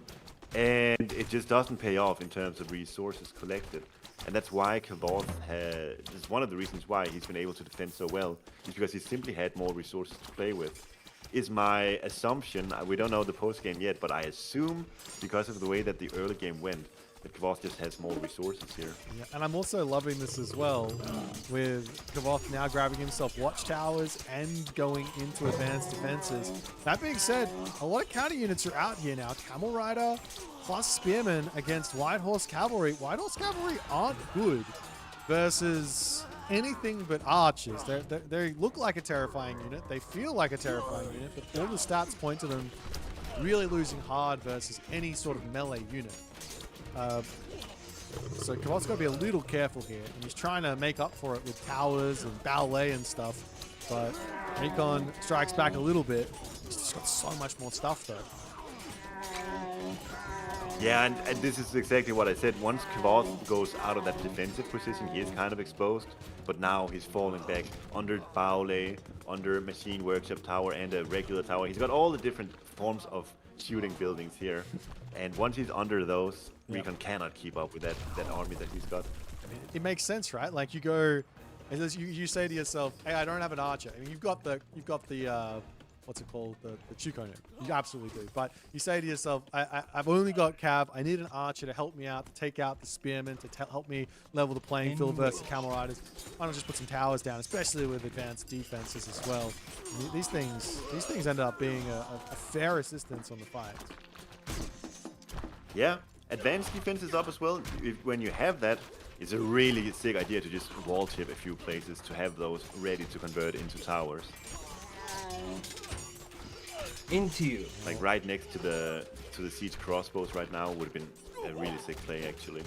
Speaker 13: and it just doesn't pay off in terms of resources collected. And that's why Kvoth this is one of the reasons why he's been able to defend so well, is because he simply had more resources to play with. Is my assumption. We don't know the post game yet, but I assume because of the way that the early game went, But Kvoth just has more resources here.
Speaker 1: Yeah, and I'm also loving this as well, with Kvoth now grabbing himself watchtowers and going into advanced defenses. That being said, a lot of counter units are out here now. Camel Rider plus Spearman against White Horse Cavalry. White Horse Cavalry aren't good versus anything but archers. They look like a terrifying unit. They feel like a terrifying unit, but all the stats point to them really losing hard versus any sort of melee unit. So Kvoth's got to be a little careful here, and he's trying to make up for it with towers and ballet and stuff, but Recon strikes back a little bit. He's just got so much more stuff though.
Speaker 13: Yeah, and this is exactly what I said. Once Kvoth goes out of that defensive position, he is kind of exposed, but now he's falling back under Baule, under Machine Workshop Tower, and a regular tower. He's got all the different forms of shooting buildings here, and once he's under those, Recon cannot keep up with that army that he's got.
Speaker 1: It makes sense, right? Like you go, you say to yourself, "Hey, I don't have an archer." I mean, you've got the what's it called? The Chukono. You absolutely do. But you say to yourself, I've only got Cav. I need an archer to help me out, to take out the spearmen, to help me level the playing field versus the Camel Riders. Why not just put some towers down, especially with advanced defenses as well. These things end up being a fair assistance on the fight.
Speaker 13: Yeah, advanced defenses up as well. When you have that, it's a really sick idea to just wall chip a few places to have those ready to convert into towers.
Speaker 6: Into you.
Speaker 13: Like right next to the siege crossbows right now would have been a really sick play actually.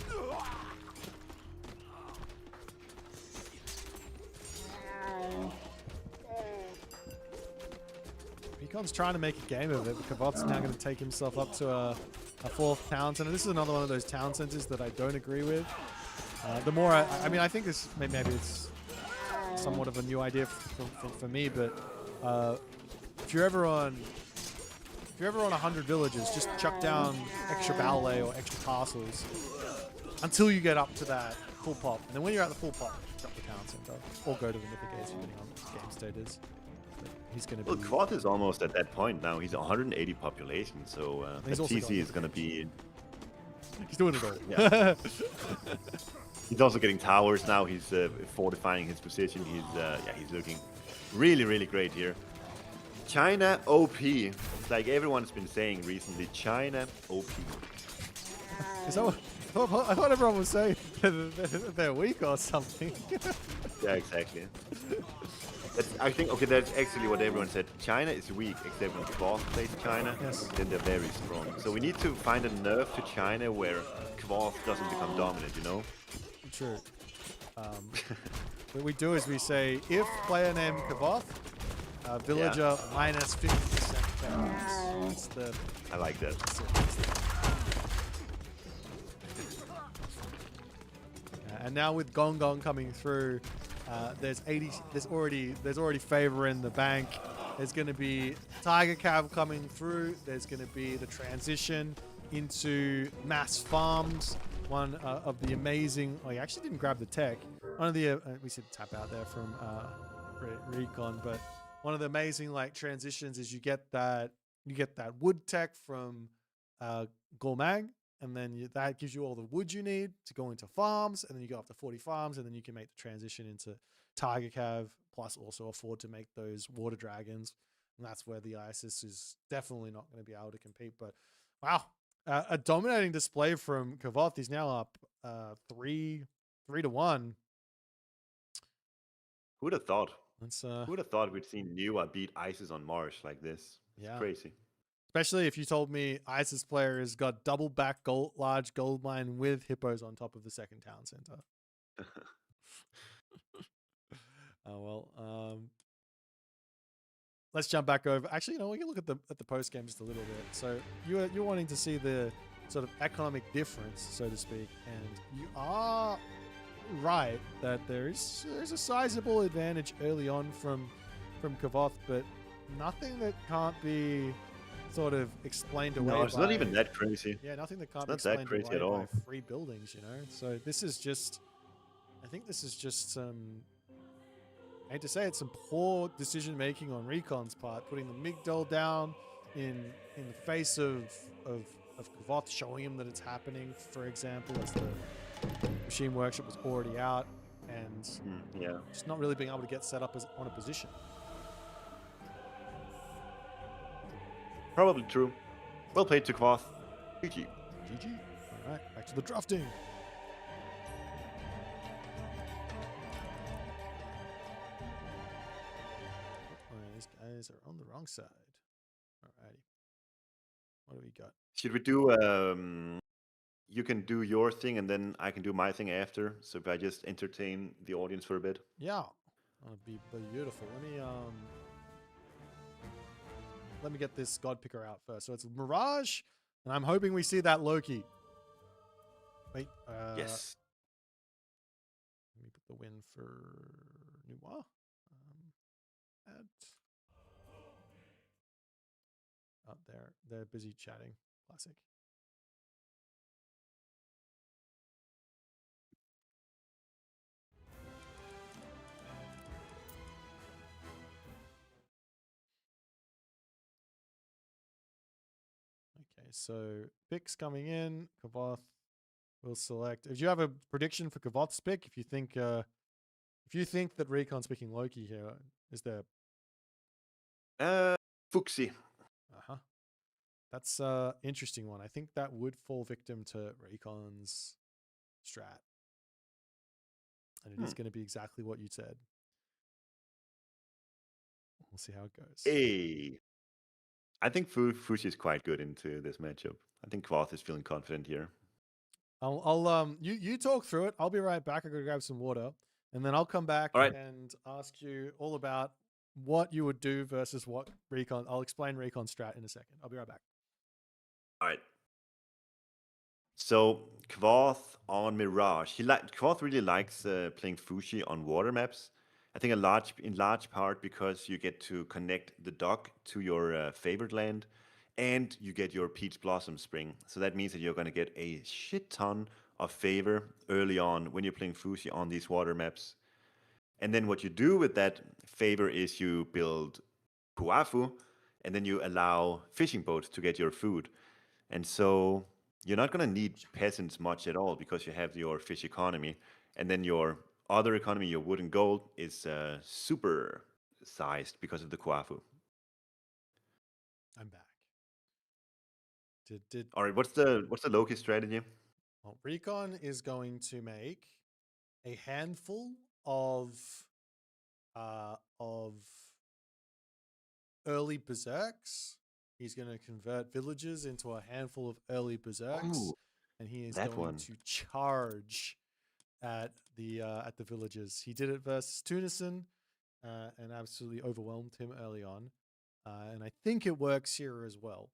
Speaker 1: Recon's trying to make a game of it, but Kvoth's now going to take himself up to a fourth town center. This is another one of those town centers that I don't agree with. The more I mean, I think this maybe it's somewhat of a new idea for me, but if you're ever on 100 villages, just chuck down extra ballet or extra castles until you get up to that full pop, and then when you're at the full pop, drop the town center or go to the mythic ace depending on what game state is. But he's going to be.
Speaker 13: Well, Kvoth is almost at that point now. He's 180 population, so the TC is going to be.
Speaker 1: He's doing it all.
Speaker 13: Yeah. He's also getting towers now. He's fortifying his position. He's looking really great here. China OP. It's like everyone's been saying recently. China OP.
Speaker 1: Is that what, I thought everyone was saying they're weak or something.
Speaker 13: Yeah, exactly. I think, okay, that's actually what everyone said. China is weak, except when Kvoth plays China, then they're very strong. So we need to find a nerf to China where Kvoth doesn't become dominant, you know?
Speaker 1: True. What we do is we say, if player name Kvoth, villager minus 50%. That's the.
Speaker 13: I like that.
Speaker 1: And now with Gong Gong coming through, there's already favor in the bank. There's going to be Tiger Cav coming through. There's going to be the transition into mass farms. One of the amazing. Oh, he actually didn't grab the tech. One of the we see the tap out there from Recon, but one of the amazing like transitions is you get that wood tech from Gormag, and then that gives you all the wood you need to go into farms, and then you go up to 40 farms, and then you can make the transition into Tiger Cav, plus also afford to make those water dragons, and that's where the ISIS is definitely not going to be able to compete. But wow, a dominating display from Kvoth. He's now up 3-1.
Speaker 13: Who'd have thought?
Speaker 1: Who'd
Speaker 13: have thought we'd seen Newa beat ISIS on Marsh like this?
Speaker 1: Yeah.
Speaker 13: It's crazy.
Speaker 1: Especially if you told me ISIS player has got double back large gold mine with hippos on top of the second town center. Oh well. Let's jump back over. Actually, we can look at the post game just a little bit. So you're wanting to see the sort of economic difference, so to speak, and you are right that there's a sizable advantage early on from Kvoth, but nothing that can't be sort of explained away.
Speaker 13: No, it's not even that crazy.
Speaker 1: Yeah, nothing that can't
Speaker 13: it's
Speaker 1: be
Speaker 13: not
Speaker 1: explained
Speaker 13: that crazy
Speaker 1: away
Speaker 13: at all.
Speaker 1: by free buildings, So this is just, I think this is just some, I hate to say it, some poor decision making on Recon's part, putting the Migdol down in the face of of Kvoth, showing him that it's happening, for example, as the machine workshop was already out, and
Speaker 13: yeah.
Speaker 1: just not really being able to get set up as on a position.
Speaker 13: Probably true. Well played to Kvoth. GG.
Speaker 1: GG. All right, back to the drafting. Oh, these guys are on the wrong side. Alrighty. What do we got?
Speaker 13: Should we do you can do your thing and then I can do my thing after. So if I just entertain the audience for a bit.
Speaker 1: Yeah. That'll be beautiful. Let me get this God Picker out first. So it's Mirage, and I'm hoping we see that Loki. Wait.
Speaker 13: Yes.
Speaker 1: Let me put the win for Noir. Out there. They're busy chatting. Classic. Okay, so picks coming in. Kvoth will select. Do you have a prediction for Kvoth's pick? If you think that Recon's picking Loki here, is there?
Speaker 13: Fuxi.
Speaker 1: Uh-huh. That's interesting one. I think that would fall victim to Recon's strat. And it is going to be exactly what you said. We'll see how it goes.
Speaker 13: Hey. I think Fuxi is quite good into this matchup. I think Kvoth is feeling confident here.
Speaker 1: You talk through it. I'll be right back. I gotta grab some water. And then I'll come back and ask you all about what you would do versus what Recon. I'll explain Recon strat in a second. I'll be right back.
Speaker 13: All right. So Kvoth on Mirage. Kvoth really likes playing Fuxi on water maps. I think in large part because you get to connect the dock to your favorite land, and you get your Peach Blossom Spring. So that means that you're going to get a shit ton of favor early on when you're playing Fuxi on these water maps. And then what you do with that favor is you build Kuafu, and then you allow fishing boats to get your food. And so you're not going to need peasants much at all because you have your fish economy. And then your other economy, your wood and gold, is super sized because of the Kuafu.
Speaker 1: I'm back.
Speaker 13: All right, what's the Loki strategy?
Speaker 1: Well, Recon is going to make a handful of early berserks. He's going to convert villages into a handful of early berserks, and he is going to charge at the villages. He did it versus Tunison, and absolutely overwhelmed him early on. And I think it works here as well.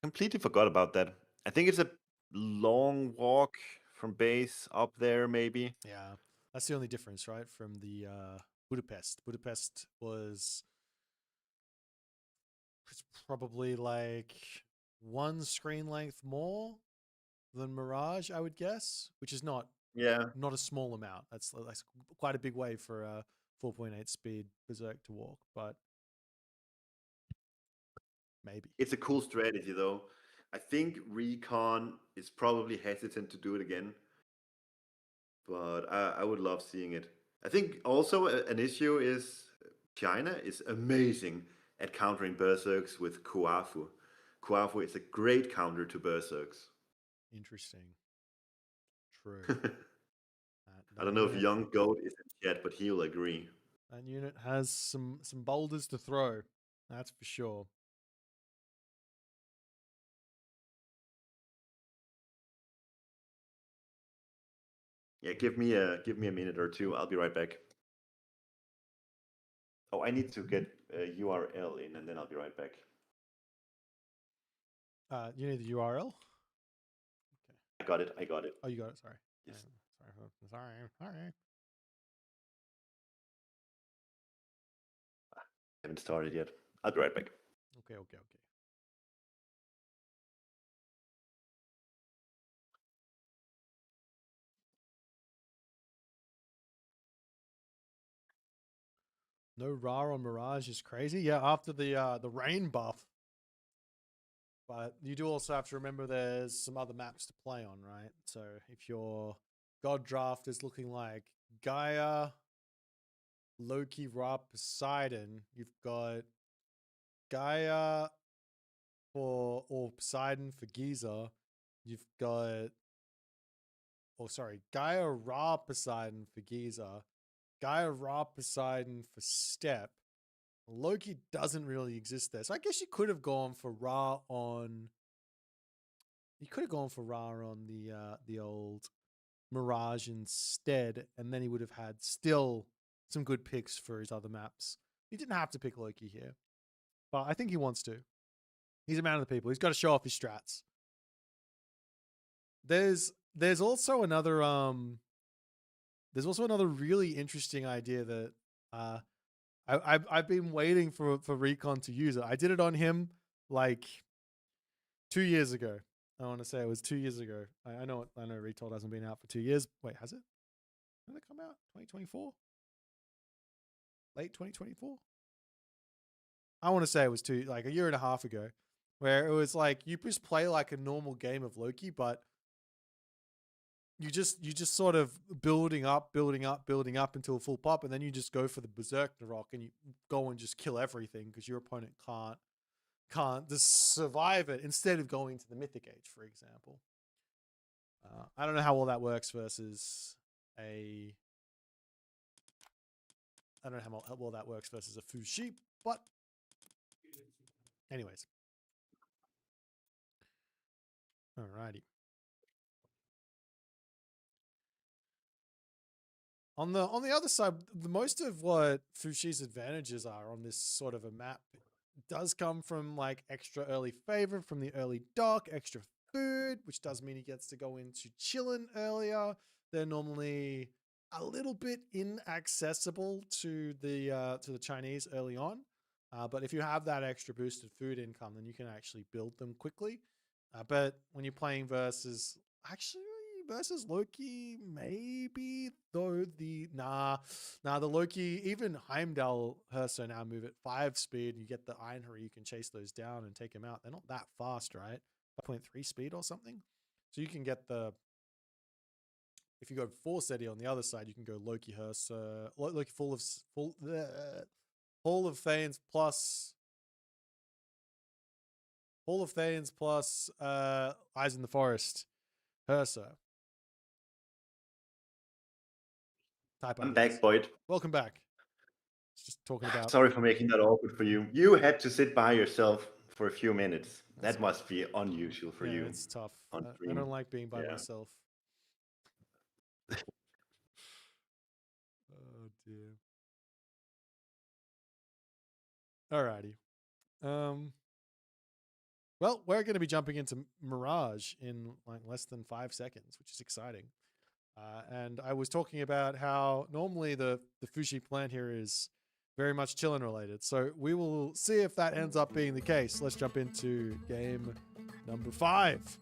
Speaker 13: Completely forgot about that. I think it's a long walk from base up there, maybe.
Speaker 1: Yeah, that's the only difference, right? From the Budapest. Budapest was probably like one screen length more than Mirage, I would guess, which is not a small amount. That's quite a big way for a 4.8 speed Berserk to walk, but maybe.
Speaker 13: It's a cool strategy, though. I think Recon is probably hesitant to do it again, but I would love seeing it. I think also an issue is China is amazing at countering Berserks with Kuafu. Kuafu is a great counter to Berserks.
Speaker 1: Interesting. True.
Speaker 13: I don't know if Young Goat is in chat, but he'll agree.
Speaker 1: That unit has some boulders to throw. That's for sure.
Speaker 13: Yeah, give me a minute or two. I'll be right back. Oh, I need to get a URL in, and then I'll be right back.
Speaker 1: You need the URL?
Speaker 13: Okay. I got it.
Speaker 1: Oh, you got it. Sorry.
Speaker 13: Yes.
Speaker 1: Sorry.
Speaker 13: Haven't started yet. I'll be right back.
Speaker 1: Okay. No Ra on Mirage is crazy. Yeah, after the rain buff, But you do also have to remember there's some other maps to play on, right? So if your God draft is looking like Gaia, Loki, Ra, Poseidon, you've got Gaia or Poseidon for Giza. You've got, Gaia, Ra, Poseidon for Giza. Gaia, Ra, Poseidon for Steppe. Loki doesn't really exist there. So I guess you could have gone for Ra on... You could have gone for Ra on the old Mirage instead, and then he would have had still some good picks for his other maps. He didn't have to pick Loki here, but I think he wants to. He's a man of the people. He's got to show off his strats. There's also another really interesting idea that I've been waiting for Recon to use it. I did it on him like 2 years ago. I want to say it was 2 years ago. I know Retold hasn't been out for 2 years. Wait, has it? When did it come out? 2024? Late 2024? I want to say it was like a year and a half ago, where it was like you just play like a normal game of Loki, but you just sort of building up until full pop, and then you just go for the Berserker Rock and you go and just kill everything because your opponent can't just survive it, instead of going to the Mythic Age, for example. I don't know how well that works versus a... I don't know how well that works versus a Fushi, but anyways. Alrighty. On the other side, the most of what Fushi's advantages are on this sort of a map does come from like extra early favor from the early dock, extra food, which does mean he gets to go into chillin' earlier. They're normally a little bit inaccessible to the Chinese early on, but if you have that extra boosted food income, then you can actually build them quickly. But when you're playing versus Loki, maybe, though the Loki, even Heimdall Herso now move at 5 speed, and you get the Einherjar, you can chase those down and take them out. They're not that fast, right? 5.3 speed or something. So you can get if you go 4 steady on the other side, you can go Loki Herso, Loki Hall of Thanes plus Eyes in the Forest Herso.
Speaker 13: I'm back, Boit.
Speaker 1: Welcome back. Just talking about...
Speaker 13: Sorry for making that awkward for you. You had to sit by yourself for a few minutes. That must be unusual for you.
Speaker 1: It's tough. I don't like being by myself. Oh, dear. Alrighty. Well, we're going to be jumping into Mirage in like less than 5 seconds, which is exciting. And I was talking about how normally the Fushi plan here is very much chillin' related. So we will see if that ends up being the case. Let's jump into game number 5.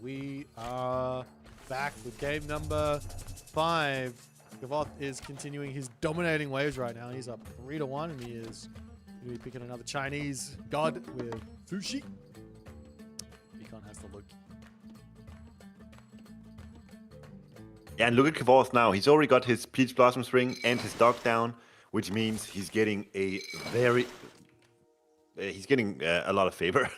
Speaker 1: We are back with game number 5. Kvoth is continuing his dominating waves right now. He's up 3-1, and he is going to be picking another Chinese god with Fushi. Recon has the look.
Speaker 13: Yeah, and look at Kvoth now. He's already got his Peach Blossom String and his Dog down, which means he's getting a lot of favor.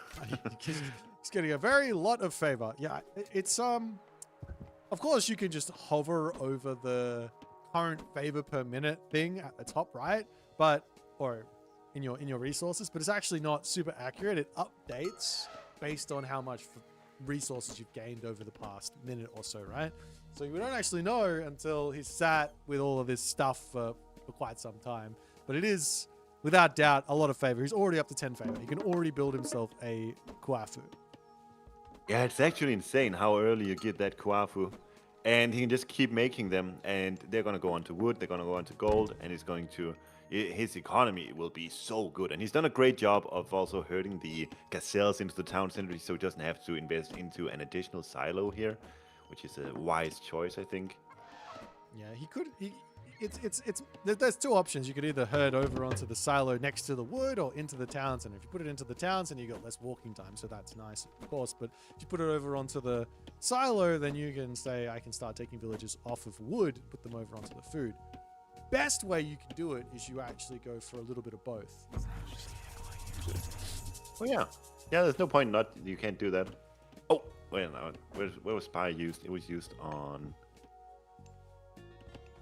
Speaker 1: He's getting a very lot of favor. Yeah, it's of course you can just hover over the current favor per minute thing at the top right, or in your resources, but it's actually not super accurate. It updates based on how much resources you've gained over the past minute or so, right? So we don't actually know until he's sat with all of this stuff for quite some time. But it is, without doubt, a lot of favor. He's already up to 10 favor. He can already build himself a Kvoth.
Speaker 13: Yeah, it's actually insane how early you get that Kvoth. And he can just keep making them, and they're going to go onto wood, they're going to go onto gold, and his economy will be so good. And he's done a great job of also herding the gazelles into the town center, so he doesn't have to invest into an additional silo here, which is a wise choice, I think.
Speaker 1: Yeah, he could. There's two options. You could either herd over onto the silo next to the wood or into the town center. If you put it into the town center, you got less walking time, so that's nice, of course. But if you put it over onto the silo, then you can say, I can start taking villages off of wood, put them over onto the food. Best way you can do it is you actually go for a little bit of both.
Speaker 13: Oh yeah, there's no point not. You can't do that. Oh, wait, no, where was spy used? It was used on.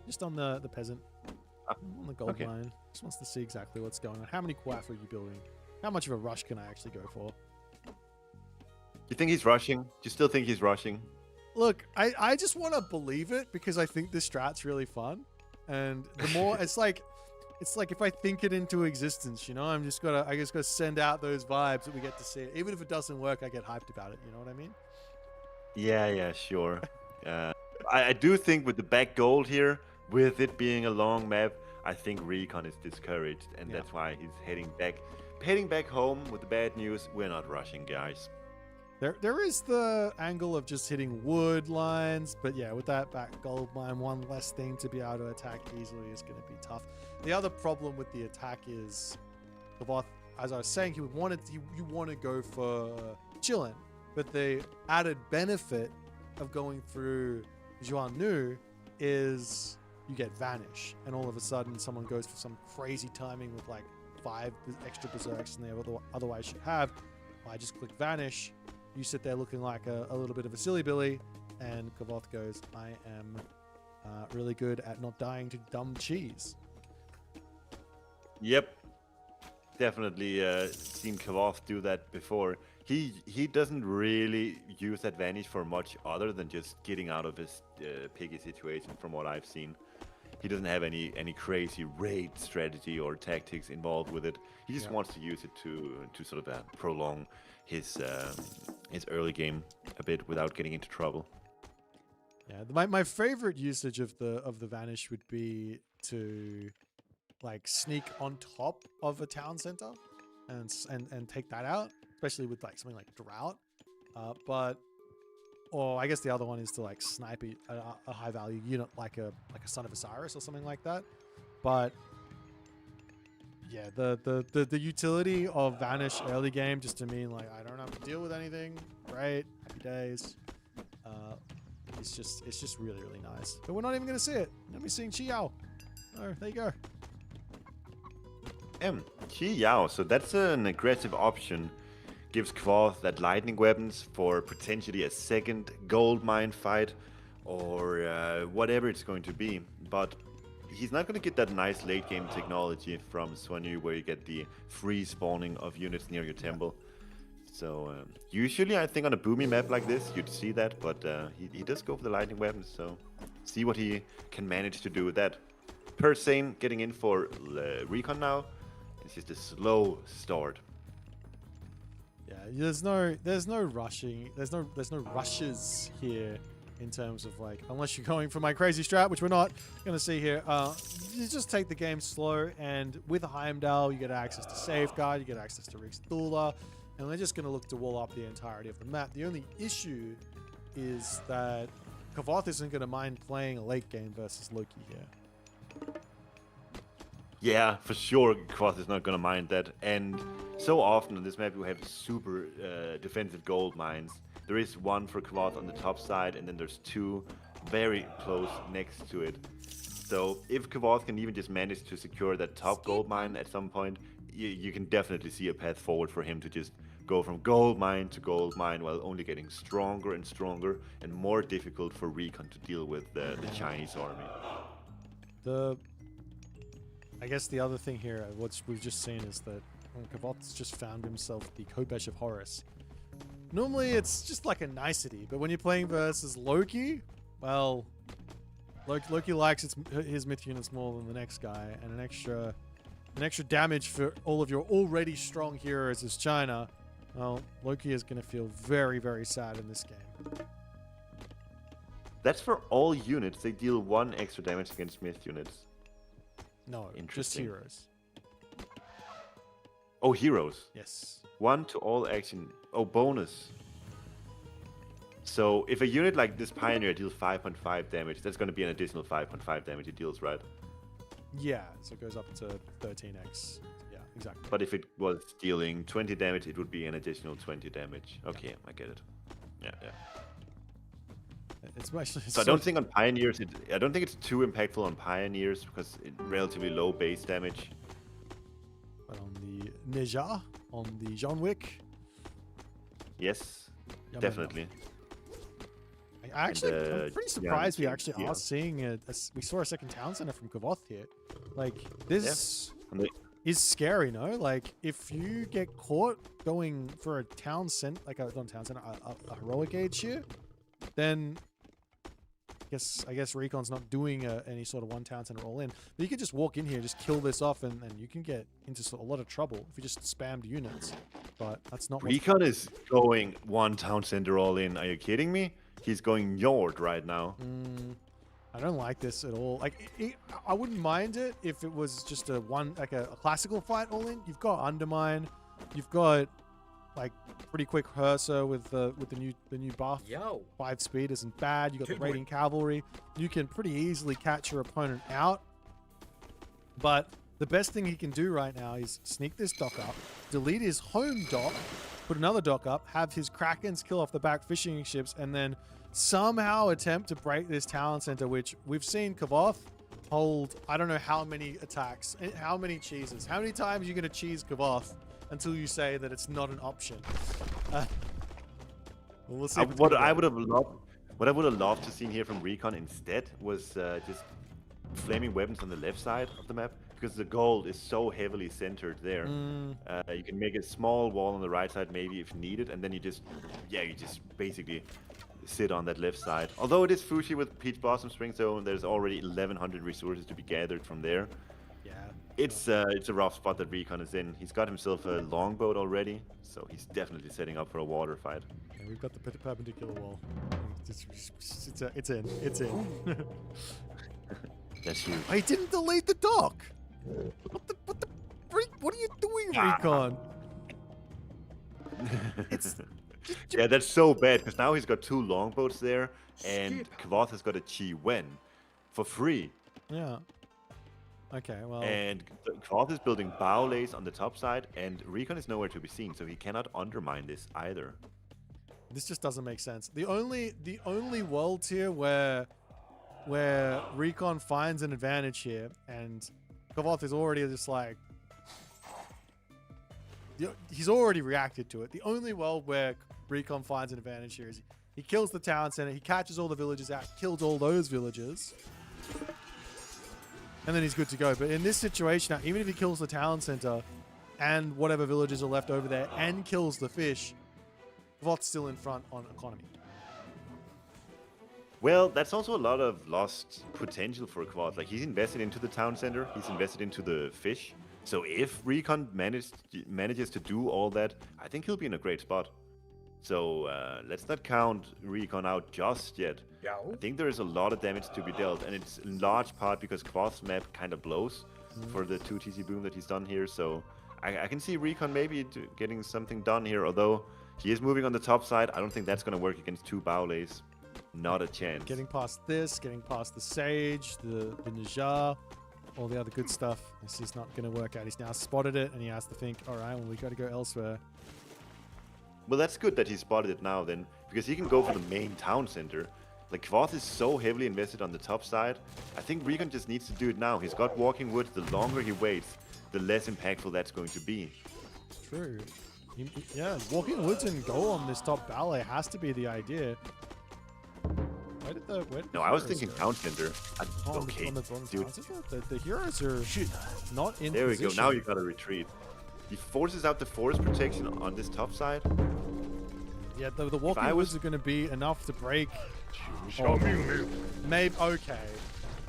Speaker 1: Just on the peasant. On the gold mine. Just wants to see exactly what's going on. How many Kvoth are you building? How much of a rush can I actually go for?
Speaker 13: You think he's rushing? Do you still think he's rushing?
Speaker 1: Look, I just want to believe it because I think this strat's really fun. And the more it's like if I think it into existence, you know, I just gotta send out those vibes that we get to see it. Even if it doesn't work, I get hyped about it. You know what I mean?
Speaker 13: Yeah, sure. I do think with the back gold here, with it being a long map, I think Recon is discouraged, and that's why he's heading back home with the bad news. We're not rushing, guys.
Speaker 1: There is the angle of just hitting wood lines, but yeah, with that back gold mine, one less thing to be able to attack easily is going to be tough. The other problem with the attack is, Kvoth, as I was saying, you want to go for chillin', but the added benefit of going through Juanu is you get Vanish, and all of a sudden someone goes for some crazy timing with like 5 extra berserks than they otherwise should have. I just click Vanish, you sit there looking like a little bit of a silly Billy, and Kvoth goes, I am really good at not dying to dumb cheese.
Speaker 13: Yep, definitely seen Kvoth do that before. He doesn't really use that Vanish for much other than just getting out of his piggy situation, from what I've seen. He doesn't have any crazy raid strategy or tactics involved with it. He just wants to use it to sort of prolong his early game a bit without getting into trouble.
Speaker 1: Yeah, my favorite usage of the Vanish would be to like sneak on top of a town center and take that out, especially with like something like Drought. Or I guess the other one is to like snipe a high value unit like a Son of Osiris or something like that. But yeah, the utility of Vanish early game just to mean like I don't have to deal with anything. Great, happy days. It's just really nice. But we're not even gonna see it. We're gonna be seeing Chi Yao. Oh, there you go.
Speaker 13: Chi Yao, so that's an aggressive option. Gives Kvoth that lightning weapons for potentially a second gold mine fight or whatever it's going to be. But he's not going to get that nice late game technology from Xuanyu where you get the free spawning of units near your temple. So usually I think on a boomy map like this you'd see that, but he does go for the lightning weapons, so see what he can manage to do with that. Persane getting in for Recon now. It's just a slow start.
Speaker 1: Yeah, there's no rushing. There's no rushes here in terms of like, unless you're going for my crazy strat, which we're not going to see here. You just take the game slow, and with Heimdall, you get access to Safeguard, you get access to Rixdula, and they're just going to look to wall up the entirety of the map. The only issue is that Kvoth isn't going to mind playing a late game versus Loki here.
Speaker 13: Yeah, for sure, Kvoth is not going to mind that. And so often on this map, you have super defensive gold mines. There is one for Kvoth on the top side, and then there's 2 very close next to it. So if Kvoth can even just manage to secure that top gold mine at some point, you can definitely see a path forward for him to just go from gold mine to gold mine while only getting stronger and stronger and more difficult for Recon to deal with the Chinese army.
Speaker 1: I guess the other thing here, what we've just seen, is that Kvoth's just found himself the Kobesh of Horus. Normally it's just like a nicety, but when you're playing versus Loki, well, Loki likes his myth units more than the next guy, and an extra and extra damage for all of your already strong heroes as China, well, Loki is going to feel very, very sad in this game.
Speaker 13: That's for all units. They deal 1 extra damage against Myth units.
Speaker 1: No, just
Speaker 13: Interesting.
Speaker 1: heroes.
Speaker 13: Oh, heroes.
Speaker 1: Yes.
Speaker 13: 1 to all action. Oh, bonus. So if a unit like this Pioneer deals 5.5 damage, that's going to be an additional 5.5 damage it deals, right?
Speaker 1: Yeah, so it goes up to 13x. Yeah, exactly.
Speaker 13: But if it was dealing 20 damage, it would be an additional 20 damage. Okay, I get it. Yeah.
Speaker 1: It's actually,
Speaker 13: So I don't think on Pioneers, I don't think it's too impactful on Pioneers because it's relatively low base damage.
Speaker 1: But on the Neja, on the John Wick.
Speaker 13: Yes,
Speaker 1: Yeah,
Speaker 13: definitely.
Speaker 1: I'm pretty surprised we actually
Speaker 13: yeah.
Speaker 1: are seeing we saw a second town center from Kvoth here. Like, this is scary, no? Like, if you get caught going for a town center, like a not town center, a heroic age here, then I guess Recon's not doing any sort of one town center all in. But you could just walk in here, just kill this off, and you can get into a lot of trouble if you just spammed units. But that's not
Speaker 13: Recon is going 1 town center all in. Are you kidding me? He's going Njord right now.
Speaker 1: I don't like this at all. Like, I wouldn't mind it if it was just a classical fight all in. You've got Undermine, you've got like pretty quick Hursa with the new buff. 5 speed isn't bad. You got the raiding cavalry. You can pretty easily catch your opponent out. But the best thing he can do right now is sneak this dock up, delete his home dock, put another dock up, have his Krakens kill off the back fishing ships, and then somehow attempt to break this town center, which we've seen Kvoth hold, I don't know how many attacks, how many cheeses. How many times are you going to cheese Kvoth until you say that it's not an option? We'll see.
Speaker 13: What I would have loved to see here from Recon instead was just flaming weapons on the left side of the map, because the gold is so heavily centered there. You can make a small wall on the right side maybe if needed, and then you just basically sit on that left side. Although it is Fushi with Peach Blossom Spring Zone, there's already 1100 resources to be gathered from there.
Speaker 1: Yeah.
Speaker 13: It's a rough spot that Recon is in. He's got himself a longboat already, so he's definitely setting up for a water fight.
Speaker 1: And we've got the perpendicular wall. It's in.
Speaker 13: That's huge.
Speaker 1: He didn't delete the dock. What the freak? What are you doing, Recon?
Speaker 13: Yeah, that's so bad, because now he's got 2 longboats there, and Kvoth has got a Chi Wen for free.
Speaker 1: Yeah. Okay, well.
Speaker 13: And Kvoth is building bow lays on the top side, and Recon is nowhere to be seen, so he cannot undermine this either.
Speaker 1: This just doesn't make sense. The only world tier where Recon finds an advantage here, and Kvoth is already just like, he's already reacted to it. The only world where Recon finds an advantage here is he kills the town center, he catches all the villagers out, kills all those villagers, and then he's good to go. But in this situation, even if he kills the town center and whatever villagers are left over there and kills the fish, Kvoth's still in front on economy.
Speaker 13: Well, that's also a lot of lost potential for Kvoth. Like, he's invested into the town center, he's invested into the fish. So if Recon manages to do all that, I think he'll be in a great spot. So let's not count Recon out just yet. I think there is a lot of damage to be dealt, and it's in large part because Kvoth's map kind of blows for the 2 TC boom that he's done here. So I can see Recon maybe getting something done here, although he is moving on the top side. I don't think that's going to work against 2 Baolays. Not a chance.
Speaker 1: Getting past this, getting past the Sage, the Najar, all the other good stuff. This is not going to work out. He's now spotted it, and he has to think, all right, well, we got to go elsewhere.
Speaker 13: Well, that's good that he spotted it now then, because he can go for the main town center. Like, Kvoth is so heavily invested on the top side. I think Recon just needs to do it now. He's got Walking Woods. The longer he waits, the less impactful that's going to be.
Speaker 1: True. Yeah, Walking Woods and go on this top ballet has to be the idea. Where did
Speaker 13: No, I was thinking town center. Okay, dude.
Speaker 1: The heroes are not in
Speaker 13: There we
Speaker 1: position.
Speaker 13: go. Now you gotta retreat. He forces out the forest protection on this top side.
Speaker 1: Yeah, the Walking Woods are going to be enough to break. Maybe, okay.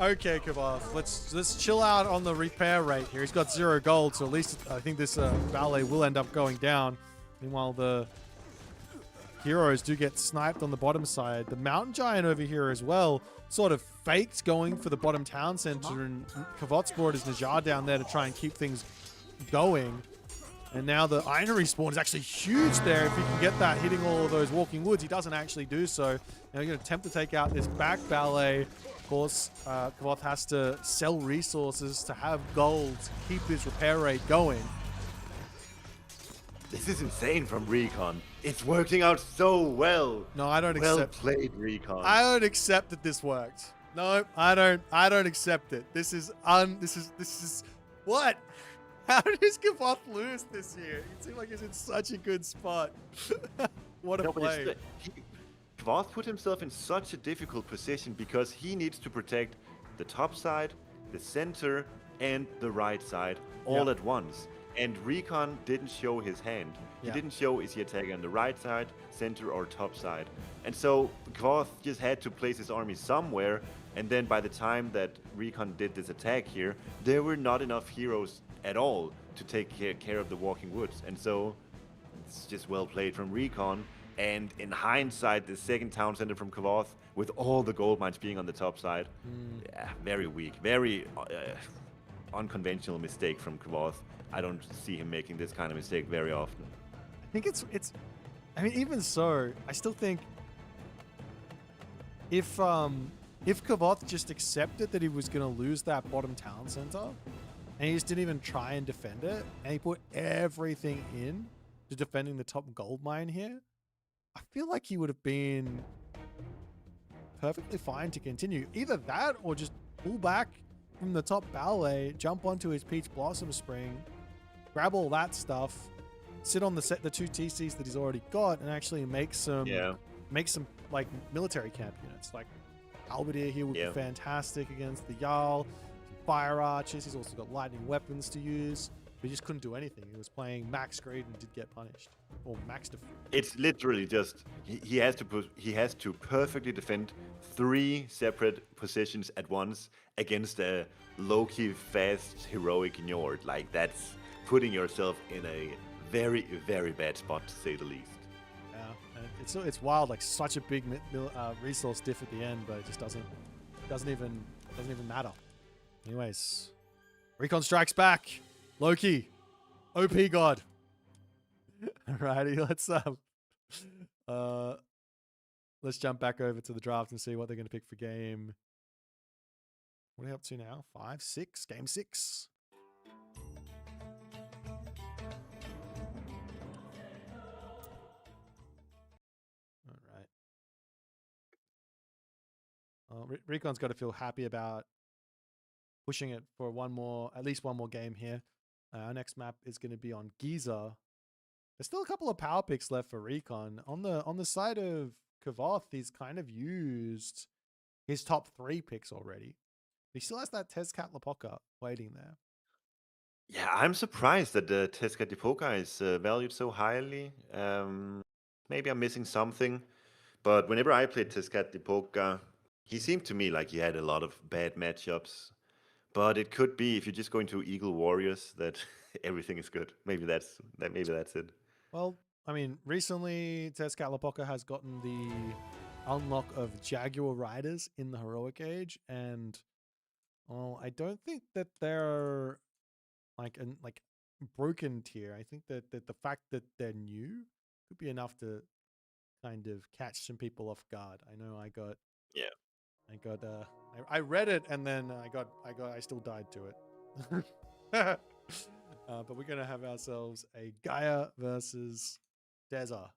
Speaker 1: Okay, Kvoth, let's chill out on the repair rate here. He's got 0 gold, so at least I think this ballet will end up going down. Meanwhile, the heroes do get sniped on the bottom side. The mountain giant over here as well sort of faked going for the bottom town center, and Kvoth's brought his Najjar down there to try and keep things going. And now the Einery spawn is actually huge there. If he can get that hitting all of those walking woods, he doesn't actually do so. Now he's going to attempt to take out this back ballet. Of course, Kvoth has to sell resources to have gold to keep his repair rate going.
Speaker 13: This is insane from Recon. It's working out so well.
Speaker 1: No, I don't
Speaker 13: well
Speaker 1: accept.
Speaker 13: Well played, Recon.
Speaker 1: I don't accept that this worked. No, I don't accept it. This is what? How does Kvoth lose this year? It seemed like he's in such a good spot. What a play.
Speaker 13: Kvoth put himself in such a difficult position because he needs to protect the top side, the center, and the right side all at once. And Recon didn't show his hand. He didn't show is he attacking on the right side, center, or top side. And so Kvoth just had to place his army somewhere. And then by the time that Recon did this attack here, there were not enough heroes at all to take care of the walking woods. And so it's just well played from Recon. And in hindsight, the second town center from Kvoth, with all the gold mines being on the top side, yeah, very weak, very unconventional mistake from Kvoth. I don't see him making this kind of mistake very often.
Speaker 1: I think it's. I mean, even so, I still think if Kvoth just accepted that he was going to lose that bottom town center, and he just didn't even try and defend it, and he put everything in to defending the top gold mine here, I feel like he would have been perfectly fine to continue. Either that or just pull back from the top ballet, jump onto his Peach Blossom Spring, grab all that stuff, sit on the 2 TCs that he's already got, and actually make some like military camp units. Like Halberdier here would be fantastic against the Jarl. Fire archers. He's also got lightning weapons to use. But he just couldn't do anything. He was playing max grade and did get punished, or max defense.
Speaker 13: It's literally just he has to perfectly defend 3 separate positions at once against a low-key fast heroic Njord. Like, that's putting yourself in a very, very bad spot, to say the least.
Speaker 1: Yeah, and it's wild. Like, such a big resource diff at the end, but it just doesn't even matter. Anyways, Recon strikes back. Loki, OP God. Alrighty, let's jump back over to the draft and see what they're going to pick for game. What are they up to now? 5, 6, game 6. All right. Recon's got to feel happy about pushing it for at least one more game here. Our next map is going to be on Giza. There's still a couple of power picks left for Recon. On the side of Kvoth, he's kind of used his top 3 picks already. He still has that Tezcat Lapoka waiting there.
Speaker 13: Yeah, I'm surprised that the Tezcat Lapoka is valued so highly. Maybe I'm missing something. But whenever I played Tezcat Lapoka, he seemed to me like he had a lot of bad matchups. But it could be if you're just going to Eagle Warriors that everything is good. Maybe that's it.
Speaker 1: Well, I mean, recently Tezcat Lapoka has gotten the unlock of Jaguar Riders in the Heroic Age, and I don't think that they're like broken tier. I think that the fact that they're new could be enough to kind of catch some people off guard. I know I read it and then I still died to it. But we're gonna have ourselves a Gaia versus Tezza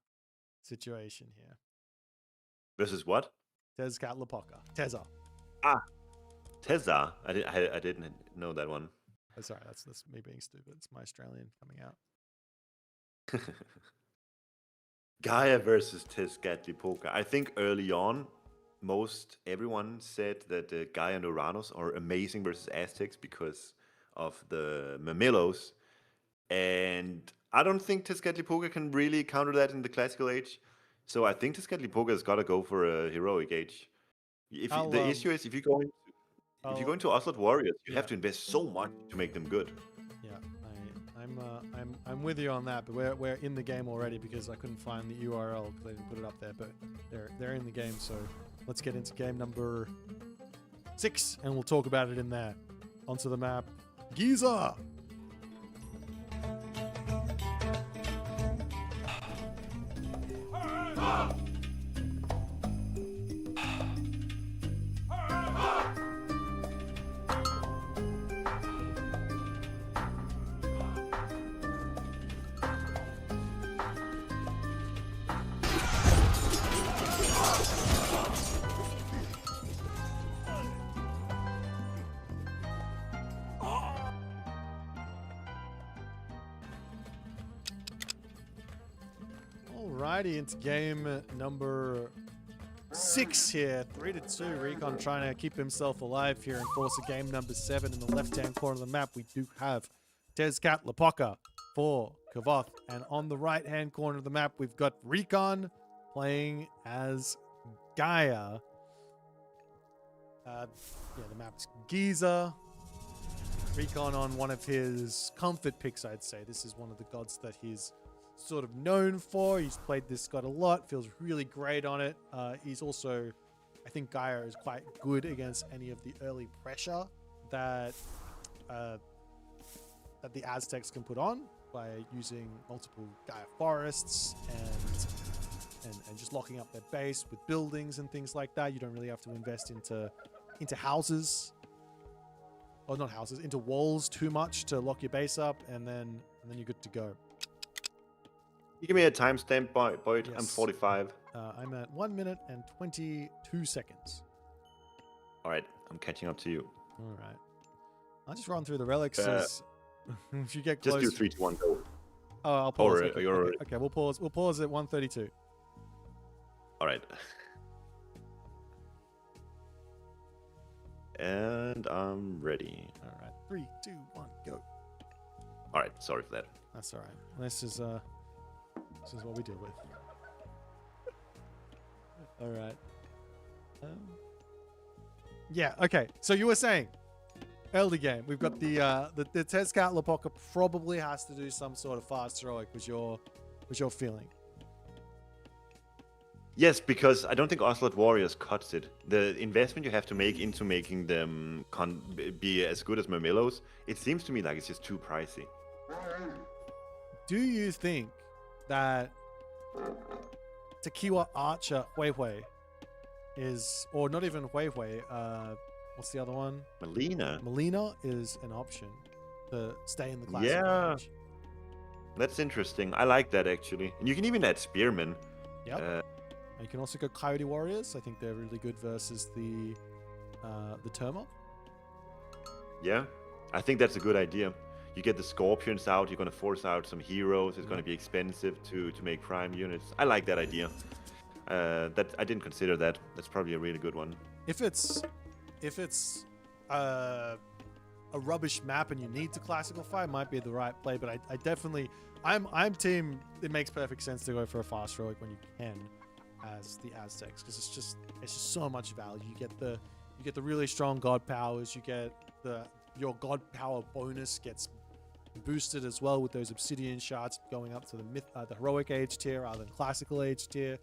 Speaker 1: situation here.
Speaker 13: Versus what?
Speaker 1: Tezcat Lapoka. Tezza.
Speaker 13: Ah, Tezza. I didn't know that one.
Speaker 1: Oh, sorry, that's me being stupid. It's my Australian coming out.
Speaker 13: Gaia versus Tezcat Lapoka. I think early on, everyone said that Gaia and Uranus are amazing versus Aztecs because of the Mamelos. And I don't think Tezcat Lapoka can really counter that in the classical age. So I think Tezcat Lapoka has got to go for a heroic age. The issue is if you go If you go into Ocelot Warriors, you have to invest so much to make them good.
Speaker 1: Yeah, I'm with you on that, but we're in the game already because I couldn't find the URL because they didn't put it up there. But they're in the game, so let's get into game number 6, and we'll talk about it in there. Onto the map, Giza. Alrighty, into game number 6 here. 3-2. Recon trying to keep himself alive here and force a game number 7 in the left-hand corner of the map. We do have Tezcat Lapoka for Kvoth. And on the right-hand corner of the map, we've got Recon playing as Gaia. The map's Giza. Recon on one of his comfort picks, I'd say. This is one of the gods that he's sort of known for. He's played this god a lot, feels really great on it. He's also, I think Gaia is quite good against any of the early pressure that that the Aztecs can put on by using multiple Gaia forests and just locking up their base with buildings and things like that. You don't really have to invest into houses, or not houses, into walls too much to lock your base up, and then you're good to go.
Speaker 13: You give me a timestamp, Boit.
Speaker 1: Yes.
Speaker 13: I'm 45.
Speaker 1: I'm at 1 minute and 22 seconds.
Speaker 13: All right, I'm catching up to you.
Speaker 1: All right. I'll just run through the relics. If you get close.
Speaker 13: Just do 3, 2, 1, go.
Speaker 1: Oh, I'll pause.
Speaker 13: Okay.
Speaker 1: Okay, we'll pause. We'll pause at 1:32.
Speaker 13: All right. And I'm ready.
Speaker 1: All right. 3, 2, 1, go.
Speaker 13: All right. Sorry for that.
Speaker 1: That's all right. This is what we deal with. All right. Yeah. Okay. So you were saying, early game, we've got the Tezcat Lapoka probably has to do some sort of fast heroic. Was your feeling?
Speaker 13: Yes, because I don't think Ocelot Warriors cuts it. The investment you have to make into making them be as good as Mermillos, it seems to me like it's just too pricey.
Speaker 1: Do you think that Tequila Archer Huehue is, or not even Huehue, what's the other one? Melina is an option to stay in the classic range.
Speaker 13: That's interesting. I like that actually. And you can even add Spearmen.
Speaker 1: Yep. You can also go Coyote Warriors. I think they're really good versus the Terma.
Speaker 13: Yeah, I think that's a good idea. You get the Scorpions out, you're going to force out some heroes, it's going to be expensive to make prime units. I like that idea. That I didn't consider that. That's probably a really good one.
Speaker 1: If it's a rubbish map and you need to classify, it might be the right play, but I definitely I'm team it makes perfect sense to go for a fast heroic when you can as the Aztecs, because it's just so much value. You get the really strong god powers, you get your god power bonus gets boosted as well with those obsidian shards going up to the heroic age tier rather than classical age tier.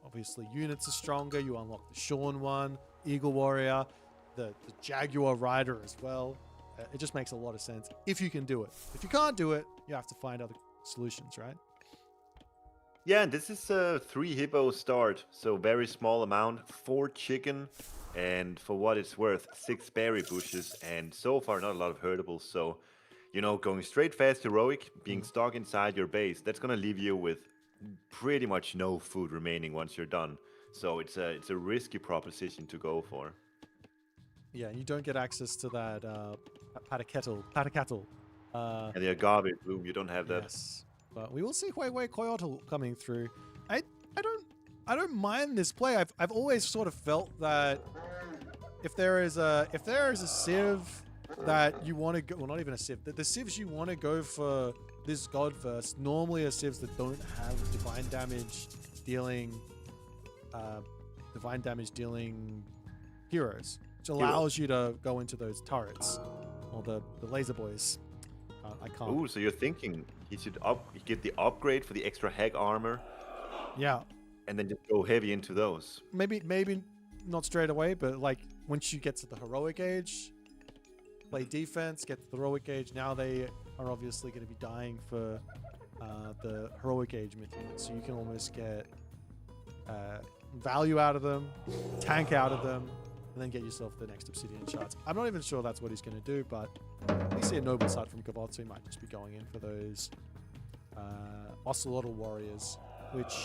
Speaker 1: Obviously units are stronger. You unlock the Shorn one, Eagle Warrior, the Jaguar Rider as well. It just makes a lot of sense if you can do it. If you can't do it, you have to find other solutions, right?
Speaker 13: Yeah, and this is a 3 hippo start, so very small amount, 4 chicken, and for what it's worth, 6 berry bushes, and so far not a lot of herdables. So, going straight fast heroic, being stuck inside your base, that's gonna leave you with pretty much no food remaining once you're done. So it's a risky proposition to go for.
Speaker 1: Yeah, you don't get access to that Patacatl.
Speaker 13: And the agave bloom, you don't have that.
Speaker 1: Yes. But we will see Huehue Coyotl coming through. I don't mind this play. I've always sort of felt that if there is a civ that you want to go, well, not even a civ, the civs you want to go for this godverse normally are civs that don't have divine damage dealing heroes, which allows you to go into those turrets or the laser boys. I can't.
Speaker 13: Ooh, so you're thinking he should get the upgrade for the extra hag armor.
Speaker 1: Yeah.
Speaker 13: And then just go heavy into those.
Speaker 1: Maybe not straight away, but like once you get to the heroic age, play defense, get to the heroic age. Now they are obviously going to be dying for the heroic age mythics, so you can almost get value out of them, tank out of them, and then get yourself the next obsidian shards. I'm not even sure that's what he's going to do, but we see a noble side from Kvoth, so he might just be going in for those Ocelotl warriors, which,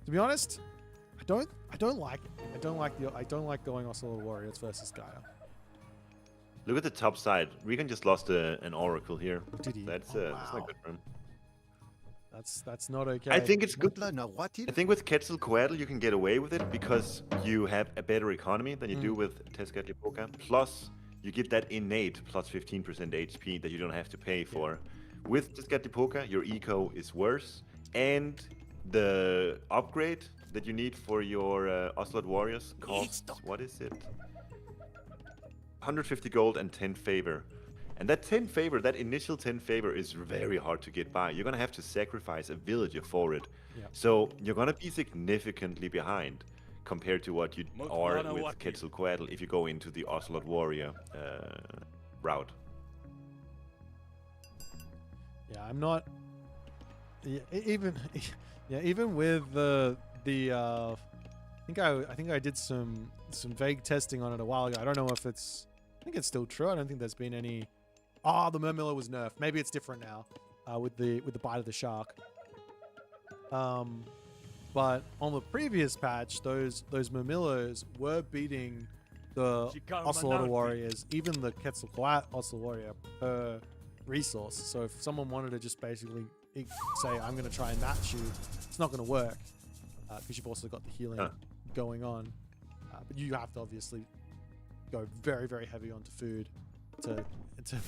Speaker 1: to be honest, I don't like it. I don't like going Ocelotl warriors versus Gaia.
Speaker 13: Look at the top side. Recon just lost an oracle here.
Speaker 1: Did he?
Speaker 13: That's
Speaker 1: wow.
Speaker 13: That's not good for him.
Speaker 1: That's not okay.
Speaker 13: I think it's good. I think with Quetzalcoatl you can get away with it because you have a better economy than you do with Tezcatlipoca. Plus, you get that innate plus 15% HP that you don't have to pay for. With Tezcatlipoca, your eco is worse, and the upgrade that you need for your Ocelot warriors costs, what is it? 150 gold and 10 favor. And that 10 favor, that initial 10 favor is very hard to get by. You're going to have to sacrifice a villager for it. Yeah. So you're going to be significantly behind compared to what you are with Quetzalcoatl if you go into the Ocelot warrior route.
Speaker 1: Yeah, I'm not... Yeah, even with the I think I did some vague testing on it a while ago. I don't know if it's... I think it's still true. I don't think there's been any... Oh, the Murmiller was nerfed. Maybe it's different now with the bite of the shark. But on the previous patch, those Murmillers were beating the Ocelot warriors, even the Quetzalcoatl Ocelot warrior per resource. So if someone wanted to just basically say, I'm going to try and match you, it's not going to work because you've also got the healing going on. But you have to obviously go very, very heavy onto food to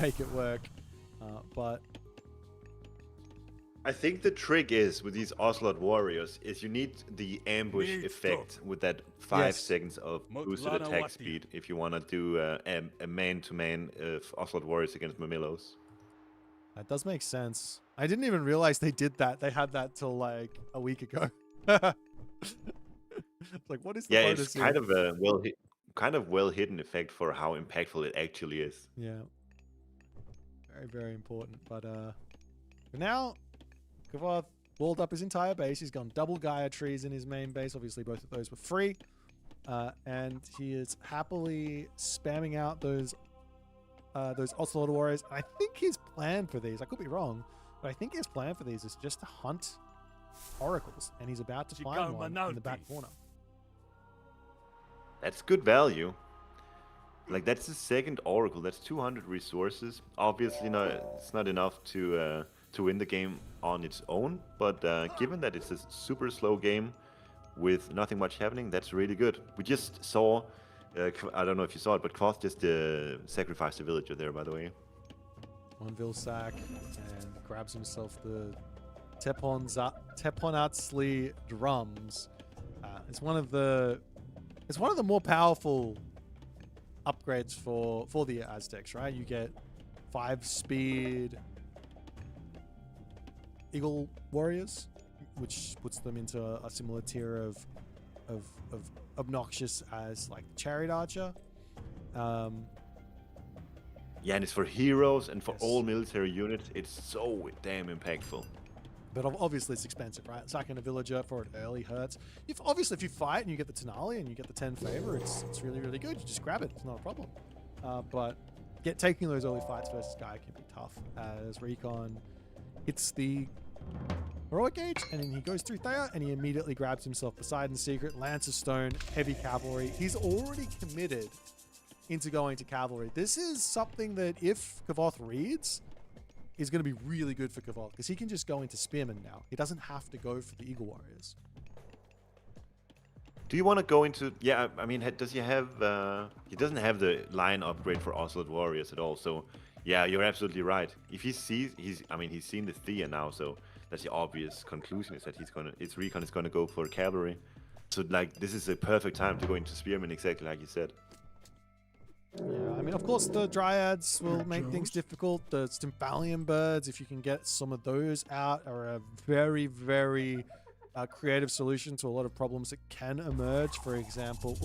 Speaker 1: make it work. But
Speaker 13: I think the trick is with these Ocelot warriors is you need the ambush effect with that 5 seconds of boosted attack speed if you want to do a man-to-man of Ocelot warriors against Murmillos.
Speaker 1: That does make sense. I didn't even realize they did that. They had that till like a week ago. Like, what is the bonus
Speaker 13: it's
Speaker 1: here?
Speaker 13: kind of a well hidden effect for how impactful it actually is.
Speaker 1: Yeah, very, very important. But for now, Kvoth walled up his entire base. He's gone double Gaia trees in his main base. Obviously, both of those were free, and he is happily spamming out those Ocelot warriors. I think his plan for these, I could be wrong, but I think his plan for these is just to hunt oracles, and he's about to find one in the back corner.
Speaker 13: That's good value. Like, that's the second oracle. That's 200 resources. Obviously, it's not enough to win the game on its own, but given that it's a super slow game with nothing much happening, that's really good. We just saw, I don't know if you saw it, but Kvoth just sacrificed a villager there, by the way.
Speaker 1: One Vilsack, and grabs himself the Teponatzli drums. It's one of the more powerful upgrades for the Aztecs, right? You get 5 speed Eagle Warriors, which puts them into a similar tier of obnoxious as like Chariot Archer.
Speaker 13: Yeah, and it's for heroes and for all military units. It's so damn impactful.
Speaker 1: But obviously it's expensive, right? Sacking a villager for it early hurts. Obviously, if you fight and you get the Tenali and you get the 10 favor, it's really, really good. You just grab it. It's not a problem. But taking those early fights versus Gaia can be tough, as Recon hits the heroic age, and then he goes through Thea, and he immediately grabs himself Poseidon's Secret, Lance of Stone, Heavy Cavalry. He's already committed into going to Cavalry. This is something that if Kvoth reads, is going to be really good for Kvoth, because he can just go into Spearman now. He doesn't have to go for the Eagle Warriors.
Speaker 13: Do you want to go into... Yeah, I mean, does he have... he doesn't have the line upgrade for Ocelot Warriors at all, so... Yeah, you're absolutely right. If he sees... he's seen the Thea now, so... That's the obvious conclusion, is that Recon is going to go for Cavalry. So like this is a perfect time to go into Spearman, exactly like you said.
Speaker 1: Yeah, I mean, of course, the Dryads will make things difficult. The Stymphalian birds, if you can get some of those out, are a very, very creative solution to a lot of problems that can emerge. For example,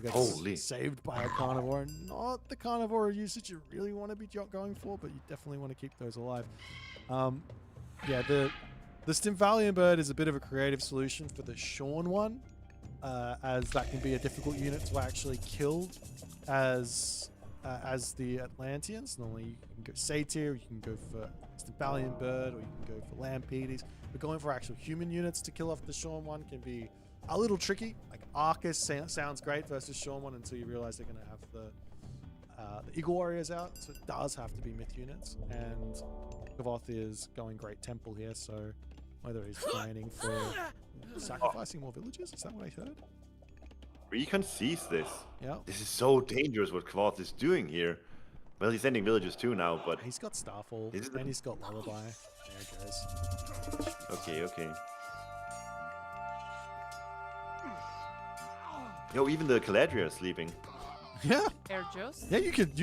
Speaker 13: Holy.
Speaker 1: saved by a carnivore. Not the carnivore usage you really want to be going for, but you definitely want to keep those alive. Yeah, the Stymphalian bird is a bit of a creative solution for the Shorn one, as that can be a difficult unit to actually kill as the Atlanteans. Normally you can go Satyr, you can go for Stymphalian bird, or you can go for Lampedes. But going for actual human units to kill off the Shorn one can be a little tricky. Like Arcus sounds great versus Shorn one until you realize they're going to have the Eagle Warriors out, so it does have to be myth units. And Kvoth is going Great Temple here, so whether he's planning for sacrificing more villagers, is that what I heard?
Speaker 13: Recon sees this.
Speaker 1: Yeah.
Speaker 13: This is so dangerous what Kvoth is doing here. Well, he's sending villagers too now, but
Speaker 1: He's got Starfall, and he's got Lullaby. There it goes.
Speaker 13: okay. Yo, even the Caladria is sleeping.
Speaker 1: Yeah.
Speaker 10: Erjos?
Speaker 1: Yeah, you could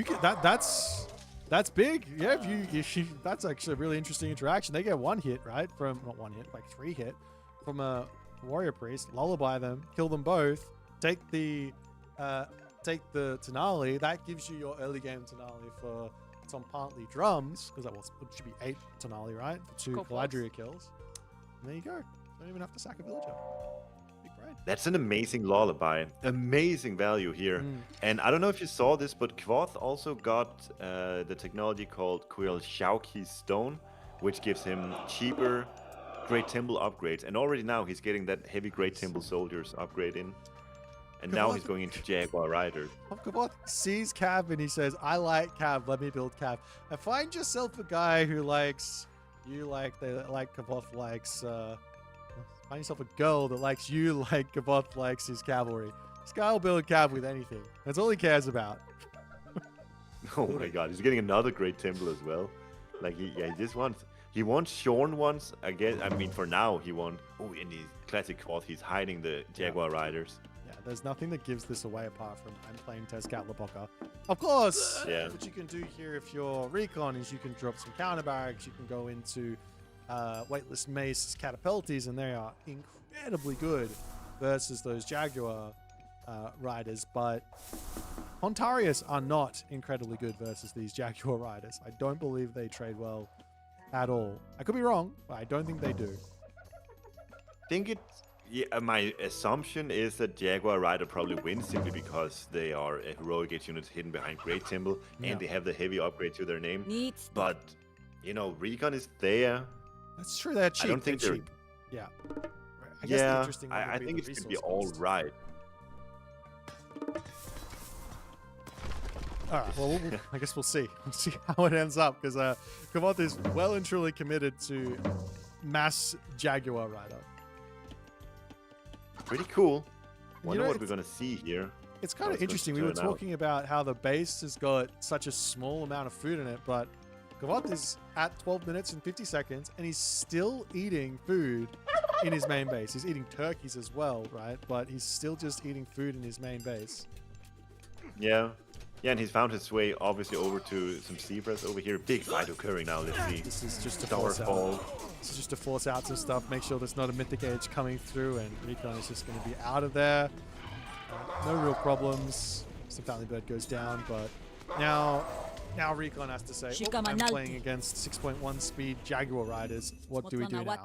Speaker 1: that's big. Yeah, if you that's actually a really interesting interaction. They get one hit, right? From not one hit, like 3 hit from a warrior priest, lullaby them, kill them both, take the Tenali. That gives you your early game Tenali for some partly drums, because it should be 8 Tenali, right? For 2 Caladria kills. And there you go. Don't even have to sack a villager. Big brain.
Speaker 13: That's an amazing lullaby. Amazing value here. And I don't know if you saw this, but Kvoth also got the technology called HUSKSUPPE Stone, which gives him cheaper Great Temple upgrades. And already now he's getting that heavy Great Temple soldiers upgrade in. And now he's going into Jaguar Rider.
Speaker 1: Kvoth sees Cav and he says, I like Cav, let me build Cav. And find yourself a guy who likes Kvoth likes, find yourself a girl that likes you like Kvoth likes his cavalry. This guy will build Cav with anything. That's all he cares about.
Speaker 13: Oh my god, he's getting another Great Temple as well. Like, he wants Shorn ones. I guess, I mean, for now, he wants... Oh, in his classic Kvoth, he's hiding the Jaguar Riders.
Speaker 1: There's nothing that gives this away apart from I'm playing Tezcat Lapoca. Of course, what you can do here if you're Recon is you can drop some counter barracks, you can go into Weightless Mace Catapulties, and they are incredibly good versus those Jaguar riders, but Pontarius are not incredibly good versus these Jaguar riders. I don't believe they trade well at all. I could be wrong, but I don't think they do.
Speaker 13: I think my assumption is that Jaguar Rider probably wins simply because they are a heroic age unit hidden behind Great Temple, and they have the heavy upgrade to their name. But, you know, Recon is there.
Speaker 1: That's true, they're cheap.
Speaker 13: I don't think they're
Speaker 1: cheap. Yeah. I guess the interesting
Speaker 13: I think it's going to be all right.
Speaker 1: Alright, well, I guess we'll see. We'll see how it ends up, because Kvoth is well and truly committed to mass Jaguar Rider.
Speaker 13: Pretty cool. Wonder what we're going to see here.
Speaker 1: It's kind of interesting. We were talking about how the base has got such a small amount of food in it, but Kvoth is at 12 minutes and 50 seconds, and he's still eating food in his main base. He's eating turkeys as well, right? But he's still just eating food in his main base.
Speaker 13: Yeah. Yeah, and he's found his way, obviously, over to some zebras over here. Big fight occurring now. Let's see.
Speaker 1: This is just to force out. This is just to force out some stuff. Make sure there's not a Mythic Age coming through, and Recon is just going to be out of there. No real problems. Stymphalian Bird goes down, but now Recon has to say, oh, I'm playing against 6.1 speed Jaguar Riders. What do we do now?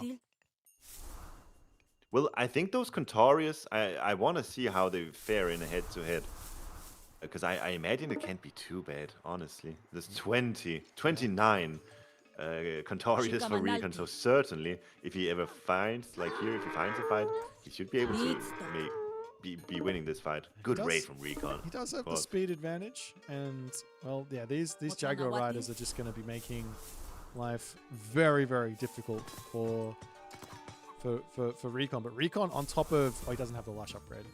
Speaker 13: Well, I think those Contarius, I want to see how they fare in a head-to-head. Because I imagine it can't be too bad, honestly. There's 29 Contarius for Recon, so certainly, if he ever finds, like here, if he finds a fight, he should be able to be winning this fight. Good raid from Recon.
Speaker 1: He does have the speed advantage, and, well, yeah, these Jaguar Riders are just going to be making life very, very difficult for Recon. But Recon on top of... Oh, he doesn't have the Lush upgrade.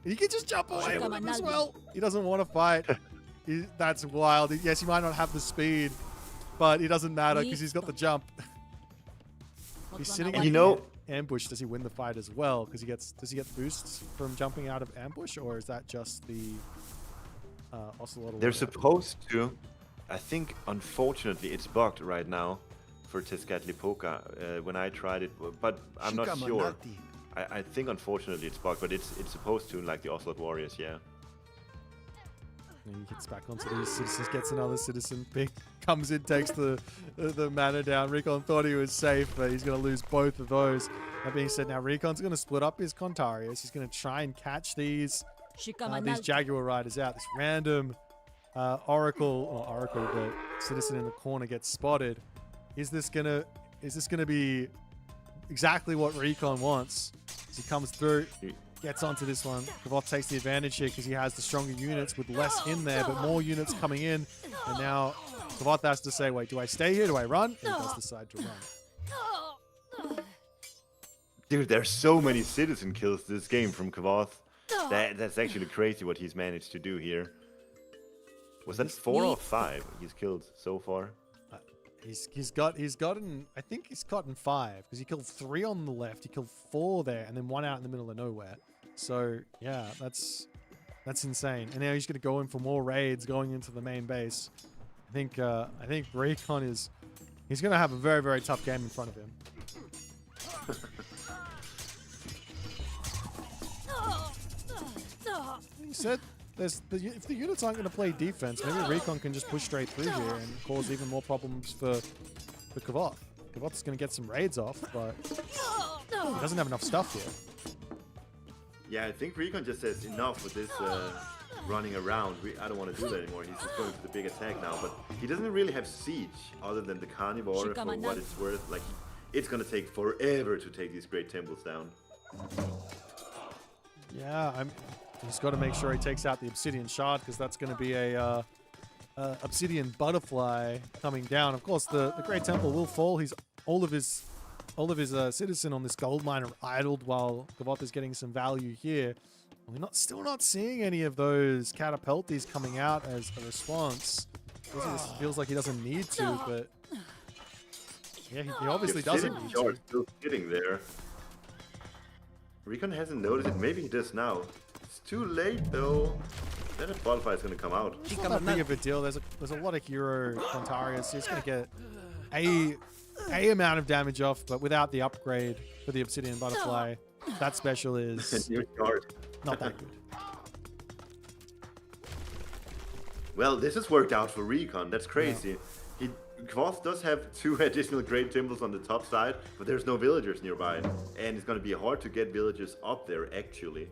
Speaker 1: He can just jump away with him as well. He doesn't want to fight. That's wild. Yes, he might not have the speed, but it doesn't matter because he's got the jump. He's sitting.
Speaker 13: And you know,
Speaker 1: ambush, does he win the fight as well? Because does he get boosts from jumping out of ambush, or is that just the Ocelot?
Speaker 13: They're supposed to. I think, unfortunately, it's bugged right now for Tezcatlipoca when I tried it, but I'm not sure. I think, unfortunately, it's bugged, but it's supposed to, like the Ocelot Warriors, yeah.
Speaker 1: And he gets back onto these citizens, gets another citizen. Big comes in, takes the mana down. Recon thought he was safe, but he's going to lose both of those. That being said, now Recon's going to split up his Contarius. He's going to try and catch these Jaguar Riders out. This random the citizen in the corner gets spotted. Is this gonna be exactly what Recon wants? As he comes through, gets onto this one. Kvoth takes the advantage here because he has the stronger units with less in there, but more units coming in. And now Kvoth has to say, wait, do I stay here? Do I run? And he does decide to run.
Speaker 13: Dude, there's so many citizen kills this game from Kvoth. That's actually crazy what he's managed to do here. Was that 4 or 5 he's killed so far?
Speaker 1: He's gotten, I think he's gotten 5 because he killed 3 on the left, he killed 4 there, and then 1 out in the middle of nowhere. So yeah, that's insane. And now he's going to go in for more raids going into the main base. I think Recon he's going to have a very, very tough game in front of him. He said if the units aren't going to play defense, maybe Recon can just push straight through here and cause even more problems for Kvoth. Kvoth's going to get some raids off, but he doesn't have enough stuff here.
Speaker 13: Yeah, I think Recon just says enough with this running around. I don't want to do that anymore. He's just going for the big attack now, but he doesn't really have siege other than the Carnivore for what it's worth. Like, it's going to take forever to take these great temples down.
Speaker 1: Yeah, he's got to make sure he takes out the Obsidian Shard because that's going to be a Obsidian Butterfly coming down. Of course, the Great Temple will fall. All of his citizen on this gold mine are idled while Kvoth is getting some value here. We're still not seeing any of those catapulties coming out as a response. Feels like he doesn't need to, but yeah, he obviously doesn't need to.
Speaker 13: Still sitting there. Recon hasn't noticed it. Maybe he does now. It's too late though. Then a Butterfly is going to come out.
Speaker 1: It's not that big of a deal. There's a lot of hero Contarius. He's going to get a amount of damage off, but without the upgrade for the Obsidian Butterfly, that special is not that good.
Speaker 13: Well, this has worked out for Recon. That's crazy. Yeah. Kvoth does have 2 additional Great Temples on the top side, but there's no villagers nearby. And it's going to be hard to get villagers up there, actually.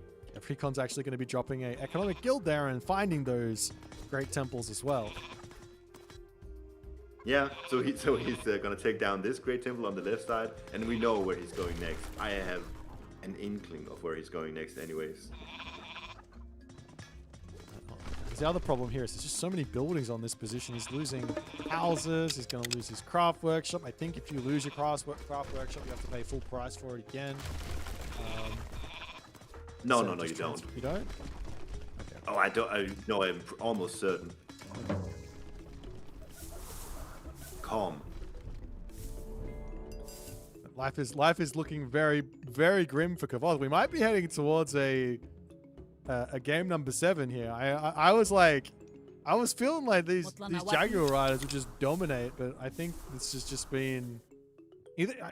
Speaker 1: Recon's actually going to be dropping an economic guild there and finding those Great Temples as well.
Speaker 13: Yeah, so he's going to take down this Great Temple on the left side, and we know where he's going next. I have an inkling of where he's going next anyways.
Speaker 1: The other problem here is there's just so many buildings on this position. He's losing houses. He's going to lose his craft workshop. I think if you lose your craft workshop, you have to pay full price for it again.
Speaker 13: No, you don't.
Speaker 1: You don't? Okay.
Speaker 13: Oh, I don't. No, I'm almost certain. Calm.
Speaker 1: Life is looking very, very grim for Kvoth. We might be heading towards a game number 7 here. I was feeling like these Jaguar Riders would just dominate, but I think this has just been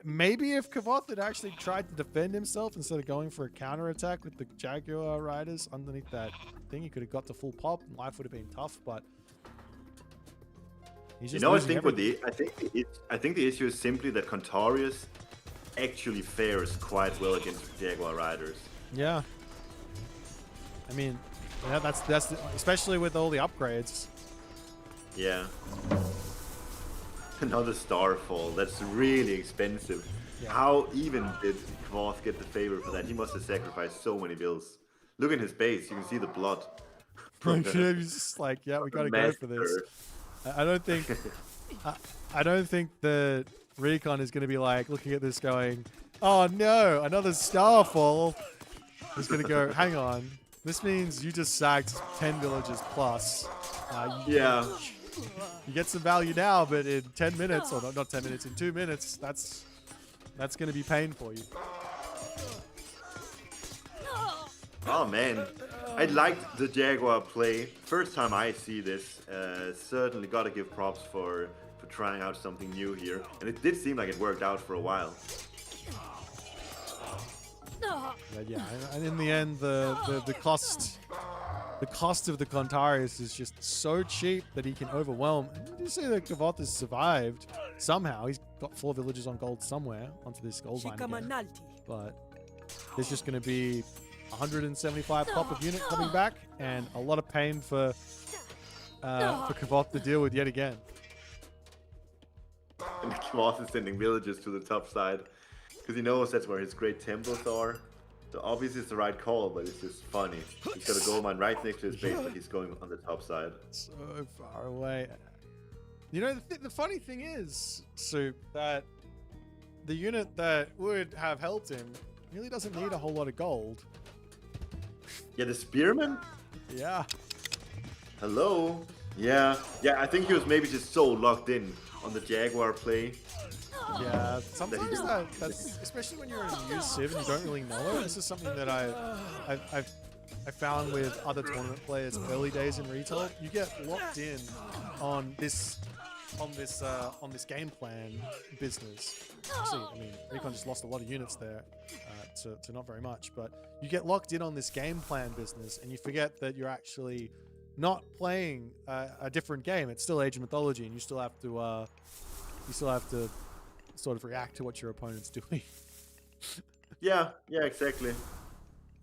Speaker 1: maybe if Kvoth had actually tried to defend himself instead of going for a counter attack with the Jaguar Riders underneath that thing, he could have got the full pop and life would have been tough, but he's just
Speaker 13: I think the issue is simply that Contarius actually fares quite well against Jaguar Riders.
Speaker 1: Yeah. I mean, yeah, that's especially with all the upgrades.
Speaker 13: Yeah. Another Starfall. That's really expensive. Yeah. How even did Kvoth get the favor for that? He must have sacrificed so many bills. Look at his base. You can see the blood.
Speaker 1: He's just like, yeah, we gotta go for this. I don't think that Recon is going to be like looking at this going, oh no, another Starfall. He's going to go, hang on. This means you just sacked 10 villages plus.
Speaker 13: Yeah.
Speaker 1: You get some value now, but in 10 minutes, or not 10 minutes, in 2 minutes, that's going to be pain for you.
Speaker 13: Oh man, I liked the Jaguar play. First time I see this, certainly gotta give props for trying out something new here. And it did seem like it worked out for a while.
Speaker 1: But yeah, and in the end, the cost of the Contarius is just so cheap that he can overwhelm. And you see that Kvoth has survived somehow. He's got 4 villages on gold somewhere onto this gold mine again. But there's just going to be 175 pop of unit coming back, and a lot of pain for Kvoth to deal with yet again.
Speaker 13: And Kvoth is sending villagers to the top side because he knows that's where his great temples are. So obviously it's the right call, but it's just funny. He's got a gold mine right next to his base, but he's going on the top side.
Speaker 1: So far away. You know, the funny thing is, Soup, that the unit that would have helped him really doesn't need a whole lot of gold.
Speaker 13: Yeah, the spearman?
Speaker 1: Yeah.
Speaker 13: Hello? Yeah, I think he was maybe just so locked in on the Jaguar play.
Speaker 1: Yeah, sometimes that's especially when you're in a new civ and you don't really know it. This is something that I found with other tournament players early days in retail. You get locked in on this game plan business. See, I mean, Recon just lost a lot of units there to not very much, but you get locked in on this game plan business and you forget that you're actually not playing a different game. It's still Age of Mythology, and you still have to sort of react to what your opponent's doing.
Speaker 13: Yeah, exactly.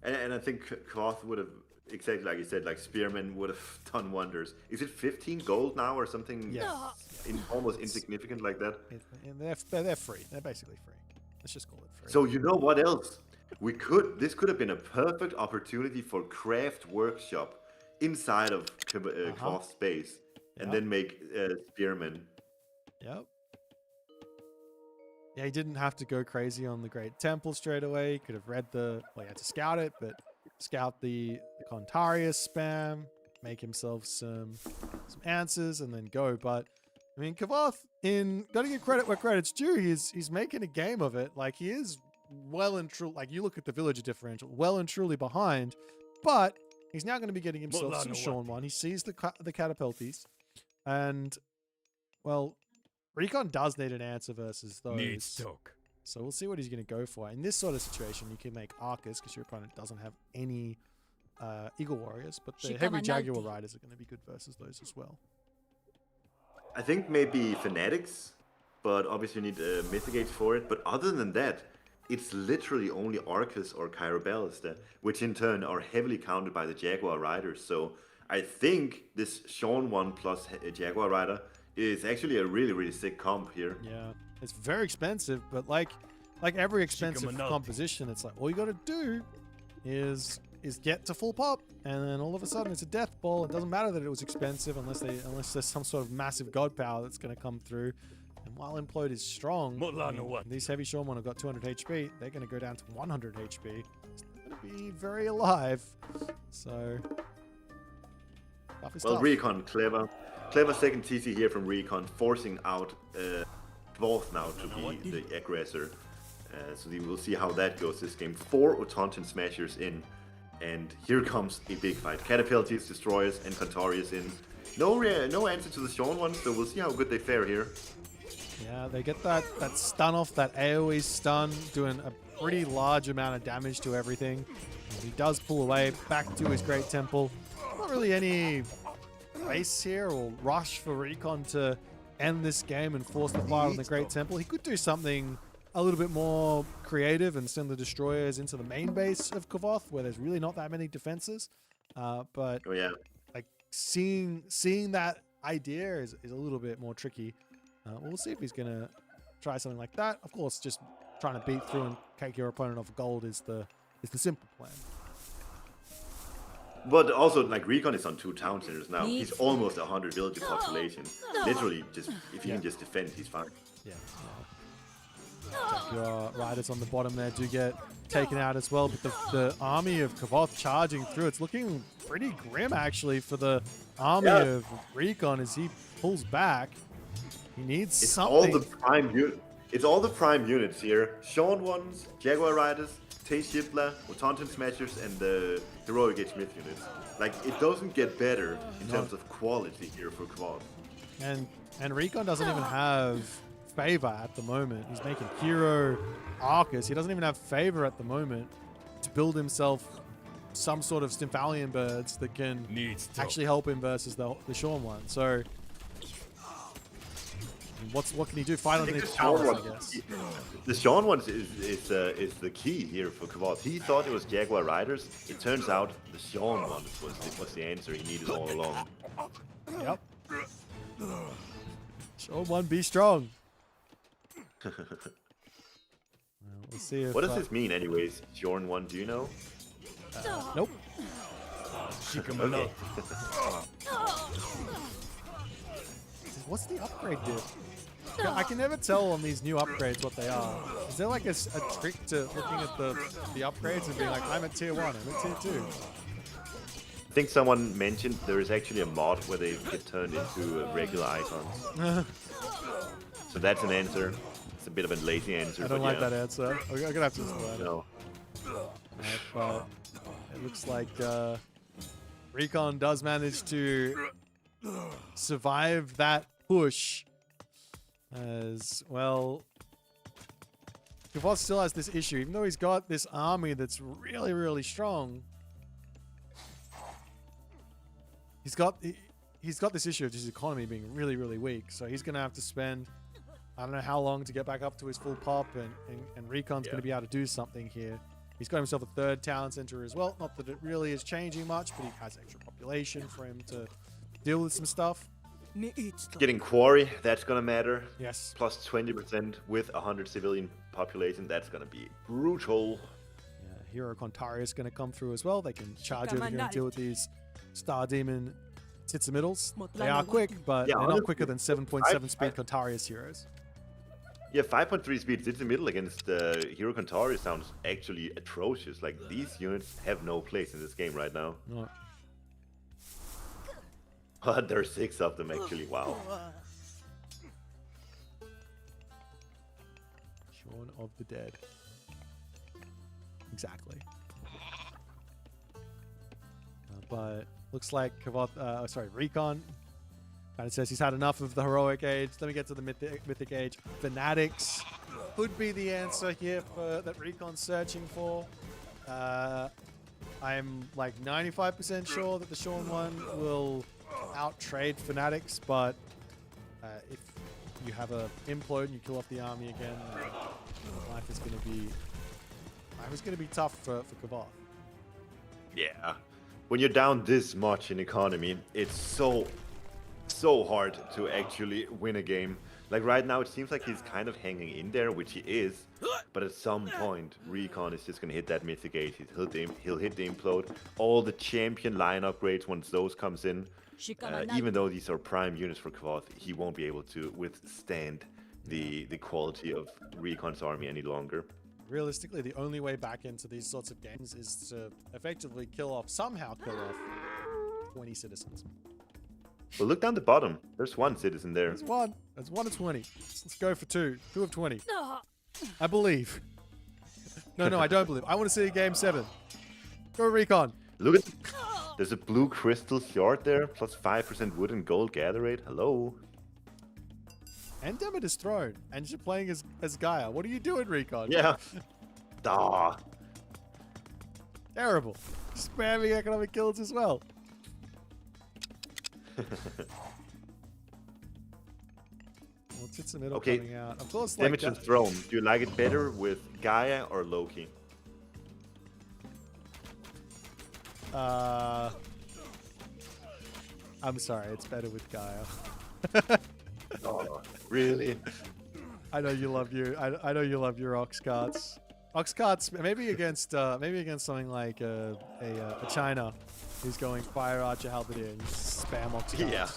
Speaker 13: And I think Kvoth would have, exactly like you said, like Spearman would have done wonders. Is it 15 gold now or something?
Speaker 1: Yes.
Speaker 13: Almost insignificant like that?
Speaker 1: And they're free. They're basically free. Let's just call it free.
Speaker 13: So you know what else? This could have been a perfect opportunity for craft workshop inside of Kvoth's base, and then make Spearman.
Speaker 1: Yep. Yeah, he didn't have to go crazy on the Great Temple straight away. He could have read well, he had to scout it, but scout the Contarius spam, make himself some answers, and then go. But I mean, Kvoth, gotta give credit where credit's due. He's making a game of it. Like, he is well and truly, like, you look at the villager differential, well and truly behind, but he's now going to be getting himself some Sean 1. He sees the catapulties, and well, Recon does need an answer versus those. So we'll see what he's going to go for. In this sort of situation, you can make Arcus because your opponent doesn't have any Eagle Warriors, but the heavy Jaguar Riders are going to be good versus those as well.
Speaker 13: I think maybe Fanatics, but obviously you need Mythigates for it. But other than that, it's literally only Arcus or Chirobels, which in turn are heavily counted by the Jaguar Riders. So I think this Sean 1 plus Jaguar Rider is actually a really, really sick comp here.
Speaker 1: Yeah, it's very expensive, but like every expensive composition, it's like all you got to do is get to full pop, and then all of a sudden it's a death ball. It doesn't matter that it was expensive unless there's some sort of massive god power that's going to come through. And while Implode is strong, these heavy Sean 1 have got 200 HP. They're going to go down to 100 HP. It's going to be very alive. So,
Speaker 13: well, Recon, clever second TC here from Recon, forcing out Kvoth now to be the aggressor. So we will see how that goes this game. 4 Autonton Smashers in, and here comes a big fight. Catapulties, Destroyers, and Contarius in. No answer to the Sean 1, so we'll see how good they fare here.
Speaker 1: Yeah, they get that stun off, that AoE stun, doing a pretty large amount of damage to everything. And he does pull away back to his Great Temple. Not really any race here or rush for Recon to end this game and force the fire on the Great Temple. He could do something a little bit more creative and send the Destroyers into the main base of Kvoth, where there's really not that many defenses. But like seeing that idea is a little bit more tricky. We'll see if he's going to try something like that. Of course, just trying to beat through and take your opponent off gold is the simple plan.
Speaker 13: But also, like, Recon is on 2 town centers now. He's almost 100 villager population. Literally, just if he can just defend, he's fine.
Speaker 1: Yeah. Your riders on the bottom there do get taken out as well, but the army of Kvoth charging through, it's looking pretty grim actually for the army of Recon as he pulls back. He needs something.
Speaker 13: All the prime It's all the prime units here. Sean ones, Jaguar Riders, Tay Shipla, Taunton Smashers, and the Heroic Age Smith units. Like, it doesn't get better in terms of quality here for Kvoth.
Speaker 1: And Recon doesn't even have favor at the moment. He's making Hero Arcus. He doesn't even have favor at the moment to build himself some sort of Stymphalian birds that can actually help him versus the Sean one. So what can he do? Fight on his powers, I guess.
Speaker 13: The Sean one is the key here for Kvoth. He thought it was Jaguar Riders. It turns out the Sean one was the answer he needed all along.
Speaker 1: Yep. Sean one, be strong. Well, let's see if,
Speaker 13: what does this mean, anyways? Sean one, do you know?
Speaker 1: Nope.
Speaker 13: Okay.
Speaker 1: What's the upgrade do? I can never tell on these new upgrades what they are. Is there like a trick to looking at the upgrades and being like, I'm at tier 1, I'm at tier 2?
Speaker 13: I think someone mentioned there is actually a mod where they get turned into regular icons. So that's an answer. It's a bit of a lazy answer.
Speaker 1: I don't like that answer. I'm gonna have to explain.
Speaker 13: No.
Speaker 1: But it looks like Recon does manage to survive that push. As well, Kvoth still has this issue, even though he's got this army that's really, really strong. He's got this issue of his economy being really, really weak. So he's gonna have to spend, I don't know how long to get back up to his full pop, and Recon's gonna be able to do something here. He's got himself a third town center as well. Not that it really is changing much, but he has extra population for him to deal with some stuff.
Speaker 13: Getting Quarry, that's gonna matter.
Speaker 1: Yes.
Speaker 13: Plus 20% with 100 civilian population, that's gonna be brutal.
Speaker 1: Yeah, Hero Kontari is gonna come through as well. They can charge over here and deal with these Star Demon Titsamiddles. They are quick, but they're not quicker than 7.7 speed Kontarius heroes.
Speaker 13: Yeah, 5.3 speed sits in the middle against Hero Kontari sounds actually atrocious. Like, these units have no place in this game right now.
Speaker 1: No.
Speaker 13: But there's 6 of them actually, wow.
Speaker 1: Shaun of the Dead. Exactly. But looks like Kvoth, Recon kind of says he's had enough of the heroic age. Let me get to the mythic age. Fanatics could be the answer here that Recon's searching for. I'm like 95% sure that the Sean one will out-trade Fanatics, but if you have a implode and you kill off the army again, life is going to be tough for Kvoth.
Speaker 13: Yeah. When you're down this much in economy, it's so hard to actually win a game. Like right now, it seems like he's kind of hanging in there, which he is. But at some point, Recon is just going to hit that mythic age. He'll hit the implode. All the champion line upgrades, once those comes in, even though these are prime units for Kvoth, he won't be able to withstand the quality of Recon's army any longer.
Speaker 1: Realistically, the only way back into these sorts of games is to effectively somehow kill off 20 citizens.
Speaker 13: Well, look down the bottom. There's 1 citizen there.
Speaker 1: There's 1. There's 1 of 20. Let's go for 2. 2 of 20. I believe. No, I don't believe. I want to see game 7. Go Recon.
Speaker 13: Look at there's a blue crystal shard there, plus 5% wood and gold gather rate. Hello.
Speaker 1: And Demeter's throne. And you're playing as Gaia. What are you doing, Recon?
Speaker 13: Yeah.
Speaker 1: Terrible. Spamming economic kills as well. Well, Titsamiddle coming out. Of course,
Speaker 13: Damage and throne. Do you like it better with Gaia or Loki?
Speaker 1: I'm sorry, it's better with Gaia.
Speaker 13: Oh, really?
Speaker 1: I know you love I know you love your ox carts. Ox carts, maybe against something like a China who's going Fire Archer Halberdier and spam ox carts.
Speaker 13: Yeah.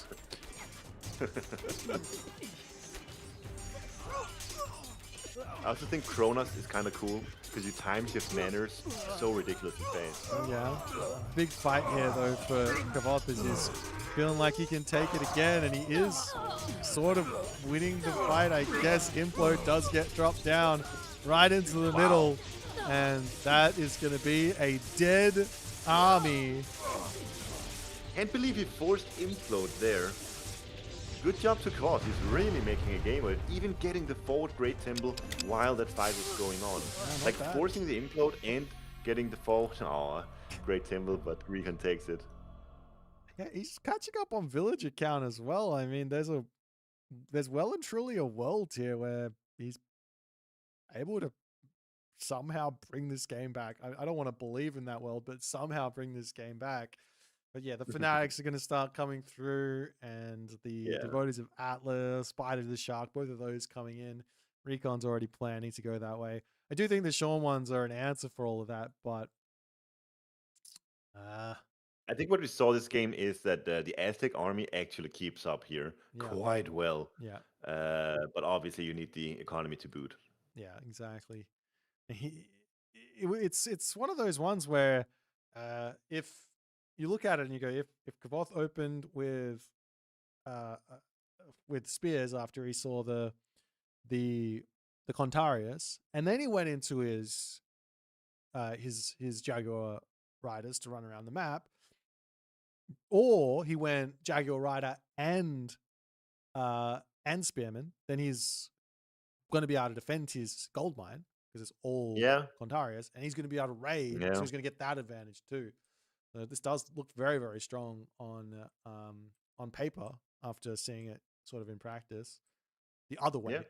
Speaker 13: I also think Kronos is kind of cool because you time shift manners so ridiculously fast.
Speaker 1: Yeah. Big fight here though for Kvoth as he's feeling like he can take it again, and he is sort of winning the fight. I guess Implode does get dropped down right into the middle, and that is going to be a dead army.
Speaker 13: Can't believe he forced Implode there. Good job to Kvoth. He's really making a game of it, even getting the forward Great Temple while that fight was going on.
Speaker 1: Yeah,
Speaker 13: like
Speaker 1: bad.
Speaker 13: forcing the Implode and getting the forward Great Temple, but Recon takes it.
Speaker 1: Yeah, he's catching up on villager count as well. I mean, there's well and truly a world here where he's able to somehow bring this game back. I don't want to believe in that world, but somehow bring this game back. But yeah, the Fanatics are going to start coming through, and the devotees of Atlas, Spider the Shark, both of those coming in. Recon's already planning to go that way. I do think the Sean ones are an answer for all of that, but
Speaker 13: I think what we saw this game is that the Aztec army actually keeps up here quite well.
Speaker 1: Yeah.
Speaker 13: But obviously you need the economy to boot.
Speaker 1: Yeah, exactly. It's one of those ones where if you look at it and you go, if Kvoth opened with spears after he saw the Contarius, and then he went into his Jaguar riders to run around the map, or he went Jaguar rider and spearman, then he's going to be able to defend his gold mine because it's all Contarius, and he's going to be able to raid, so he's going to get that advantage too. This does look very, very strong on paper after seeing it sort of in practice. The other way.
Speaker 13: It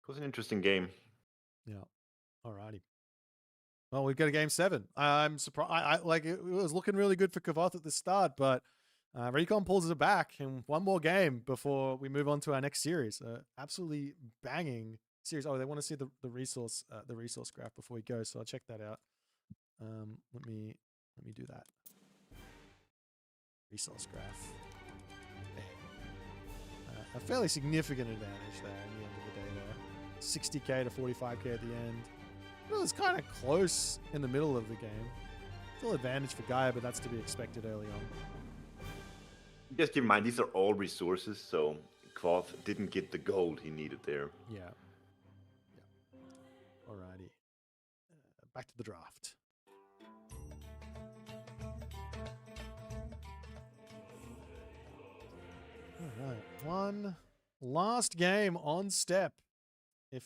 Speaker 13: was an interesting game.
Speaker 1: Yeah. Alrighty. Well, we've got a game 7. I'm surprised. I like it was looking really good for Kvoth at the start, but Recon pulls it back in one more game before we move on to our next series. Absolutely banging series. Oh, they want to see the resource graph before we go, so I'll check that out. Let me do that. Resource graph. A fairly significant advantage there in the end of the day there. 60k to 45k at the end. It was kind of close in the middle of the game. Still advantage for Gaia, but that's to be expected early on.
Speaker 13: Just keep in mind, these are all resources, so Kvoth didn't get the gold he needed there.
Speaker 1: Yeah. Alrighty. Back to the draft. All right. One last game on step. If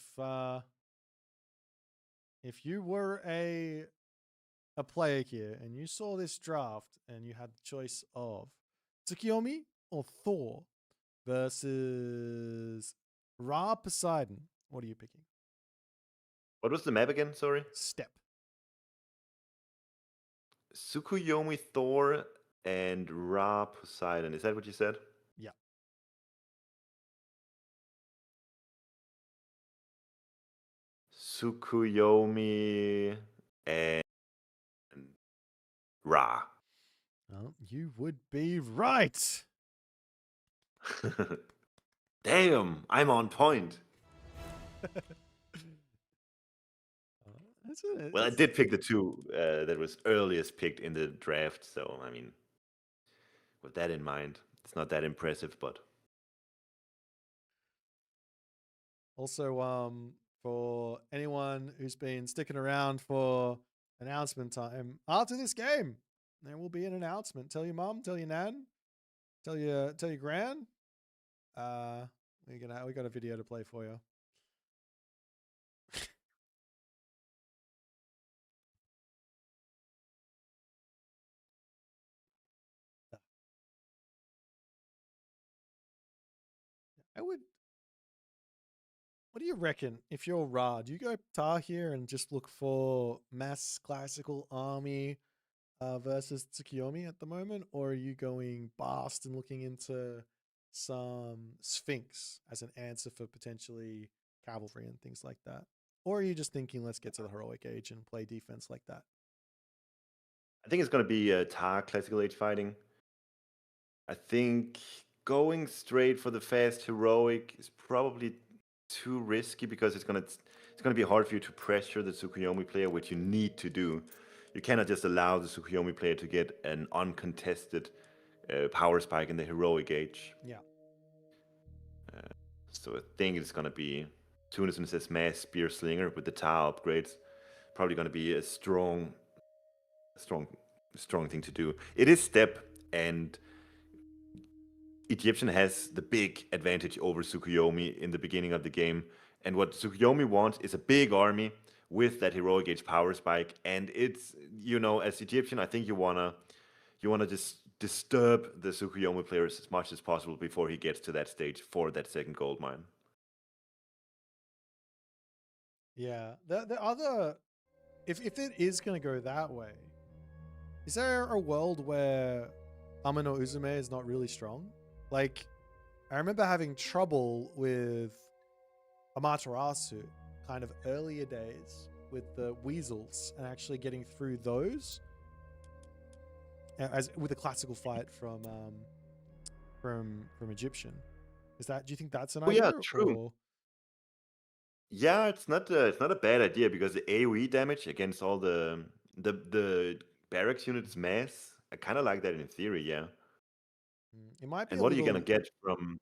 Speaker 1: you were a player here and you saw this draft and you had the choice of Tsukiyomi or Thor versus Ra Poseidon, what are you picking?
Speaker 13: What was the map again? Sorry.
Speaker 1: Step.
Speaker 13: Tsukuyomi Thor and Ra Poseidon. Is that what you said?
Speaker 1: Yeah.
Speaker 13: Tsukuyomi and Ra.
Speaker 1: Well, you would be right.
Speaker 13: Damn, I'm on point. Well, I did pick the two that was earliest picked in the draft, so I mean, with that in mind, it's not that impressive, but
Speaker 1: also, for anyone who's been sticking around for announcement time, after this game, there will be an announcement. Tell your mom, tell your nan, tell your gran. We got a video to play for you. What do you reckon if you're Ra? Do you go Tar here and just look for mass classical army versus Tsukiyomi at the moment? Or are you going Bast and looking into some Sphinx as an answer for potentially cavalry and things like that? Or are you just thinking, let's get to the heroic age and play defense like that?
Speaker 13: I think it's going to be Tar Classical Age fighting. I think going straight for the fast heroic is probably too risky because it's gonna be hard for you to pressure the Tsukuyomi player, which you need to do. You cannot just allow the Tsukuyomi player to get an uncontested power spike in the heroic age.
Speaker 1: Yeah.
Speaker 13: So I think it's gonna be Tunison says mass spear slinger with the Tau upgrades. Probably gonna be a strong thing to do. It is step, and Egyptian has the big advantage over Tsukuyomi in the beginning of the game. And what Tsukuyomi wants is a big army with that heroic age power spike. And it's, as Egyptian, I think you wanna just disturb the Tsukuyomi players as much as possible before he gets to that stage for that second gold mine.
Speaker 1: Yeah. The other, if it is going to go that way, is there a world where Amano Uzume is not really strong? Like, I remember having trouble with Amaterasu kind of earlier days with the weasels and actually getting through those as with a classical fight from Egyptian. Do you think that's an idea?
Speaker 13: Yeah, true.
Speaker 1: Or?
Speaker 13: Yeah, it's not a bad idea because the AoE damage against all the barracks units mass, I kind of like that in theory, yeah.
Speaker 1: It might be.
Speaker 13: And what are you gonna get from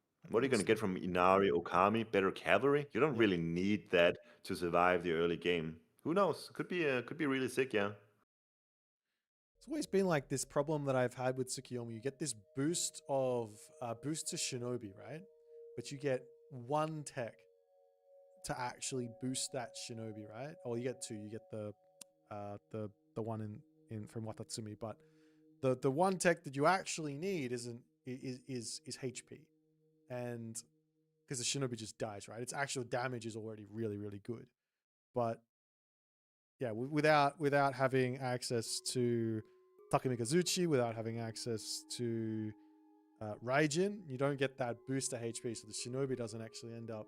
Speaker 13: Inari Okami? Better cavalry? You don't really need that to survive the early game. Who knows? Could be really sick, yeah.
Speaker 1: It's always been like this problem that I've had with Tsukuyomi. You get this boost to Shinobi, right? But you get one tech to actually boost that Shinobi, right? Or you get two. You get the one in from Watatsumi, but the one tech that you actually need is HP, and because the Shinobi just dies, right? Its actual damage is already really, really good, but yeah, without having access to Takemikazuchi, without having access to Raijin, you don't get that boost to HP, so the Shinobi doesn't actually end up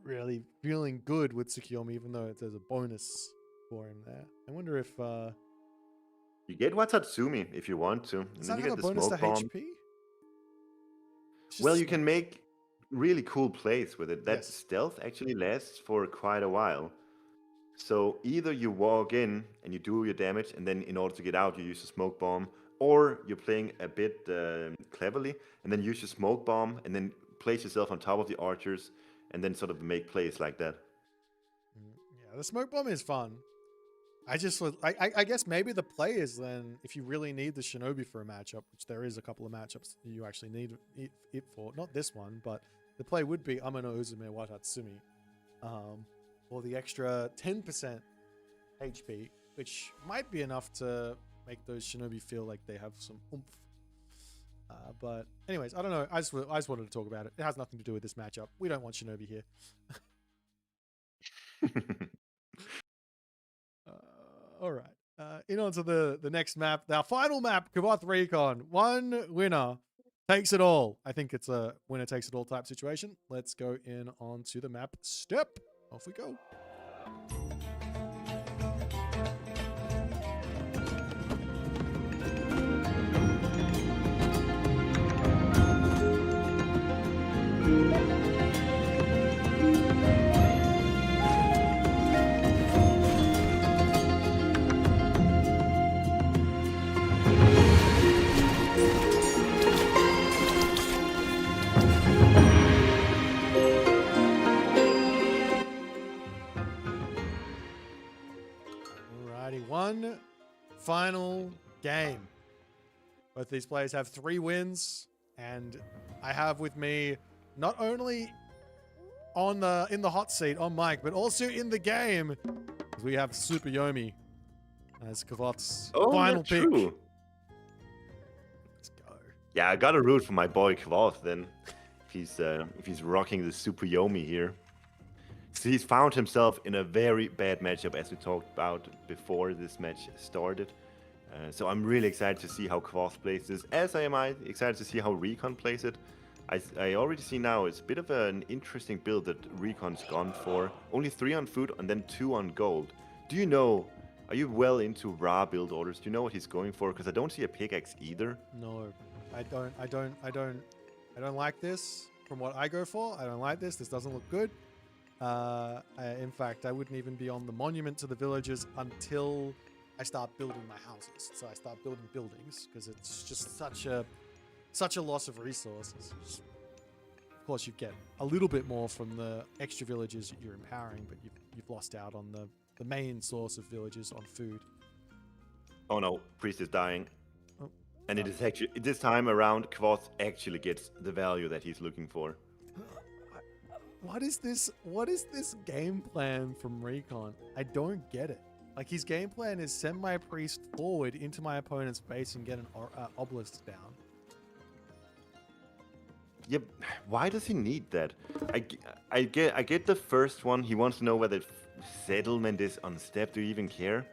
Speaker 1: really feeling good with Tsukuyomi, even though there's a bonus for him there. I wonder if
Speaker 13: you get Watatsumi if you want to, and then you get the smoke bomb.
Speaker 1: HP?
Speaker 13: Well, you can make really cool plays with it. That stealth actually lasts for quite a while. So either you walk in and you do your damage, and then in order to get out, you use a smoke bomb, or you're playing a bit cleverly, and then use your smoke bomb, and then place yourself on top of the archers, and then sort of make plays like that.
Speaker 1: Yeah, the smoke bomb is fun. I guess maybe the play is then, if you really need the Shinobi for a matchup, which there is a couple of matchups that you actually need it for, not this one, but the play would be Amano Uzume Watatsumi, or the extra 10% HP, which might be enough to make those Shinobi feel like they have some oomph. But anyways, I don't know. I just wanted to talk about it. It has nothing to do with this matchup. We don't want Shinobi here. All right. In on to the next map. Our final map, Kvoth Recon. One winner takes it all. I think it's a winner takes it all type situation. Let's go in onto the map step. Off we go. One final game. Both these players have 3 wins, and I have with me not only in the hot seat on mic, but also in the game, we have Super Yomi as Kvoth's final pick.
Speaker 13: True.
Speaker 1: Let's go.
Speaker 13: Yeah, I gotta root for my boy Kvoth then. If he's rocking the Super Yomi here. So he's found himself in a very bad matchup, as we talked about before this match started. So I'm really excited to see how Kvoth plays this, as I am excited to see how Recon plays it. I already see now it's a bit of an interesting build that Recon's gone for. Only 3 on food and then 2 on gold. Are you well into Ra build orders? Do you know what he's going for? Because I don't see a pickaxe either.
Speaker 1: No, I don't like this. from what I go for. I don't like this. This doesn't look good. In fact, I wouldn't even be on the monument to the villagers until I start building my houses. So I start building buildings because it's just such a loss of resources. Of course, you get a little bit more from the extra villages you're empowering, but you've lost out on the main source of villages on food.
Speaker 13: Oh no, priest is dying.
Speaker 1: Oh.
Speaker 13: And it is actually, this time around, Kvoth actually gets the value that he's looking for.
Speaker 1: What is this game plan from Recon? I don't get it. Like, his game plan is send my priest forward into my opponent's base and get an obelisk down.
Speaker 13: Yep. Why does he need that? I get the first one. He wants to know whether settlement is on step. Do you even care?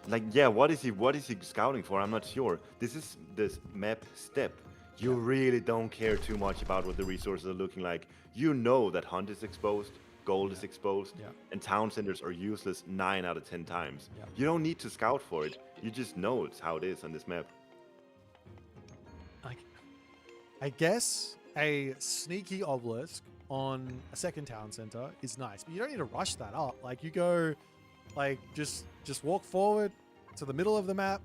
Speaker 13: Like, yeah, what is he scouting for? I'm not sure. This is this map step. You really don't care too much about what the resources are looking like. You know that hunt is exposed, gold is exposed, and town centers are useless 9 out of 10 times. You don't need to scout for it. You just know it's how it is on this map.
Speaker 1: I guess a sneaky obelisk on a second town center is nice, but you don't need to rush that up. Like, you go, like, just walk forward to the middle of the map,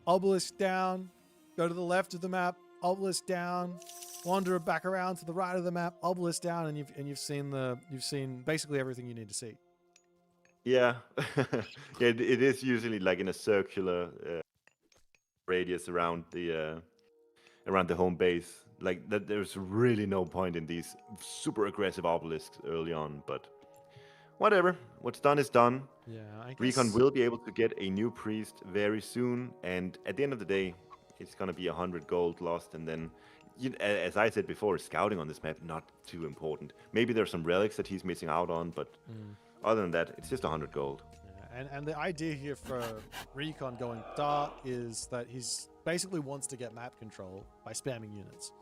Speaker 1: obelisk down, go to the left of the map, obelisk down, wander back around to the right of the map, obelisk down, and you've seen basically everything you need to see.
Speaker 13: Yeah, yeah, it is usually like in a circular radius around the home base. Like that, there's really no point in these super aggressive obelisks early on, but whatever. What's done is done.
Speaker 1: Yeah, I guess.
Speaker 13: Recon will be able to get a new priest very soon, and at the end of the day, it's gonna be 100 gold lost, and then, as I said before, scouting on this map not too important. Maybe there's some relics that he's missing out on, but other than that, it's just 100 gold.
Speaker 1: Yeah, and the idea here for Recon going dark is that he's basically wants to get map control by spamming units.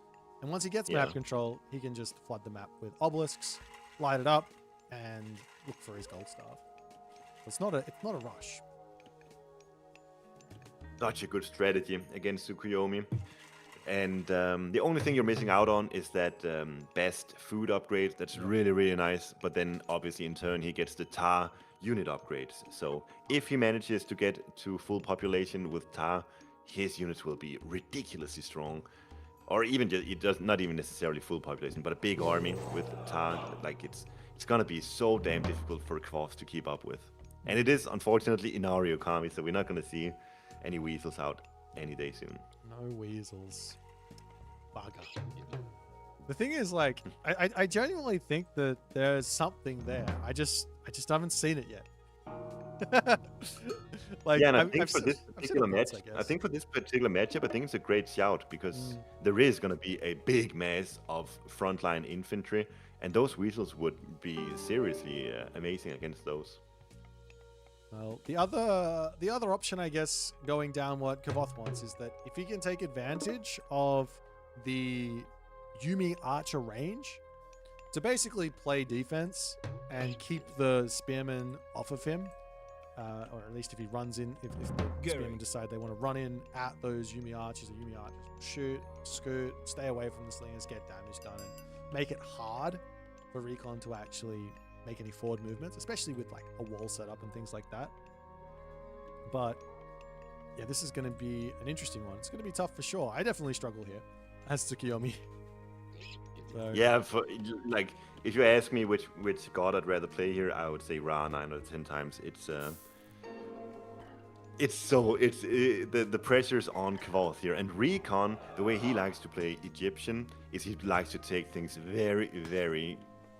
Speaker 1: And once he gets map control, he can just flood the map with obelisks, light it up, and look for his gold staff. It's not a rush.
Speaker 13: Such a good strategy against Tsukuyomi. And the only thing you're missing out on is that best food upgrade. That's really, really nice. But then, obviously, in turn, he gets the tar unit upgrades. So if he manages to get to full population with tar, his units will be ridiculously strong. Or even just, it does not even necessarily full population, but a big army with tar. Like, it's gonna be so damn difficult for Kvoth to keep up with. And it is, unfortunately, Inario Kami, so we're not gonna see any weasels out any day soon.
Speaker 1: No weasels. Bugger. The thing is, like, I genuinely think that there's something there. I just haven't seen it yet. Like,
Speaker 13: yeah, and I think for this particular match, I think for this particular matchup, I think it's a great shout because there is going to be a big mass of frontline infantry, and those weasels would be seriously amazing against those.
Speaker 1: Well, the other option, I guess, going down what Kvoth wants is that if he can take advantage of the Yumi Archer range to basically play defense and keep the spearmen off of him, or at least if he runs in, if the spearmen decide they want to run in at those Yumi Archers, the Yumi Archers will shoot, skirt, stay away from the slingers, get damage done, and make it hard for Recon to actually make any forward movements, especially with like a wall setup and things like that. But yeah, this is going to be an interesting one. It's going to be tough for sure. I definitely struggle here as Tsukuyomi. So,
Speaker 13: yeah, like if you ask me which god I'd rather play here, I would say Ra 9 out of 10 times. The pressure's on Kvoth here, and Recon, the way he likes to play Egyptian is he likes to take things very, very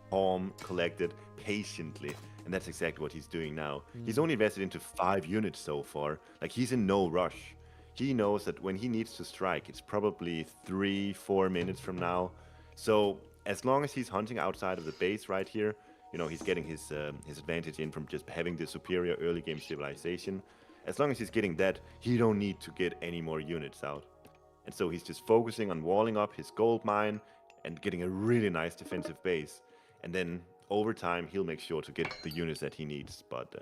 Speaker 13: calm, collected, patiently, and that's exactly what he's doing now. He's only invested into 5 units so far. Like, he's in no rush. He knows that when he needs to strike, it's probably 3-4 minutes from now. So as long as he's hunting outside of the base right here, you know, he's getting his advantage in from just having the superior early game civilization. As long as he's getting that, he don't need to get any more units out. And so he's just focusing on walling up his gold mine and getting a really nice defensive base. And then over time, he'll make sure to get the units that he needs. But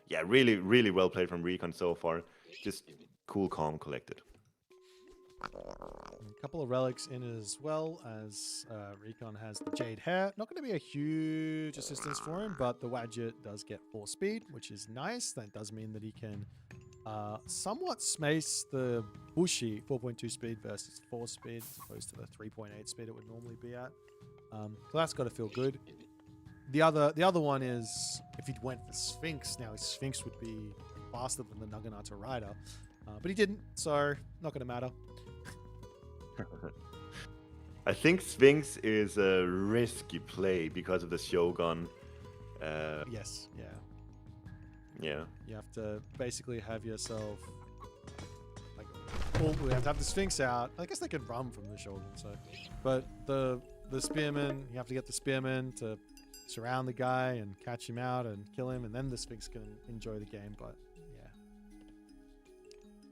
Speaker 13: yeah, really, really well played from Recon so far. Just cool, calm, collected.
Speaker 1: A couple of relics in as well, as Recon has the Jade Hair. Not going to be a huge assistance for him, but the Wadjet does get 4 speed, which is nice. That does mean that he can somewhat smace the Bushi 4.2 speed versus 4 speed, as opposed to the 3.8 speed it would normally be at. So that's got to feel good. The other one is, if he went for Sphinx, now his Sphinx would be faster than the Naginata Rider. But he didn't, so not going to matter.
Speaker 13: I think Sphinx is a risky play because of the Shogun.
Speaker 1: Yes, yeah.
Speaker 13: Yeah.
Speaker 1: You have to basically have yourself... like, well, we have to have the Sphinx out. I guess they can run from the Shogun, so... But the Spearman, you have to get the Spearman to surround the guy and catch him out and kill him, and then the Sphinx can enjoy the game, but yeah.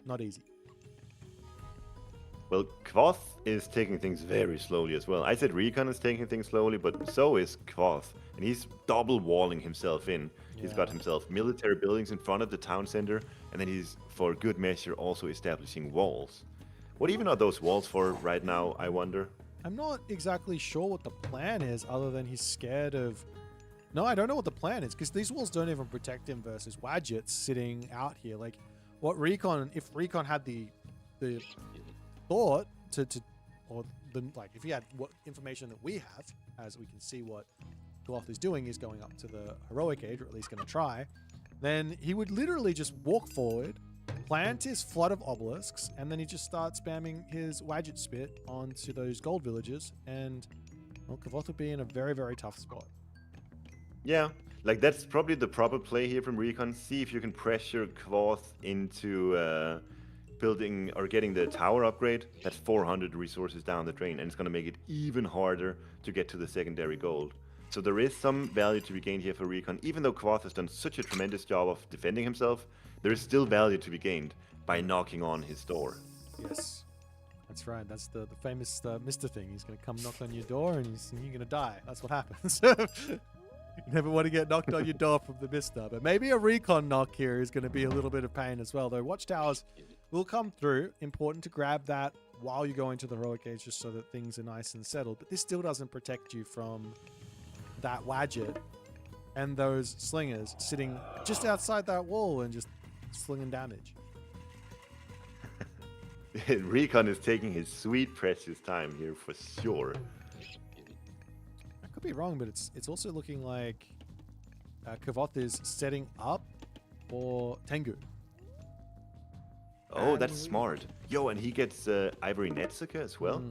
Speaker 1: Not easy.
Speaker 13: Well, Kvoth is taking things very slowly as well. I said Recon is taking things slowly, but so is Kvoth. And he's double walling himself in. Yeah. He's got himself military buildings in front of the town center, and then he's, for good measure, also establishing walls. What even are those walls for right now, I wonder?
Speaker 1: I'm not exactly sure what the plan is, other than he's scared of... No, I don't know what the plan is, because these walls don't even protect him versus Wadgets sitting out here. Like, what Recon... If Recon had the thought or the, like, if he had what information that we have, as we can see what Kvoth is doing, is going up to the heroic age, or at least going to try, then he would literally just walk forward, plant his flood of obelisks, and then he just starts spamming his Wadget spit onto those gold villages, and well, Kvoth would be in a very, very tough spot.
Speaker 13: Yeah, like that's probably the proper play here from Recon. See if you can pressure Kvoth into building or getting the tower upgrade. That's 400 resources down the drain, and it's going to make it even harder to get to the secondary gold. So there is some value to be gained here for Recon. Even though Kvoth has done such a tremendous job of defending himself, there is still value to be gained by knocking on his door.
Speaker 1: Yes, that's right. That's the famous Mr. thing. He's going to come knock on your door, and you're going to die. That's what happens. You never want to get knocked on your door from the Mr. But maybe a Recon knock here is going to be a little bit of pain as well. Though Watchtowers will come through. Important to grab that while you go into the heroic age, just so that things are nice and settled. But this still doesn't protect you from that Wadget and those slingers sitting just outside that wall and just slinging damage.
Speaker 13: Recon is taking his sweet precious time here for sure.
Speaker 1: I could be wrong, but it's also looking like Kvoth is setting up for Tengu.
Speaker 13: Oh, that's smart. Yo, and he gets Ivory Netsuka as well.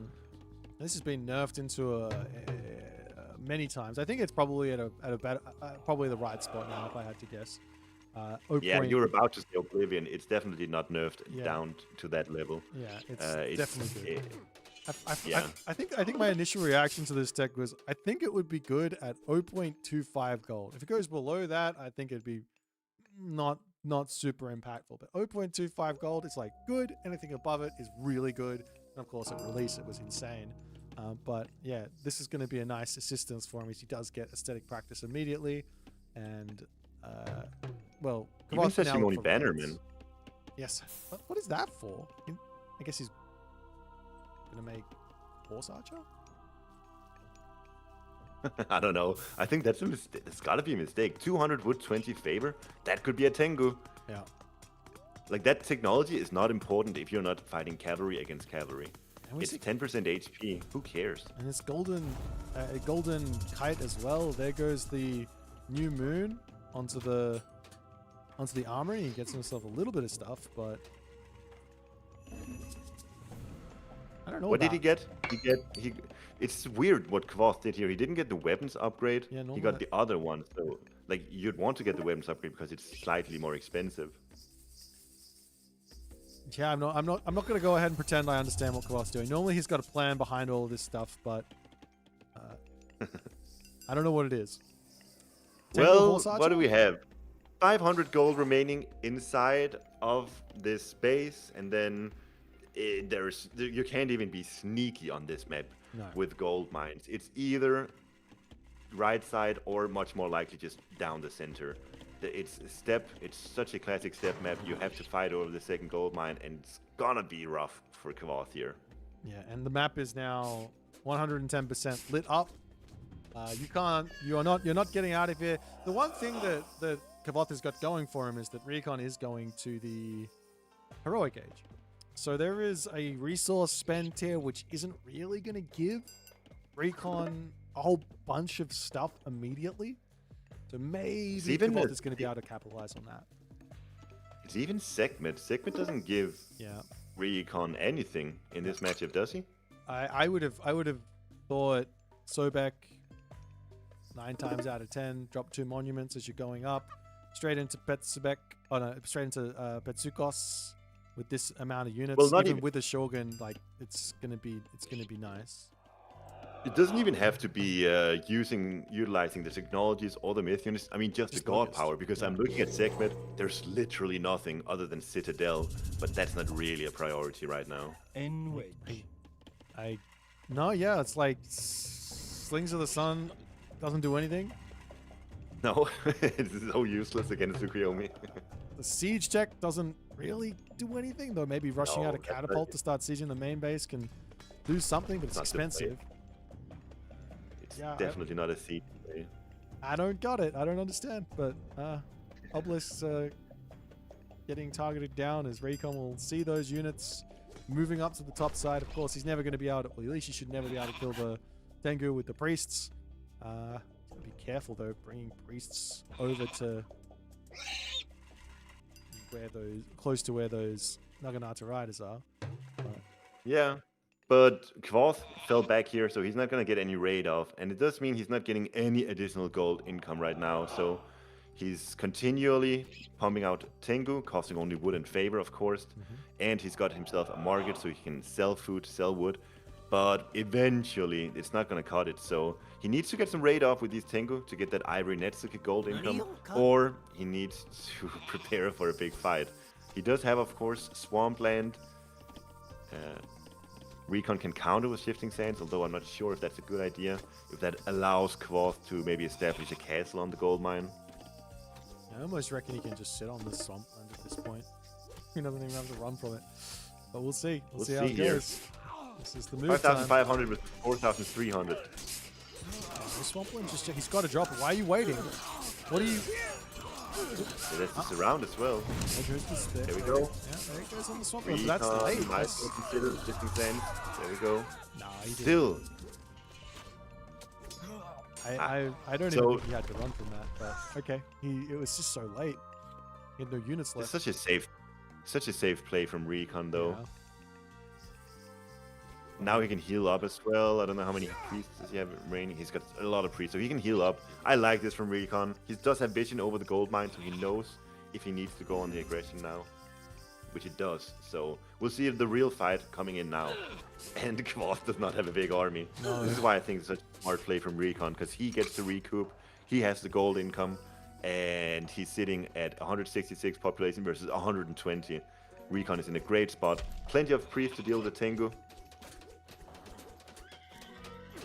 Speaker 1: This has been nerfed into many times. I think it's probably at a better, probably the right spot now, if I had to guess.
Speaker 13: Yeah, you're about to say Oblivion. It's definitely not nerfed down to that level.
Speaker 1: Yeah, it's definitely good. I think my initial reaction to this tech was, I think it would be good at 0.25 gold. If it goes below that, I think it'd be not super impactful. But 0.25 gold is like good. Anything above it is really good. And of course, at release, it was insane. But yeah, this is going to be a nice assistance for him as he does get aesthetic practice immediately. And well,
Speaker 13: even Testimony Bannerman.
Speaker 1: Yes. What is that for? I guess he's gonna make Horse Archer?
Speaker 13: I don't know. I think that's a mistake. It's gotta be a mistake. 200 wood, 20 favor. That could be a Tengu.
Speaker 1: Yeah.
Speaker 13: Like, that technology is not important if you're not fighting cavalry against cavalry. It's 10% HP. Who cares?
Speaker 1: And it's golden kite as well. There goes the new moon onto the armory. He gets himself a little bit of stuff, but I don't know.
Speaker 13: What did he get? It's weird what Kvoth did here. He didn't get the weapons upgrade. Yeah, he got the other one. So, like, you'd want to get the weapons upgrade because it's slightly more expensive.
Speaker 1: Yeah, I'm not going to go ahead and pretend I understand what Kvoth's doing. Normally, he's got a plan behind all of this stuff, but I don't know what it is.
Speaker 13: Well, what do we have? 500 gold remaining inside of this base, and then you can't even be sneaky on this map with gold mines. It's either right side or much more likely just down the center. It's step. It's such a classic step map. You have to fight over the second gold mine, and it's gonna be rough for Kvoth here.
Speaker 1: Yeah, and the map is now 110% lit up. You're not getting out of here. The one thing that Kvoth has got going for him is that Recon is going to the heroic age. So there is a resource spent here which isn't really going to give Recon a whole bunch of stuff immediately. So maybe Kvoth is going to be able to capitalize on that.
Speaker 13: It's even Sekhmet. Sekhmet doesn't give Recon anything in this matchup, does he?
Speaker 1: I would have thought Sobek 9 times out of 10 drop 2 monuments as you're going up straight into Petsubek. Oh no, straight into Petsukos with this amount of units.
Speaker 13: Well,
Speaker 1: even with the Shogun, like it's gonna be nice.
Speaker 13: It doesn't even have to be utilizing the technologies or the myth units. I mean, just the god power, because I'm looking at Sekhmet, there's literally nothing other than Citadel, but that's not really a priority right now.
Speaker 6: Anyway.
Speaker 1: It's like Slings of the Sun doesn't do anything.
Speaker 13: No, it's so useless against Tsukuyomi.
Speaker 1: The siege tech doesn't really do anything, though maybe rushing out a catapult to start sieging the main base can do something, but it's expensive.
Speaker 13: It's definitely not a siege play.
Speaker 1: I don't got it. I don't understand, but Obelisk's getting targeted down as Recon will see those units moving up to the top side. Of course, he's never going to be able to, well, at least he should never be able to kill the Tengu with the priests. Be careful though, bringing priests over to close to where those Naginata riders are.
Speaker 13: Yeah, but Kvoth fell back here, so he's not going to get any raid off, and it does mean he's not getting any additional gold income right now. So he's continually pumping out Tengu, costing only wood and favor, of course, and he's got himself a market so he can sell food, sell wood. But eventually, it's not going to cut it, so he needs to get some raid off with these Tengu to get that Ivory Netsuke gold income, or he needs to prepare for a big fight. He does have, of course, Swampland. Recon can counter with Shifting Sands, although I'm not sure if that's a good idea, if that allows Kvoth to maybe establish a castle on the gold mine.
Speaker 1: I almost reckon he can just sit on the Swampland at this point. He doesn't even have to run from it. But we'll see. We'll see how it goes. This is the move
Speaker 13: 5,500 with 4,300.
Speaker 1: The Swampland he's got to drop it. Why are you waiting? What are you...
Speaker 13: Yeah, that's just around as well. There we go.
Speaker 1: Yeah, there he goes on the Swampland. That's late.
Speaker 13: Nice. Consider Shifting Sands. There we go.
Speaker 1: Nah, he didn't.
Speaker 13: Still.
Speaker 1: I don't even think he had to run from that, but okay. It was just so late. He had no units left.
Speaker 13: It's such a safe play from Recon though.
Speaker 1: Yeah.
Speaker 13: Now he can heal up as well. I don't know how many priests does he have remaining. He's got a lot of priests, so he can heal up. I like this from Recon. He does have vision over the gold mine, so he knows if he needs to go on the aggression now, which it does. So we'll see if the real fight coming in now. And Kvoth does not have a big army. No, this is why I think it's such a smart play from Recon, because he gets to recoup. He has the gold income, and he's sitting at 166 population versus 120. Recon is in a great spot. Plenty of priests to deal with the Tengu.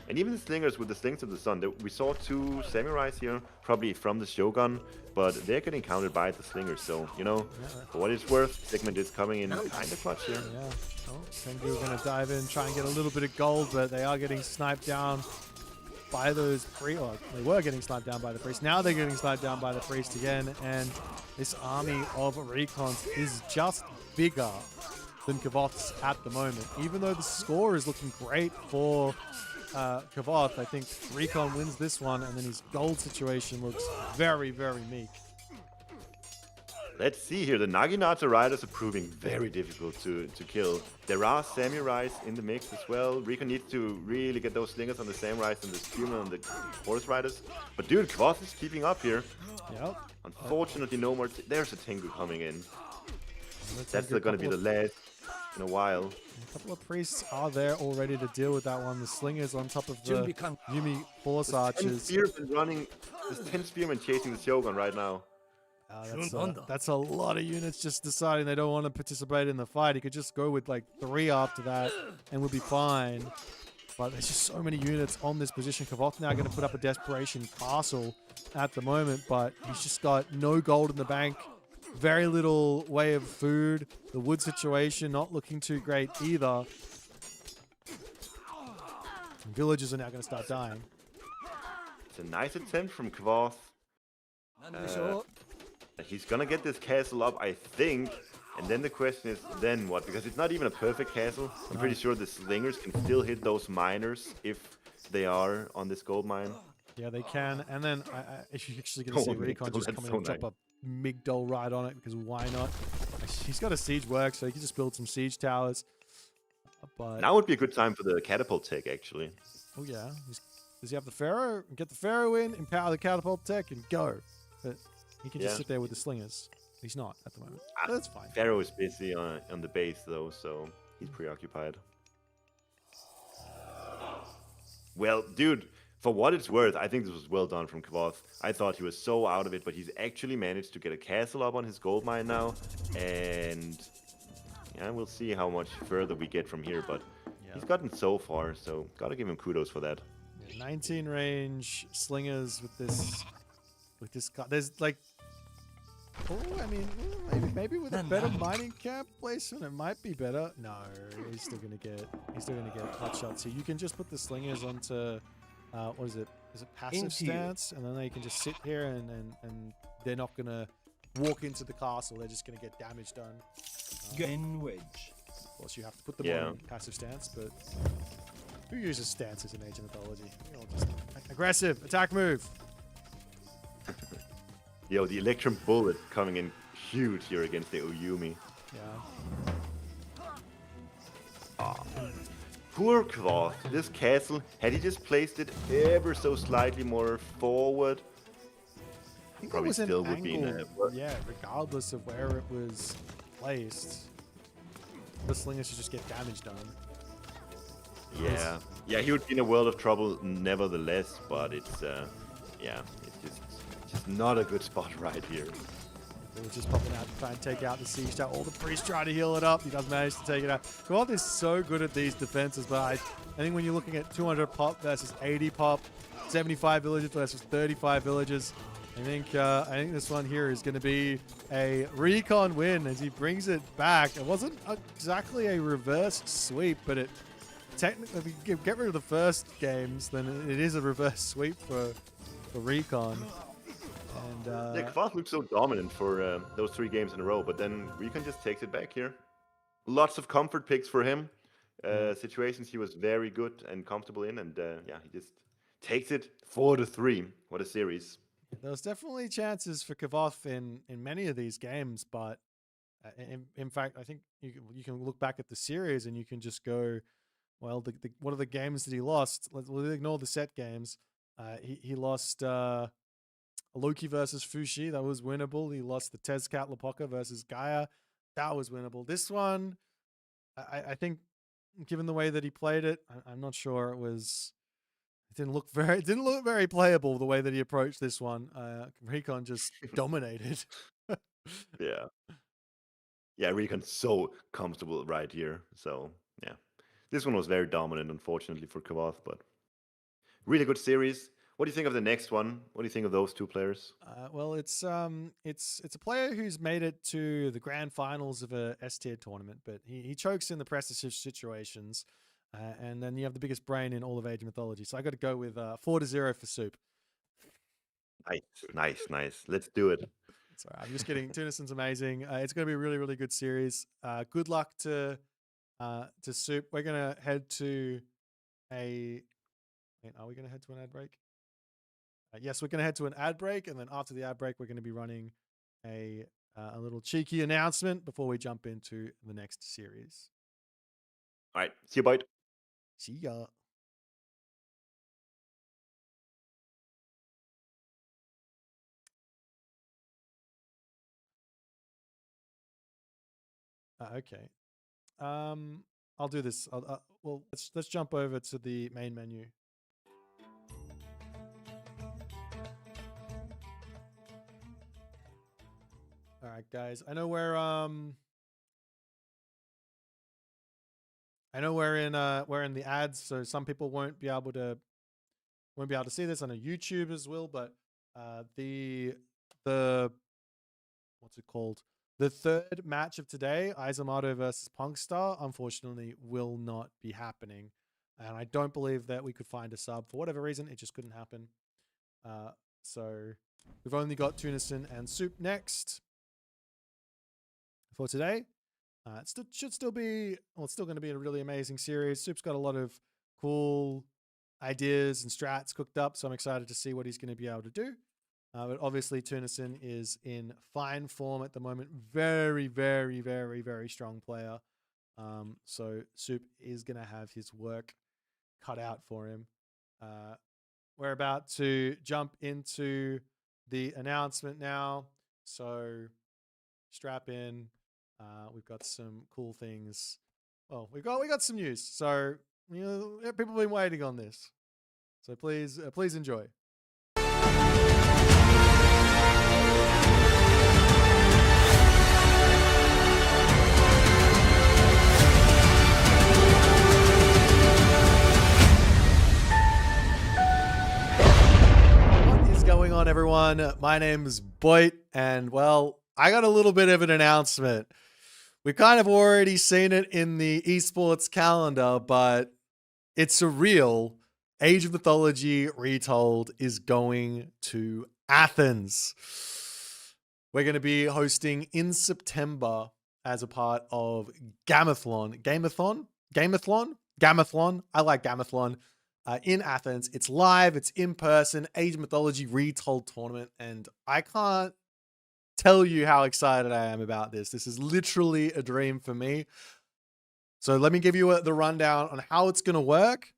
Speaker 13: And even the slingers with the Slings of the Sun. We saw 2 samurais here, probably from the Shogun, but they're getting countered by the slingers. So, you know, for what it's worth, Segment is coming in kind of clutch here.
Speaker 1: Yeah. Oh, Tengu are going to dive in, try and get a little bit of gold, but they are getting sniped down by those priests. Well, they were getting sniped down by the priests. Now they're getting sniped down by the priests again. And this army of Recons is just bigger than Kvoth's at the moment. Even though the score is looking great for Kvoth, I think Recon wins this one, and then his gold situation looks very, very meek.
Speaker 13: Let's see here. The Naginata riders are proving very difficult to kill. There are samurais in the mix as well. Recon needs to really get those slingers on the samurais and the spearmen on the horse riders. But dude, Kvoth is keeping up here.
Speaker 1: Yep.
Speaker 13: Unfortunately, no more. There's a Tengu coming in. That's going to be the last in a while.
Speaker 1: A couple of priests are there already to deal with that one. The slingers on top of the Yumi force archers.
Speaker 13: There's 10 spearmen chasing the Shogun right now.
Speaker 1: That's a lot of units just deciding they don't want to participate in the fight. He could just go with like 3 after that and we'll be fine. But there's just so many units on this position. Kvoth now going to put up a desperation castle at the moment, but he's just got no gold in the bank. Very little way of food. The wood situation not looking too great either. Villagers are now going to start dying.
Speaker 13: It's a nice attempt from Kvoth. He's gonna get this castle up, I think. And then the question is, then what? Because it's not even a perfect castle. I'm pretty sure the slingers can still hit those miners if they are on this gold mine.
Speaker 1: Yeah, they can. And then if you're actually going to see Recon just come in and drop a Migdol right on it, because why not? He's got a siege work, so he can just build some siege towers. But
Speaker 13: now would be a good time for the catapult tech, actually.
Speaker 1: Oh yeah. Does he have the Pharaoh? Get the Pharaoh in, empower the catapult tech, and go. But he can just sit there with the slingers. He's not at the moment. But that's fine.
Speaker 13: Pharaoh is busy on the base, though, so he's preoccupied. Well, dude, for what it's worth, I think this was well done from Kvoth. I thought he was so out of it, but he's actually managed to get a castle up on his gold mine now. And yeah, we'll see how much further we get from here, but he's gotten so far, so gotta give him kudos for that.
Speaker 1: 19 range slingers with this there's like, oh, I mean, maybe with a better mining camp placement, it might be better. No, he's still gonna get hot shots. So you can just put the slingers onto what is it? Is it passive stance? And then they can just sit here and they're not gonna walk into the castle. They're just gonna get damage done.
Speaker 6: Wedge.
Speaker 1: Of course, you have to put them on passive stance, but who uses stances in Age of Mythology? You know, just aggressive attack move.
Speaker 13: Yo, the Electrum Bullet coming in huge here against the Uyumi.
Speaker 1: Yeah.
Speaker 13: Poor Kvoth. This castle, had he just placed it ever so slightly more forward,
Speaker 1: he
Speaker 13: probably still would be in a...
Speaker 1: Yeah, regardless of where it was placed, the slingers should just get damage done.
Speaker 13: Yeah, he would be in a world of trouble nevertheless, but it's, yeah, it's just not a good spot right here.
Speaker 1: It was just popping out to try and take out the siege tower. All the priests try to heal it up. He does manage to take it out. Kvoth is so good at these defenses, but I think when you're looking at 200 pop versus 80 pop, 75 villages versus 35 villages, I think this one here is going to be a Recon win as he brings it back. It wasn't exactly a reverse sweep, but it technically, if you get rid of the first games, then it is a reverse sweep for Recon. And
Speaker 13: yeah, Kvoth looked so dominant for those 3 games in a row, but then Recon just takes it back here. Lots of comfort picks for him. Situations he was very good and comfortable in, and yeah, he just takes it 4-3. What a series.
Speaker 1: There was definitely chances for Kvoth in many of these games, but in fact, I think you can look back at the series and you can just go, well, what are the games that he lost? We'll ignore the set games. He lost Loki versus Fushi. That was winnable. He lost the Tezcat Lapoka versus Gaia. That was winnable. This one, I think, given the way that he played it, I'm not sure it was... It didn't look very playable the way that he approached this one. Recon just dominated.
Speaker 13: Yeah, Recon's so comfortable right here. So yeah, this one was very dominant, unfortunately for Kvoth, but really good series. What do you think of the next one? What do you think of those 2 players?
Speaker 1: Well, it's a player who's made it to the grand finals of a S tier tournament, but he chokes in the pressure situations. And then you have the biggest brain in all of Age of Mythology. So I got to go with 4-0 for Soup.
Speaker 13: Nice. Let's do it.
Speaker 1: Sorry, I'm just kidding. Tunison's amazing. It's going to be a really, really good series. Good luck to Soup. We're going to head to a... Are we going to head to an ad break? Yes, we're going to head to an ad break. And then after the ad break, we're going to be running a little cheeky announcement before we jump into the next series.
Speaker 13: All right. See you, Boit.
Speaker 1: See ya. Okay. I'll do this. Well, let's jump over to the main menu. All right, guys. I know I know we're in the ads, so some people won't be able to see this. I know YouTubers will, but the what's it called? The third match of today, Eisomarto versus Punkstar, unfortunately will not be happening. And I don't believe that we could find a sub. For whatever reason, it just couldn't happen. So we've only got Tunison and Soup next for today. It should still be, well, it's still going to be a really amazing series. Soup's got a lot of cool ideas and strats cooked up, so I'm excited to see what he's going to be able to do. But obviously, Tunison is in fine form at the moment. Very, very, very, very strong player. So Soup is going to have his work cut out for him. We're about to jump into the announcement now. So strap in. We've got some cool things. Well, we got some news. So people have been waiting on this. So please enjoy. Going on, everyone? My name's Boit, and well, I got a little bit of an announcement. We've kind of already seen it in the esports calendar, but it's surreal. Age of Mythology Retold is going to Athens. We're going to be hosting in September as a part of Gamathlon. Gamathlon. I like Gamathlon. In Athens. It's live, it's in person, Age of Mythology Retold tournament, and I can't tell you how excited I am about this. This is literally a dream for me. So let me give you the rundown on how it's going to work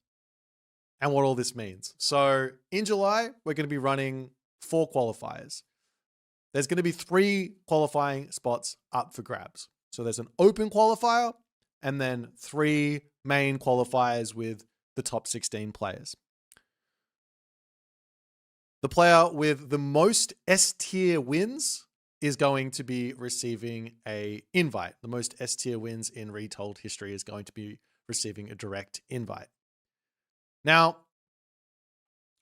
Speaker 1: and what all this means. So in July, we're going to be running 4 qualifiers. There's going to be 3 qualifying spots up for grabs. So there's an open qualifier and then 3 main qualifiers with the top 16 players. The player with the most S tier wins is going to be receiving an invite. The most S tier wins in Retold history is going to be receiving a direct invite. Now,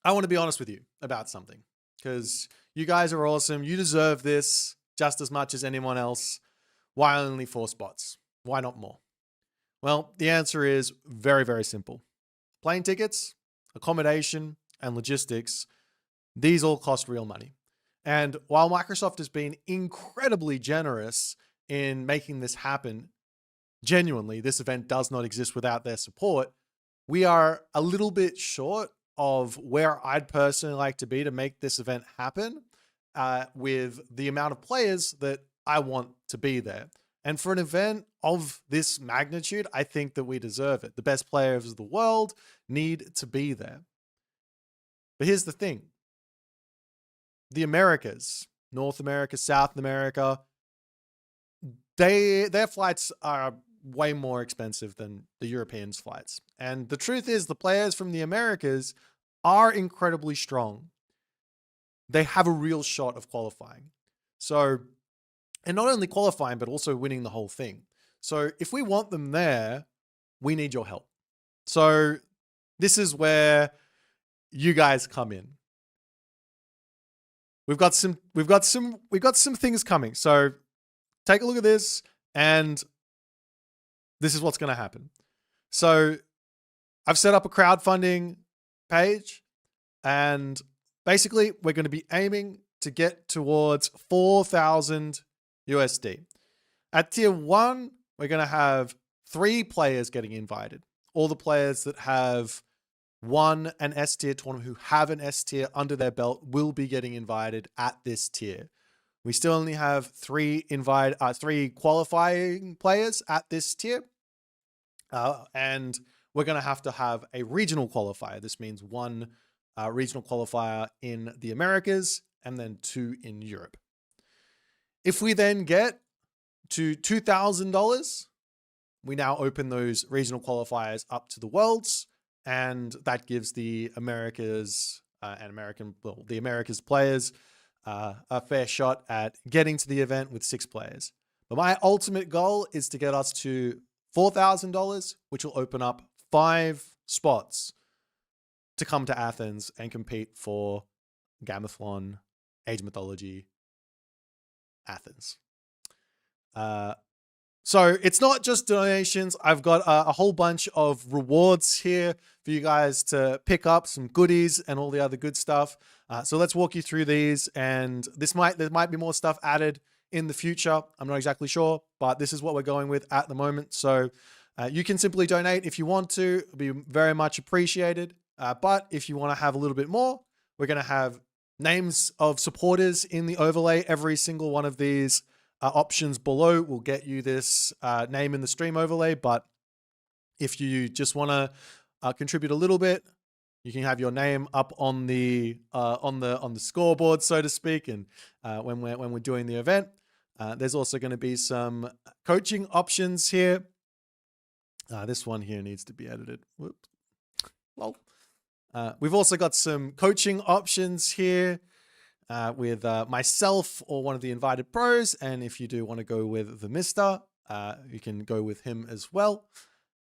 Speaker 1: I want to be honest with you about something because you guys are awesome. You deserve this just as much as anyone else. Why only 4 spots? Why not more? Well, the answer is very, very simple. Plane tickets, accommodation, and logistics, these all cost real money. And while Microsoft has been incredibly generous in making this happen, genuinely, this event does not exist without their support. We are a little bit short of where I'd personally like to be to make this event happen with the amount of players that I want to be there. And for an event of this magnitude, I think that we deserve it. The best players of the world need to be there. But here's the thing. The Americas, North America, South America, their flights are way more expensive than the Europeans' flights. And the truth is the players from the Americas are incredibly strong. They have a real shot of qualifying. So, and not only qualifying, but also winning the whole thing. So if we want them there, we need your help. So this is where you guys come in. We've got some things coming. So take a look at this, and this is what's going to happen. So I've set up a crowdfunding page, and basically we're going to be aiming to get towards 4,000 USD. At tier 1, we're going to have 3 players getting invited. All the players that have won an S tier tournament, who have an S tier under their belt, will be getting invited at this tier. We still only have 3 qualifying players at this tier. And we're going to have a regional qualifier. This means 1 regional qualifier in the Americas and then 2 in Europe. If we then get to $2,000, we now open those regional qualifiers up to the Worlds, and that gives the Americas the Americas players a fair shot at getting to the event with 6 players. But my ultimate goal is to get us to $4,000, which will open up 5 spots to come to Athens and compete for Gamathlon Age Mythology Athens. So it's not just donations. I've got a whole bunch of rewards here for you guys to pick up, some goodies and all the other good stuff. So let's walk you through these, and there might be more stuff added in the future. I'm not exactly sure, but this is what we're going with at the moment. So you can simply donate if you want to. It'll be very much appreciated. But if you want to have a little bit more, we're going to have names of supporters in the overlay. Every single one of these options below will get you this name in the stream overlay. But if you just want to contribute a little bit, you can have your name up on the scoreboard, so to speak. And when we're doing the event, there's also going to be some coaching options here. This one here needs to be edited. Whoops. Lol. We've also got some coaching options here with myself or one of the invited pros. And if you do want to go with the Mister, you can go with him as well.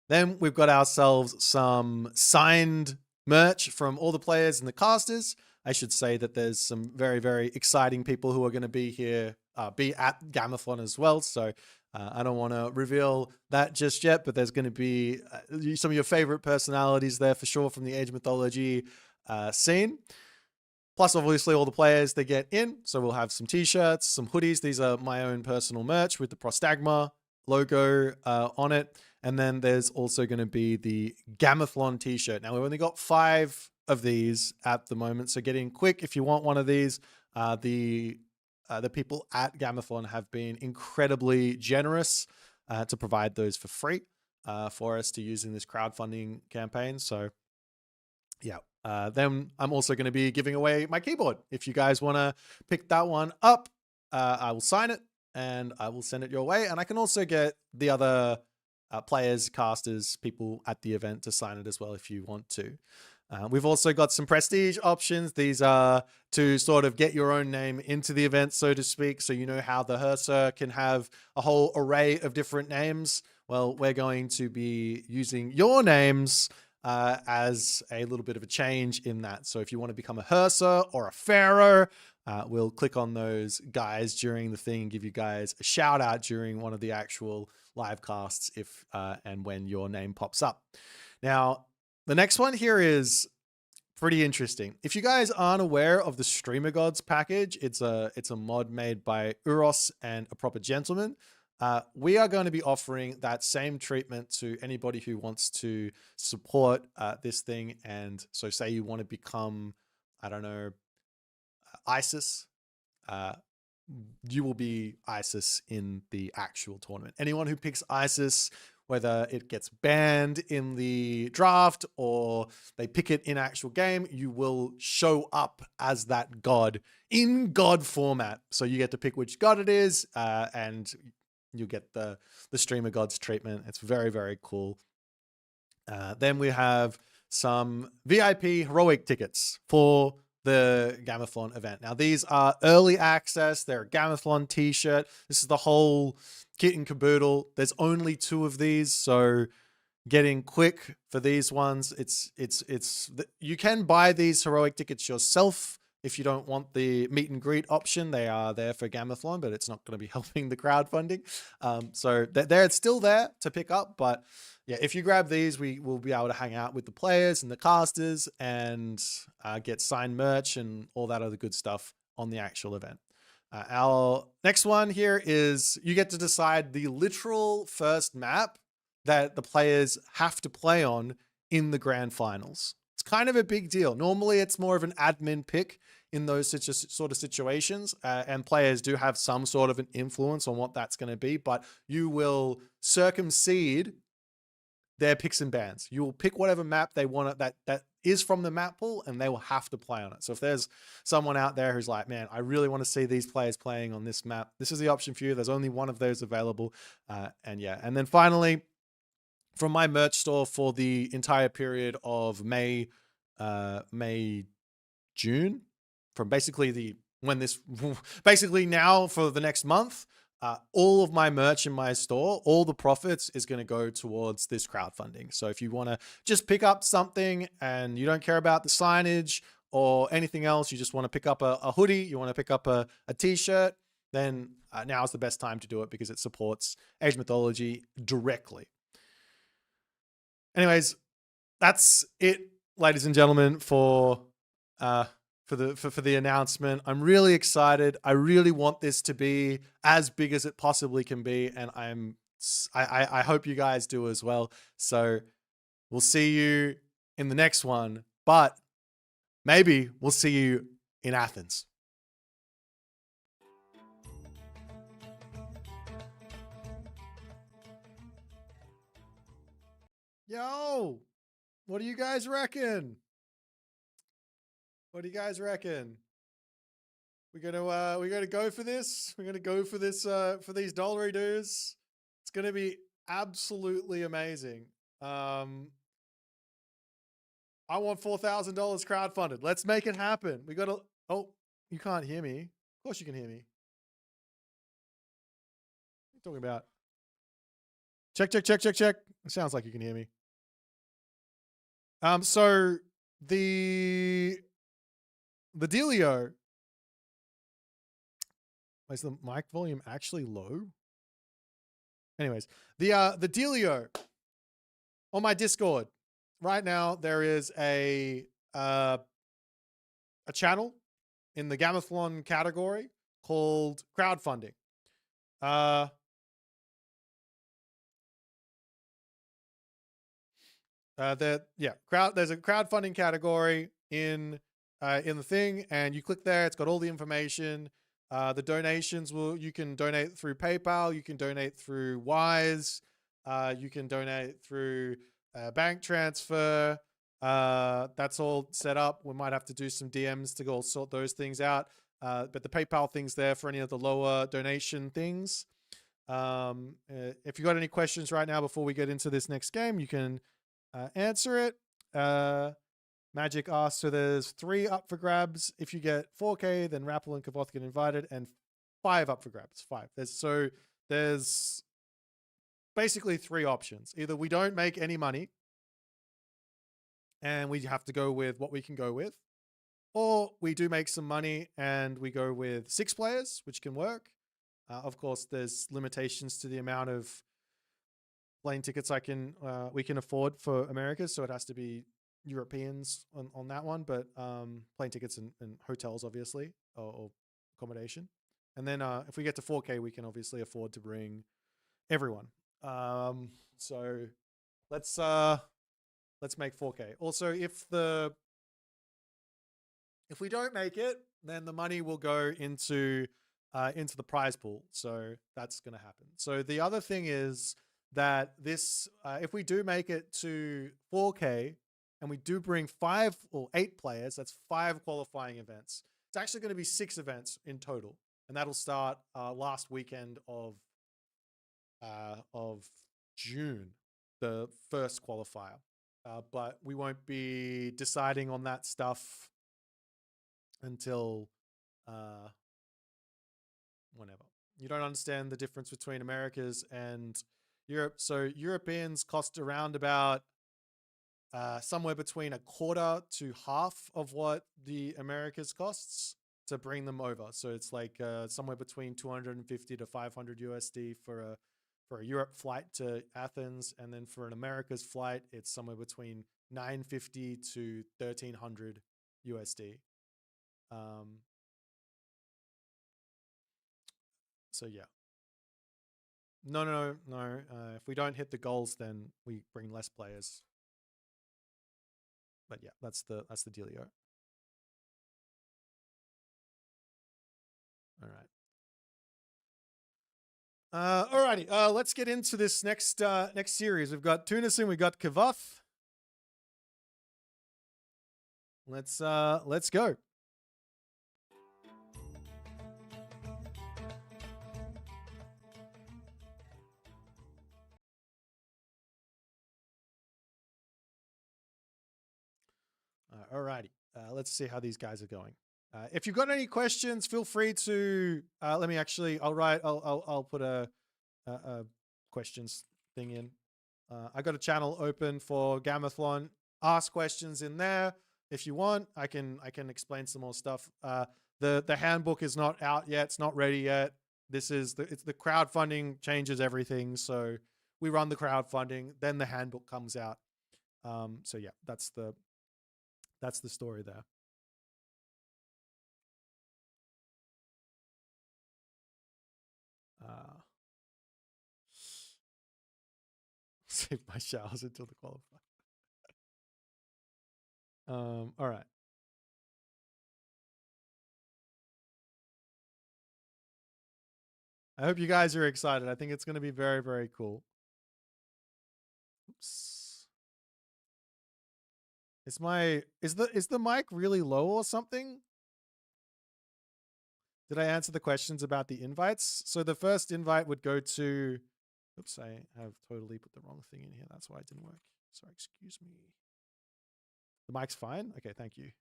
Speaker 1: Then we've got ourselves some signed merch from all the players and the casters. I should say that there's some very, very exciting people who are going to be here, be at Gamathlon as well. So I don't want to reveal that just yet, but there's going to be some of your favorite personalities there for sure from the Age Mythology scene. Plus, obviously, all the players they get in. So we'll have some t-shirts, some hoodies. These are my own personal merch with the Prostagma logo on it. And then there's also going to be the Gamathlon t-shirt. Now, we've only got 5 of these at the moment, so get in quick if you want one of these. The people at Gamathlon have been incredibly generous to provide those for free for us to use in this crowdfunding campaign. So yeah, then I'm also going to be giving away my keyboard. If you guys want to pick that one up, I will sign it and I will send it your way. And I can also get the other players, casters, people at the event to sign it as well if you want to. We've also got some prestige options. These are to sort of get your own name into the event, so to speak. So you know how the HUSKSUPPE can have a whole array of different names. Well, we're going to be using your names as a little bit of a change in that. So if you want to become a HUSKSUPPE or a Pharaoh, we'll click on those guys during the thing and give you guys a shout out during one of the actual live casts if and when your name pops up. Now, the next one here is pretty interesting. If you guys aren't aware of the Streamer Gods package, it's a mod made by Uros and A Proper Gentleman. We are going to be offering that same treatment to anybody who wants to support this thing. And so say you want to become, I don't know, ISIS, you will be ISIS in the actual tournament. Anyone who picks ISIS, whether it gets banned in the draft or they pick it in actual game, you will show up as that god in god format. So you get to pick which god it is, and you get the Streamer Gods treatment. It's very, very cool. Then we have some VIP heroic tickets for the Gamathlon event. Now, these are early access. They're a Gamathlon t-shirt. This is the whole kit and caboodle. There's only 2 of these, so getting quick for these ones. You can buy these heroic tickets yourself if you don't want the meet and greet option. They are there for Gamathlon, but it's not going to be helping the crowdfunding. So they're still there to pick up, but yeah, if you grab these, we will be able to hang out with the players and the casters and get signed merch and all that other good stuff on the actual event. Our next one here is you get to decide the literal first map that the players have to play on in the grand finals. It's kind of a big deal. Normally, it's more of an admin pick in those sort of situations, and players do have some sort of an influence on what that's going to be, but you will circumcede their picks and bans. You will pick whatever map they want that is from the map pool, and they will have to play on it. So if there's someone out there who's like, man, I really want to see these players playing on this map, this is the option for you. There's only one of those available. And yeah, and then finally, from my merch store for the entire period of May, June, from basically now for the next month, all of my merch in my store, all the profits is going to go towards this crowdfunding. So if you want to just pick up something and you don't care about the signage or anything else, you just want to pick up a hoodie, you want to pick up a t-shirt, then now is the best time to do it because it supports Age Mythology directly. Anyways, that's it, ladies and gentlemen, for the announcement. I'm really excited. I really want this to be as big as it possibly can be, and I hope you guys do as well. So we'll see you in the next one, but maybe we'll see you in Athens. Yo, what do you guys reckon? What do you guys reckon? We're gonna go for this. We're gonna go for this for these dollary dues. It's gonna be absolutely amazing. I want $4,000 crowdfunded. Let's make it happen. We gotta. Oh, you can't hear me. Of course you can hear me. What are you talking about? Check. It sounds like you can hear me. So the dealio. Is the mic volume actually low? Anyways, the dealio on my Discord right now, there is a channel in the Gamathlon category called crowdfunding. There's a crowdfunding category in the thing, and you click there. It's got all the information. The donations you can donate through PayPal. You can donate through Wise. You can donate through bank transfer. That's all set up. We might have to do some DMs to go sort those things out. But the PayPal thing's there for any of the lower donation things. If you got any questions right now before we get into this next game, you can answer it. Magic asks, so there's 3 up for grabs. If you get 4K, then Rappel and Kvoth get invited, and 5 up for grabs. 5. There's basically 3 options. Either we don't make any money, and we have to go with what we can go with, or we do make some money and we go with 6 players, which can work. Of course, there's limitations to the amount of plane tickets we can afford for America, so it has to be Europeans on that one, but plane tickets and hotels, obviously, or accommodation. And then if we get to 4K, we can obviously afford to bring everyone. So let's make 4K. Also, if we don't make it, then the money will go into the prize pool. So that's going to happen. So the other thing is that this, if we do make it to 4K and we do bring 5 or 8 players, that's 5 qualifying events. It's actually going to be 6 events in total, and that'll start last weekend of June, the first qualifier. But we won't be deciding on that stuff until whenever. You don't understand the difference between Americas and Europe. So Europeans cost around about somewhere between a quarter to half of what the Americas costs to bring them over. So it's like somewhere between 250 to 500 USD for a Europe flight to Athens, and then for an Americas flight, it's somewhere between 950 to 1300 USD. So yeah. No. If we don't hit the goals, then we bring less players. But yeah, that's the dealio. All right. Alrighty. Let's get into this next series. We've got Tunison. We got Kvoth. Let's go. Alrighty. Let's see how these guys are going. If you've got any questions, feel free to let me actually. I'll put a questions thing in. I got a channel open for Gamathlon. Ask questions in there if you want. I can explain some more stuff. The handbook is not out yet. It's not ready yet. It's the crowdfunding changes everything. So we run the crowdfunding, then the handbook comes out. So yeah, that's the story there. Save my showers until the qualifier. All right. I hope you guys are excited. I think it's going to be very, very cool. Oops. Is the mic really low or something? Did I answer the questions about the invites? So the first invite would go to, oops, I have totally put the wrong thing in here. That's why it didn't work. Sorry, excuse me. The mic's fine? Okay, thank you.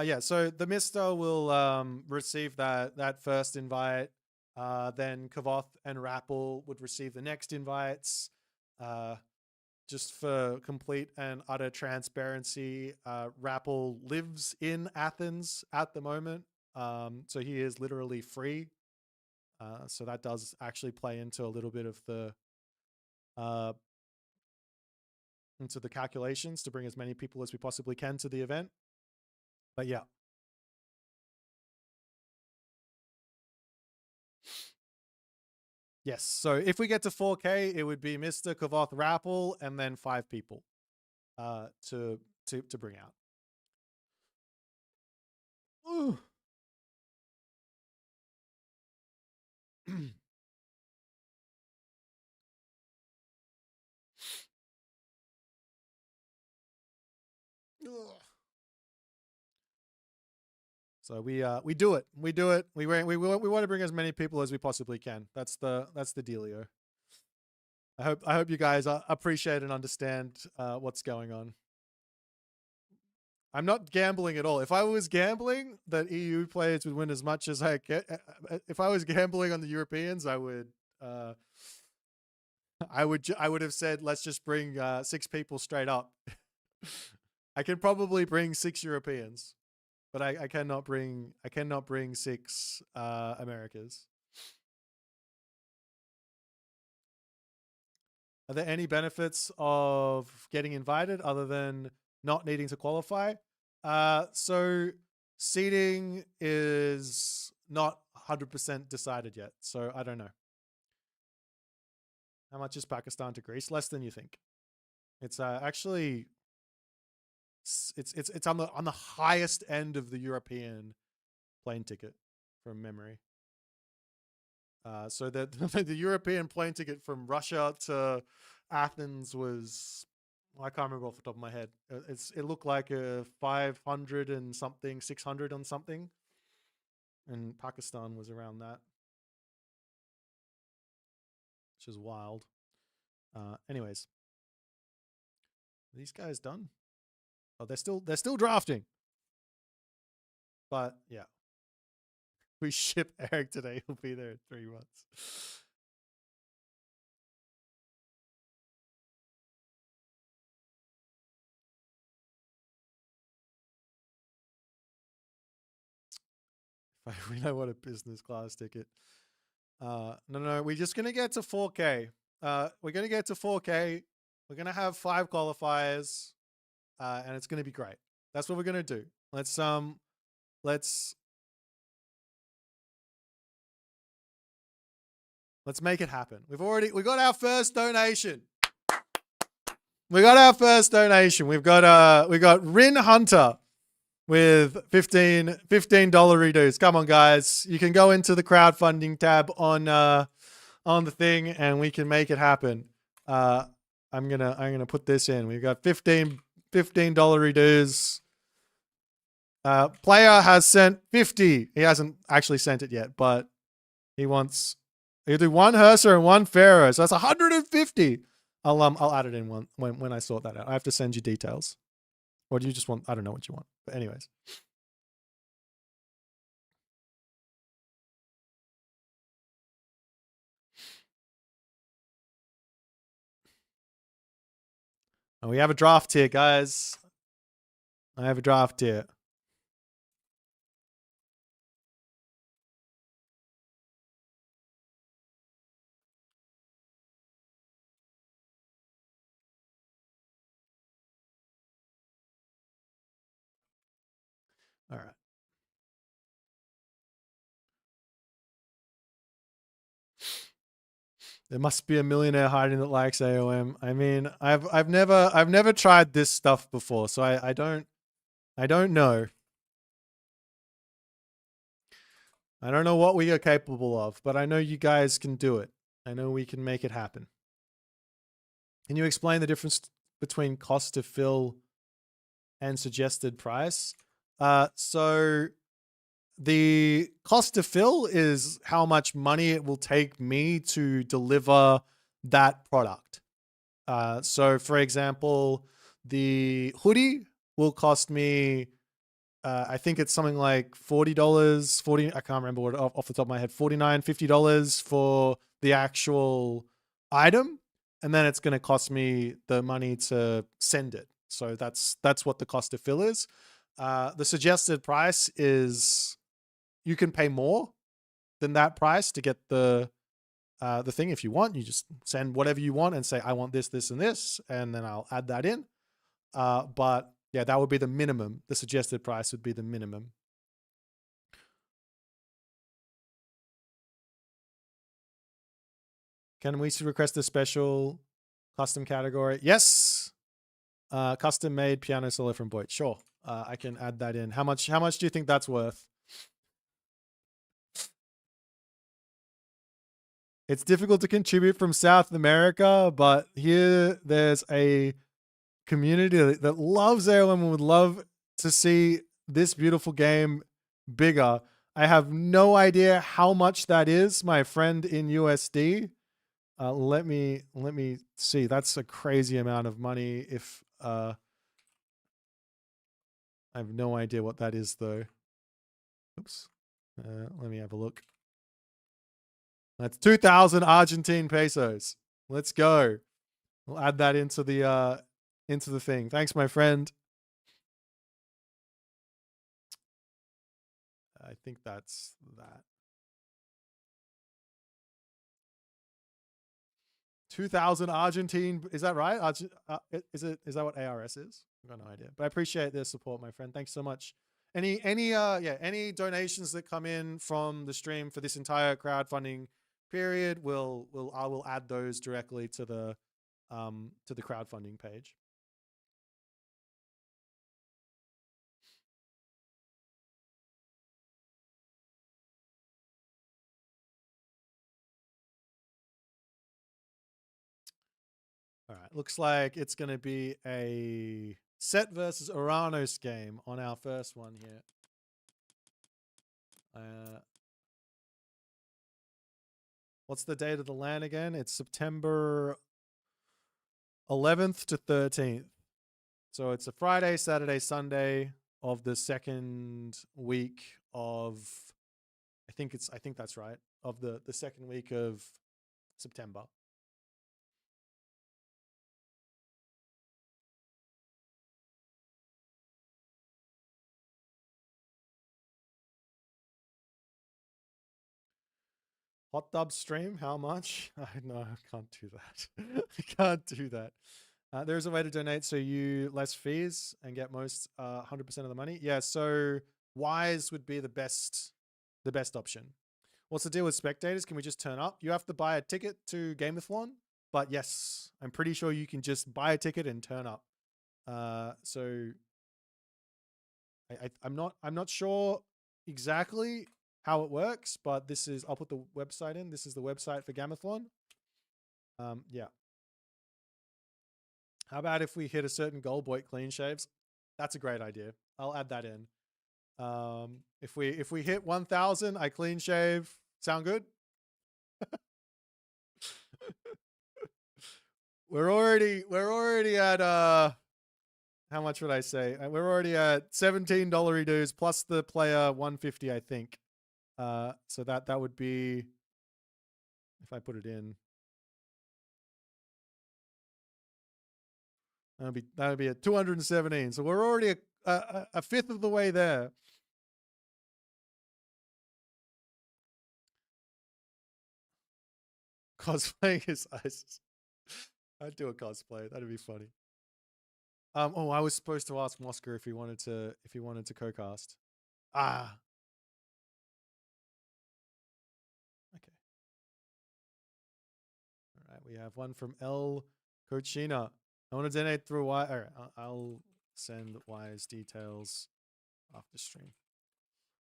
Speaker 1: Yeah, so the Mister will receive that first invite. Then Kvoth and Rappel would receive the next invites. Just for complete and utter transparency, Rappel lives in Athens at the moment. So he is literally free. So that does actually play into a little bit of the into the calculations to bring as many people as we possibly can to the event. But yeah. Yes, so if we get to 4K, it would be Mr. Kvoth, Rappel, and then 5 people to bring out. Ooh. So we do it. We do it. We want to bring as many people as we possibly can. That's the dealio. I hope you guys appreciate and understand what's going on. I'm not gambling at all. If I was gambling that EU players would win as much as I get, if I was gambling on the Europeans, I would have said let's just bring 6 people straight up. I can probably bring 6 Europeans, but I cannot bring 6 Americas. Are there any benefits of getting invited other than not needing to qualify? So seeding is not 100% decided yet, so I don't know. How much is Pakistan to Greece? Less than you think. It's actually it's on the highest end of the European plane ticket from memory. So that the European plane ticket from Russia to Athens was, I can't remember off the top of my head. It looked like a 500 and something, 600 on something, and Pakistan was around that, which is wild. Anyways, are these guys done? Oh, they're still drafting. But yeah. We ship Eric today. He'll be there in 3 months. If I really want a business class ticket. No, we're just going to get to 4K. We're going to get to 4K. We're going to have 5 qualifiers. And it's going to be great. That's what we're going to do. Let's make it happen. We got our first donation. We got our first donation. We got Rin Hunter with $15 redos. Come on, guys. You can go into the crowdfunding tab on the thing and we can make it happen. I'm gonna put this in. We've got $15 redos. Player has sent 50. He hasn't actually sent it yet, but he wants. He'll do one Hursa and one Pharaoh, so that's 150. I'll add it in when I sort that out. I have to send you details, or do you just want? I don't know what you want, but anyways. And we have a draft here, guys. I have a draft here. All right. There must be a millionaire hiding that likes AOM. I mean, I've never tried this stuff before, so I don't know. I don't know what we are capable of, but I know you guys can do it. I know we can make it happen. Can you explain the difference between cost to fill and suggested price? So the cost to fill is how much money it will take me to deliver that product. So for example, the hoodie will cost me, I think it's something like $40, I can't remember what off the top of my head, $49, $50 for the actual item. And then it's going to cost me the money to send it. So that's what the cost to fill is. The suggested price is you can pay more than that price to get the thing. If you want, you just send whatever you want and say, I want this, this, and this, and then I'll add that in. But yeah, that would be the minimum. The suggested price would be the minimum. Can we request a special custom category? Yes. Custom made piano solo from Boit. Sure. I can add that in. How much do you think that's worth? It's difficult to contribute from South America, but here there's a community that loves AOM and would love to see this beautiful game bigger. I have no idea how much that is, my friend, in USD. Let me see. That's a crazy amount of money. If I have no idea what that is though. Oops. Let me have a look. That's 2,000 Argentine pesos. Let's go. We'll add that into the thing. Thanks, my friend. I think that's that. 2,000 Argentine. Is that right? Is that what ARS is? I've got no idea. But I appreciate the support, my friend. Thanks so much. Any donations that come in from the stream for this entire crowdfunding period, I will add those directly to the crowdfunding page. All right, looks like it's going to be a Set versus Oranos game on our first one here. What's the date of the LAN again? It's September 11th to 13th. So it's a Friday, Saturday, Sunday of the second week of, I think that's right, of the second week of September. Hot dub stream, how much? No, I can't do that. I can't do that. There's a way to donate so you less fees and get most 100% of the money. Yeah, so Wise would be the best option. What's the deal with spectators? Can we just turn up? You have to buy a ticket to Gameathlon, but yes, I'm pretty sure you can just buy a ticket and turn up. So I'm not sure exactly how it works, but this is, I'll put the website in. This is the website for Gameathlon. Yeah. How about if we hit a certain goal, Boit clean shaves? That's a great idea. I'll add that in. If we hit 1,000, I clean shave. Sound good? We're already at how much would I say? We're already at $17 dues plus the player 150, I think. So that would be, if I put it in, that would be at 217. So we're already a fifth of the way there. Cosplaying is ISIS. I'd do a cosplay. That'd be funny. Oh, I was supposed to ask Mosker if he wanted to co-cast. Ah. Okay. All right, we have one from El Cochina. I want to donate through Wire. All right, I'll send Wire's details after stream.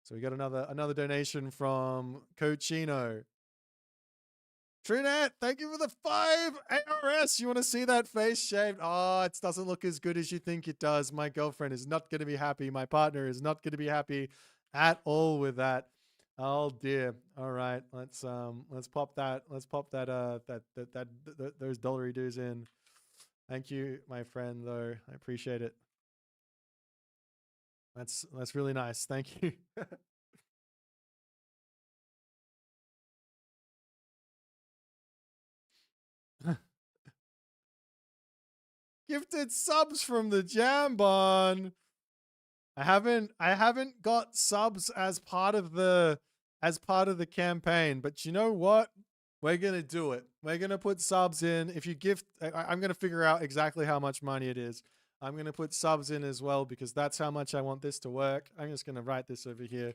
Speaker 1: So we got another donation from Cochino. Trinette, thank you for the 5 ARS. You want to see that face shaved? Oh, it doesn't look as good as you think it does. My girlfriend is not going to be happy. My partner is not going to be happy at all with that. Oh dear. All right, let's pop that. Let's pop that those dollary dues in. Thank you, my friend. Though I appreciate it. That's really nice. Thank you. Gifted subs from the Jambon. I haven't got subs as part of the campaign, but you know what? We're gonna do it. We're gonna put subs in. If you gift, I'm gonna figure out exactly how much money it is. I'm gonna put subs in as well because that's how much I want this to work. I'm just gonna write this over here.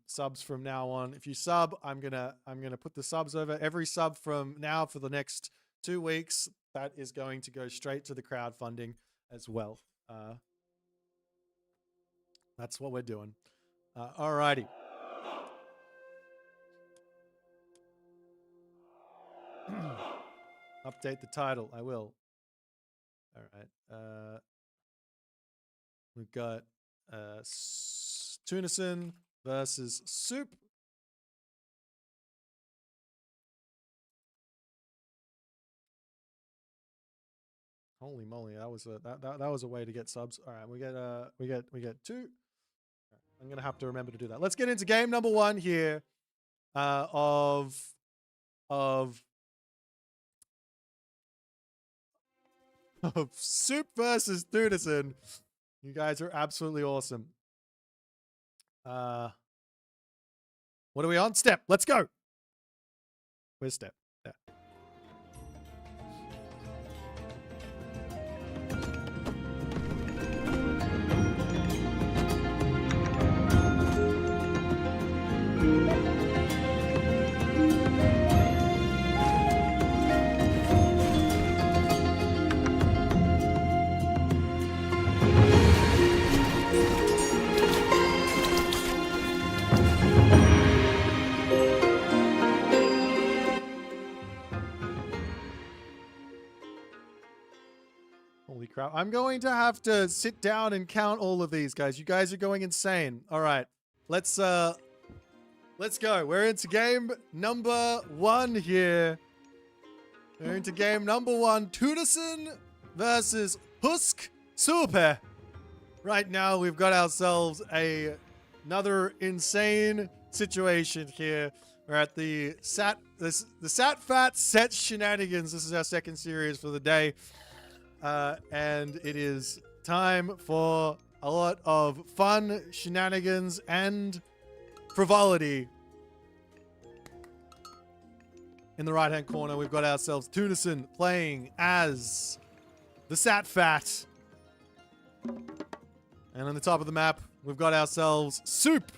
Speaker 1: Subs from now on. If you sub, I'm gonna put the subs over. Every sub from now for the next 2 weeks, that is going to go straight to the crowdfunding as well. That's what we're doing. Alrighty. Update the title. I will. All right. We've got Tunison versus Soup. Holy moly, that was a way to get subs. All right, we get 2. I'm gonna have to remember to do that. Let's get into game number 1 here, of Soup versus Tunison. You guys are absolutely awesome. What are we on? Step. Let's go. Where's Step? There. Holy crap. I'm going to have to sit down and count all of these, guys. You guys are going insane. All right. Let's go. We're into game number 1 here. We're into game number 1. Tunison versus HUSKSUPPE. Right now, we've got ourselves another insane situation here. We're at the Sat Fat Set Shenanigans. This is our second series for the day. And it is time for a lot of fun shenanigans and frivolity. In the right-hand corner, we've got ourselves Tunison playing as the Sat Fat. And on the top of the map, we've got ourselves Soup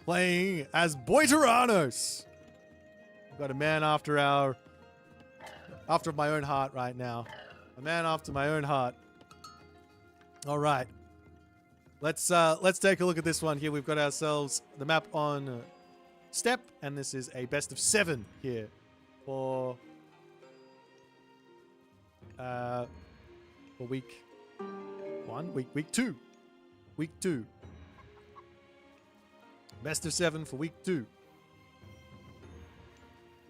Speaker 1: playing as Boiteranos. We've got a man after my own heart right now. A man after my own heart. All right. Let's take a look at this one here. We've got ourselves the map on Step, and this is a best of 7 here for week 1, week 2. Week 2. Best of 7 for week 2.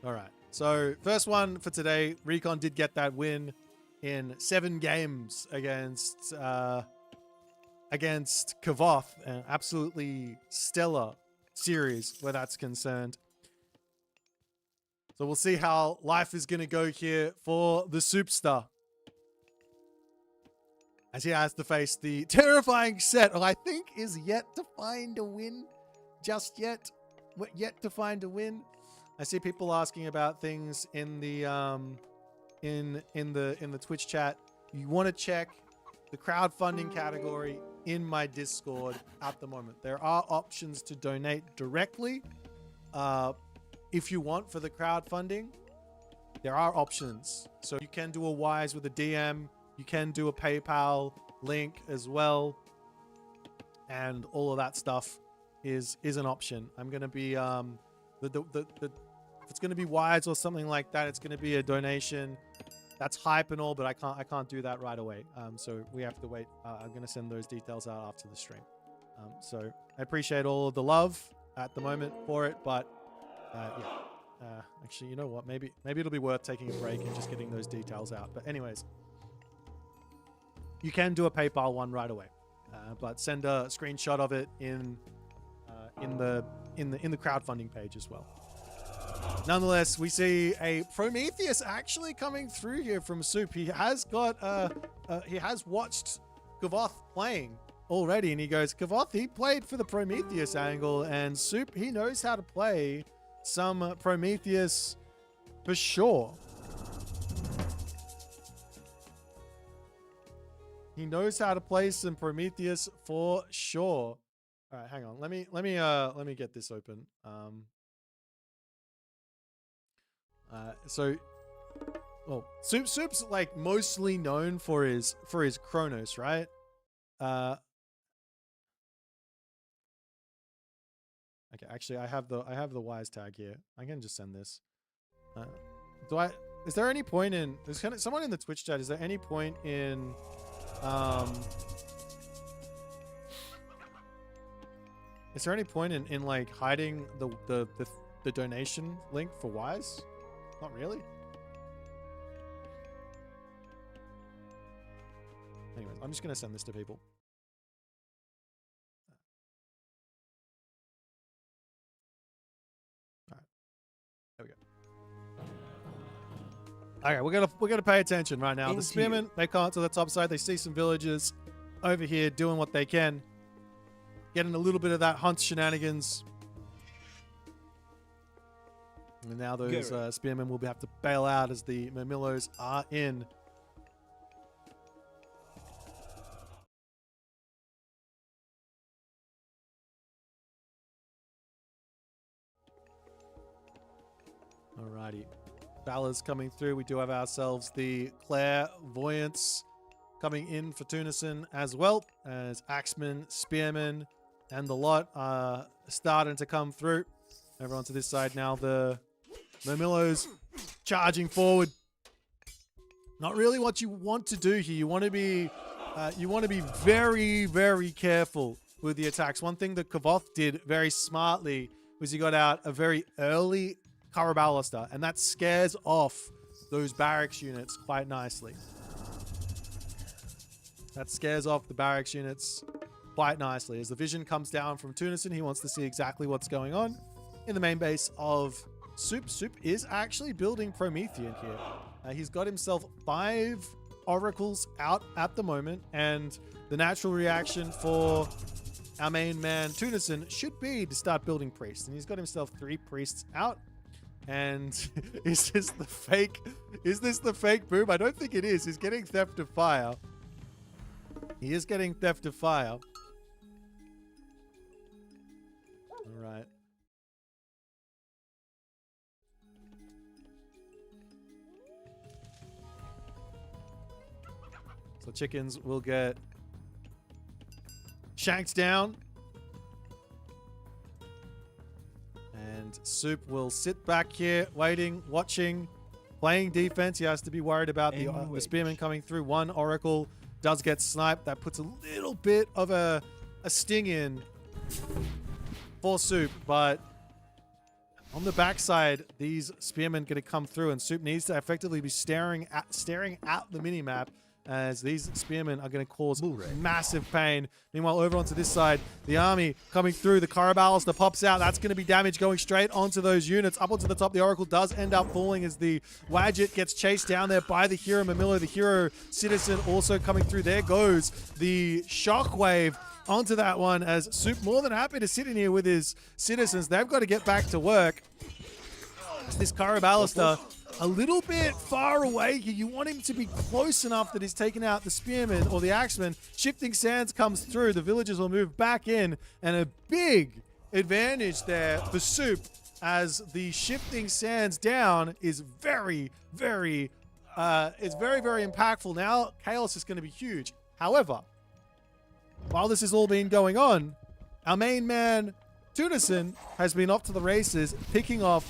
Speaker 1: All right. So first one for today, Recon did get that win in 7 games against Kvoth. An absolutely stellar series where that's concerned. So we'll see how life is going to go here for the Superstar, as he has to face the terrifying set, I think is yet to find a win. Just yet. Yet to find a win. I see people asking about things in the in the Twitch chat. You want to check the crowdfunding category in my Discord at the moment. There are options to donate directly if you want for the crowdfunding. There are options. So you can do a Wise with a DM. You can do a PayPal link as well. And all of that stuff is an option. I'm going to be if it's going to be Wise or something like that, it's going to be a donation. That's hype and all, but I can't do that right away. So we have to wait. I'm going to send those details out after the stream. So I appreciate all of the love at the moment for it, but yeah. Actually, you know what? Maybe it'll be worth taking a break and just getting those details out. But anyways, you can do a PayPal one right away, but send a screenshot of it in the crowdfunding page as well. Nonetheless, we see a Prometheus actually coming through here from Soup. He has got he has watched Kvoth playing already, and he goes, Kvoth, he played for the Prometheus angle, and Soup, he knows how to play some Prometheus for sure. He knows how to play some Prometheus for sure. All right, hang on. Let me get this open. Well, Soup's like mostly known for his Chronos, right? Okay, actually, I have the Wise tag here. I can just send this. Is there any point in? There's kind of someone in the Twitch chat. Is there any point in? Is there any point in like hiding the donation link for Wise? Not really. Anyways, I'm just gonna send this to people. All right, there we go. Okay, we're gonna pay attention right now. The spearmen, they come to the top side. They see some villagers over here doing what they can, getting a little bit of that hunt shenanigans. And now those spearmen will have to bail out as the Murmillos are in. Alrighty. Valor's coming through. We do have ourselves the Clairvoyants coming in for Tunison as well, as Axemen, Spearmen, and the lot are starting to come through. Everyone to this side now. The Murmillos charging forward. Not really what you want to do here. You want to be very, very careful with the attacks. One thing that Kvoth did very smartly was he got out a very early Karabalista, and that scares off those barracks units quite nicely. That scares off the barracks units quite nicely. As the vision comes down from Tunison, he wants to see exactly what's going on in the main base of Soup. Soup is actually building Promethean here. He's got himself 5 oracles out at the moment, and the natural reaction for our main man Tunison should be to start building priests. And he's got himself 3 priests out. And is this the fake? Is this the fake boom? I don't think it is. He's getting Theft of Fire. He is getting Theft of Fire. All right. So chickens will get shanked down. And Soup will sit back here, waiting, watching, playing defense. He has to be worried about the spearman coming through. 1 oracle does get sniped. That puts a little bit of a sting in for Soup, but on the backside, these spearmen going to come through, and Soup needs to effectively be staring at the minimap, as these spearmen are going to cause massive pain. Meanwhile, over onto this side, the army coming through. The Caraballister pops out. That's going to be damage going straight onto those units. Up onto the top, the Oracle does end up falling as the Wadjet gets chased down there by the Hero Mamilo. The Hero Citizen also coming through. There goes the Shockwave onto that one, as Soup more than happy to sit in here with his citizens. They've got to get back to work. This Caraballister a little bit far away here. You want him to be close enough that he's taken out the Spearman or the Axeman. Shifting Sands comes through. The villagers will move back in, and a big advantage there for Soup, as the Shifting Sands down is very, very impactful. Now, Chaos is going to be huge. However, while this has all been going on, our main man, Tunison, has been off to the races, picking off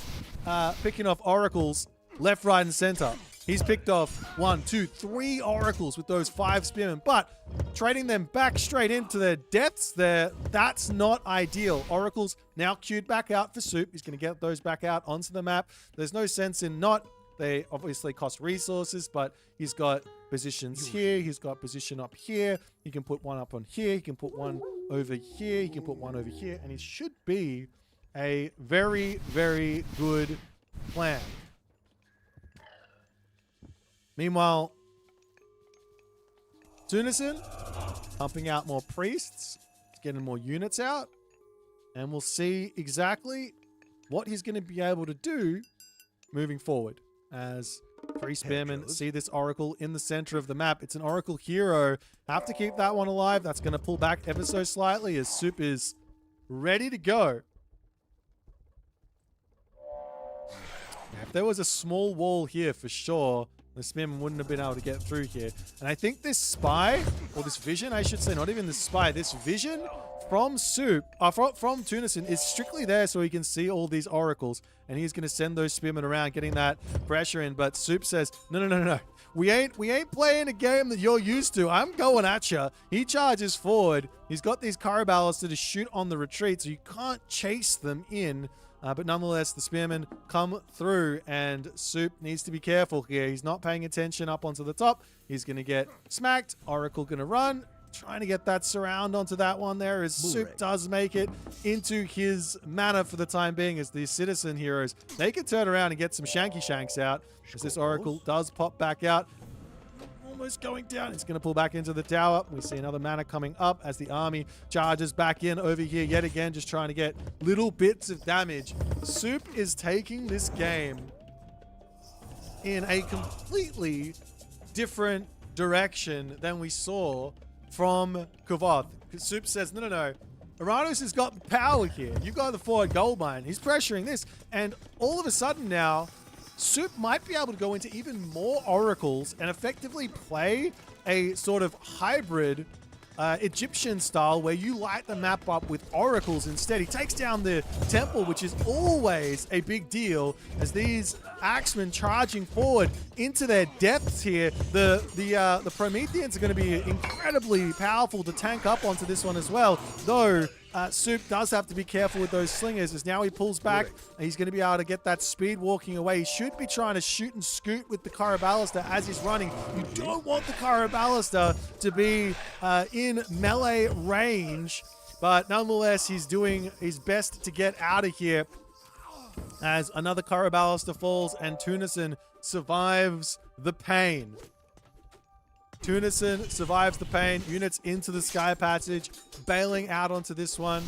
Speaker 1: oracles left, right, and center. He's picked off 1, 2, 3 oracles with those 5 spearmen, but trading them back straight into their depths there, that's not ideal. Oracles now queued back out for Soup. He's going to get those back out onto the map. There's no sense in not. They obviously cost resources, but he's got positions here. He's got position up here. He can put one up on here. He can put one over here. He can put one over here. And it should be a very, very good plan. Meanwhile, Tunison pumping out more priests, getting more units out, and we'll see exactly what he's going to be able to do moving forward. As 3 spearmen see this oracle in the center of the map. It's an oracle hero. Have to keep that one alive. That's going to pull back ever so slightly as Soup is ready to go. If there was a small wall here, for sure, the spearman wouldn't have been able to get through here. And I think this spy, or this vision, I should say, not even the spy, this vision from Soup, from Tunison is strictly there so he can see all these oracles. And he's going to send those spearmen around, getting that pressure in. But Soup says, no. We ain't playing a game that you're used to. I'm going at you. He charges forward. He's got these Caraballister to shoot on the retreat, so you can't chase them in. But nonetheless, the spearmen come through, and Soup needs to be careful here. He's not paying attention up onto the top. He's going to get smacked. Oracle going to run, trying to get that surround onto that one there, as Soup does make it into his mana for the time being, as the citizen heroes, they can turn around and get some shanky shanks out, as this Oracle does pop back out. Almost going down. It's going to pull back into the tower. We see another mana coming up as the army charges back in over here yet again, just trying to get little bits of damage. Soup is taking this game in a completely different direction than we saw from Kvoth. Soup says, no. Aranos has got power here. You got the forward gold mine. He's pressuring this. And all of a sudden now, Soup might be able to go into even more oracles and effectively play a sort of hybrid Egyptian style where you light the map up with oracles instead. He takes down the temple, which is always a big deal, as these axemen charging forward into their depths here. The Prometheans are going to be incredibly powerful to tank up onto this one as well, though Soup does have to be careful with those slingers, as now he pulls back. He's going to be able to get that speed walking away. He should be trying to shoot and scoot with the Caraballister as he's running. You don't want the Caraballister to be in melee range, but nonetheless, he's doing his best to get out of here, as another Caraballister falls and Tunison survives the pain. Tunison survives the pain. Units into the Sky Passage, bailing out onto this one.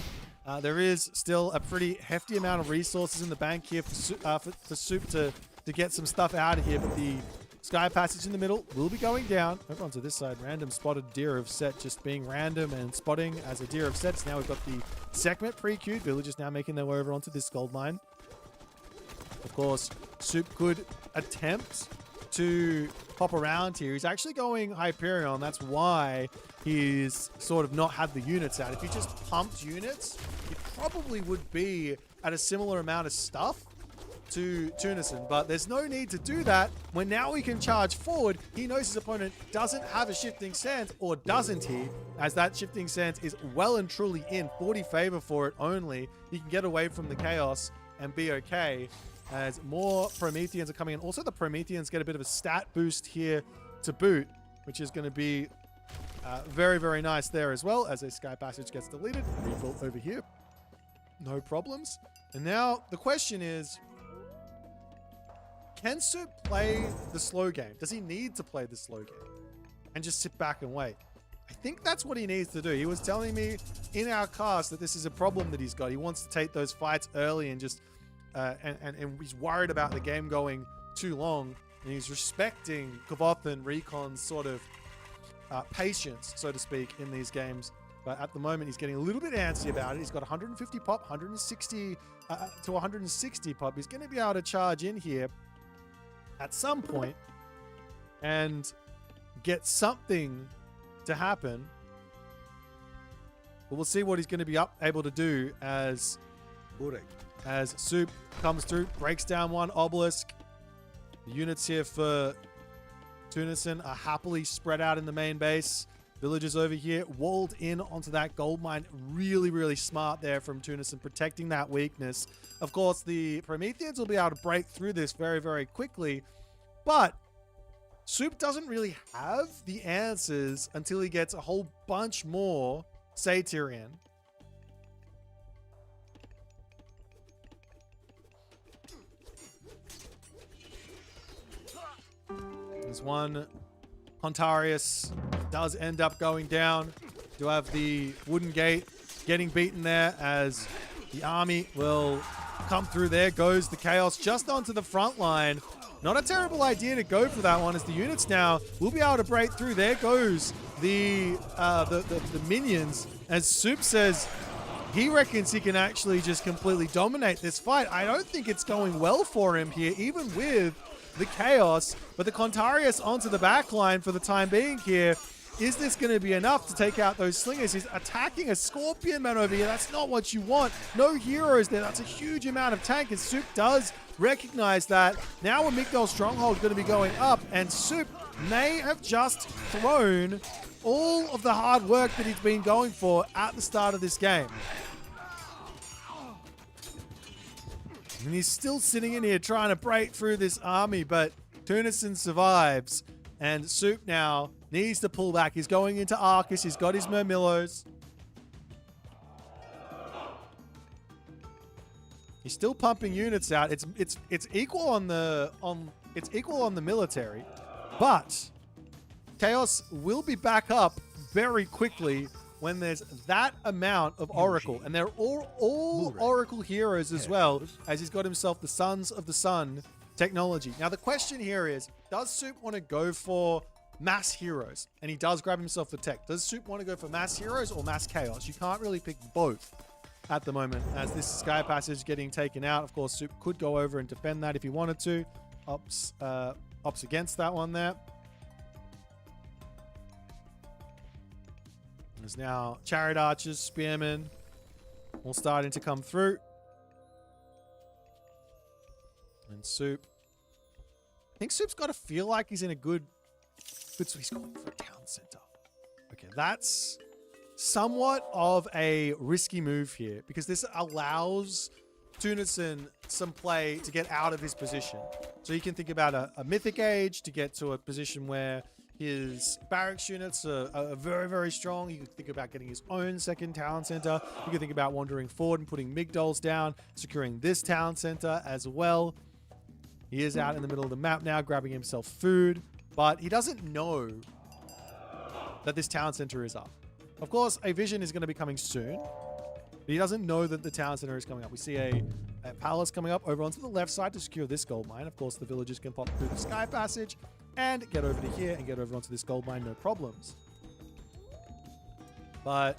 Speaker 1: There is still a pretty hefty amount of resources in the bank here for Soup to get some stuff out of here, but the Sky Passage in the middle will be going down. Over onto this side, random spotted Deer of Set, just being random and spotting as a Deer of Sets. Now we've got the segment pre-queued. Villagers now making their way over onto this gold mine. Of course, Soup could attempt to pop around here. He's actually going Hyperion. That's why he's sort of not had the units out. If he just pumped units, he probably would be at a similar amount of stuff to Tunison, but there's no need to do that when now he can charge forward. He knows his opponent doesn't have a shifting stance, or doesn't he? As that shifting stance is well and truly in 40 favor for it only. He can get away from the chaos and be okay as more Prometheans are coming in. Also, the Prometheans get a bit of a stat boost here to boot, which is going to be very, very nice there as well, as a Sky Passage gets deleted. Refill over here. No problems. And now the question is, can Soup play the slow game? Does he need to play the slow game and just sit back and wait? I think that's what he needs to do. He was telling me in our cast that this is a problem that he's got. He wants to take those fights early and just and he's worried about the game going too long, and he's respecting Kvoth and Recon's sort of patience, so to speak, in these games. But at the moment, he's getting a little bit antsy about it. He's got 150 pop, 160 to 160 pop. He's going to be able to charge in here at some point and get something to happen. But we'll see what he's going to be able to do as Soup comes through, breaks down one obelisk. The units here for Tunison are happily spread out in the main base. Villagers over here walled in onto that gold mine. Really, really smart there from Tunison, protecting that weakness. Of course, the Prometheans will be able to break through this very, very quickly. But Soup doesn't really have the answers until he gets a whole bunch more Satyrian. There's one. Pontarius does end up going down. Do have the wooden gate getting beaten there as the army will come through. There goes the chaos just onto the front line. Not a terrible idea to go for that one, as the units now will be able to break through. There goes the minions, as Soup says he reckons he can actually just completely dominate this fight. I don't think it's going well for him here, even with the chaos, but the Contarius onto the back line for the time being here. Is this going to be enough to take out those slingers? He's attacking a Scorpion Man over here. That's not what you want. No heroes there. That's a huge amount of tank, and Soup does recognize that. Now a Migdol Stronghold going to be going up, and Soup may have just thrown all of the hard work that he's been going for at the start of this game. And he's still sitting in here trying to break through this army, but Tunison survives, and Soup now needs to pull back. He's going into Arcus. He's got his Murmillos. He's still pumping units out. It's equal on the military, but Chaos will be back up very quickly when there's that amount of Oracle. And they're all Oracle heroes as well, as he's got himself the Sons of the Sun technology. Now, the question here is, does Soup want to go for mass heroes? And he does grab himself the tech. Does Soup want to go for mass heroes or mass chaos? You can't really pick both at the moment, as this Sky Passage getting taken out. Of course, Soup could go over and defend that if he wanted to. Ops against that one there. There's now Chariot Archers, Spearmen, all starting to come through. And Soup. I think Soup's got to feel like he's in a good... So he's going for a town center. Okay, that's somewhat of a risky move here, because this allows Tunison some play to get out of his position. So you can think about a Mythic Age to get to a position where his barracks units are very, very strong. You could think about getting his own second town center. You could think about wandering forward and putting Migdols down, securing this town center as well. He is out in the middle of the map now, grabbing himself food, but he doesn't know that this town center is up. Of course, a vision is going to be coming soon, but he doesn't know that the town center is coming up. We see a palace coming up over onto the left side to secure this gold mine. Of course, the villagers can pop through the Sky Passage and get over to here and get over onto this gold mine, no problems. But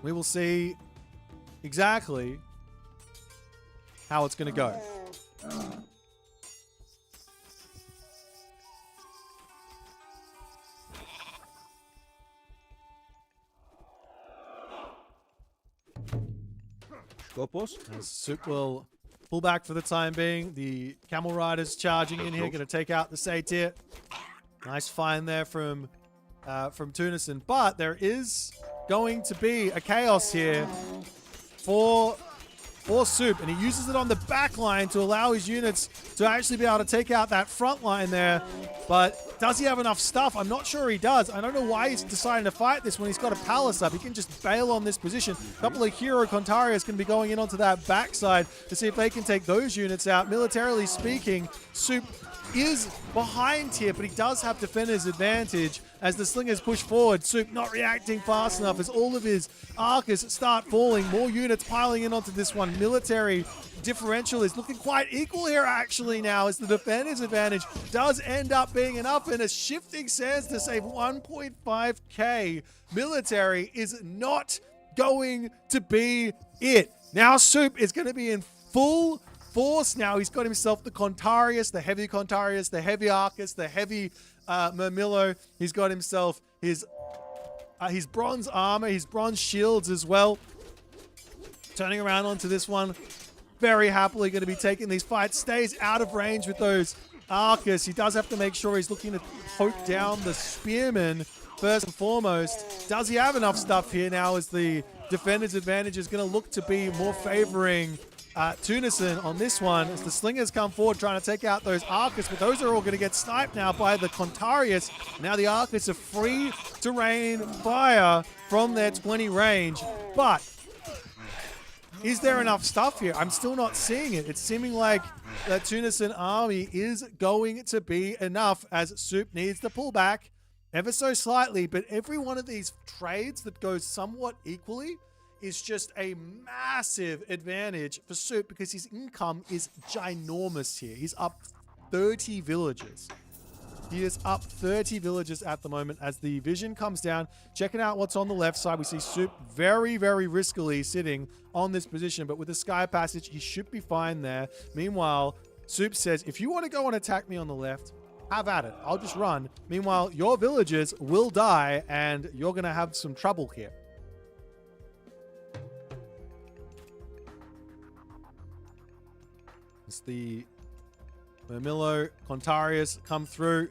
Speaker 1: we will see exactly how it's going to go. As Soup will pull back for the time being. The Camel Riders charging in here, going to take out the Satyr. Nice find there from Tunison. But there is going to be a chaos here for Soup, and he uses it on the back line to allow his units to actually be able to take out that front line there. But does he have enough stuff? I'm not sure he does. I don't know why he's deciding to fight this when he's got a palace up. He can just bail on this position. A couple of Hero Contarias can be going in onto that backside to see if they can take those units out. Militarily speaking, Soup is behind here, but he does have defender's advantage as the slingers push forward. Soup not reacting fast enough as all of his archers start falling. More units piling in onto this one. Military differential is looking quite equal here actually now as the defender's advantage does end up being enough, and a shifting sands to save 1.5k. Military is not going to be it. Now Soup is going to be in full force now. He's got himself the Contarius, the heavy Contarius, the heavy Arcus, the heavy Murmillo. He's got himself his bronze armor, his bronze shields as well. Turning around onto this one, very happily going to be taking these fights. Stays out of range with those Arcus. He does have to make sure he's looking to poke down the Spearman first and foremost. Does he have enough stuff here now as the defender's advantage is going to look to be more favoring Tunison on this one as the slingers come forward trying to take out those Arcus, but those are all going to get sniped now by the Contarius. Now the Arcus are free to rain fire from their 20 range, but is there enough stuff here? I'm still not seeing it. It's seeming like the Tunison army is going to be enough as Soup needs to pull back ever so slightly, but every one of these trades that goes somewhat equally is just a massive advantage for Soup because his income is ginormous here. He's up 30 villages. He is up 30 villages at the moment as the vision comes down. Checking out what's on the left side, we see Soup very, very riskily sitting on this position, but with the Sky Passage, he should be fine there. Meanwhile, Soup says, if you want to go and attack me on the left, have at it. I'll just run. Meanwhile, your villagers will die and you're going to have some trouble here. It's the Murmillo, Contarius come through.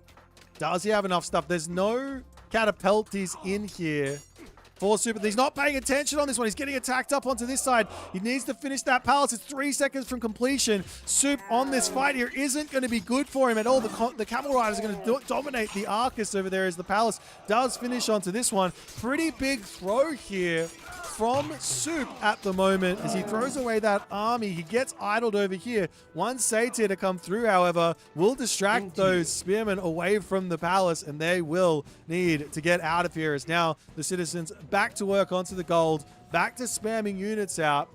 Speaker 1: Does he have enough stuff? There's no catapulties in here for Soup. He's not paying attention on this one. He's getting attacked up onto this side. He needs to finish that palace. It's 3 seconds from completion. Soup on this fight here isn't going to be good for him at all. The Camel Riders are going to dominate the Arcus over there as the palace does finish onto this one. Pretty big throw here from Soup at the moment as he throws away that army. He gets idled over here. One Satyr to come through, however, will distract those spearmen away from the palace, and they will need to get out of here as now the citizens back to work onto the gold, back to spamming units out.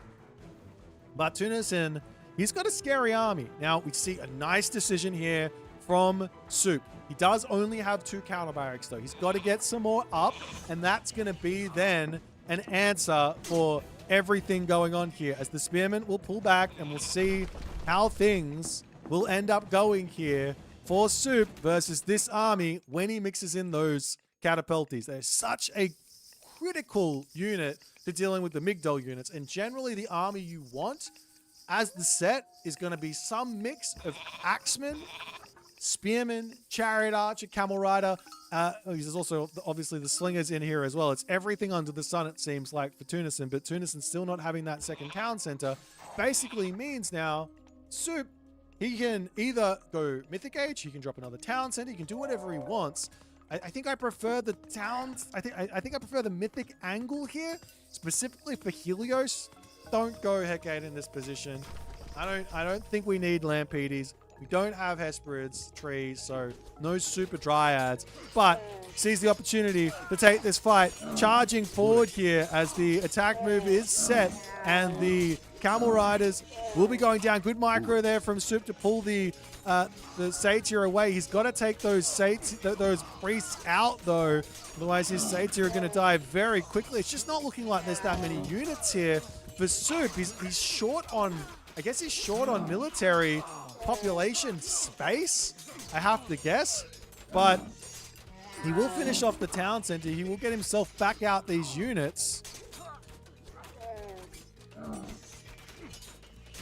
Speaker 1: But Tunison, he's got a scary army. Now, we see a nice decision here from Soup. He does only have 2 counter barracks, though. He's got to get some more up, and that's going to be then an answer for everything going on here as the spearmen will pull back, and we'll see how things will end up going here for Soup versus this army when he mixes in those catapulties. They're such a critical unit to dealing with the Migdol units, and generally the army you want as the set is going to be some mix of axemen, spearman, chariot archer, camel rider. There's also obviously the slingers in here as well. It's everything under the sun, it seems like, for Tunison, but Tunison still not having that second town center basically means now Soup, he can either go Mythic Age, he can drop another town center, he can do whatever he wants. I think I prefer the towns. I think I prefer the Mythic angle here, specifically for Helios. Don't go Hecate in this position. I don't think we need Lampedes. We don't have Hesperids trees, so no super dryads, but sees the opportunity to take this fight, charging forward here as the attack move is set, and the Camel Riders will be going down. Good micro there from Soup to pull the Satyr away. He's got to take those priests out, though. Otherwise, his Satyr are going to die very quickly. It's just not looking like there's that many units here for Soup. He's short on, I guess he's short on military population space, I have to guess. But he will finish off the town center. He will get himself back out these units.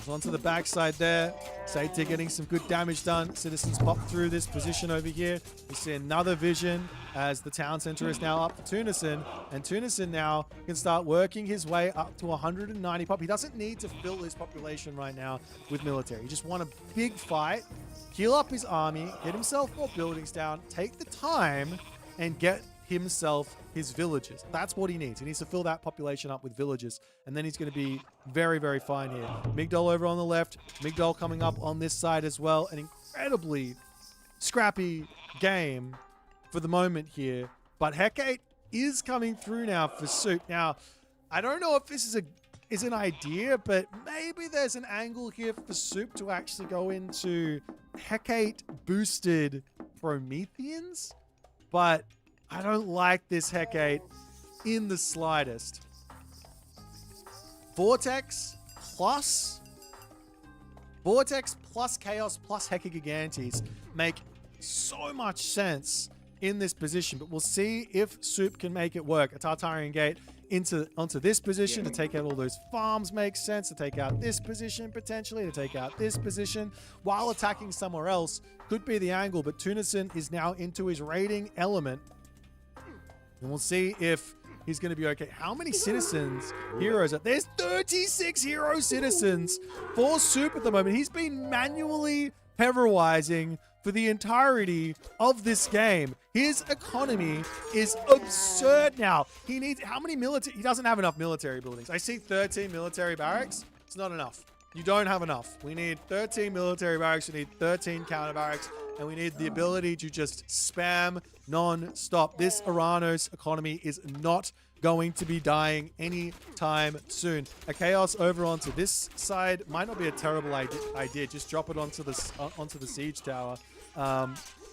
Speaker 1: Onto the backside there. Saita getting some good damage done. Citizens pop through this position over here. We see another vision as the town center is now up for Tunison. And Tunison now can start working his way up to 190 pop. He doesn't need to fill his population right now with military. He just won a big fight, heal up his army, get himself more buildings down, take the time, and get himself his villages. That's what he needs. He needs to fill that population up with villages, and then he's going to be very, very fine here. Migdol over on the left, Migdol coming up on this side as well. An incredibly scrappy game for the moment here, but Hecate is coming through now for Soup. Now, I don't know if this is an idea, but maybe there's an angle here for Soup to actually go into Hecate boosted Prometheans, but I don't like this Hecate in the slightest. Vortex plus Chaos plus Hecagigantes make so much sense in this position, but we'll see if Soup can make it work. A Tartarian Gate onto this position to take out all those farms makes sense, to take out this position potentially, to take out this position while attacking somewhere else could be the angle, but Tunison is now into his raiding element. And we'll see if he's going to be okay. How many citizens, heroes? There's 36 hero citizens for Soup at the moment. He's been manually heroizing for the entirety of this game. His economy is absurd now. He needs, how many military? He doesn't have enough military buildings. I see 13 military barracks. It's not enough. You don't have enough. We need 13 military barracks. We need 13 counter barracks. And we need the ability to just spam non-stop. This Aranos economy is not going to be dying anytime soon. A Chaos over onto this side might not be a terrible idea. Just drop it onto the siege tower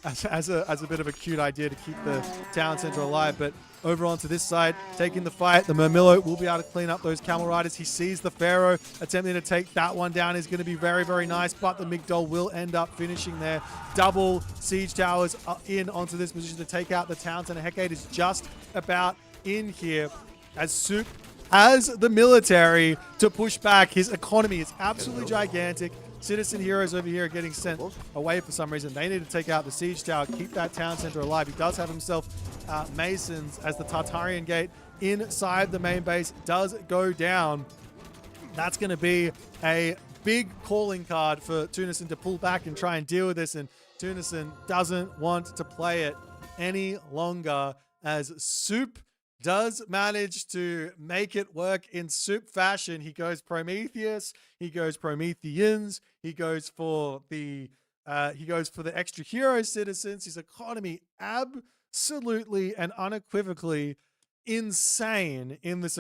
Speaker 1: as a bit of a cute idea to keep the town center alive. But over onto this side, taking the fight, the Murmillo will be able to clean up those camel riders. He sees the Pharaoh attempting to take that one down. Is going to be very, very nice, but the Migdol will end up finishing there. Double siege towers in onto this position to take out the town center. Hecate is just about in here as Soup has the military to push back. His economy is absolutely gigantic. Citizen heroes over here are getting sent away for some reason. They need to take out the siege tower, keep that town center alive. He does have himself masons as the Tartarian Gate inside the main base does go down. That's going to be a big calling card for Tunison to pull back and try and deal with this, and Tunison doesn't want to play it any longer as Soup does manage to make it work in Soup fashion. He goes Prometheus, he goes Prometheans, he goes for the extra hero citizens. His economy absolutely and unequivocally insane in this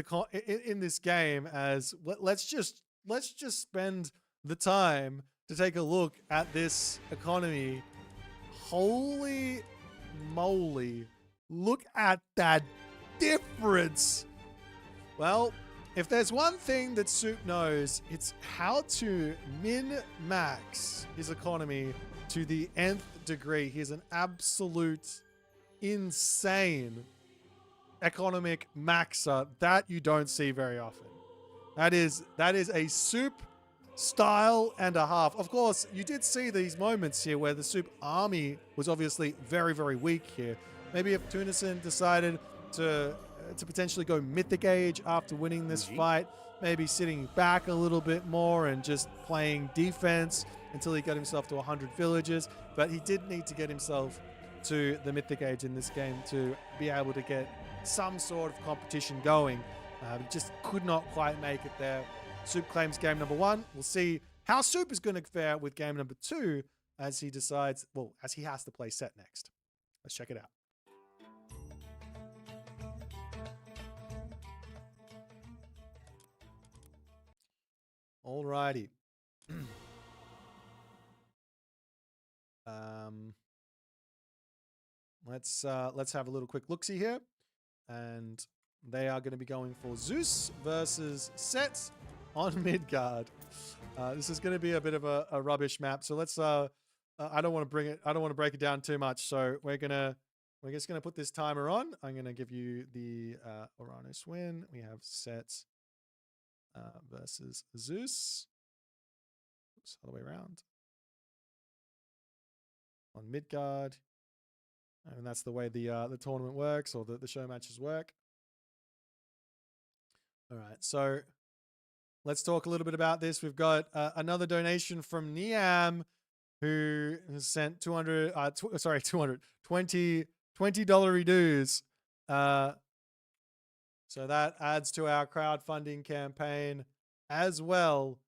Speaker 1: game. As let's just spend the time to take a look at this economy. Holy moly! Look at that difference. Well, if there's one thing that Soup knows, it's how to min-max his economy to the nth degree. He's an absolute insane economic maxer that you don't see very often. That is a Soup style and a half. Of course, you did see these moments here where the Soup army was obviously very, very weak here. Maybe if Tunison decided to potentially go Mythic Age after winning this fight, maybe sitting back a little bit more and just playing defense until he got himself to 100 villages. But he did need to get himself to the Mythic Age in this game to be able to get some sort of competition going. He just could not quite make it there. Soup claims game number 1. We'll see how Soup is going to fare with game number 2 as he decides, well, as he has to play set next. Let's check it out. Alrighty. Let's have a little quick look-see here. And they are going to be going for Zeus versus Set on Midgard. This is going to be a bit of a rubbish map. So let's I don't want to break it down too much. So we're just gonna put this timer on. I'm gonna give you the Uranus win. We have Set versus Zeus. Oops, other way around. On Midgard. And that's the way the tournament works, or the show matches work. All right, so let's talk a little bit about this. We've got another donation from Niam, who has sent $20 dues. So that adds to our crowdfunding campaign, as well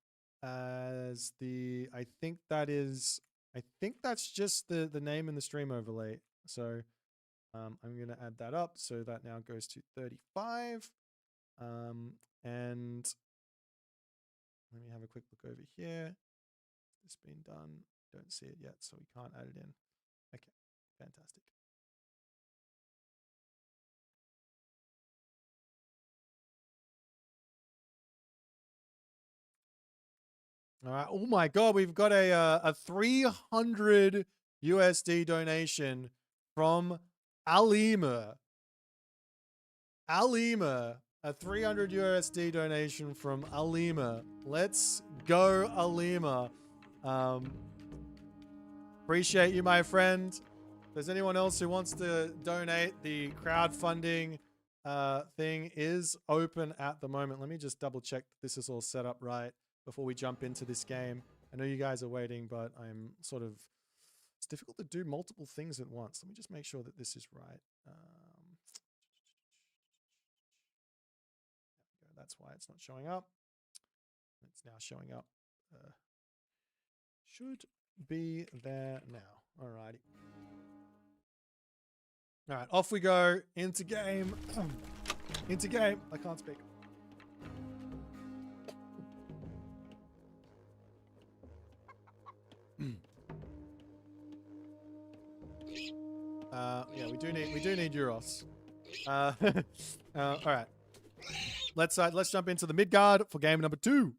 Speaker 1: as I think that's just the name in the stream overlay. So I'm going to add that up. So that now goes to 35. And let me have a quick look over here. It's been done. Don't see it yet, so we can't add it in. Okay, fantastic. All right. Oh my God, we've got a 300 USD donation from Alima. Alima, a 300 USD donation from Alima. Let's go, Alima. Appreciate you, my friend. If there's anyone else who wants to donate, the crowdfunding thing is open at the moment. Let me just double check that this is all set up right before we jump into this game. I know you guys are waiting, but I'm sort of, it's difficult to do multiple things at once. Let me just make sure that this is right. That's why it's not showing up. It's now showing up. Should be there now. Alrighty. All right, off we go into game. Into game. I can't speak. Yeah, we do need Euros. All right. Let's jump into the Midgard for game number 2.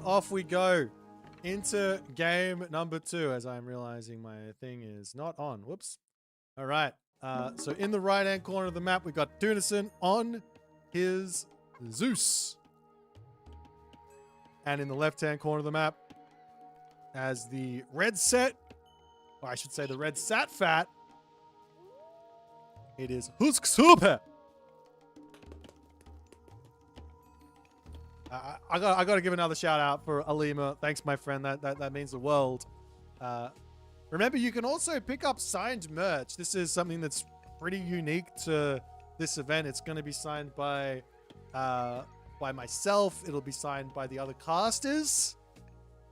Speaker 1: Off we go into game number 2, as I'm realizing my thing is not on. Whoops. All right. So in the right-hand corner of the map, we got Tunison on his Zeus. And in the left-hand corner of the map, as the red set, or I should say the red sat fat, it is HUSKSUPPE. I got to give another shout out for Alima. Thanks, my friend. That means the world. Remember, you can also pick up signed merch. This is something that's pretty unique to this event. It's going to be signed by myself. It'll be signed by the other casters.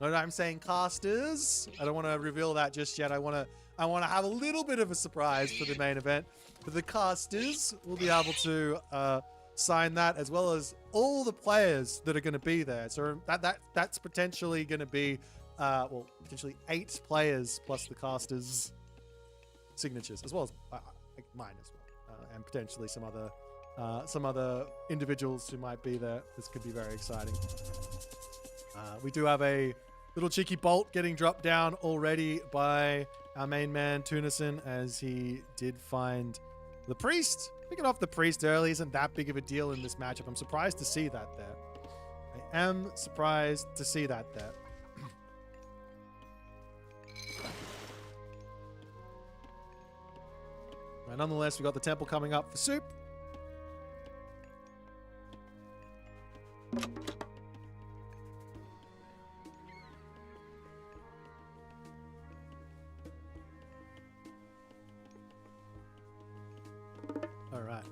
Speaker 1: No, I'm saying casters. I don't want to reveal that just yet. I want to have a little bit of a surprise for the main event. But the casters will be able to sign that, as well as all the players that are going to be there. So that's potentially going to be potentially 8 players plus the casters' signatures, as well as mine as well, and potentially some other individuals who might be there. This could be very exciting. We do have a little cheeky bolt getting dropped down already by our main man Tunison, as he did find the priest. Picking off the priest early isn't that big of a deal in this matchup. I'm surprised to see that there. I am surprised to see that there. Right, nonetheless, we got the temple coming up for Soup. All right.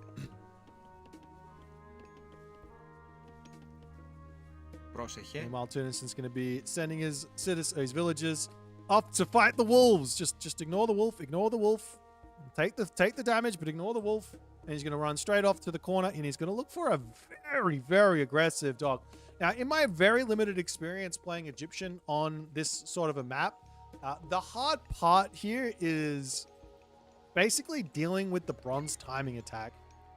Speaker 1: Meanwhile, Tunison's going to be sending his villagers up to fight the wolves. Just ignore the wolf. Ignore the wolf. Take the damage, but ignore the wolf. and he's going to run straight off to the corner, and he's going to look for a very, very aggressive dock. Now, in my very limited experience playing Egyptian on this sort of a map, the hard part here is basically dealing with the bronze timing attack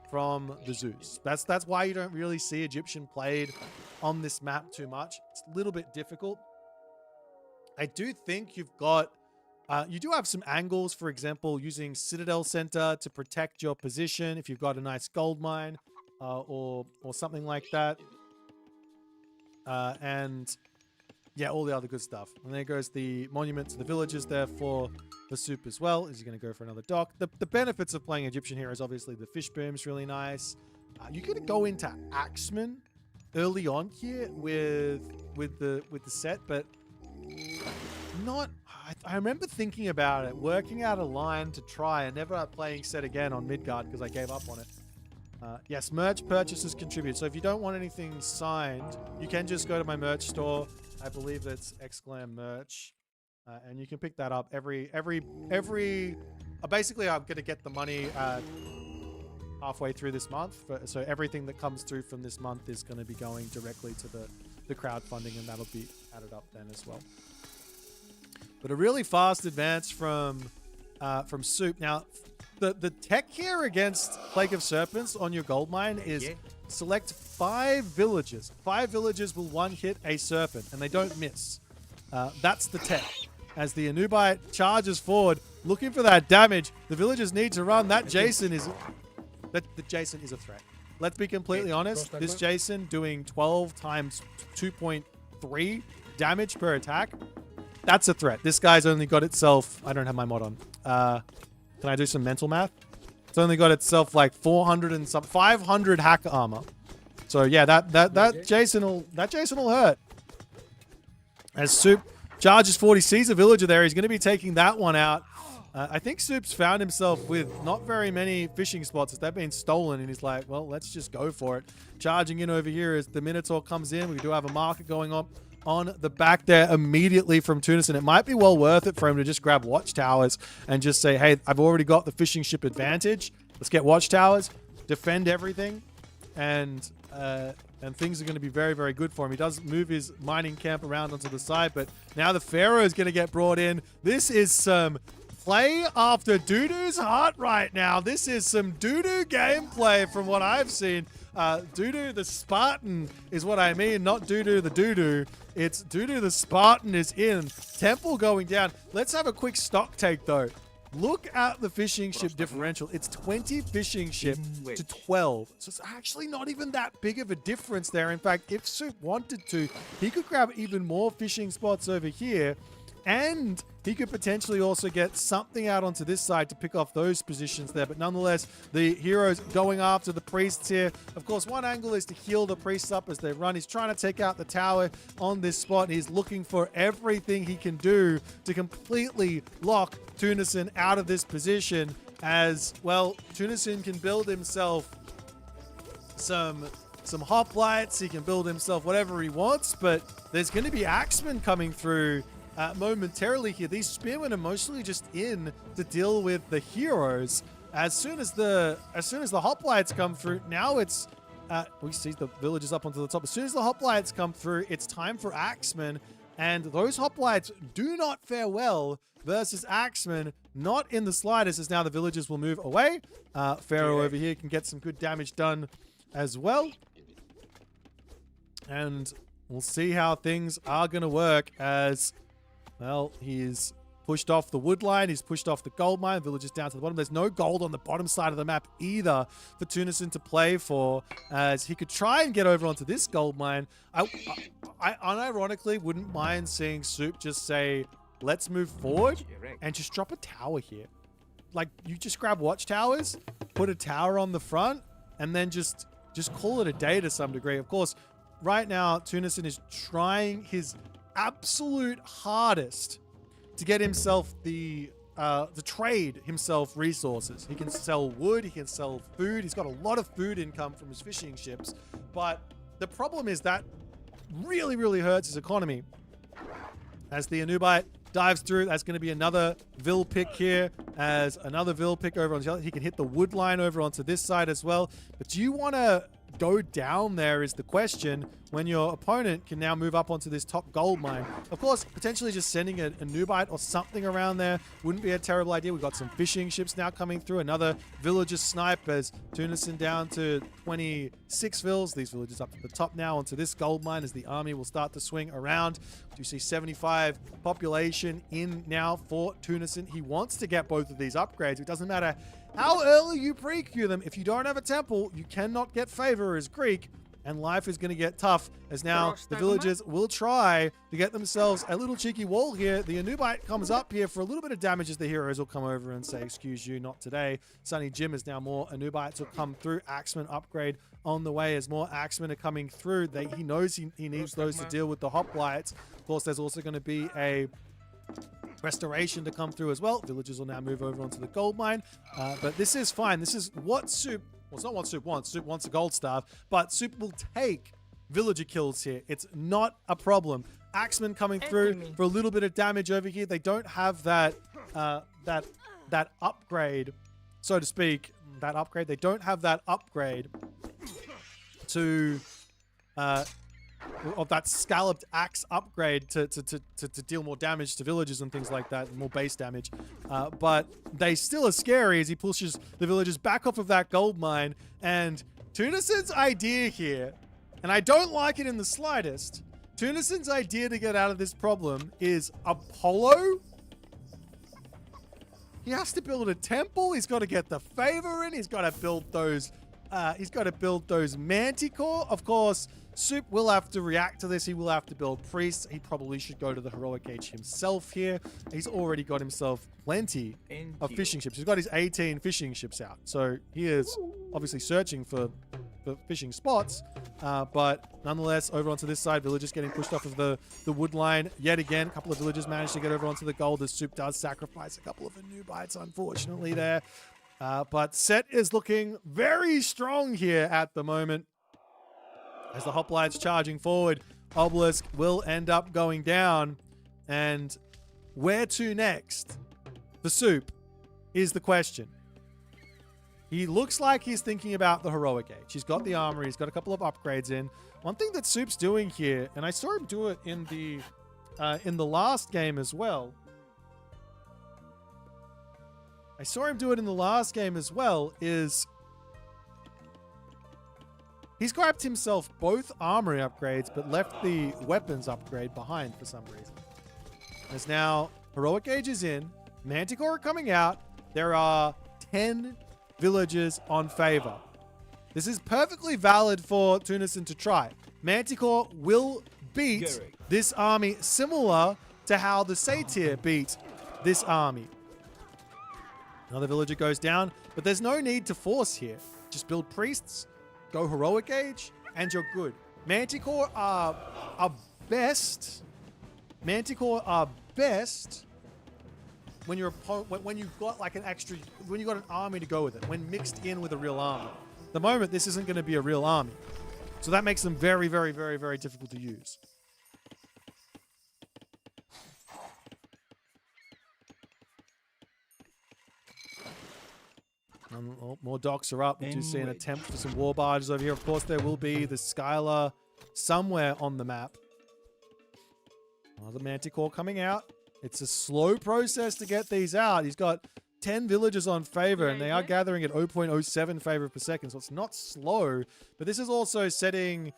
Speaker 1: from the Zeus. That's why you don't really see Egyptian played on this map too much. It's a little bit difficult. I do think you've got, you do have some angles, for example, using Citadel Center to protect your position if you've got a nice gold mine or something like that. And yeah, all the other good stuff. And there goes the monument to the villagers there for the soup as well. Is he going to go for another dock? The benefits of playing Egyptian here is obviously the fish boom's really nice. You're going to go into Axeman early on here with the set, but not. I remember thinking about it, working out a line to try, and never playing set again on Midgard because I gave up on it. Yes, merch purchases contribute. So if you don't want anything signed, you can just go to my merch store. I believe it's Exclam merch, and you can pick that up every. Basically, I'm gonna get the money halfway through this month, so everything that comes through from this month is going to be going directly to the crowdfunding, and that'll be added up then as well. But a really fast advance from Soup. Now, the tech here against Plague of Serpents on your gold mine is select 5 villages. 5 villages will one-hit a serpent, and they don't miss. That's the tech. As the Anubite charges forward, looking for that damage, the villagers need to run. That Jason is a threat. Let's be completely honest. This Jason doing 12 times 2.3 damage per attack. That's a threat. This guy's only got itself... I don't have my mod on. Can I do some mental math? It's only got itself like 400 and some 500 hacker armor. So yeah, that Jason will hurt. As Soup charges 40, sees a villager there. He's going to be taking that one out. I think Soup's found himself with not very many fishing spots as they've been stolen, and he's like, well, let's just go for it. Charging in over here as the Minotaur comes in. We do have a market going on the back there immediately from Tunison. It might be well worth it for him to just grab watchtowers and just say, hey, I've already got the fishing ship advantage. Let's get watchtowers, defend everything, and things are going to be very, very good for him. He does move his mining camp around onto the side, but now the Pharaoh is going to get brought in. This is some play after Doodoo's heart right now. This is some Doodoo gameplay from what I've seen. Doodoo the Spartan is what I mean, not Doodoo the Doodoo. It's Doodoo the Spartan is in. Temple going down. Let's have a quick stock take though. Look at the fishing ship differential. It's 20 fishing ship to 12. So it's actually not even that big of a difference there. In fact, if Soup wanted to, he could grab even more fishing spots over here. And he could potentially also get something out onto this side to pick off those positions there. But nonetheless, the heroes going after the priests here. Of course, one angle is to heal the priests up as they run. He's trying to take out the tower on this spot. He's looking for everything he can do to completely lock Tunison out of this position. As, well, Tunison can build himself some hoplites. He can build himself whatever he wants. But there's going to be axemen coming through momentarily here. These spearmen are mostly just in to deal with the heroes. As soon as the hoplites come through, now it's we see the villagers up onto the top. As soon as the hoplites come through, it's time for axemen, and those hoplites do not fare well versus axemen, not in the slightest. As now the villagers will move away. Pharaoh over here can get some good damage done as well, and we'll see how things are going to work as, well, he's pushed off the wood line. He's pushed off the gold mine. Villagers down to the bottom. There's no gold on the bottom side of the map either for Tunison to play for, as he could try and get over onto this gold mine. I unironically wouldn't mind seeing Soup just say, let's move forward and just drop a tower here. Like, you just grab watchtowers, put a tower on the front, and then just call it a day to some degree. Of course, right now, Tunison is trying his absolute hardest to get himself to trade himself resources. He can sell wood, he can sell food. He's got a lot of food income from his fishing ships, but the problem is that really, really hurts his economy. As the Anubite dives through. That's going to be another Vil pick here, as another Vil pick over on the other. He can hit the wood line over onto this side as well. But do you want to go down there is the question, when your opponent can now move up onto this top gold mine. Of course, potentially just sending a Nubite or something around there wouldn't be a terrible idea. We've got some fishing ships now coming through. Another villager snipe as Tunison down to 26 Vils. These villagers up to the top now onto this gold mine as the army will start to swing around. Do you see 75 population in now for Tunison? He wants to get both of these upgrades. It doesn't matter how early you pre-queue them. If you don't have a temple, you cannot get favor as Greek, and life is going to get tough as now the villagers will try to get themselves a little cheeky wall here. The Anubite comes up here for a little bit of damage as the heroes will come over and say, excuse you, not today. Sunny Jim is now more Anubites will come through. Axemen upgrade on the way as more Axemen are coming through. He knows he needs those to deal with the hoplites. Of course, there's also going to be a restoration to come through as well. Villagers will now move over onto the gold mine. But this is fine. This is what Soup... Well, it's not what Soup wants. Soup wants a gold staff, but Soup will take villager kills here. It's not a problem. Axemen coming through for a little bit of damage over here. They don't have that that upgrade, so to speak. That upgrade. They don't have that upgrade to of that scalloped axe upgrade to deal more damage to villagers and things like that, more base damage. But they still are scary as he pushes the villagers back off of that gold mine. And Tunison's idea here, and I don't like it in the slightest, Tunison's idea to get out of this problem is Apollo. He has to build a temple. He's got to get the favor in. He's got to build those. He's got to build those Manticore. Of course, Soup will have to react to this. He will have to build priests. He probably should go to the heroic age himself here. He's already got himself plenty of fishing ships. He's got his 18 fishing ships out. So he is obviously searching for fishing spots. But nonetheless, over onto this side, villagers getting pushed off of the wood line. Yet again, a couple of villagers managed to get over onto the gold as Soup does sacrifice a couple of Anubites, unfortunately, there. But Set is looking very strong here at the moment. As the hoplites charging forward, Obelisk will end up going down. And where to next for Soup is the question. He looks like he's thinking about the heroic age. He's got the armory. He's got a couple of upgrades in. One thing that Soup's doing here, and I saw him do it in the last game as well. Is he's grabbed himself both armory upgrades, but left the weapons upgrade behind for some reason. As now heroic age is in, Manticore are coming out. There are 10 villagers on favor. This is perfectly valid for Tunison to try. Manticore will beat this army similar to how the Satyr beat this army. Another villager goes down, but there's no need to force here. Just build priests, go heroic age, and you're good. Manticore are best. Manticore are best when you've got like when you've got an army to go with it, when mixed in with a real army. At the moment, this isn't going to be a real army. So that makes them very, very, very, very difficult to use. More docks are up. We do see an attempt for some war barges over here. Of course, there will be the Skylar somewhere on the map. Another Manticore coming out. It's a slow process to get these out. He's got 10 villagers on favor, and they are gathering at 0.07 favor per second, so it's not slow. But this is also setting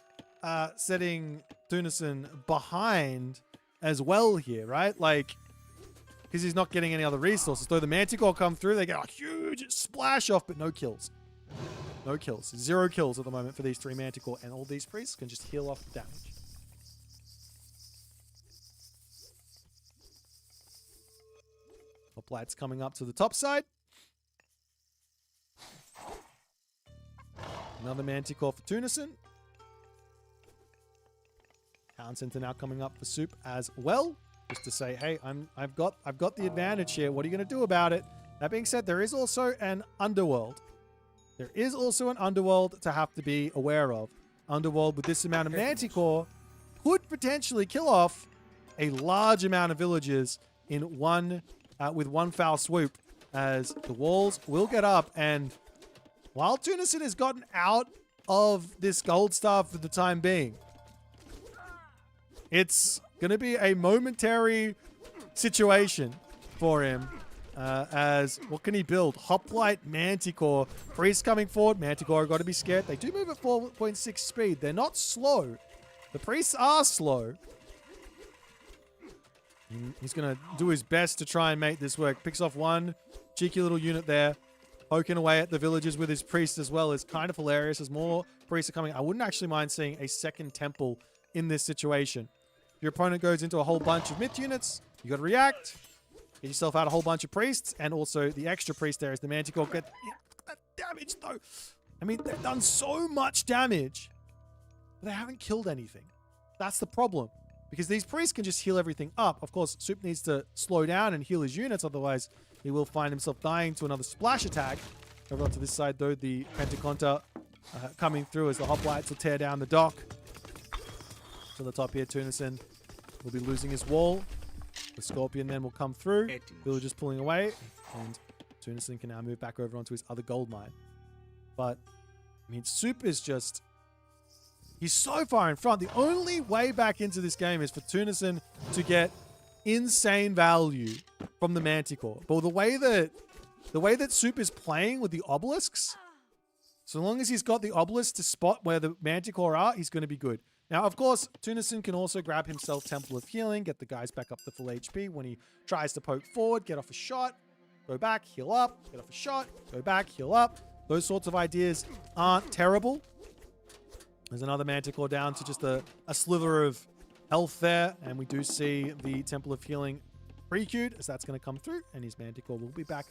Speaker 1: Tunison behind as well here, right? Like, because he's not getting any other resources. So the Manticore come through, they get a huge splash off, but no kills. No kills. 0 kills at the moment for these 3 Manticore, and all these priests can just heal off the damage. Hoplites coming up to the top side. Another Manticore for Tunison. Town Center now coming up for Soup as well. Just to say, hey, I've got the advantage here. What are you going to do about it? That being said, there is also an underworld. There is also an underworld to have to be aware of. Underworld with this amount of Manticore could potentially kill off a large amount of villagers in one with one foul swoop, as the walls will get up. And while Tunison has gotten out of this gold star for the time being, it's going to be a momentary situation for him. As what can he build? Hoplite, Manticore, Priest coming forward. Manticore got to be scared. They do move at 4.6 speed. They're not slow. The Priests are slow. He's going to do his best to try and make this work. Picks off one cheeky little unit there. Poking away at the villagers with his priest as well is kind of hilarious as more priests are coming. I wouldn't actually mind seeing a second temple in this situation. Your opponent goes into a whole bunch of myth units. You got to react. Get yourself out a whole bunch of priests. And also the extra priest there is the Manticore. Get that damage though. I mean, they've done so much damage, but they haven't killed anything. That's the problem. Because these priests can just heal everything up. Of course, Soup needs to slow down and heal his units. Otherwise, he will find himself dying to another splash attack. Over onto this side, though, the Pentaconta coming through as the Hoplites will tear down the dock. To the top here, Tunison will be losing his wall. The Scorpion then will come through. Villagers pulling away. And Tunison can now move back over onto his other gold mine. But, I mean, Soup is just... He's so far in front. The only way back into this game is for Tunison to get insane value from the Manticore. But the way that Soup is playing with the obelisks, so long as he's got the obelisk to spot where the Manticore are, he's going to be good. Now, of course, Tunison can also grab himself Temple of Healing, get the guys back up to full HP when he tries to poke forward, get off a shot, go back, heal up, get off a shot, go back, heal up. Those sorts of ideas aren't terrible. There's another Manticore down to just a slither of health there. And we do see the Temple of Healing pre-queued as that's going to come through. And his Manticore will be back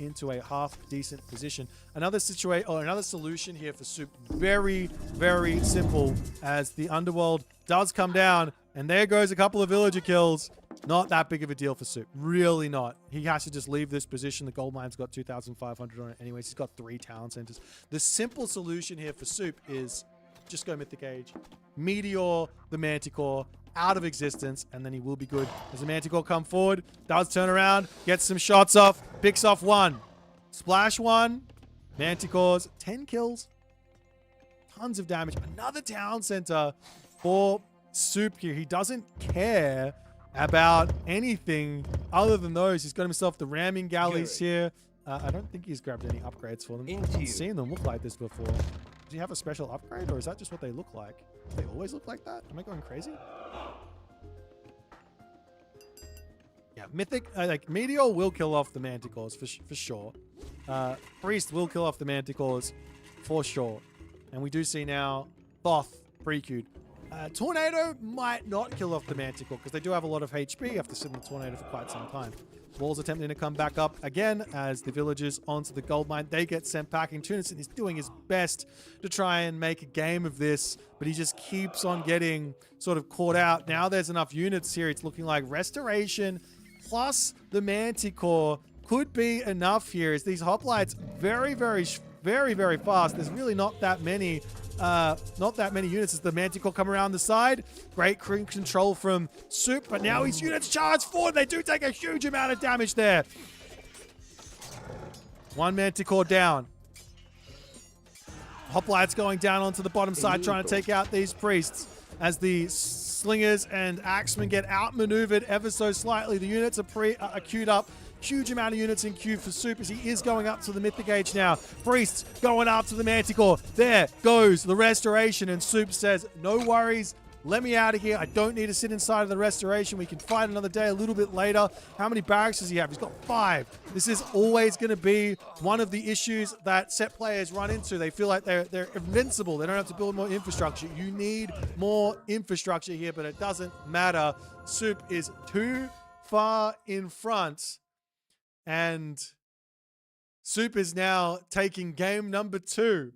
Speaker 1: into a half-decent position. Another solution here for Soup. Very, very simple as the Underworld does come down. And there goes a couple of villager kills. Not that big of a deal for Soup. Really not. He has to just leave this position. The gold mine's got 2,500 on it anyways. He's got 3 town centers. The simple solution here for Soup is... just go Mythic Age, Meteor the Manticore out of existence, and then he will be good. As the Manticore come forward, does turn around, gets some shots off, picks off 1. Splash 1. Manticores, 10 kills. Tons of damage. Another town center for Soup here. He doesn't care about anything other than those. He's got himself the ramming galleys here. I don't think he's grabbed any upgrades for them. I've seen them look like this before. Do you have a special upgrade, or is that just what they look like? Do they always look like that? Am I going crazy? Yeah, Mythic, like Meteor will kill off the Manticores for sure. Priest will kill off the Manticores for sure. And we do see now Kvoth pre-queued. Tornado might not kill off the Manticore because they do have a lot of HP after sitting in the Tornado for quite some time. Walls attempting to come back up again as the villagers onto the gold mine. They get sent packing. Tunison is doing his best to try and make a game of this, but he just keeps on getting sort of caught out. Now there's enough units here. It's looking like Restoration plus the Manticore could be enough here as these hoplites very, very fast. There's really not that many units as the Manticore come around the side. Great control from Soup, but now his units charge forward. They do take a huge amount of damage there. 1 Manticore down. Hoplites going down onto the bottom side trying to take out these priests as the slingers and axemen get outmaneuvered ever so slightly. The units are queued up. Huge amount of units in queue for Soup as he is going up to the Mythic Age now. Priests going after the Manticore. There goes the Restoration, and Soup says, no worries, let me out of here. I don't need to sit inside of the Restoration. We can fight another day a little bit later. How many barracks does he have? He's got 5. This is always going to be one of the issues that set players run into. They feel like they're invincible. They don't have to build more infrastructure. You need more infrastructure here, but it doesn't matter. Soup is too far in front. And Soup is now taking game number 2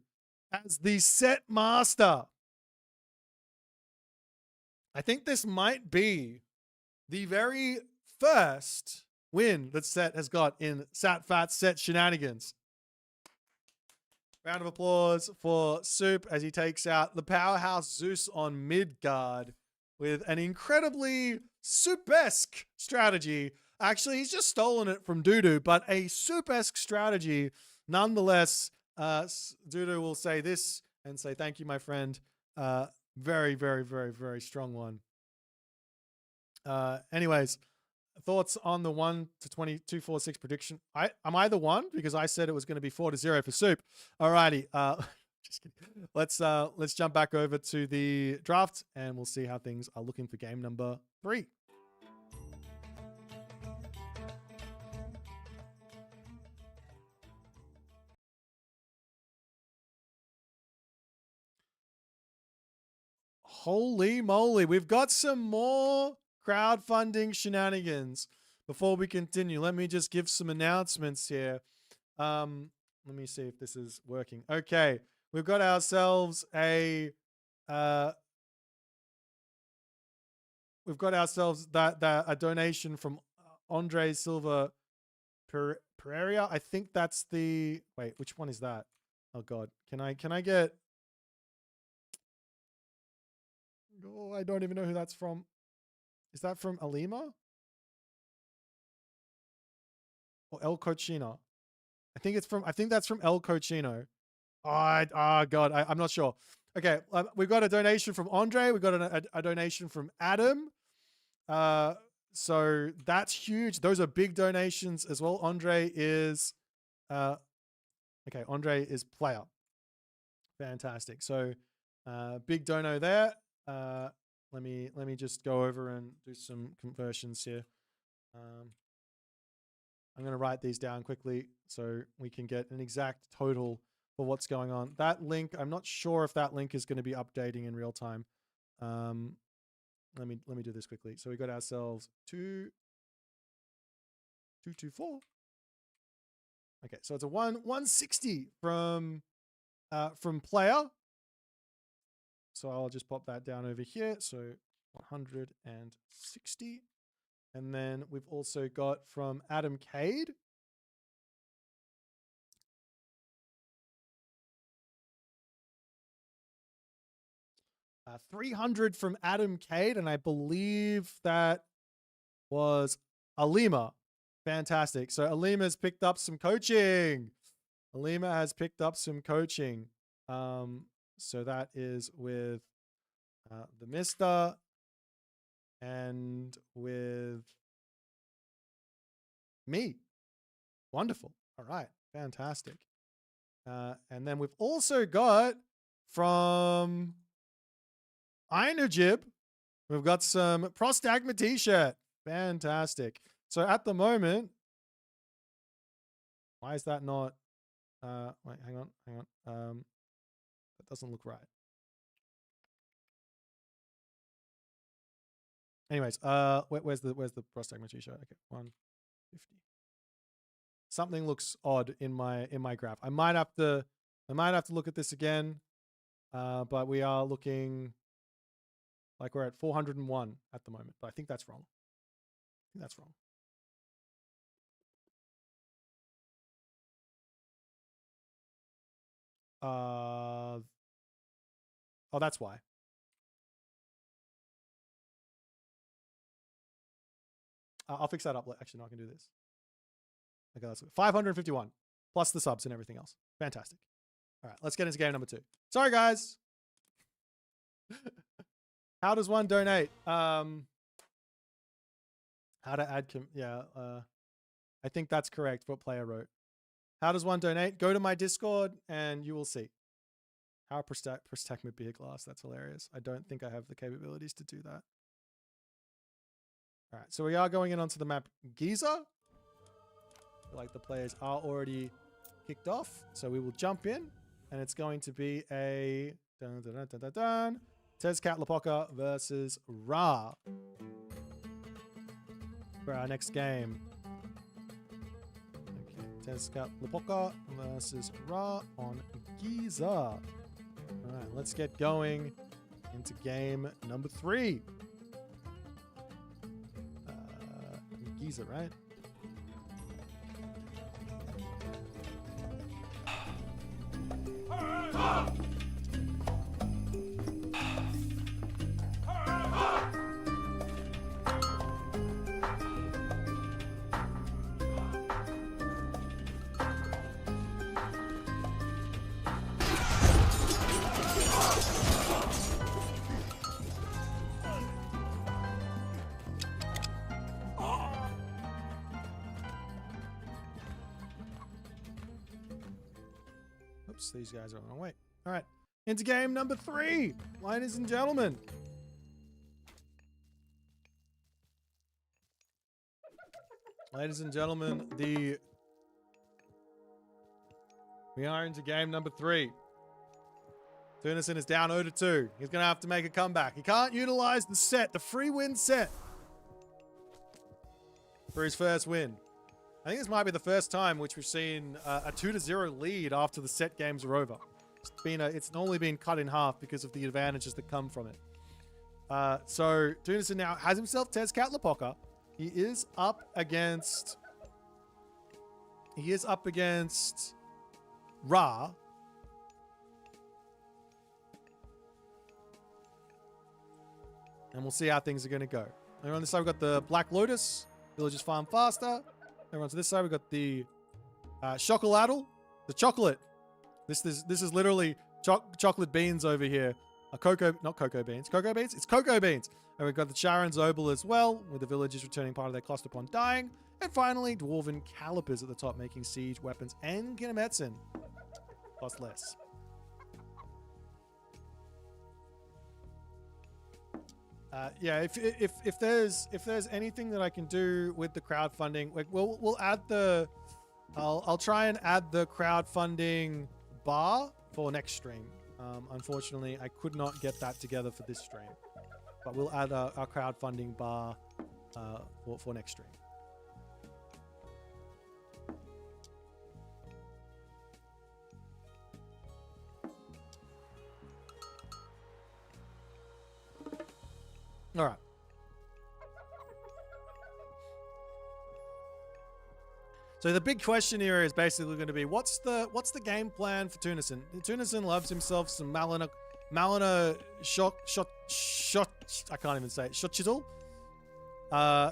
Speaker 1: as the set master. I think this might be the very first win that Set has got in SatFat Set Shenanigans. Round of applause for Soup as he takes out the powerhouse Zeus on Midgard with an incredibly Soup-esque strategy Actually, he's just stolen it from Dudu, but a soup-esque strategy. Nonetheless, Dudu will say this and say, thank you, my friend. Very, very, very, very strong one. Anyways, thoughts on the 1 to 22, 4, 6 prediction? Am I the one? Because I said it was going to be 4-0 for soup. Alrighty. Just kidding. Let's jump back over to the draft and we'll see how things are looking for game number 3. Holy moly, we've got some more crowdfunding shenanigans. Before we continue, let me just give some announcements here. Let me see if this is working. Okay, we've got ourselves a a donation from Andre Silva Pereira. I think that's the wait, which one is that? Oh god. Can I get Oh, I don't even know who that's from. Is that from Alima? Or El Cochino? I think that's from El Cochino. Oh god, I'm not sure. Okay, we've got a donation from Andre. We've got a donation from Adam. So that's huge. Those are big donations as well. Andre is Andre is player. Fantastic. So big dono there. Let me just go over and do some conversions here. I'm going to write these down quickly so we can get an exact total for what's going on. That link, I'm not sure if that link is going to be updating in real time. Let me do this quickly. So we got ourselves 224. Okay, so it's a 160 from player. So I'll just pop that down over here. So 160. And then we've also got from Adam Cade. $300 from Adam Cade, and I believe that was Alima. Fantastic. So Alima's picked up some coaching. Alima has picked up some coaching. So that is with the Mister and with me. Wonderful. All right. Fantastic. And then we've also got from Einajib, we've got some Prostagma t-shirt. Fantastic. So at the moment, why is that not, wait, hang on. That doesn't look right. Anyways, where's the Prostagma t-shirt? Okay, 150. Something looks odd in my graph. I might have to look at this again. But we are looking like we're at 401 at the moment. But I think that's wrong. Oh, that's why. I'll fix that up. Actually, no, I can do this. Okay, that's 551 plus the subs and everything else. Fantastic. All right, let's get into game number 2. Sorry, guys. How does one donate? How to add? I think that's correct. What player wrote. How does one donate? Go to my Discord and you will see. How Prostagma beer glass? That's hilarious. I don't think I have the capabilities to do that. All right, so we are going in onto the map Giza. Like the players are already kicked off, so we will jump in, and it's going to be a Tezcat Lapoka versus Ra for our next game. Okay, Tezcat Lapoka versus Ra on Giza. All right, let's get going into game number 3. Giza, right? Oops, these guys are on. Wait. All right. Into game number 3, ladies and gentlemen. Ladies and gentlemen, we are into game number 3. Tunison is down 0-2. He's going to have to make a comeback. He can't utilize the set, the free win set, for his first win. I think this might be the first time which we've seen a 2-0 lead after the set games are over. It's only been cut in half because of the advantages that come from it. So Tunison now has himself Tezcat Lapoka. He is up against Ra. And we'll see how things are going to go. Over on this side, we've got the Black Lotus. Villagers farm faster. Over on to this side, we've got the Chocolatl. The chocolate. This is literally chocolate beans over here. Not cocoa beans. Cocoa beans? It's cocoa beans. And we've got the Charon's Obel as well, with the villagers returning part of their cost upon dying. And finally, Dwarven Calipers at the top, making siege weapons and Kinemetsin cost less. Yeah, if there's anything that I can do with the crowdfunding, like we'll add the, I'll try and add the crowdfunding bar for next stream. Unfortunately, I could not get that together for this stream, but we'll add our crowdfunding bar for next stream. All right. So the big question here is basically going to be what's the game plan for Tunison? Tunison loves himself some Malina shot I can't even say it. Shotchitl.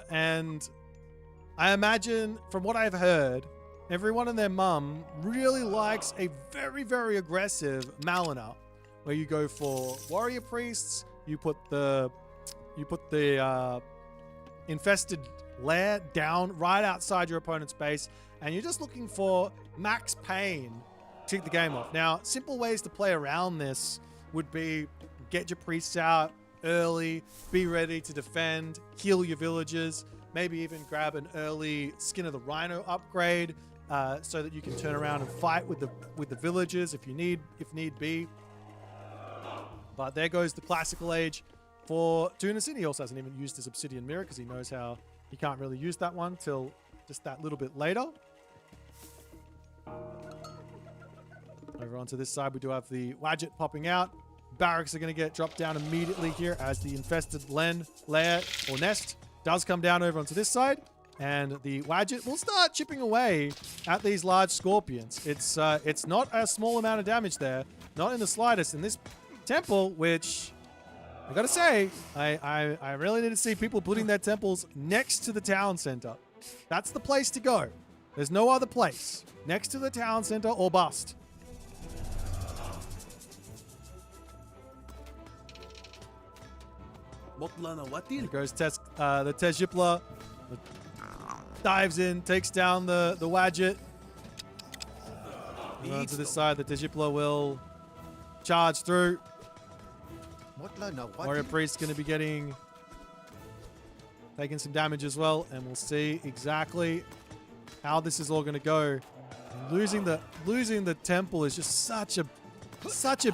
Speaker 1: And I imagine from what I've heard, everyone and their mum really likes a very, very aggressive Malina, where you go for warrior priests, you put the infested lair down right outside your opponent's base, and you're just looking for max pain to take the game off. Now, simple ways to play around this would be get your priests out early, be ready to defend, heal your villagers, maybe even grab an early Skin of the Rhino upgrade so that you can turn around and fight with the villagers if need be. But there goes the classical age for Tunison. He also hasn't even used his Obsidian Mirror because he knows how he can't really use that one till just that little bit later. Over onto this side, we do have the Wadjet popping out. Barracks are going to get dropped down immediately here as the infested lair or nest does come down over onto this side. And the Wadjet will start chipping away at these large scorpions. It's not a small amount of damage there. Not in the slightest. In this temple, which I gotta say, I really need to see people putting their temples next to the town center. That's the place to go. There's no other place. Next to the town center or bust. Here goes the Tezjipla. Dives in, takes down the Wadjet. Onto this side, the Tezjipla will charge through. Warrior Priest's going to be taking some damage as well, and we'll see exactly how this is all going to go. And losing the temple is just such a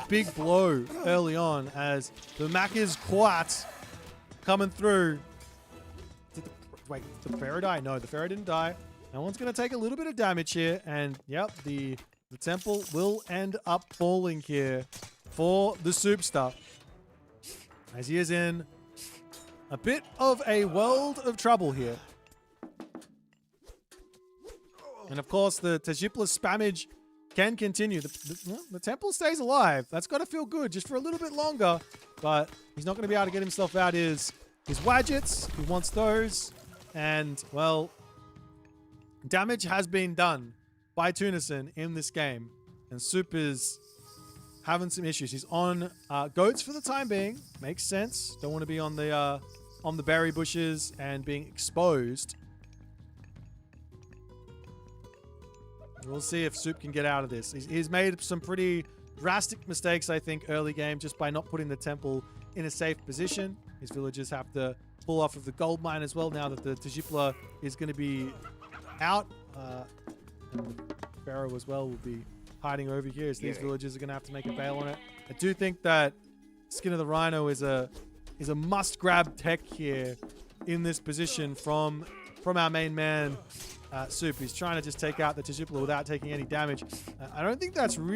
Speaker 1: big blow early on, as the Maki's Kvoth coming through. Wait, did the Pharaoh die? No, the Pharaoh didn't die. No one's going to take a little bit of damage here, and yep, the temple will end up falling here for the Superstar, as he is in a bit of a world of trouble here. And of course, the Tezjipla spammage can continue. The temple stays alive. That's got to feel good just for a little bit longer, but he's not going to be able to get himself out his Wadgets. He wants those. And, well, damage has been done by Tunison in this game. And Soup is having some issues. He's on goats for the time being. Makes sense. Don't want to be on the berry bushes and being exposed. We'll see if Soup can get out of this. He's made some pretty drastic mistakes, I think, early game just by not putting the temple in a safe position. His villagers have to pull off of the gold mine as well now that the Tajipla is going to be out. And the Pharaoh as well will be hiding over here as these villagers are going to have to make a bail on it. I do think that Skin of the Rhino is a must-grab tech here in this position from our main man, Soup. He's trying to just take out the Tajipla without taking any damage. I don't think that should be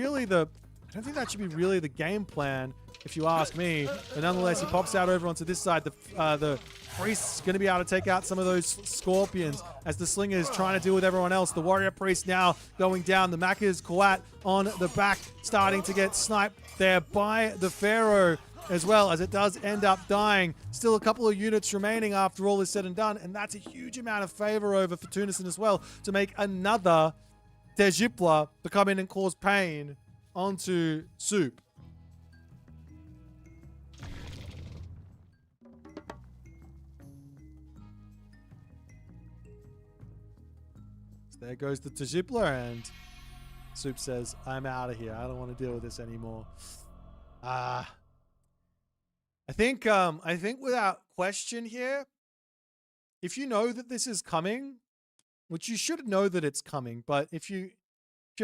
Speaker 1: really the game plan, if you ask me. But nonetheless, he pops out over onto this side. The priest's going to be able to take out some of those scorpions as the slinger is trying to deal with everyone else. The warrior priest now going down. The Macca's Kvoth on the back, starting to get sniped there by the Pharaoh as well, as it does end up dying. Still a couple of units remaining after all is said and done, and that's a huge amount of favor over for Tunison as well to make another Tajipla to come in and cause pain onto Soup. So there goes the Tajipla, and Soup says, I'm out of here. I don't want to deal with this anymore. I think without question here, if you know that this is coming, which you should know that it's coming, but if you're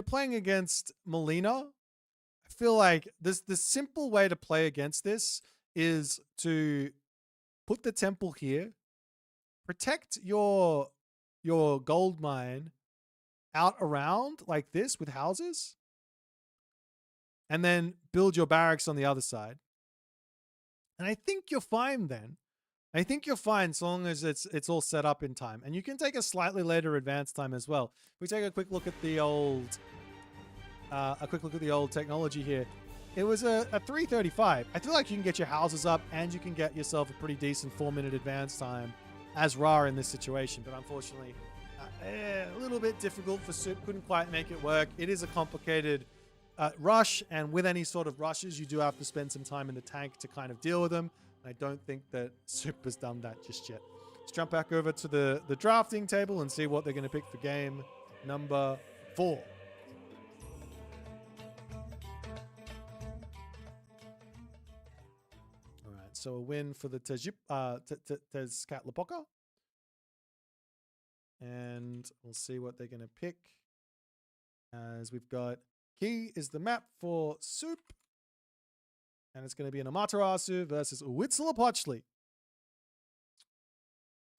Speaker 1: playing against Molina, I feel like the simple way to play against this is to put the temple here, protect your gold mine out around like this with houses, and then build your barracks on the other side. And I think you're fine then. I think you're fine so long as it's all set up in time. And you can take a slightly later advance time as well. If we take a quick look at the old technology here, it was a 335. I feel like you can get your houses up and you can get yourself a pretty decent 4-minute advance time as Ra in this situation. But unfortunately, a little bit difficult for Soup. Couldn't quite make it work. It is a complicated rush, and with any sort of rushes, you do have to spend some time in the tank to kind of deal with them. I don't think that Soup has done that just yet. Let's jump back over to the drafting table and see what they're going to pick for game number 4. All right, so a win for the Tezcatlipoca. And we'll see what they're going to pick. As we've got Key is the map for Soup. And it's going to be an Amaterasu versus Huitzilopochtli.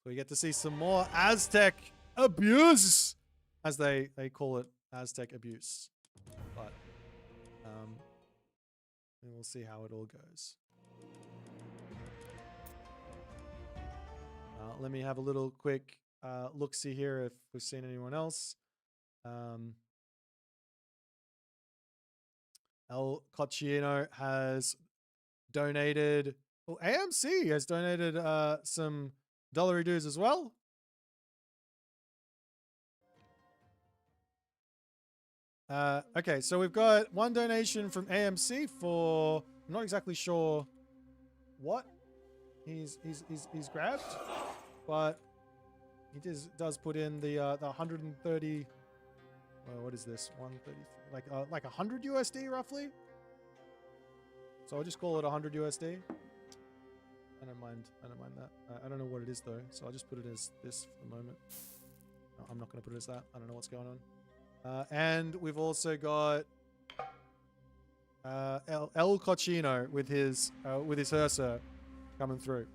Speaker 1: We get to see some more Aztec abuse, as they call it, Aztec abuse. But we'll see how it all goes. Let me have a little quick look-see here if we've seen anyone else. El Cochino has donated, AMC has donated some dollary dues as well. Okay, so we've got one donation from AMC for, I'm not exactly sure what he's grabbed, but he does put in the 130. What is this? 133, like 100 USD roughly. So I'll just call it 100 USD. I don't mind that. I don't know what it is though, so I'll just put it as this for the moment. No, I'm not going to put it as that. I don't know what's going on. And we've also got El Cochino with his Ursa coming through.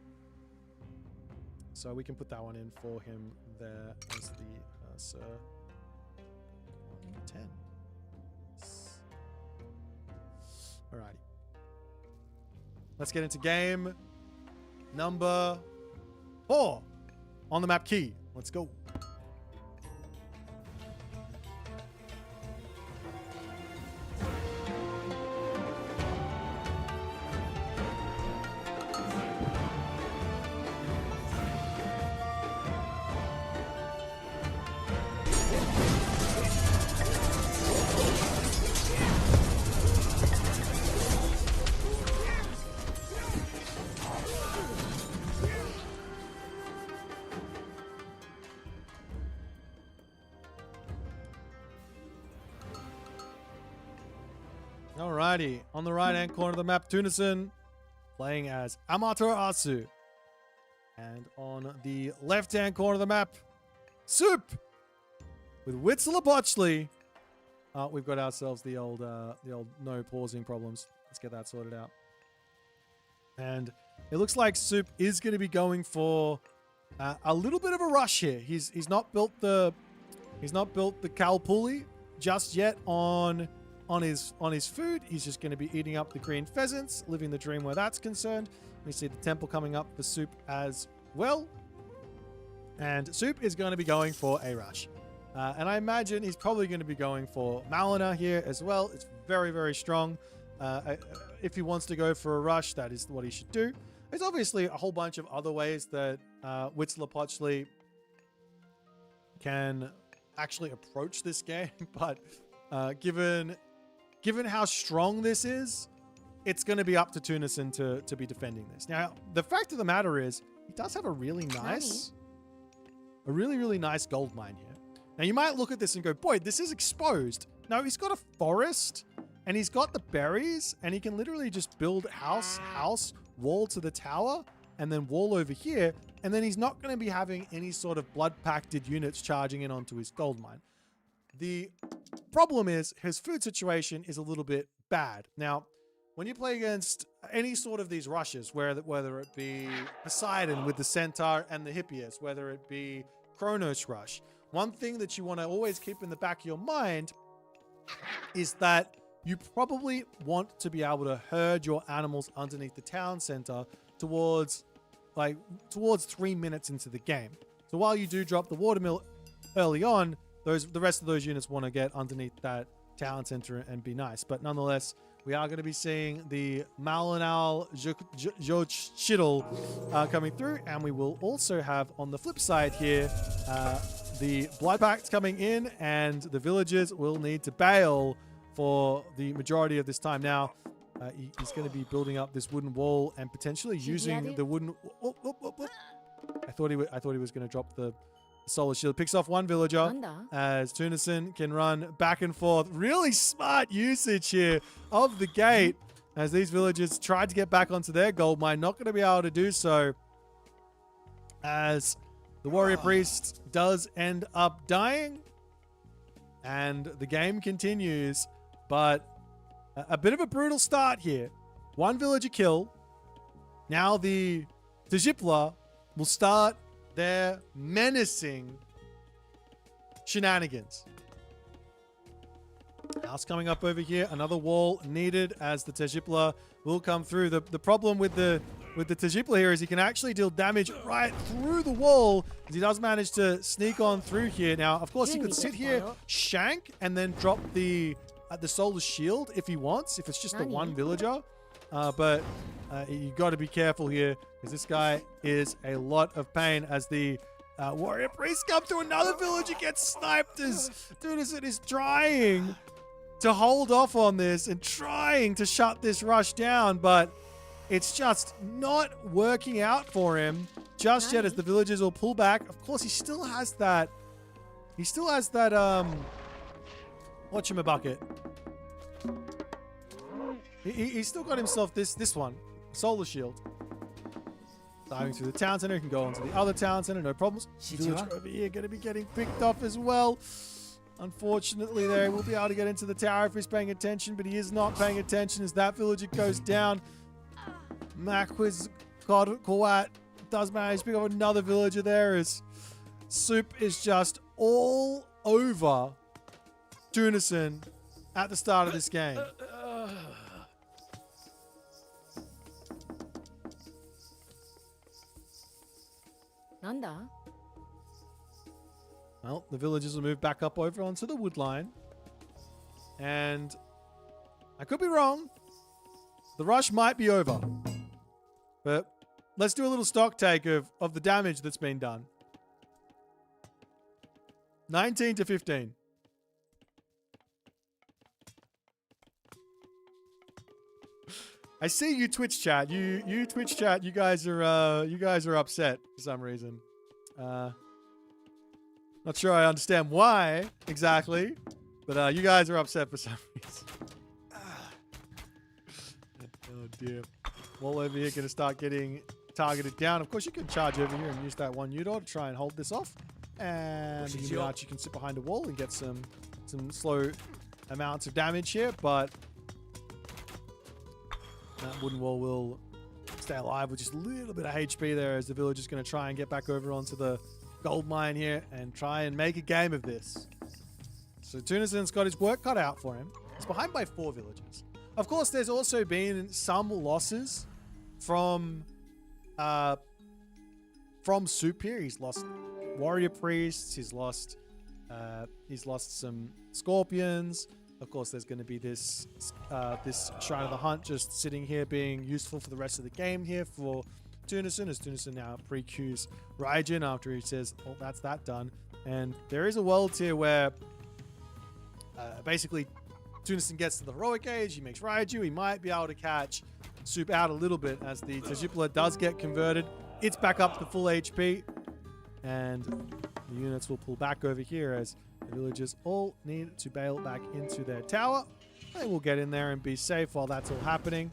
Speaker 1: So we can put that one in for him there as the Ursa 10. Alrighty. Let's get into game number 4 on the map Key. Let's go. Alrighty. On the right-hand corner of the map, Tunison playing as Amaterasu. And on the left-hand corner of the map, Soup with Witsalabochli. We've got ourselves the old no pausing problems. Let's get that sorted out. And it looks like Soup is going to be going for a little bit of a rush here. He's not built the Kalpuli just yet on his food. He's just going to be eating up the green pheasants, living the dream where that's concerned. We see the temple coming up for Soup as well. And Soup is going to be going for a rush. And I imagine he's probably going to be going for Malina here as well. It's very, very strong. If he wants to go for a rush, that is what he should do. There's obviously a whole bunch of other ways that Witsalabochli can actually approach this game. But given how strong this is, it's going to be up to Tunison to be defending this. Now, the fact of the matter is, he does have a really nice gold mine here. Now, you might look at this and go, boy, this is exposed. No, he's got a forest, and he's got the berries, and he can literally just build house, wall to the tower, and then wall over here, and then he's not going to be having any sort of blood-pacted units charging in onto his gold mine. The problem is his food situation is a little bit bad. Now, when you play against any sort of these rushes, whether it be Poseidon with the Centaur and the Hippias, whether it be Kronos Rush, one thing that you want to always keep in the back of your mind is that you probably want to be able to herd your animals underneath the town center towards 3 minutes into the game. So while you do drop the watermill early on, the rest of those units want to get underneath that town center and be nice. But nonetheless, we are going to be seeing the Malinal Jojchidal coming through, and we will also have on the flip side here the Blood Pact coming in, and the villagers will need to bail for the majority of this time. Now, he's going to be building up this wooden wall and potentially using the wooden... I thought he was going to drop the solar shield. Picks off one villager as Tunison can run back and forth. Really smart usage here of the gate as these villagers tried to get back onto their gold mine. Not going to be able to do so as the warrior priest does end up dying. And the game continues, but a bit of a brutal start here. One villager kill. Now the Tajipla will start their menacing shenanigans. House coming up over here. Another wall needed as the Tajipla will come through. The problem with the Tajipla here is he can actually deal damage right through the wall, as he does manage to sneak on through here. Now, of course, he could sit here, shank, and then drop the solar shield if he wants, if it's just the one villager. But you got to be careful here, because this guy is a lot of pain as the warrior priest comes through. Another villager gets sniped as Tunison is trying to hold off on this and trying to shut this rush down, but it's just not working out for him just yet, as the villagers will pull back. Of course, he still has that whatchamabucket. He's still got himself this one, solar shield. Diving through the town center, he can go onto the other town center, no problems. Villager over here going to be getting picked off as well. Unfortunately, there, he will be able to get into the tower if he's paying attention, but he is not paying attention as that villager goes down. Maquiz Kawat does manage to pick up another villager there, as Soup is just all over Tunison at the start of this game.
Speaker 14: Nanda?
Speaker 1: Well, the villagers will move back up over onto the wood line. And I could be wrong. The rush might be over. But let's do a little stock take of the damage that's been done. 19 to 15. I see you Twitch chat. You Twitch chat. You guys are upset for some reason. Not sure I understand why exactly, but you guys are upset for some reason. Oh dear. Wall over here going to start getting targeted down. Of course, you can charge over here and use that one Udor to try and hold this off. And the human archer can sit behind a wall and get some slow amounts of damage here, but that wooden wall will stay alive with just a little bit of HP there as the village is going to try and get back over onto the gold mine here and try and make a game of this. So Tunison's got his work cut out for him. He's behind by 4 villages. Of course, there's also been some losses from Soup here. He's lost warrior priests. He's lost some scorpions. Of course, there's going to be this Shrine of the Hunt just sitting here being useful for the rest of the game here for Tunison, as Tunison now pre-queues Raijin after he says, oh, that's that done. And there is a world here where basically Tunison gets to the heroic age, he makes Raiju, he might be able to catch Soup out a little bit as the Tajipla does get converted. It's back up to full HP, and the units will pull back over here as the villagers all need to bail back into their tower. They will get in there and be safe while that's all happening.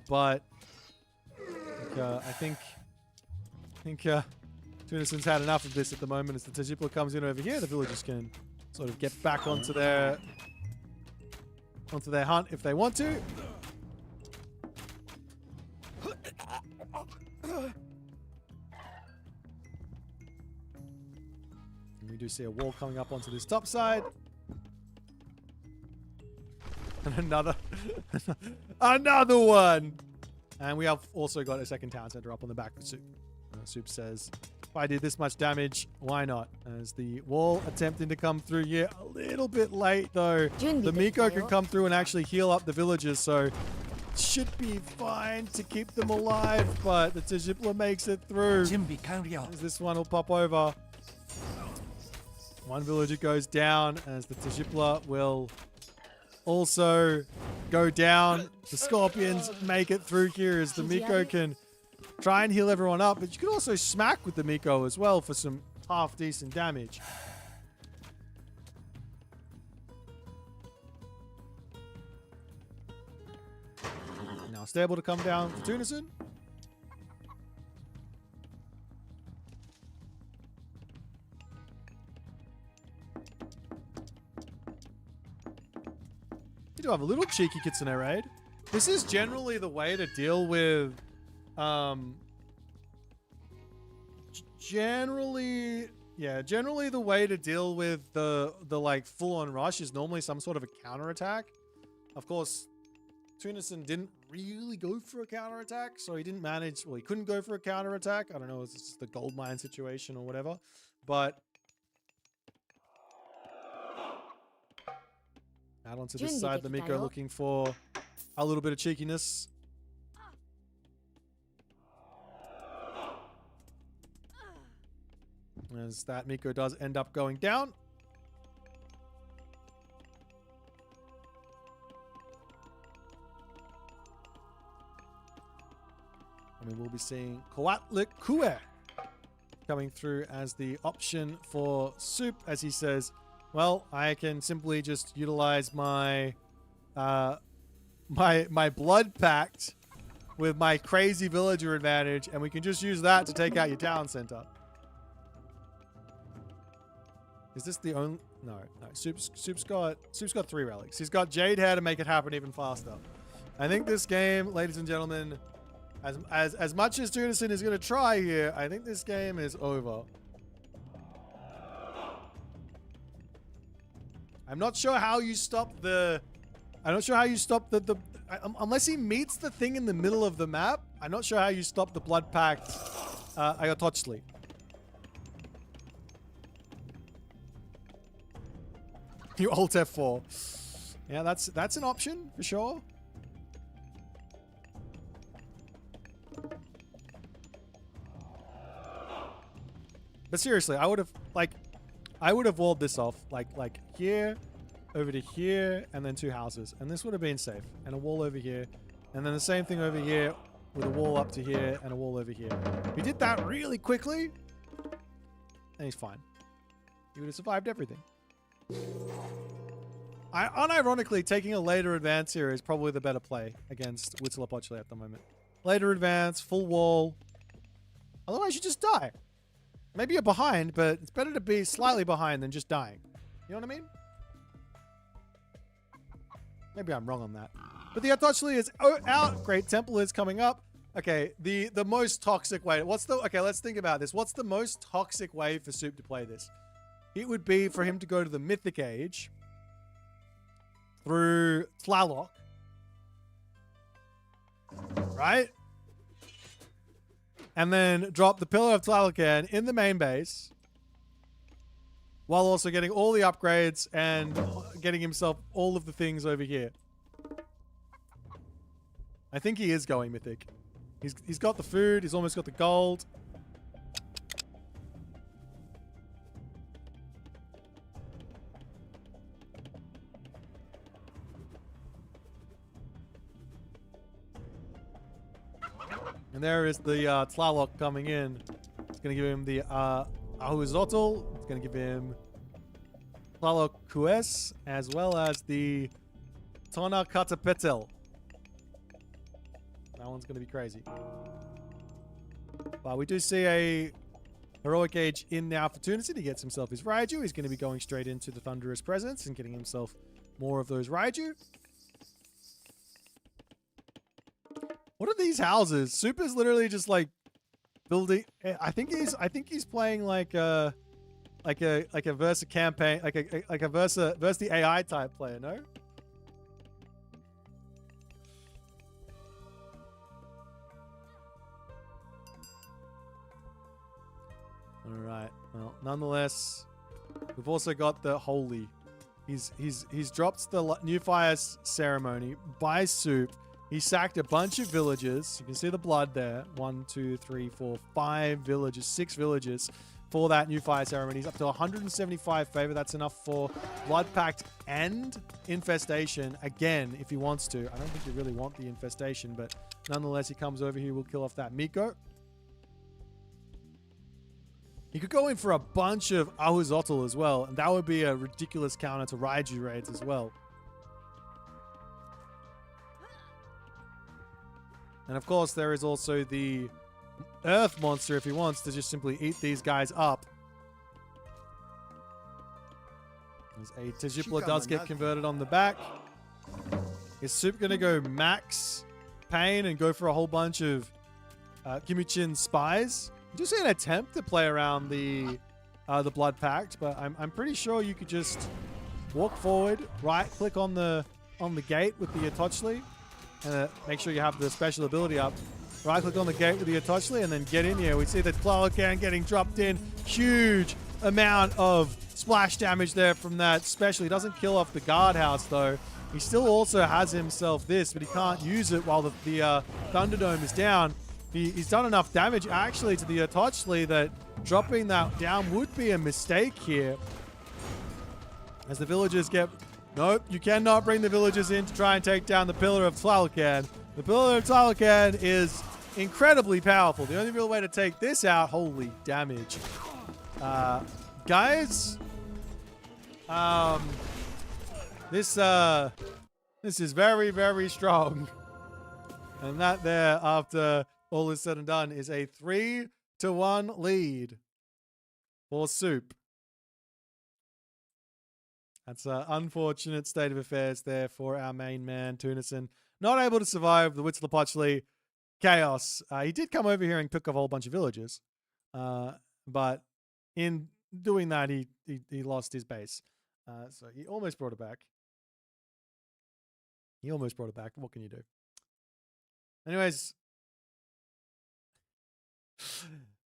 Speaker 1: But I think Tunison's had enough of this at the moment as the Tajipla comes in over here. The villagers can sort of get back onto their hunt if they want to. And we do see a wall coming up onto this top side. And another one. And we have also got a second town center up on the back of Soup. Soup says, if I did this much damage, why not? As the wall attempting to come through here. A little bit late, though. The Miko can come through and actually heal up the villagers, so should be fine to keep them alive, but the Tajipla makes it through. As this one will pop over. One villager goes down as the Tajipla will also go down. The Scorpions make it through here as the Miko can try and heal everyone up, but you can also smack with the Miko as well for some half-decent damage. Now stable to come down for Tunison. You do have a little cheeky Kitsune raid. This is generally the way to deal with generally the way to deal with the like full-on rush is normally some sort of a counterattack. Of course, Tunison didn't really go for a counterattack, so he didn't manage, well, he couldn't go for a counterattack. I don't know if it's the gold mine situation or whatever, but out onto this side, the Miko looking for a little bit of cheekiness. As that Miko does end up going down. And we will be seeing Kvoth coming through as the option for Soup, as he says, well, I can simply just utilize my my blood pact with my crazy villager advantage, and we can just use that to take out your town center. Is this the only? No. Soup's got 3 relics. He's got Jade Hair to make it happen even faster. I think this game, ladies and gentlemen, as much as Tunison is going to try here, I think this game is over. I'm not sure how you stop the. I'm not sure how you stop the unless he meets the thing in the middle of the map. I'm not sure how you stop the blood pact. I got touch sleep. You Alt F4. Yeah, that's an option for sure. But seriously, I would have walled this off like here, over to here, and then 2 houses, and this would have been safe. And a wall over here, and then the same thing over here with a wall up to here and a wall over here. He did that really quickly, and he's fine. He would have survived everything. Unironically, taking a later advance here is probably the better play against HUSKSUPPE at the moment. Later advance, full wall. Otherwise, you just die. Maybe you're behind, but it's better to be slightly behind than just dying. You know what I mean? Maybe I'm wrong on that. But the Atochli is out. Great Temple is coming up. Okay, the most toxic way. Okay, let's think about this. What's the most toxic way for Soup to play this? It would be for him to go to the Mythic Age through Tlaloc. Right? And then drop the Pillar of Tlalocan in the main base, while also getting all the upgrades and getting himself all of the things over here. I think he is going Mythic. He's got the food. He's almost got the gold. And there is the Tlaloc coming in. It's going to give him the Ahuzotl. It's going to give him Tlaloc Kues, as well as the Tona Katapetel. That one's going to be crazy. But we do see a Heroic Age in now for Tunison. He gets himself his Raiju. He's going to be going straight into the Thunderous Presence and getting himself more of those Raiju. What are these houses? Soup is literally just like building. I think he's playing like a Versa campaign, like a Versa the AI type player. No. All right. Well, nonetheless, we've also got the Holy. He's dropped the New Fire ceremony by Soup. He sacked a bunch of villages. You can see the blood there. 1, 2, 3, 4, 5 villages, 6 villages for that New Fire ceremony. He's up to 175 favor. That's enough for Blood Pact and Infestation again, if he wants to. I don't think you really want the Infestation, but nonetheless, he comes over here. We'll kill off that Miko. He could go in for a bunch of Ahuzotl as well, and that would be a ridiculous counter to Raiju raids as well. And of course, there is also the Earth Monster if he wants to just simply eat these guys up. As a Tejipla does get converted on the back. Is Soup going to go max pain and go for a whole bunch of Kimuchin spies? I do see an attempt to play around the Blood Pact, but I'm pretty sure you could just walk forward, right-click on the gate with the Atochli, and make sure you have the special ability up. Right-click on the gate with the Atochli, and then get in here. We see the Tlalocan getting dropped in. Huge amount of splash damage there from that special. He doesn't kill off the guardhouse, though. He still also has himself this, but he can't use it while the Thunderdome is down. He's done enough damage, actually, to the Atochli that dropping that down would be a mistake here. As the villagers get... Nope, you cannot bring the villagers in to try and take down the Pillar of Tlalocan. The Pillar of Tlalocan is incredibly powerful. The only real way to take this out... Holy damage. Guys... This is very, very strong. And that there, after all is said and done, is a 3-1 lead for Soup. That's an unfortunate state of affairs there for our main man, Tunison. Not able to survive the HUSKSUPPE chaos. He did come over here and pick off a whole bunch of villages. But in doing that, he lost his base. So he almost brought it back. What can you do? Anyways.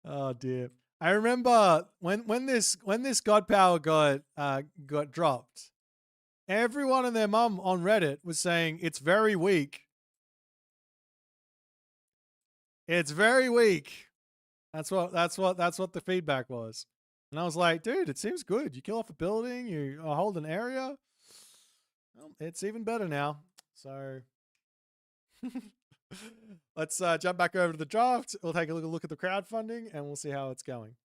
Speaker 1: Oh dear. I remember when this God Power got dropped, everyone and their mum on Reddit was saying it's very weak. It's very weak. That's what the feedback was. And I was like, dude, it seems good. You kill off a building, you hold an area. Well, it's even better now. So let's jump back over to the draft. We'll take a look at the crowdfunding and we'll see how it's going.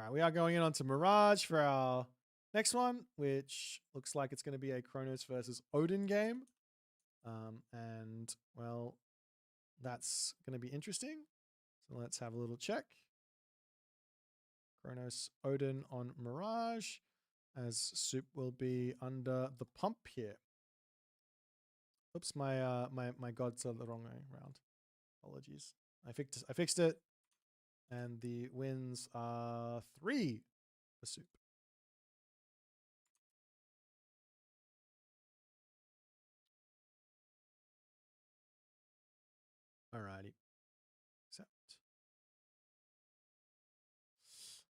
Speaker 1: All right, we are going in onto Mirage for our next one, which looks like it's going to be a Kronos versus Odin game. And, well, that's going to be interesting. So let's have a little check. Kronos Odin on Mirage, as Soup will be under the pump here. Oops, my my gods are the wrong way around. Apologies. I fixed it. And the wins are 3 for Soup. Alrighty. Accept.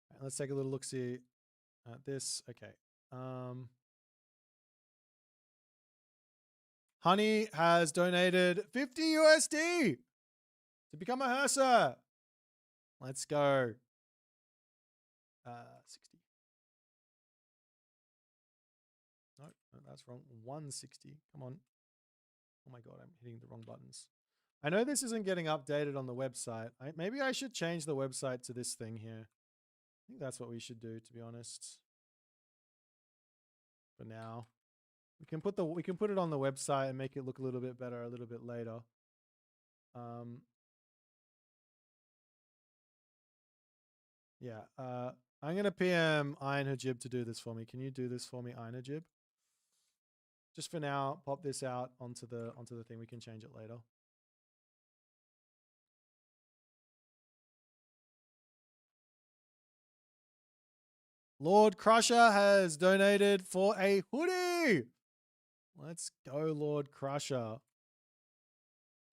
Speaker 1: All right, let's take a little look-see at this. Okay. Honey has donated 50 USD to become a HUSKSUPPE. Let's go. 60. No, that's wrong. 160. Come on. Oh my god, I'm hitting the wrong buttons. I know this isn't getting updated on the website. Maybe I should change the website to this thing here. I think that's what we should do, to be honest. For now, we can put it on the website and make it look a little bit better a little bit later. Yeah. I'm gonna PM Einhajib to do this for me. Can you do this for me, Einhajib? Just for now, pop this out onto the thing. We can change it later. Lord Crusher has donated for a hoodie. Let's go, Lord Crusher.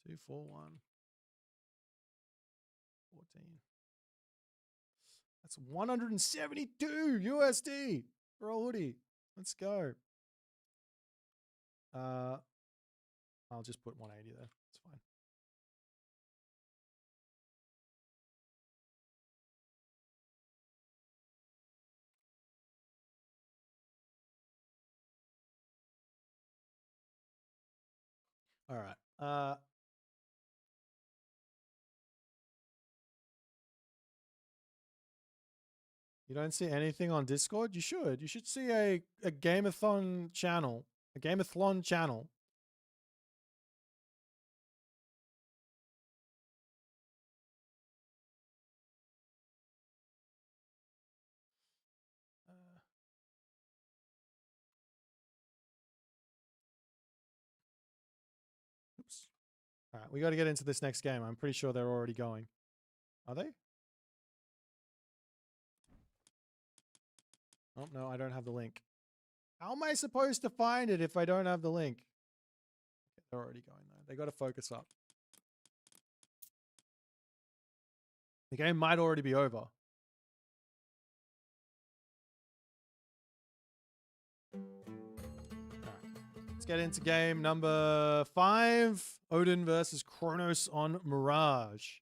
Speaker 1: 241 14. That's 172 USD for a hoodie. Let's go. I'll just put 180 there. It's fine. All right. You don't see anything on Discord? You should. You should see a Gameathon channel. A Gameathlon channel. Oops. All right, we got to get into this next game. I'm pretty sure they're already going. Are they? Oh, no, I don't have the link. How am I supposed to find it if I don't have the link? Okay, they're already going though. They got to focus up. The game might already be over. Let's get into game number 5. Odin versus Kronos on Mirage.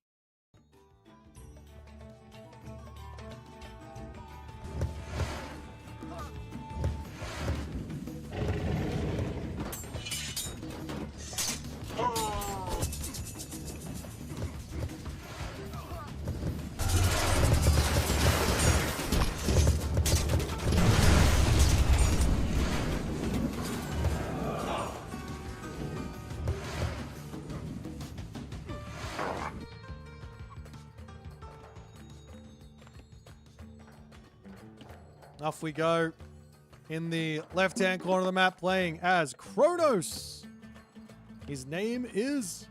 Speaker 1: Off we go. In the left-hand corner of the map, playing as Kronos. His name is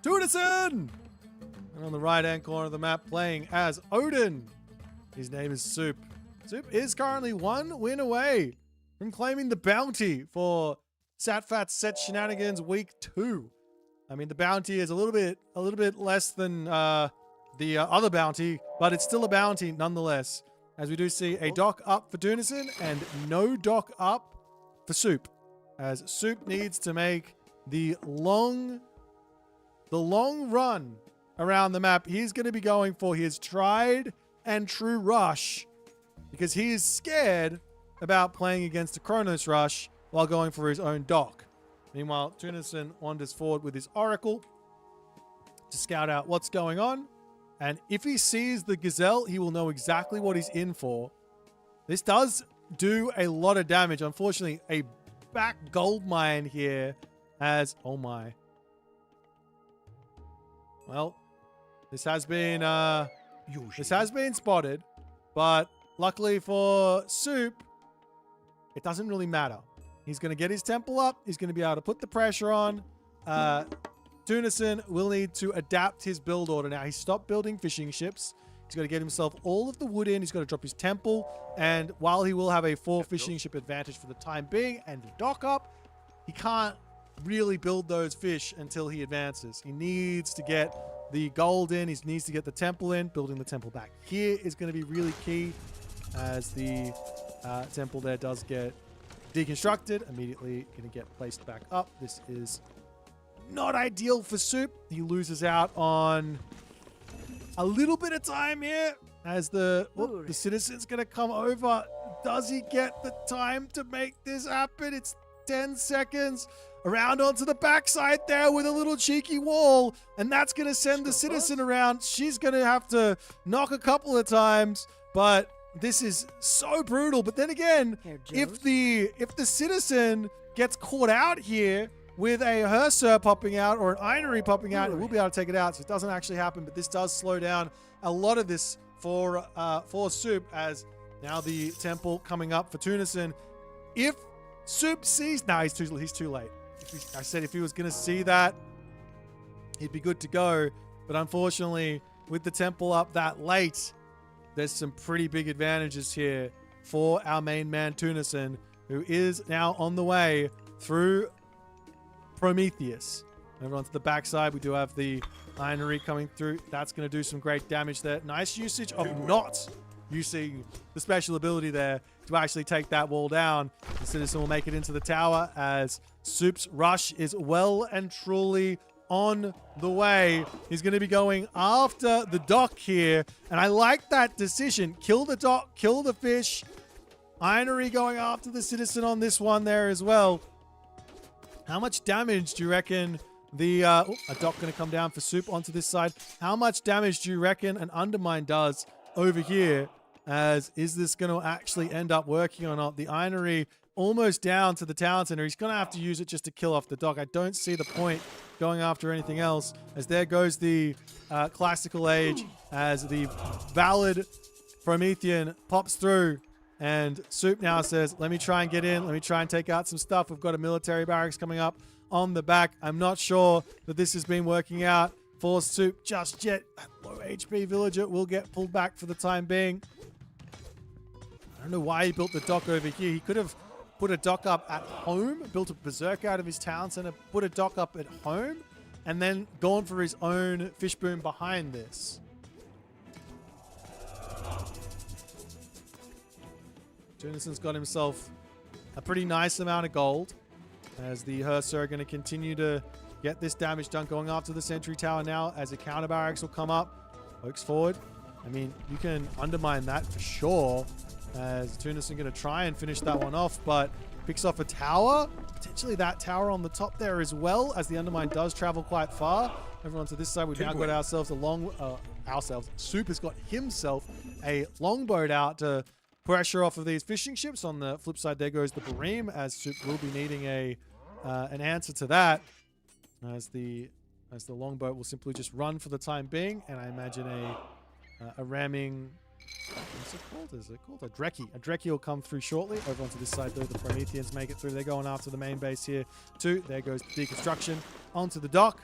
Speaker 1: Tunison. And on the right-hand corner of the map, playing as Odin. His name is Soup. Soup is currently 1 win away from claiming the bounty for Satfat's Set Shenanigans Week 2. I mean, the bounty is a little bit less than the other bounty, but it's still a bounty nonetheless. As we do see a dock up for Tunison and no dock up for Soup. As Soup needs to make the long run around the map. He's going to be going for his tried and true rush because he is scared about playing against a Kronos rush while going for his own dock. Meanwhile, Tunison wanders forward with his Oracle to scout out what's going on. And if he sees the gazelle, he will know exactly what he's in for. This does do a lot of damage. Unfortunately, a back gold mine here has... Oh my. Well, this has been spotted, but luckily for Soup, it doesn't really matter. He's going to get his temple up. He's going to be able to put the pressure on. Tunison will need to adapt his build order now. He's stopped building fishing ships. He's got to get himself all of the wood in. He's got to drop his temple. And while he will have a 4 fishing ship advantage for the time being and dock up, he can't really build those fish until he advances. He needs to get the gold in. He needs to get the temple in. Building the temple back here is going to be really key, as the temple there does get deconstructed. Immediately going to get placed back up. This is not ideal for Soup. He loses out on a little bit of time here, as the citizen's going to come over. Does he get the time to make this happen? It's 10 seconds. Around onto the backside there with a little cheeky wall. And that's going to send the citizen around. She's going to have to knock a couple of times. But this is so brutal. But then again, if the citizen gets caught out here with a HUSKSUPPE popping out or an Eisomarto popping out, it will be able to take it out. So it doesn't actually happen. But this does slow down a lot of this for Soup, as now the temple coming up for Tunison. If Soup sees... Nah, he's too late. I said if he was going to see that, he'd be good to go. But unfortunately, with the temple up that late, there's some pretty big advantages here for our main man, Tunison, who is now on the way through Prometheus. Over onto the backside, we do have the Eisomarto coming through. That's going to do some great damage there. Nice usage of not using the special ability there to actually take that wall down. The citizen will make it into the tower, as Soup's rush is well and truly on the way. He's going to be going after the dock here, and I like that decision. Kill the dock, kill the fish. Eisomarto going after the citizen on this one there as well. How much damage do you reckon the... a dock going to come down for Soup onto this side. How much damage do you reckon an Undermine does over here? As is this going to actually end up working or not? The Eisomarto almost down to the town center. He's going to have to use it just to kill off the dock. I don't see the point going after anything else, as there goes the classical age, as the valid Promethean pops through. And Soup now says, let me try and get in. Let me try and take out some stuff. We've got a military barracks coming up on the back. I'm not sure that this has been working out for Soup just yet. That low HP villager will get pulled back for the time being. I don't know why he built the dock over here. He could have put a dock up at home, built a berserk out of his town center, put a dock up at home, and then gone for his own fish boom behind this. Tunison's got himself a pretty nice amount of gold, as the HUSKSUPPE are going to continue to get this damage done, going after the sentry tower now, as a counter barracks will come up. Pokes forward. I mean, you can undermine that for sure, as Tunison going to try and finish that one off, but picks off a tower. Potentially that tower on the top there as well, as the undermine does travel quite far. Over onto this side, we've now got ourselves a long... Soup has got himself a longboat out to pressure off of these fishing ships. On the flip side, there goes the Bareem, as Soup will be needing an answer to that, as the longboat will simply just run for the time being, and I imagine a ramming... What's it called? Is it called a Drekkie? A Drekkie will come through shortly. Over onto this side, though, the Prometheans make it through. They're going after the main base here, too. There goes the deconstruction onto the dock.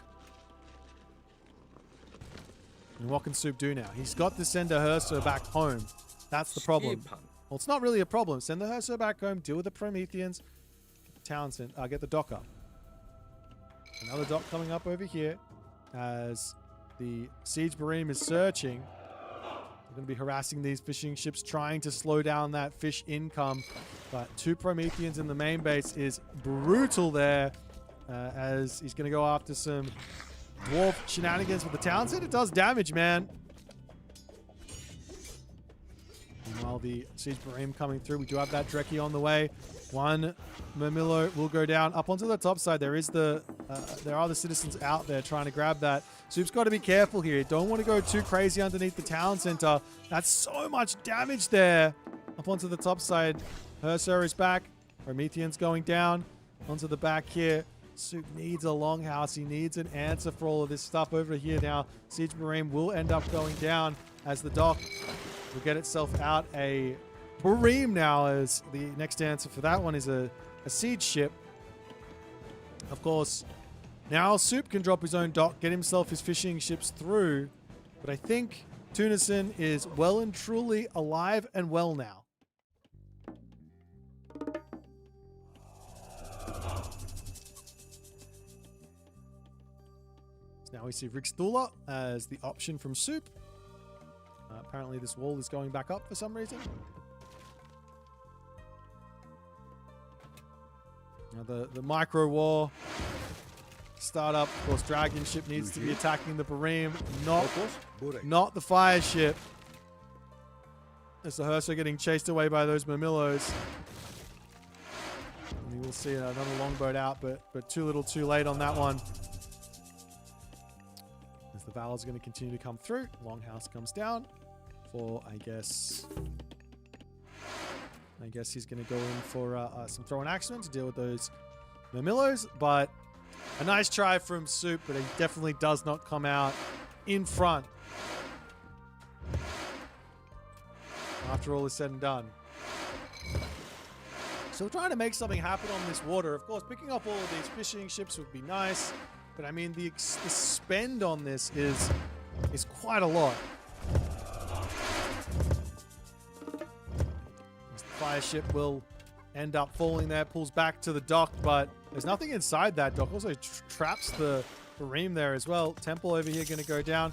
Speaker 1: And what can Soup do now? He's got to send a HUSKSUPPE back home. That's the problem. Well, it's not really a problem. Send the HUSKSUPPE back home, deal with the Prometheans. Townsend, get the dock up. Another dock coming up over here, as the Siege Bareem is searching. We're going to be harassing these fishing ships, trying to slow down that fish income. But 2 Prometheans in the main base is brutal there, as he's going to go after some dwarf shenanigans with the Townsend. It does damage, man. Meanwhile, the Siege Barim coming through. We do have that Dreki on the way. One Murmillo will go down. Up onto the top side, there are the citizens out there trying to grab that. Soup's got to be careful here. Don't want to go too crazy underneath the town center. That's so much damage there. Up onto the top side. Hersur is back. Promethean's going down. Onto the back here. Soup needs a longhouse. He needs an answer for all of this stuff over here now. Siege Barim will end up going down as the dock will get itself out a Barim now, as the next answer for that one is a siege ship. Of course, now Soup can drop his own dock, get himself his fishing ships through. But I think Tunison is well and truly alive and well now. Now we see Rixdula as the option from Soup. Apparently this wall is going back up for some reason. Now the micro war startup. Of course, Dragon ship needs to be attacking the Barim, not the fire ship. As the Hersur getting chased away by those Murmillos. And you will see another longboat out, but too little too late on that one. As the Valor's going to continue to come through. Longhouse comes down for, I guess he's going to go in for some throw-in axemen to deal with those Murmillos. But a nice try from Soup, but he definitely does not come out in front. After all is said and done. So we're trying to make something happen on this water. Of course, picking up all of these fishing ships would be nice. But I mean, the spend on this is quite a lot. The fire ship will end up falling there, pulls back to the dock, but there's nothing inside that dock. Also traps the Barim there as well. Temple over here going to go down.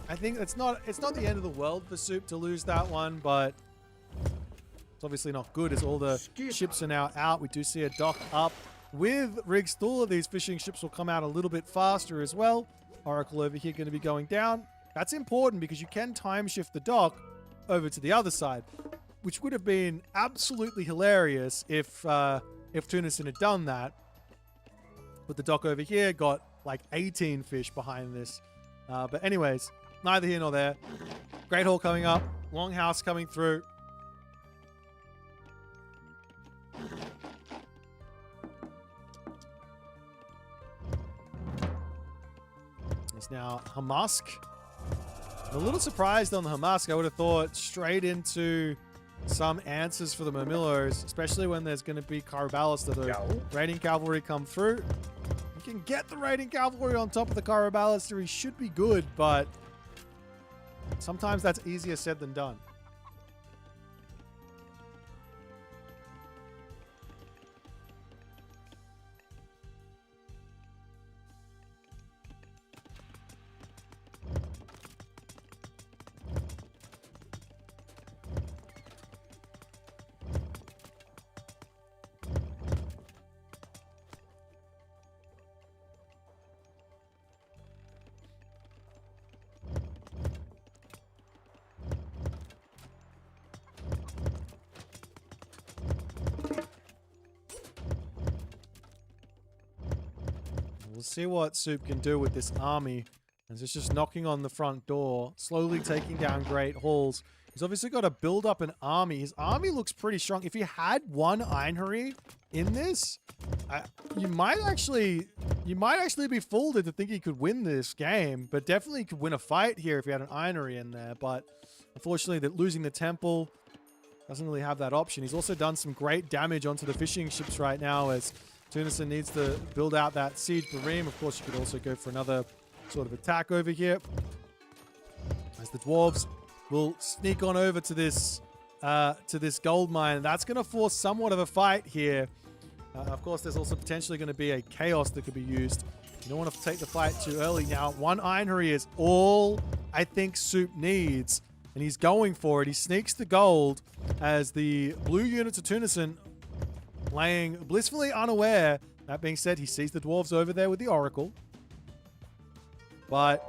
Speaker 1: I think it's not the end of the world for Soup to lose that one, but it's obviously not good as all the ships are now out. We do see a dock up. With Rixdula, these fishing ships will come out a little bit faster as well. Oracle over here going to be going down. That's important because you can time shift the dock over to the other side, which would have been absolutely hilarious if Tunison had done that. But the dock over here got like 18 fish behind this. But anyways, neither here nor there. Great Hall coming up. Longhouse coming through. It's now Hamask. I'm a little surprised on the Hamask. I would have thought straight into some answers for the Murmillos, especially when there's going to be Caraballister. The raiding cavalry come through. You can get the raiding cavalry on top of the Caraballister. He should be good, but sometimes that's easier said than done. We'll see what Soup can do with this army. As it's just knocking on the front door, slowly taking down Great Halls. He's obviously got to build up an army. His army looks pretty strong. If he had one Einherry in this, you might actually be fooled to think he could win this game, but definitely could win a fight here if he had an Einherry in there. But unfortunately, that losing the temple doesn't really have that option. He's also done some great damage onto the fishing ships right now as Tunison needs to build out that siege Barim. Of course, you could also go for another sort of attack over here as the dwarves will sneak on over to this gold mine. That's going to force somewhat of a fight here. Of course, there's also potentially going to be a chaos that could be used. You don't want to take the fight too early. Now, one Einherry is all I think Soup needs, and he's going for it. He sneaks the gold as the blue units of Tunison laying blissfully unaware. That being said, he sees the dwarves over there with the Oracle. But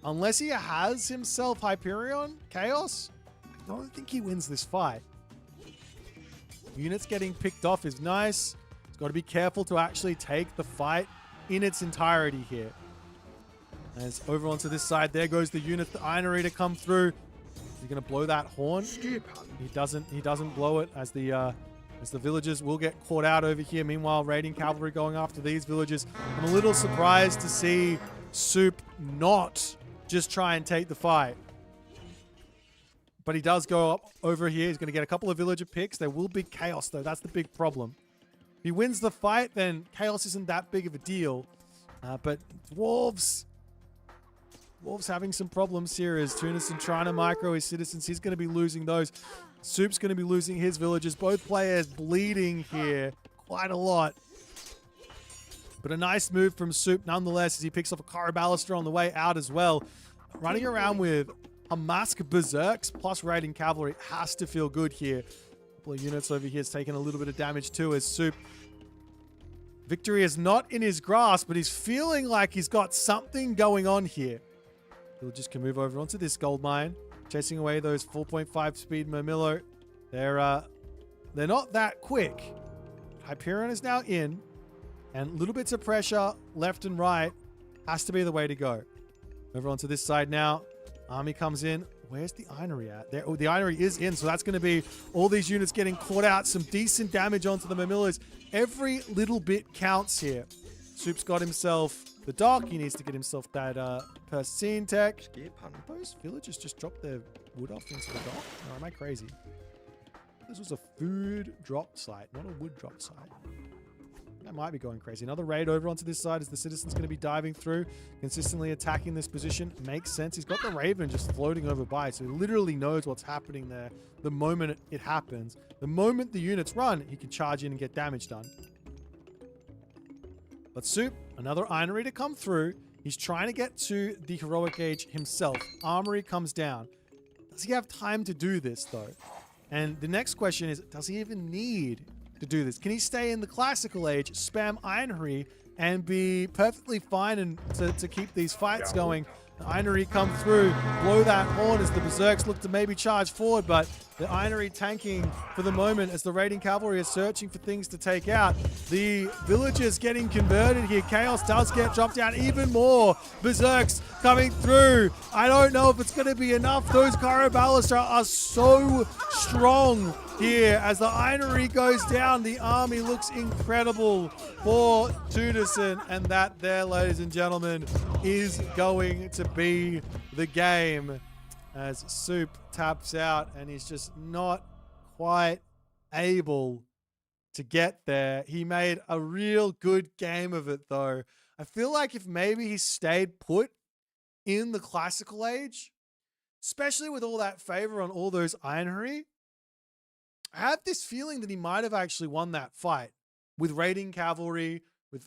Speaker 1: unless he has himself Hyperion Chaos, I don't think he wins this fight. Units getting picked off is nice. He's got to be careful to actually take the fight in its entirety here. As over onto this side, there goes the unit, the Inery to come through. He's going to blow that horn. He doesn't blow it as the villagers will get caught out over here. Meanwhile, raiding cavalry going after these villagers. I'm a little surprised to see Soup not just try and take the fight. But he does go up over here. He's going to get a couple of villager picks. There will be chaos, though. That's the big problem. If he wins the fight, then chaos isn't that big of a deal. But Dwarves having some problems here as Tunison trying to micro his citizens. He's going to be losing those. Soup's going to be losing his villagers. Both players bleeding here quite a lot. But a nice move from Soup nonetheless as he picks up a Caraballister on the way out as well. Running around with HUSKSUPPE Berserks plus raiding cavalry has to feel good here. A couple of units over here is taking a little bit of damage too as Soup. Victory is not in his grasp, but he's feeling like he's got something going on here. Villagers can move over onto this gold mine, chasing away those 4.5 speed Murmillo. They're not that quick. Hyperion is now in, and little bits of pressure left and right has to be the way to go. Over onto this side now. Army comes in. Where's the Inery at? There, oh, the Inery is in, so that's going to be all these units getting caught out. Some decent damage onto the Murmillos. Every little bit counts here. Soup's got himself the dock. He needs to get himself that Persine tech. Those villagers just dropped their wood off into the dock? Or am I crazy? This was a food drop site, not a wood drop site. That might be going crazy. Another raid over onto this side as the citizen's going to be diving through, consistently attacking this position. Makes sense. He's got the Raven just floating over by, so he literally knows what's happening there the moment it happens. The moment the units run, he can charge in and get damage done. But Soup, another Inery to come through. He's trying to get to the Heroic Age himself. Armory comes down. Does he have time to do this, though? And the next question is, does he even need to do this? Can he stay in the Classical Age, spam Inery, and be perfectly fine and to keep these fights going? The Inery come through, blow that horn as the Berserks look to maybe charge forward, but the Inery tanking for the moment as the raiding cavalry is searching for things to take out. The villagers getting converted here. Chaos does get dropped down even more. Berserks coming through. I don't know if it's going to be enough. Those Caraballister are so strong here. As the Inery goes down, the army looks incredible for Tunison. And that there, ladies and gentlemen, is going to be the game. As Soup taps out and he's just not quite able to get there. He made a real good game of it, though. I feel like if maybe he stayed put in the Classical Age, especially with all that favor on all those Inery, I have this feeling that he might have actually won that fight with raiding cavalry,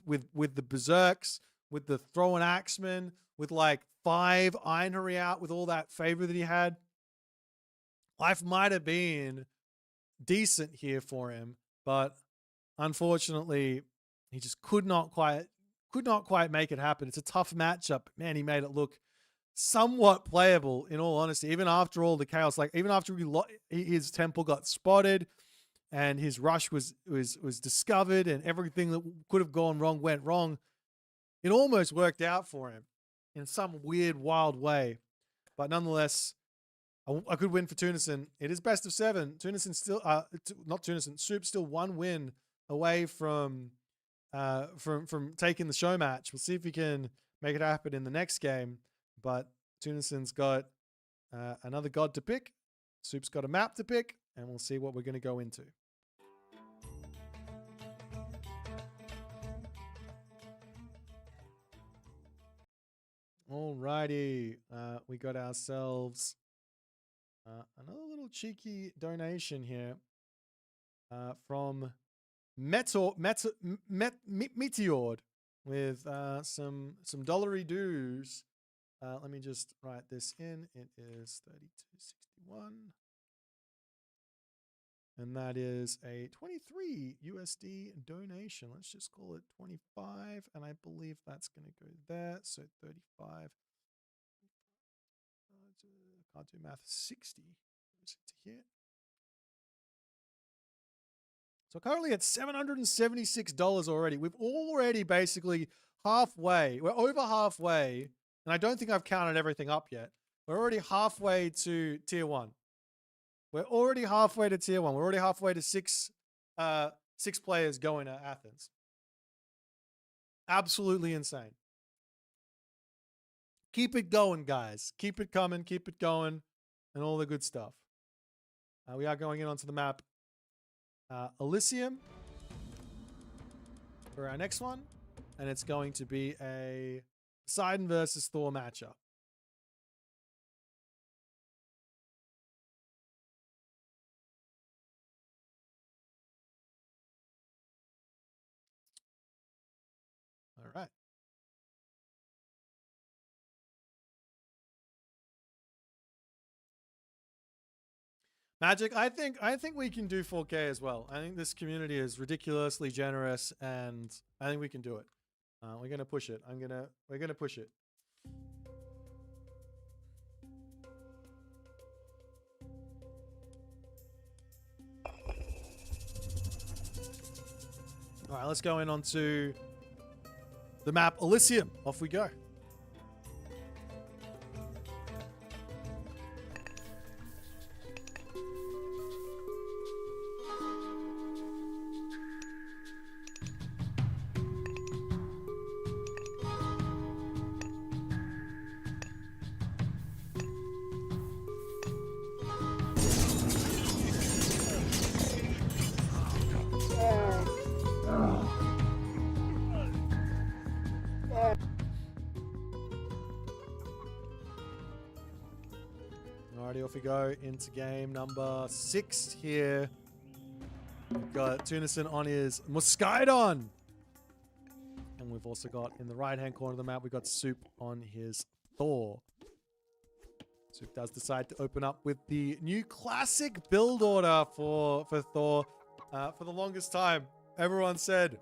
Speaker 1: with the Berserks, with the throwing axemen, with like 5 Inery out with all that favor that he had. Life might have been decent here for him, but unfortunately, he just could not quite make it happen. It's a tough matchup. Man, he made it look somewhat playable, in all honesty, even after all the chaos. Like, even after his temple got spotted and his rush was discovered and everything that could have gone wrong went wrong, it almost worked out for him in some weird, wild way. But nonetheless, a good win for Tunison. It is best of 7. Tunison still, not Tunison, Soup still 1 win away from taking the show match. We'll see if he can make it happen in the next game. But Tunison's got another god to pick. Soup's got a map to pick, and we'll see what we're going to go into. Alrighty, we got ourselves another little cheeky donation here from Meteord with some dollary dues. Let me just write this in. It is 32.61, and that is a 23 USD donation. Let's just call it 25, and I believe that's going to go there. So 35 I'll do math. 60. Is it to here? So currently at $776 already. We've already basically halfway. We're over halfway. And I don't think I've counted everything up yet. We're already halfway to tier 1. We're already halfway to tier 1. We're already halfway to six players going to Athens. Absolutely insane. Keep it going, guys. Keep it coming. Keep it going. And all the good stuff. We are going in onto the map Elysium for our next one. And it's going to be a Poseidon versus Thor matchup. All right. Magic, I think we can do 4K as well. I think this community is ridiculously generous, and I think we can do it. We're gonna push it. We're gonna push it. All right, let's go in onto the map Elysium. Off we go. Alrighty, off we go into game number 6 here. We've got Tunison on his Mosquidon. And we've also got in the right-hand corner of the map, we've got Soup on his Thor. Soup does decide to open up with the new classic build order for Thor. For the longest time, everyone said,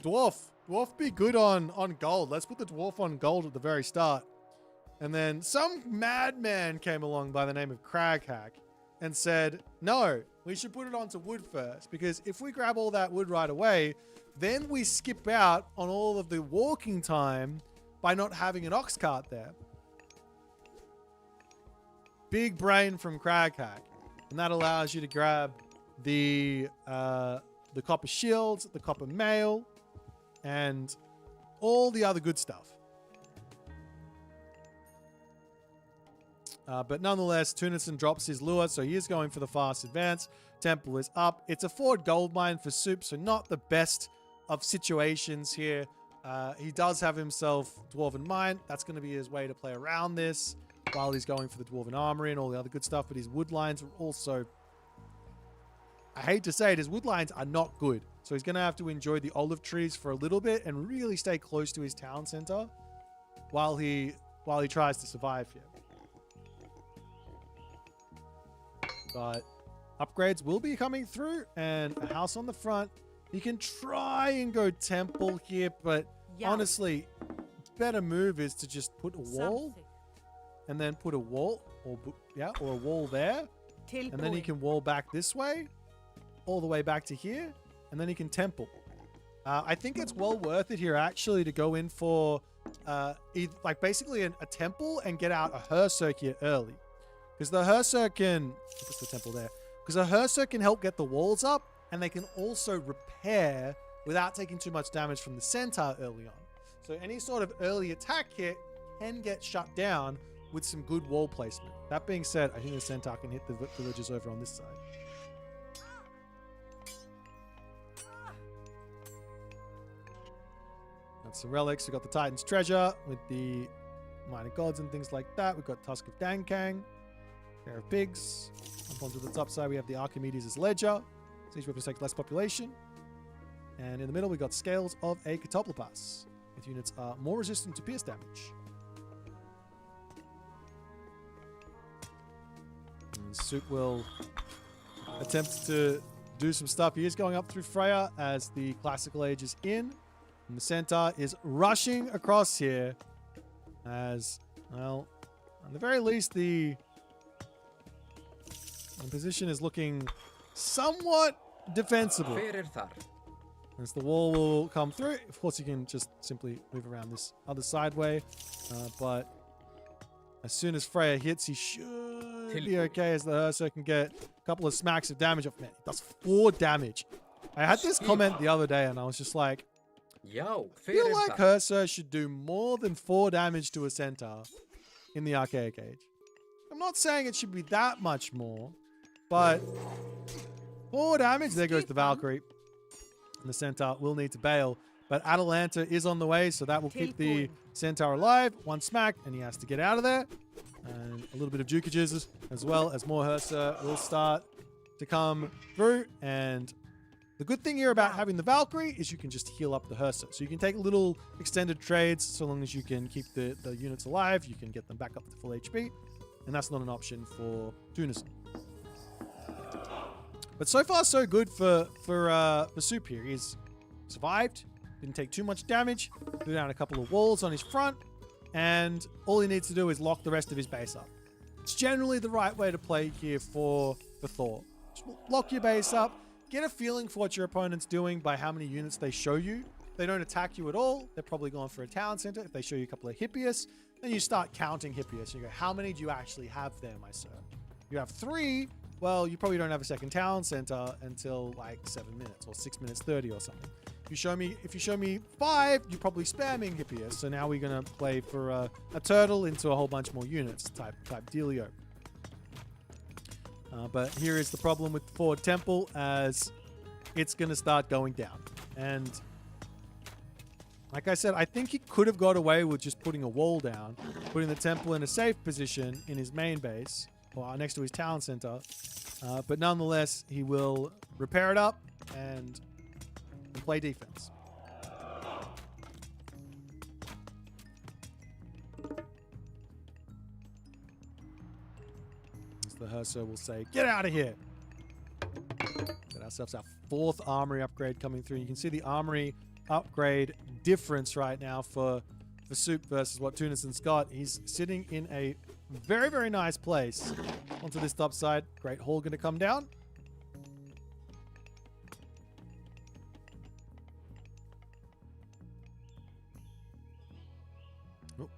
Speaker 1: Dwarf be good on gold. Let's put the Dwarf on gold at the very start. And then some madman came along by the name of Craghack and said, no, we should put it onto wood first, because if we grab all that wood right away, then we skip out on all of the walking time by not having an ox cart there. Big brain from Craghack. And that allows you to grab the copper shields, the copper mail, and all the other good stuff. But nonetheless, Tunison drops his lure, so he is going for the fast advance. Temple is up. It's a forward gold mine for Soup, so not the best of situations here. He does have himself Dwarven Mine. That's going to be his way to play around this while he's going for the Dwarven Armory and all the other good stuff. But his wood lines are also... I hate to say it, his wood lines are not good. So he's going to have to enjoy the olive trees for a little bit and really stay close to his town center while he tries to survive here. But upgrades will be coming through, and a house on the front. You can try and go temple here, but honestly, better move is to just put a wall and then put a wall or a wall there. And then he can wall back this way, all the way back to here, and then he can temple. I think it's well worth it here actually to go in for like basically a temple and get out a Berserker early. Because the Berserker can... Put the temple there. Because the Berserker can help get the walls up, and they can also repair without taking too much damage from the Centaur early on. So any sort of early attack hit can get shut down with some good wall placement. That being said, I think the Centaur can hit the villagers over on this side. Got some relics. We've got the Titan's Treasure with the Minor Gods and things like that. We've got Tusk of Dankang. Pair of pigs. Up onto the top side, we have the Archimedes' Ledger. So each weapon takes less population. And in the middle, we got Scales of a Catoplopas. Its units are more resistant to pierce damage. And Soup will attempt to do some stuff. He is going up through Freya as the Classical Age is in. And the Centaur is rushing across here as, well, at the very least, the The position is looking somewhat defensible.
Speaker 8: Fyrir þar.
Speaker 1: As the wall will come through. Of course, you can just simply move around this other sideway. But as soon as Freya hits, he should be okay as the Ursa can get a couple of smacks of damage off. Man, it does 4 damage. I had this comment the other day, and I was just like, I feel like Ursa should do more than 4 damage to a centaur in the archaic age. I'm not saying it should be that much more, but 4 damage. There goes the Valkyrie. And the centaur will need to bail. But Atalanta is on the way, so that will keep the centaur alive. 1 smack, and he has to get out of there. And a little bit of jukages as well as more Hursa will start to come through. And the good thing here about having the Valkyrie is you can just heal up the Hursa. So you can take little extended trades so long as you can keep the units alive. You can get them back up to full HP. And that's not an option for Tunison. But so far, so good for Soup here. He's survived, didn't take too much damage, threw down a couple of walls on his front, and all he needs to do is lock the rest of his base up. It's generally the right way to play here for Thor. Just lock your base up, get a feeling for what your opponent's doing by how many units they show you. If they don't attack you at all, they're probably going for a town center. If they show you a couple of Hippias, then you start counting Hippias. You go, how many do you actually have there, my sir? You have 3. Well, you probably don't have a second town center until like 7 minutes or 6 minutes 30 or something. If you show me 5, you're probably spamming Hippias. So now we're gonna play for a turtle into a whole bunch more units type dealio. But here is the problem with the forward temple, as it's gonna start going down. And like I said, I think he could have got away with just putting a wall down, putting the temple in a safe position in his main base, or next to his town center. But nonetheless, he will repair it up and play defense. As the Hursa will say, get out of here. Get ourselves our 4th armory upgrade coming through. You can see the armory upgrade difference right now for Soup versus what Tunison's got. He's sitting in a very, very nice place onto this top side. Great Hall going to come down. Oh.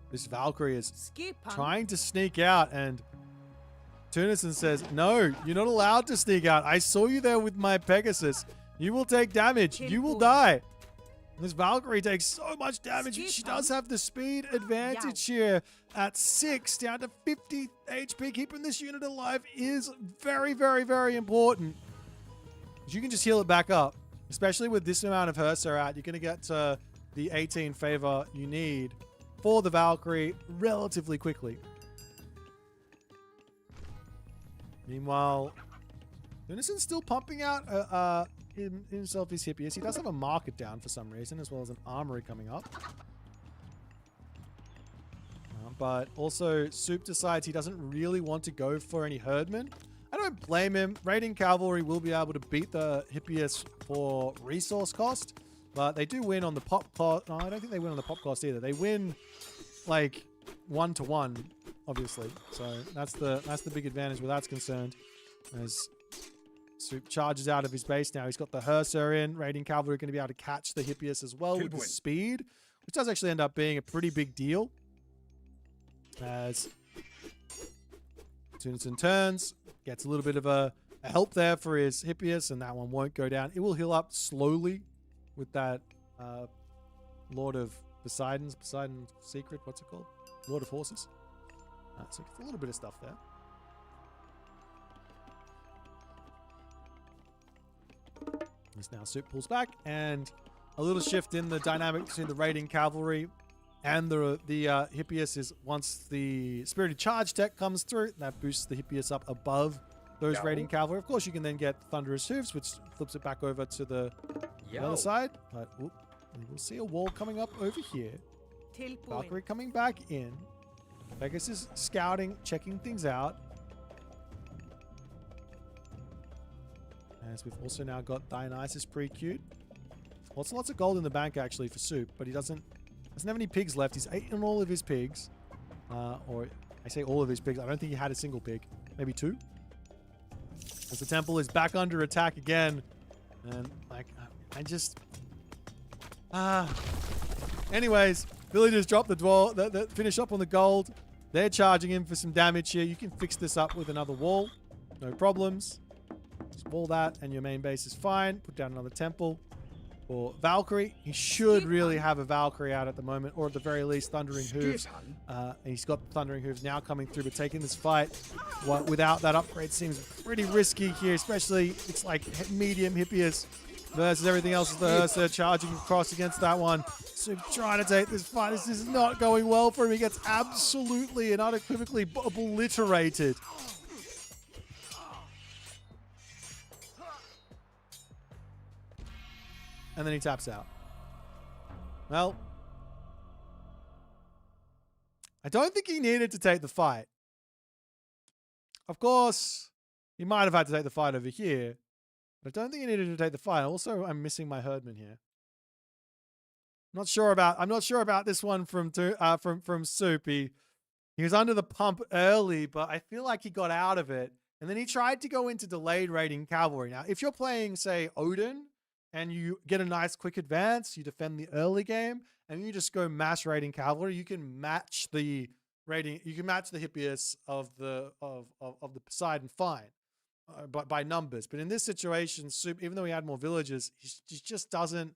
Speaker 1: This Valkyrie is trying to sneak out, and Tunison says, no, you're not allowed to sneak out. I saw you there with my Pegasus. You will take damage. You will die. This Valkyrie takes so much damage. She does have the speed advantage here at 6 down to 50 HP. Keeping this unit alive is very, very, very important. You can just heal it back up, especially with this amount of Hursa out. You're going to get to the 18 favor you need for the Valkyrie relatively quickly. Meanwhile, Tunison's still pumping out himself his Hippias. He does have a market down for some reason, as well as an armory coming up. But also, Soup decides he doesn't really want to go for any Herdmen. I don't blame him. Raiding Cavalry will be able to beat the Hippias for resource cost, but they do win on the pop cost. No, I don't think they win on the pop cost either. They win like 1-to-1, obviously. So that's the big advantage where that's concerned. As Soup charges out of his base now. He's got the Hursa in. Raiding Cavalry going to be able to catch the Hippias as well with the speed, which does actually end up being a pretty big deal. As Tunison turns, gets a little bit of a help there for his Hippias, and that one won't go down. It will heal up slowly with that Lord of Poseidon's secret. What's it called? Lord of Horses. So it's a little bit of stuff there. As now Soup pulls back, and a little shift in the dynamic between the Raiding Cavalry and the Hippias is once the Spirited Charge tech comes through, that boosts the Hippias up above those Raiding Cavalry. Of course, you can then get Thunderous Hooves, which flips it back over to the other side. But we'll see a wall coming up over here. Valkyrie coming back in. Pegasus scouting, checking things out. As we've also now got Dionysus pre-queued. Lots of gold in the bank actually for Soup, but he doesn't have any pigs left. He's eaten all of his pigs. Or I say all of his pigs. I don't think he had a single pig. Maybe 2. As the temple is back under attack again. And, like, I just... Anyways, villagers drop the finish up on the gold. They're charging in for some damage here. You can fix this up with another wall. No problems. Just wall that and your main base is fine. Put down another temple. For Valkyrie, he should really have a Valkyrie out at the moment, or at the very least Thundering Hooves. And he's got Thundering Hooves now coming through, but taking this fight without that upgrade seems pretty risky here, especially it's like medium Hippias versus everything else is the Ursa charging across against that one. So trying to take this fight. This is not going well for him. He gets absolutely and unequivocally obliterated. And then he taps out. Well, I don't think he needed to take the fight. Of course, he might have had to take the fight over here. But I don't think he needed to take the fight. Also, I'm missing my herdman here. I'm not sure about this one from Soup. He was under the pump early, but I feel like he got out of it. And then he tried to go into delayed raiding cavalry. Now, if you're playing, say, Odin, and you get a nice quick advance, you defend the early game, and you just go mass raiding cavalry, you can match the raiding, you can match the Hippias of the Poseidon fine, by numbers. But in this situation, Soup, even though he had more villagers, he just doesn't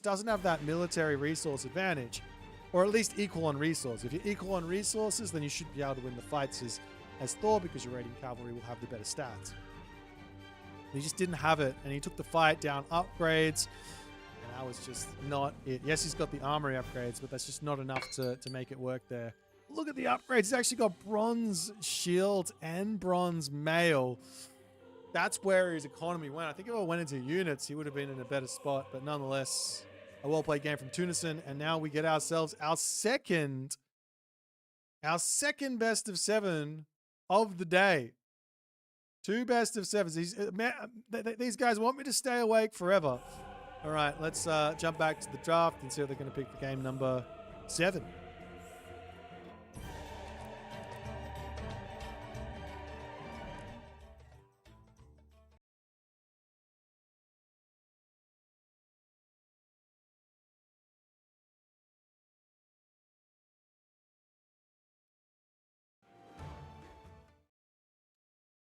Speaker 1: have that military resource advantage, or at least equal on resource. If you're equal on resources, then you should be able to win the fights as Thor, because your raiding cavalry will have the better stats. He just didn't have it, and he took the fight down upgrades, and that was just not it. Yes, he's got the armory upgrades, but that's just not enough to make it work there. Look at the upgrades. He's actually got bronze shield and bronze mail. That's where his economy went. I think if it went into units, he would have been in a better spot, but nonetheless, a well-played game from Tunison, and now we get ourselves our second best of 7 of the day. 2 best of 7s. These guys want me to stay awake forever. All right, let's jump back to the draft and see what they're going to pick for game number 7.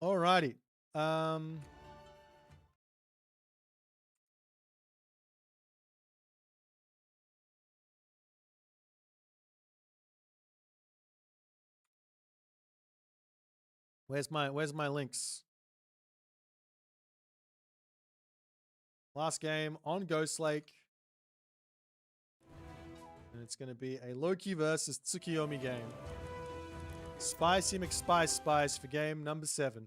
Speaker 1: Alrighty. Where's my links? Last game on Ghost Lake. And it's going to be a Loki versus Tsukiyomi game. Spicy McSpice for game number 7.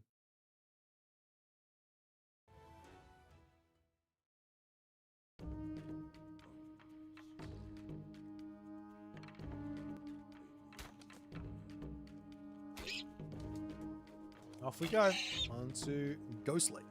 Speaker 1: Off we go onto Ghost Lake.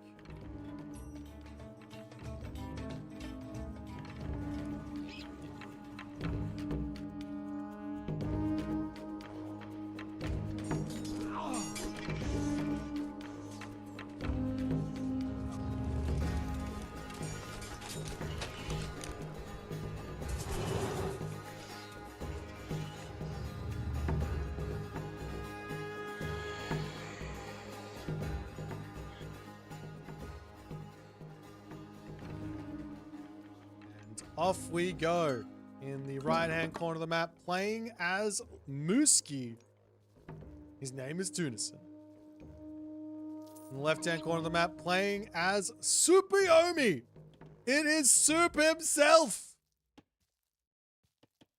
Speaker 1: Off we go. In the right-hand corner of the map, playing as Mooski. His name is Tunison. In the left-hand corner of the map, playing as Tsukiyomi. It is Soup himself.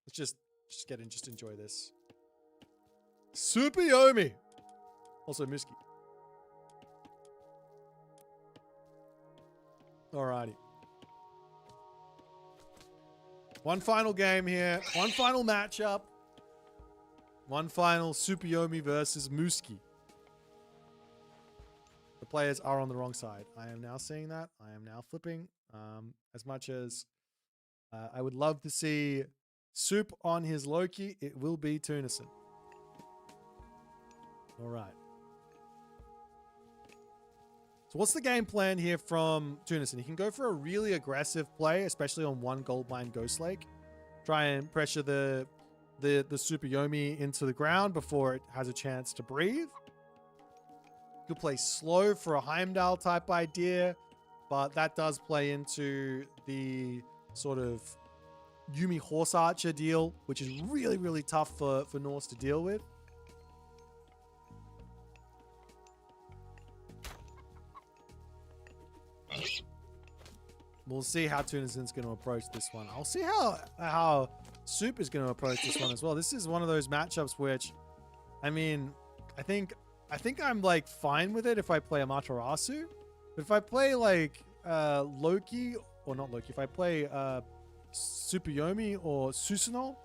Speaker 1: Let's just get in, just enjoy this. Tsukiyomi. Also Mooski. Alrighty. One final game here. One final matchup. One final Tsukiyomi versus Mooski. The players are on the wrong side. I am now seeing that. I am now flipping. As much as I would love to see Soup on his Loki, it will be Tunison. All right. So what's the game plan here from Tunison? He can go for a really aggressive play, especially on one gold mine Ghost Lake. Try and pressure the Super Yomi into the ground before it has a chance to breathe. Could play slow for a Heimdall type idea, but that does play into the sort of Yumi Horse Archer deal, which is really, really tough for Norse to deal with. We'll see how Tunison's going to approach this one. I'll see how Soup is going to approach this one as well. This is one of those matchups which, I mean, I think I'm like fine with it if I play Amaterasu. But if I play like Loki, or not Loki, if I play Tsukuyomi or Susanoo,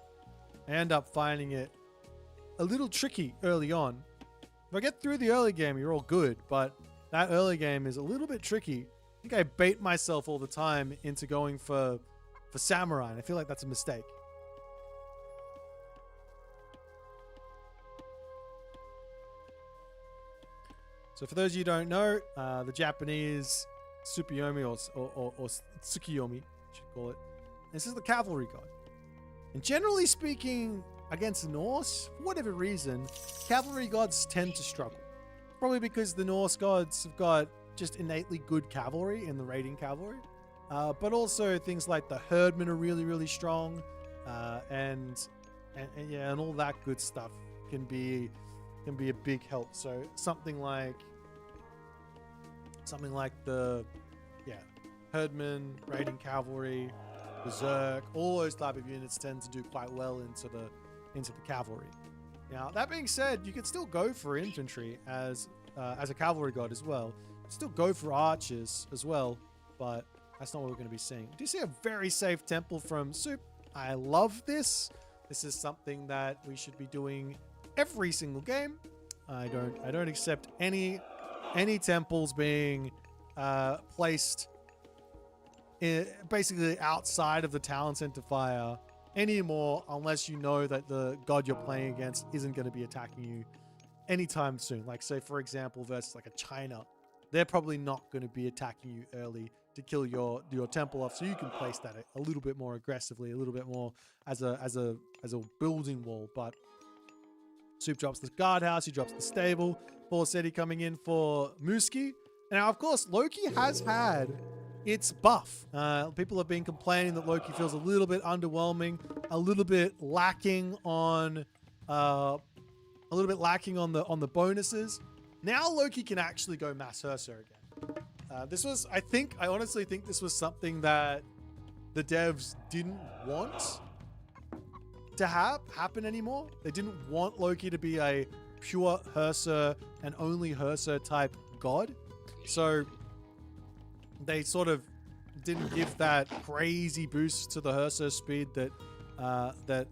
Speaker 1: I end up finding it a little tricky early on. If I get through the early game, you're all good, but that early game is a little bit tricky. I think I bait myself all the time into going for Samurai, and I feel like that's a mistake. So for those of you who don't know, the Japanese Tsukuyomi or Tsukuyomi, I should call it. This is the cavalry god. And generally speaking, against the Norse, for whatever reason, cavalry gods tend to struggle. Probably because the Norse gods have got just innately good cavalry in the raiding cavalry. But also things like the herdmen are really, really strong. And all that good stuff can be a big help. So something like the herdmen, raiding cavalry, berserk, all those type of units tend to do quite well into the cavalry. Now that being said, you can still go for infantry as a cavalry god as well. Still go for archers as well, but that's not what we're going to be seeing. Do you see a very safe temple from Soup? I love this. This is something that we should be doing every single game. I don't accept any temples being placed basically outside of the talent center fire anymore, unless you know that the god you're playing against isn't going to be attacking you anytime soon. Like, say for example, versus like a China, they're probably not going to be attacking you early to kill your temple off, so you can place that a little bit more aggressively, a little bit more as a building wall. But Soup drops the guardhouse, he drops the stable. Forseti coming in for Muski. Now, of course, Loki has had its buff. People have been complaining that Loki feels a little bit underwhelming, a little bit lacking on the bonuses. Now Loki can actually go Mass Hursa again. I honestly think this was something that the devs didn't want to happen anymore. They didn't want Loki to be a pure Hursa and only Hursa type god. So they sort of didn't give that crazy boost to the Hursa speed that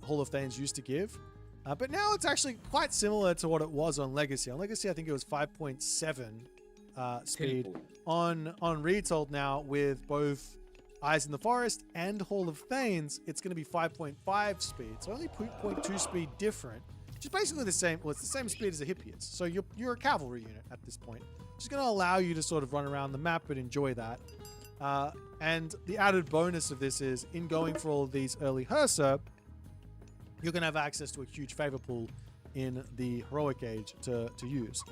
Speaker 1: Hall of Thanes used to give. But now it's actually quite similar to what it was on Legacy. On Legacy, I think it was 5.7 speed. On Retold now, with both Eyes in the Forest and Hall of Thanes, it's going to be 5.5 speed. So only 0.2 speed different, which is basically the same. Well, it's the same speed as a Hippias. So you're a cavalry unit at this point. Which is going to allow you to sort of run around the map and enjoy that. And the added bonus of this is, in going for all of these early Hursa, you're going to have access to a huge favor pool in the heroic age to use.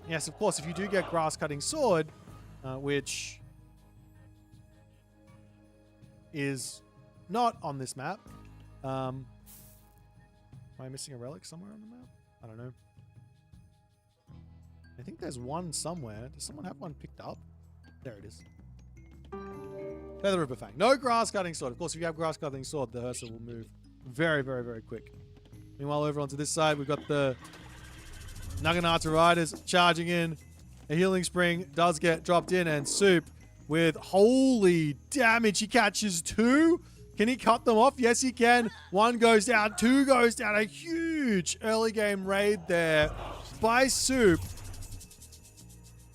Speaker 1: Yes, of course, if you do get Grass Cutting Sword, which is not on this map. Am I missing a relic somewhere on the map? I don't know. I think there's one somewhere. Does someone have one picked up? There it is. Feather of a Fang. No Grass Cutting Sword. Of course, if you have Grass Cutting Sword, the Hursa will move very, very, very quick. Meanwhile, over onto this side, we've got the Naginata Riders charging in. A Healing Spring does get dropped in, and Soup with holy damage. He catches two. Can he cut them off? Yes, he can. One goes down, two goes down. A huge early game raid there by Soup.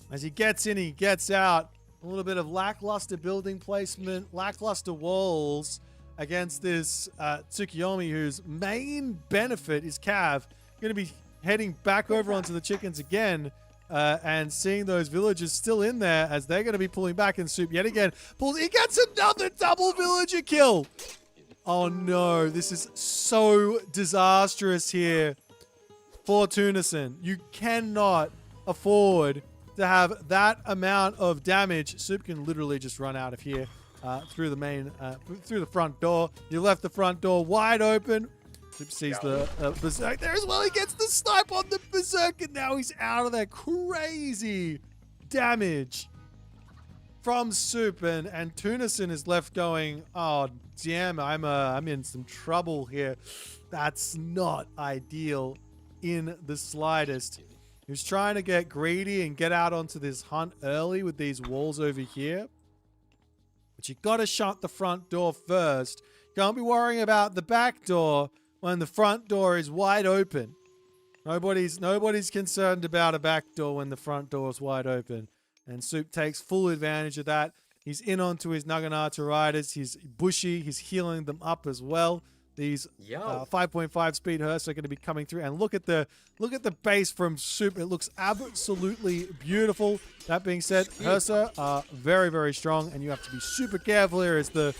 Speaker 1: As he gets in, he gets out. A little bit of lackluster building placement, lackluster walls against this Tsukuyomi, whose main benefit is Cav. Going to be heading back over onto the chickens again. and seeing those villagers still in there as they're going to be pulling back, and Soup yet again pulls. He gets another double villager kill. Oh no, this is so disastrous here for Tunison. You cannot afford to have that amount of damage. Soup can literally just run out of here through the front door. You left the front door wide open. Soup sees the berserk there as well. He gets the snipe on the berserk, and now he's out of there. Crazy damage from Soup, and Tunison is left going, oh damn, I'm in some trouble here. That's not ideal in the slightest. He was trying to get greedy and get out onto this hunt early with these walls over here. But you got to shut the front door first. Can't be worrying about the back door when the front door is wide open. Nobody's concerned about a back door when the front door is wide open. And Soup takes full advantage of that. He's in onto his Naginata riders. He's bushy. He's healing them up as well. These 5.5 speed Hursts are going to be coming through. And look at the base from Soup. It looks absolutely beautiful. That being said, Hursts are very, very strong, and you have to be super careful here as the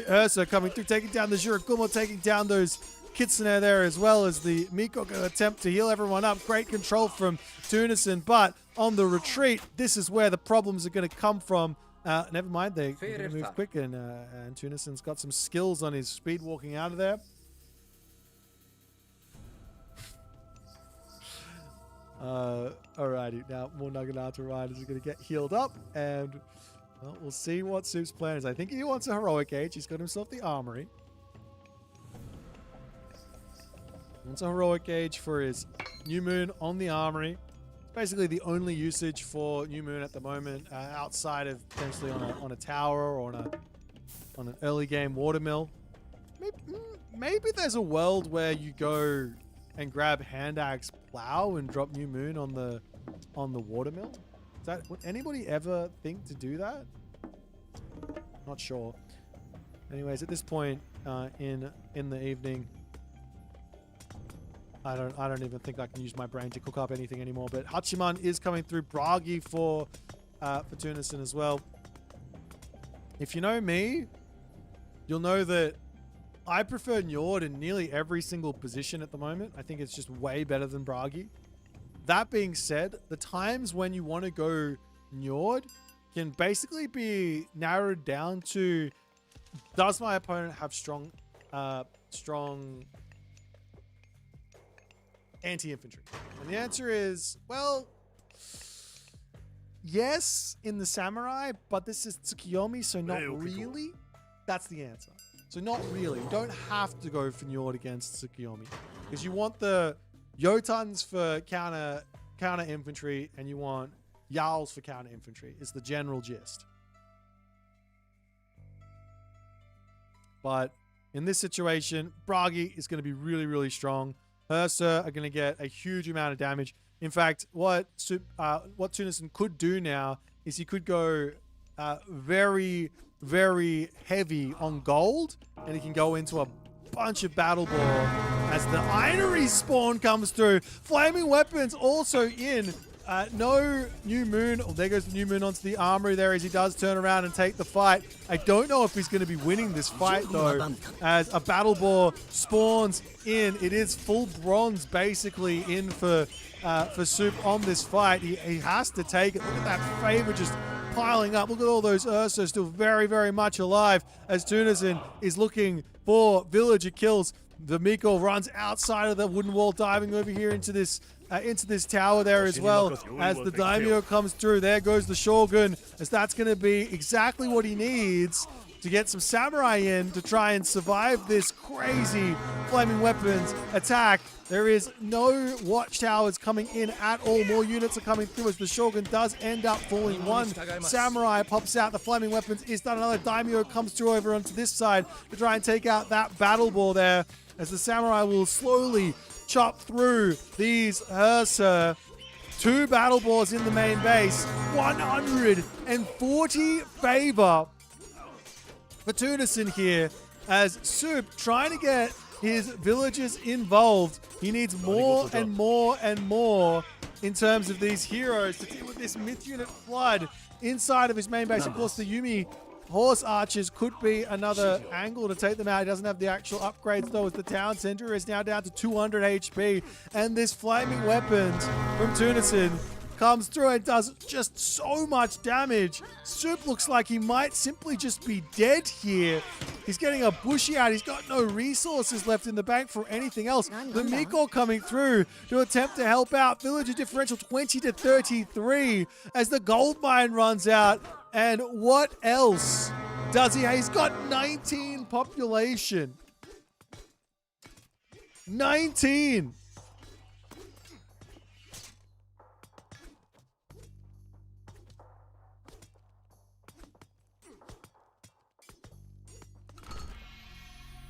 Speaker 1: Hursts are coming through, taking down the Jirakumo, taking down those Kitsune there, as well as the Miko going to attempt to heal everyone up. Great control from Tunison, but on the retreat, this is where the problems are going to come from. Never mind, they're going to move quick, and Tunison's got some skills on his speed walking out of there. Alrighty, now more Naginata riders are going to get healed up, and well, we'll see what Soup's plan is. I think he wants a heroic age. He's got himself the armory. He wants a heroic age for his New Moon on the armory. Basically the only usage for New Moon at the moment, outside of potentially on a tower or on an early game watermill. Maybe there's a world where you go and grab Hand Axe Plow and drop New Moon on the watermill. Would anybody ever think to do that? Not sure. Anyways, at this point in the evening, I don't even think I can use my brain to cook up anything anymore. But Hachiman is coming through. Bragi for Tunison as well. If you know me, you'll know that I prefer Njord in nearly every single position at the moment. I think it's just way better than Bragi. That being said, the times when you want to go Njord can basically be narrowed down to, does my opponent have strong anti-infantry? And the answer is, well, yes, in the samurai, but this is Tsukiyomi, so not really. That's the answer. So not really. You don't have to go for Njord against Tsukiyomi, because you want the Yotuns for counter infantry, and you want Yals for counter infantry. It's the general gist. But in this situation, Bragi is going to be really, really strong. Hurster are going to get a huge amount of damage. In fact, what Tunison could do now is he could go very, very heavy on gold, and he can go into a bunch of battle ball as the Einery spawn comes through. Flaming weapons also in. No New Moon. Oh, there goes the New Moon onto the armory there as he does turn around and take the fight. I don't know if he's going to be winning this fight, though, as a battle ball spawns in. It is full bronze, basically, in for Soup on this fight. He has to take it. Look at that favor just piling up. Look at all those Ursos still very, very much alive as Tunison is looking for villager kills. The Miko runs outside of the wooden wall, diving over here into this tower there as well as the Daimyo comes through. There goes the Shogun, as that's going to be exactly what he needs to get some samurai in to try and survive this crazy flaming weapons attack. There is no watchtowers coming in at all. More units are coming through as the Shogun does end up falling. One samurai pops out. The flaming weapons is done. Another Daimyo comes through over onto this side to try and take out that battle ball there, as the samurai will slowly chop through these Hursa. 2 battle balls in the main base. 140 favor for Tunison here, as Soup trying to get his villagers involved. He needs more and more and more in terms of these heroes to deal with this mid-unit flood inside of his main base. Of course, the Yumi horse archers could be another angle to take them out. He doesn't have the actual upgrades though, as the town center is now down to 200 HP. And this flaming weapons from Tunison comes through and does just so much damage. Soup looks like he might simply just be dead here. He's getting a bushy out. He's got no resources left in the bank for anything else. The Miko coming through to attempt to help out. Villager differential 20 to 33 as the gold mine runs out. And what else does he have? He's got 19 population. 19.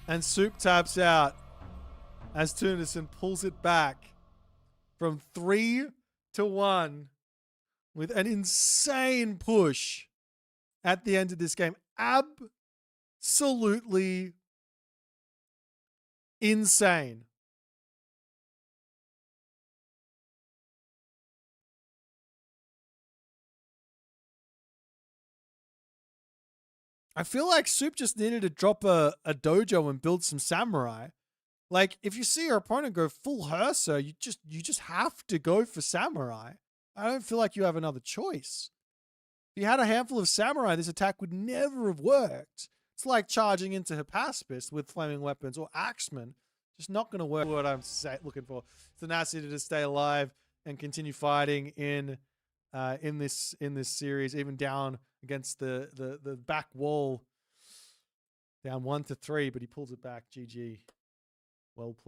Speaker 1: And Soup taps out as Tunison pulls it back from 3 to 1 with an insane push at the end of this game. Absolutely insane. I feel like Soup just needed to drop a dojo and build some samurai. Like, if you see your opponent go full Hursa, you just have to go for samurai. I don't feel like you have another choice. If you had a handful of samurai, this attack would never have worked. It's like charging into Hypaspis with flaming weapons or Axeman. Just not going to work. What I'm looking for. Tenacity to stay alive and continue fighting in this series, even down against the back wall, down 1 to 3, but he pulls it back. GG. Well played.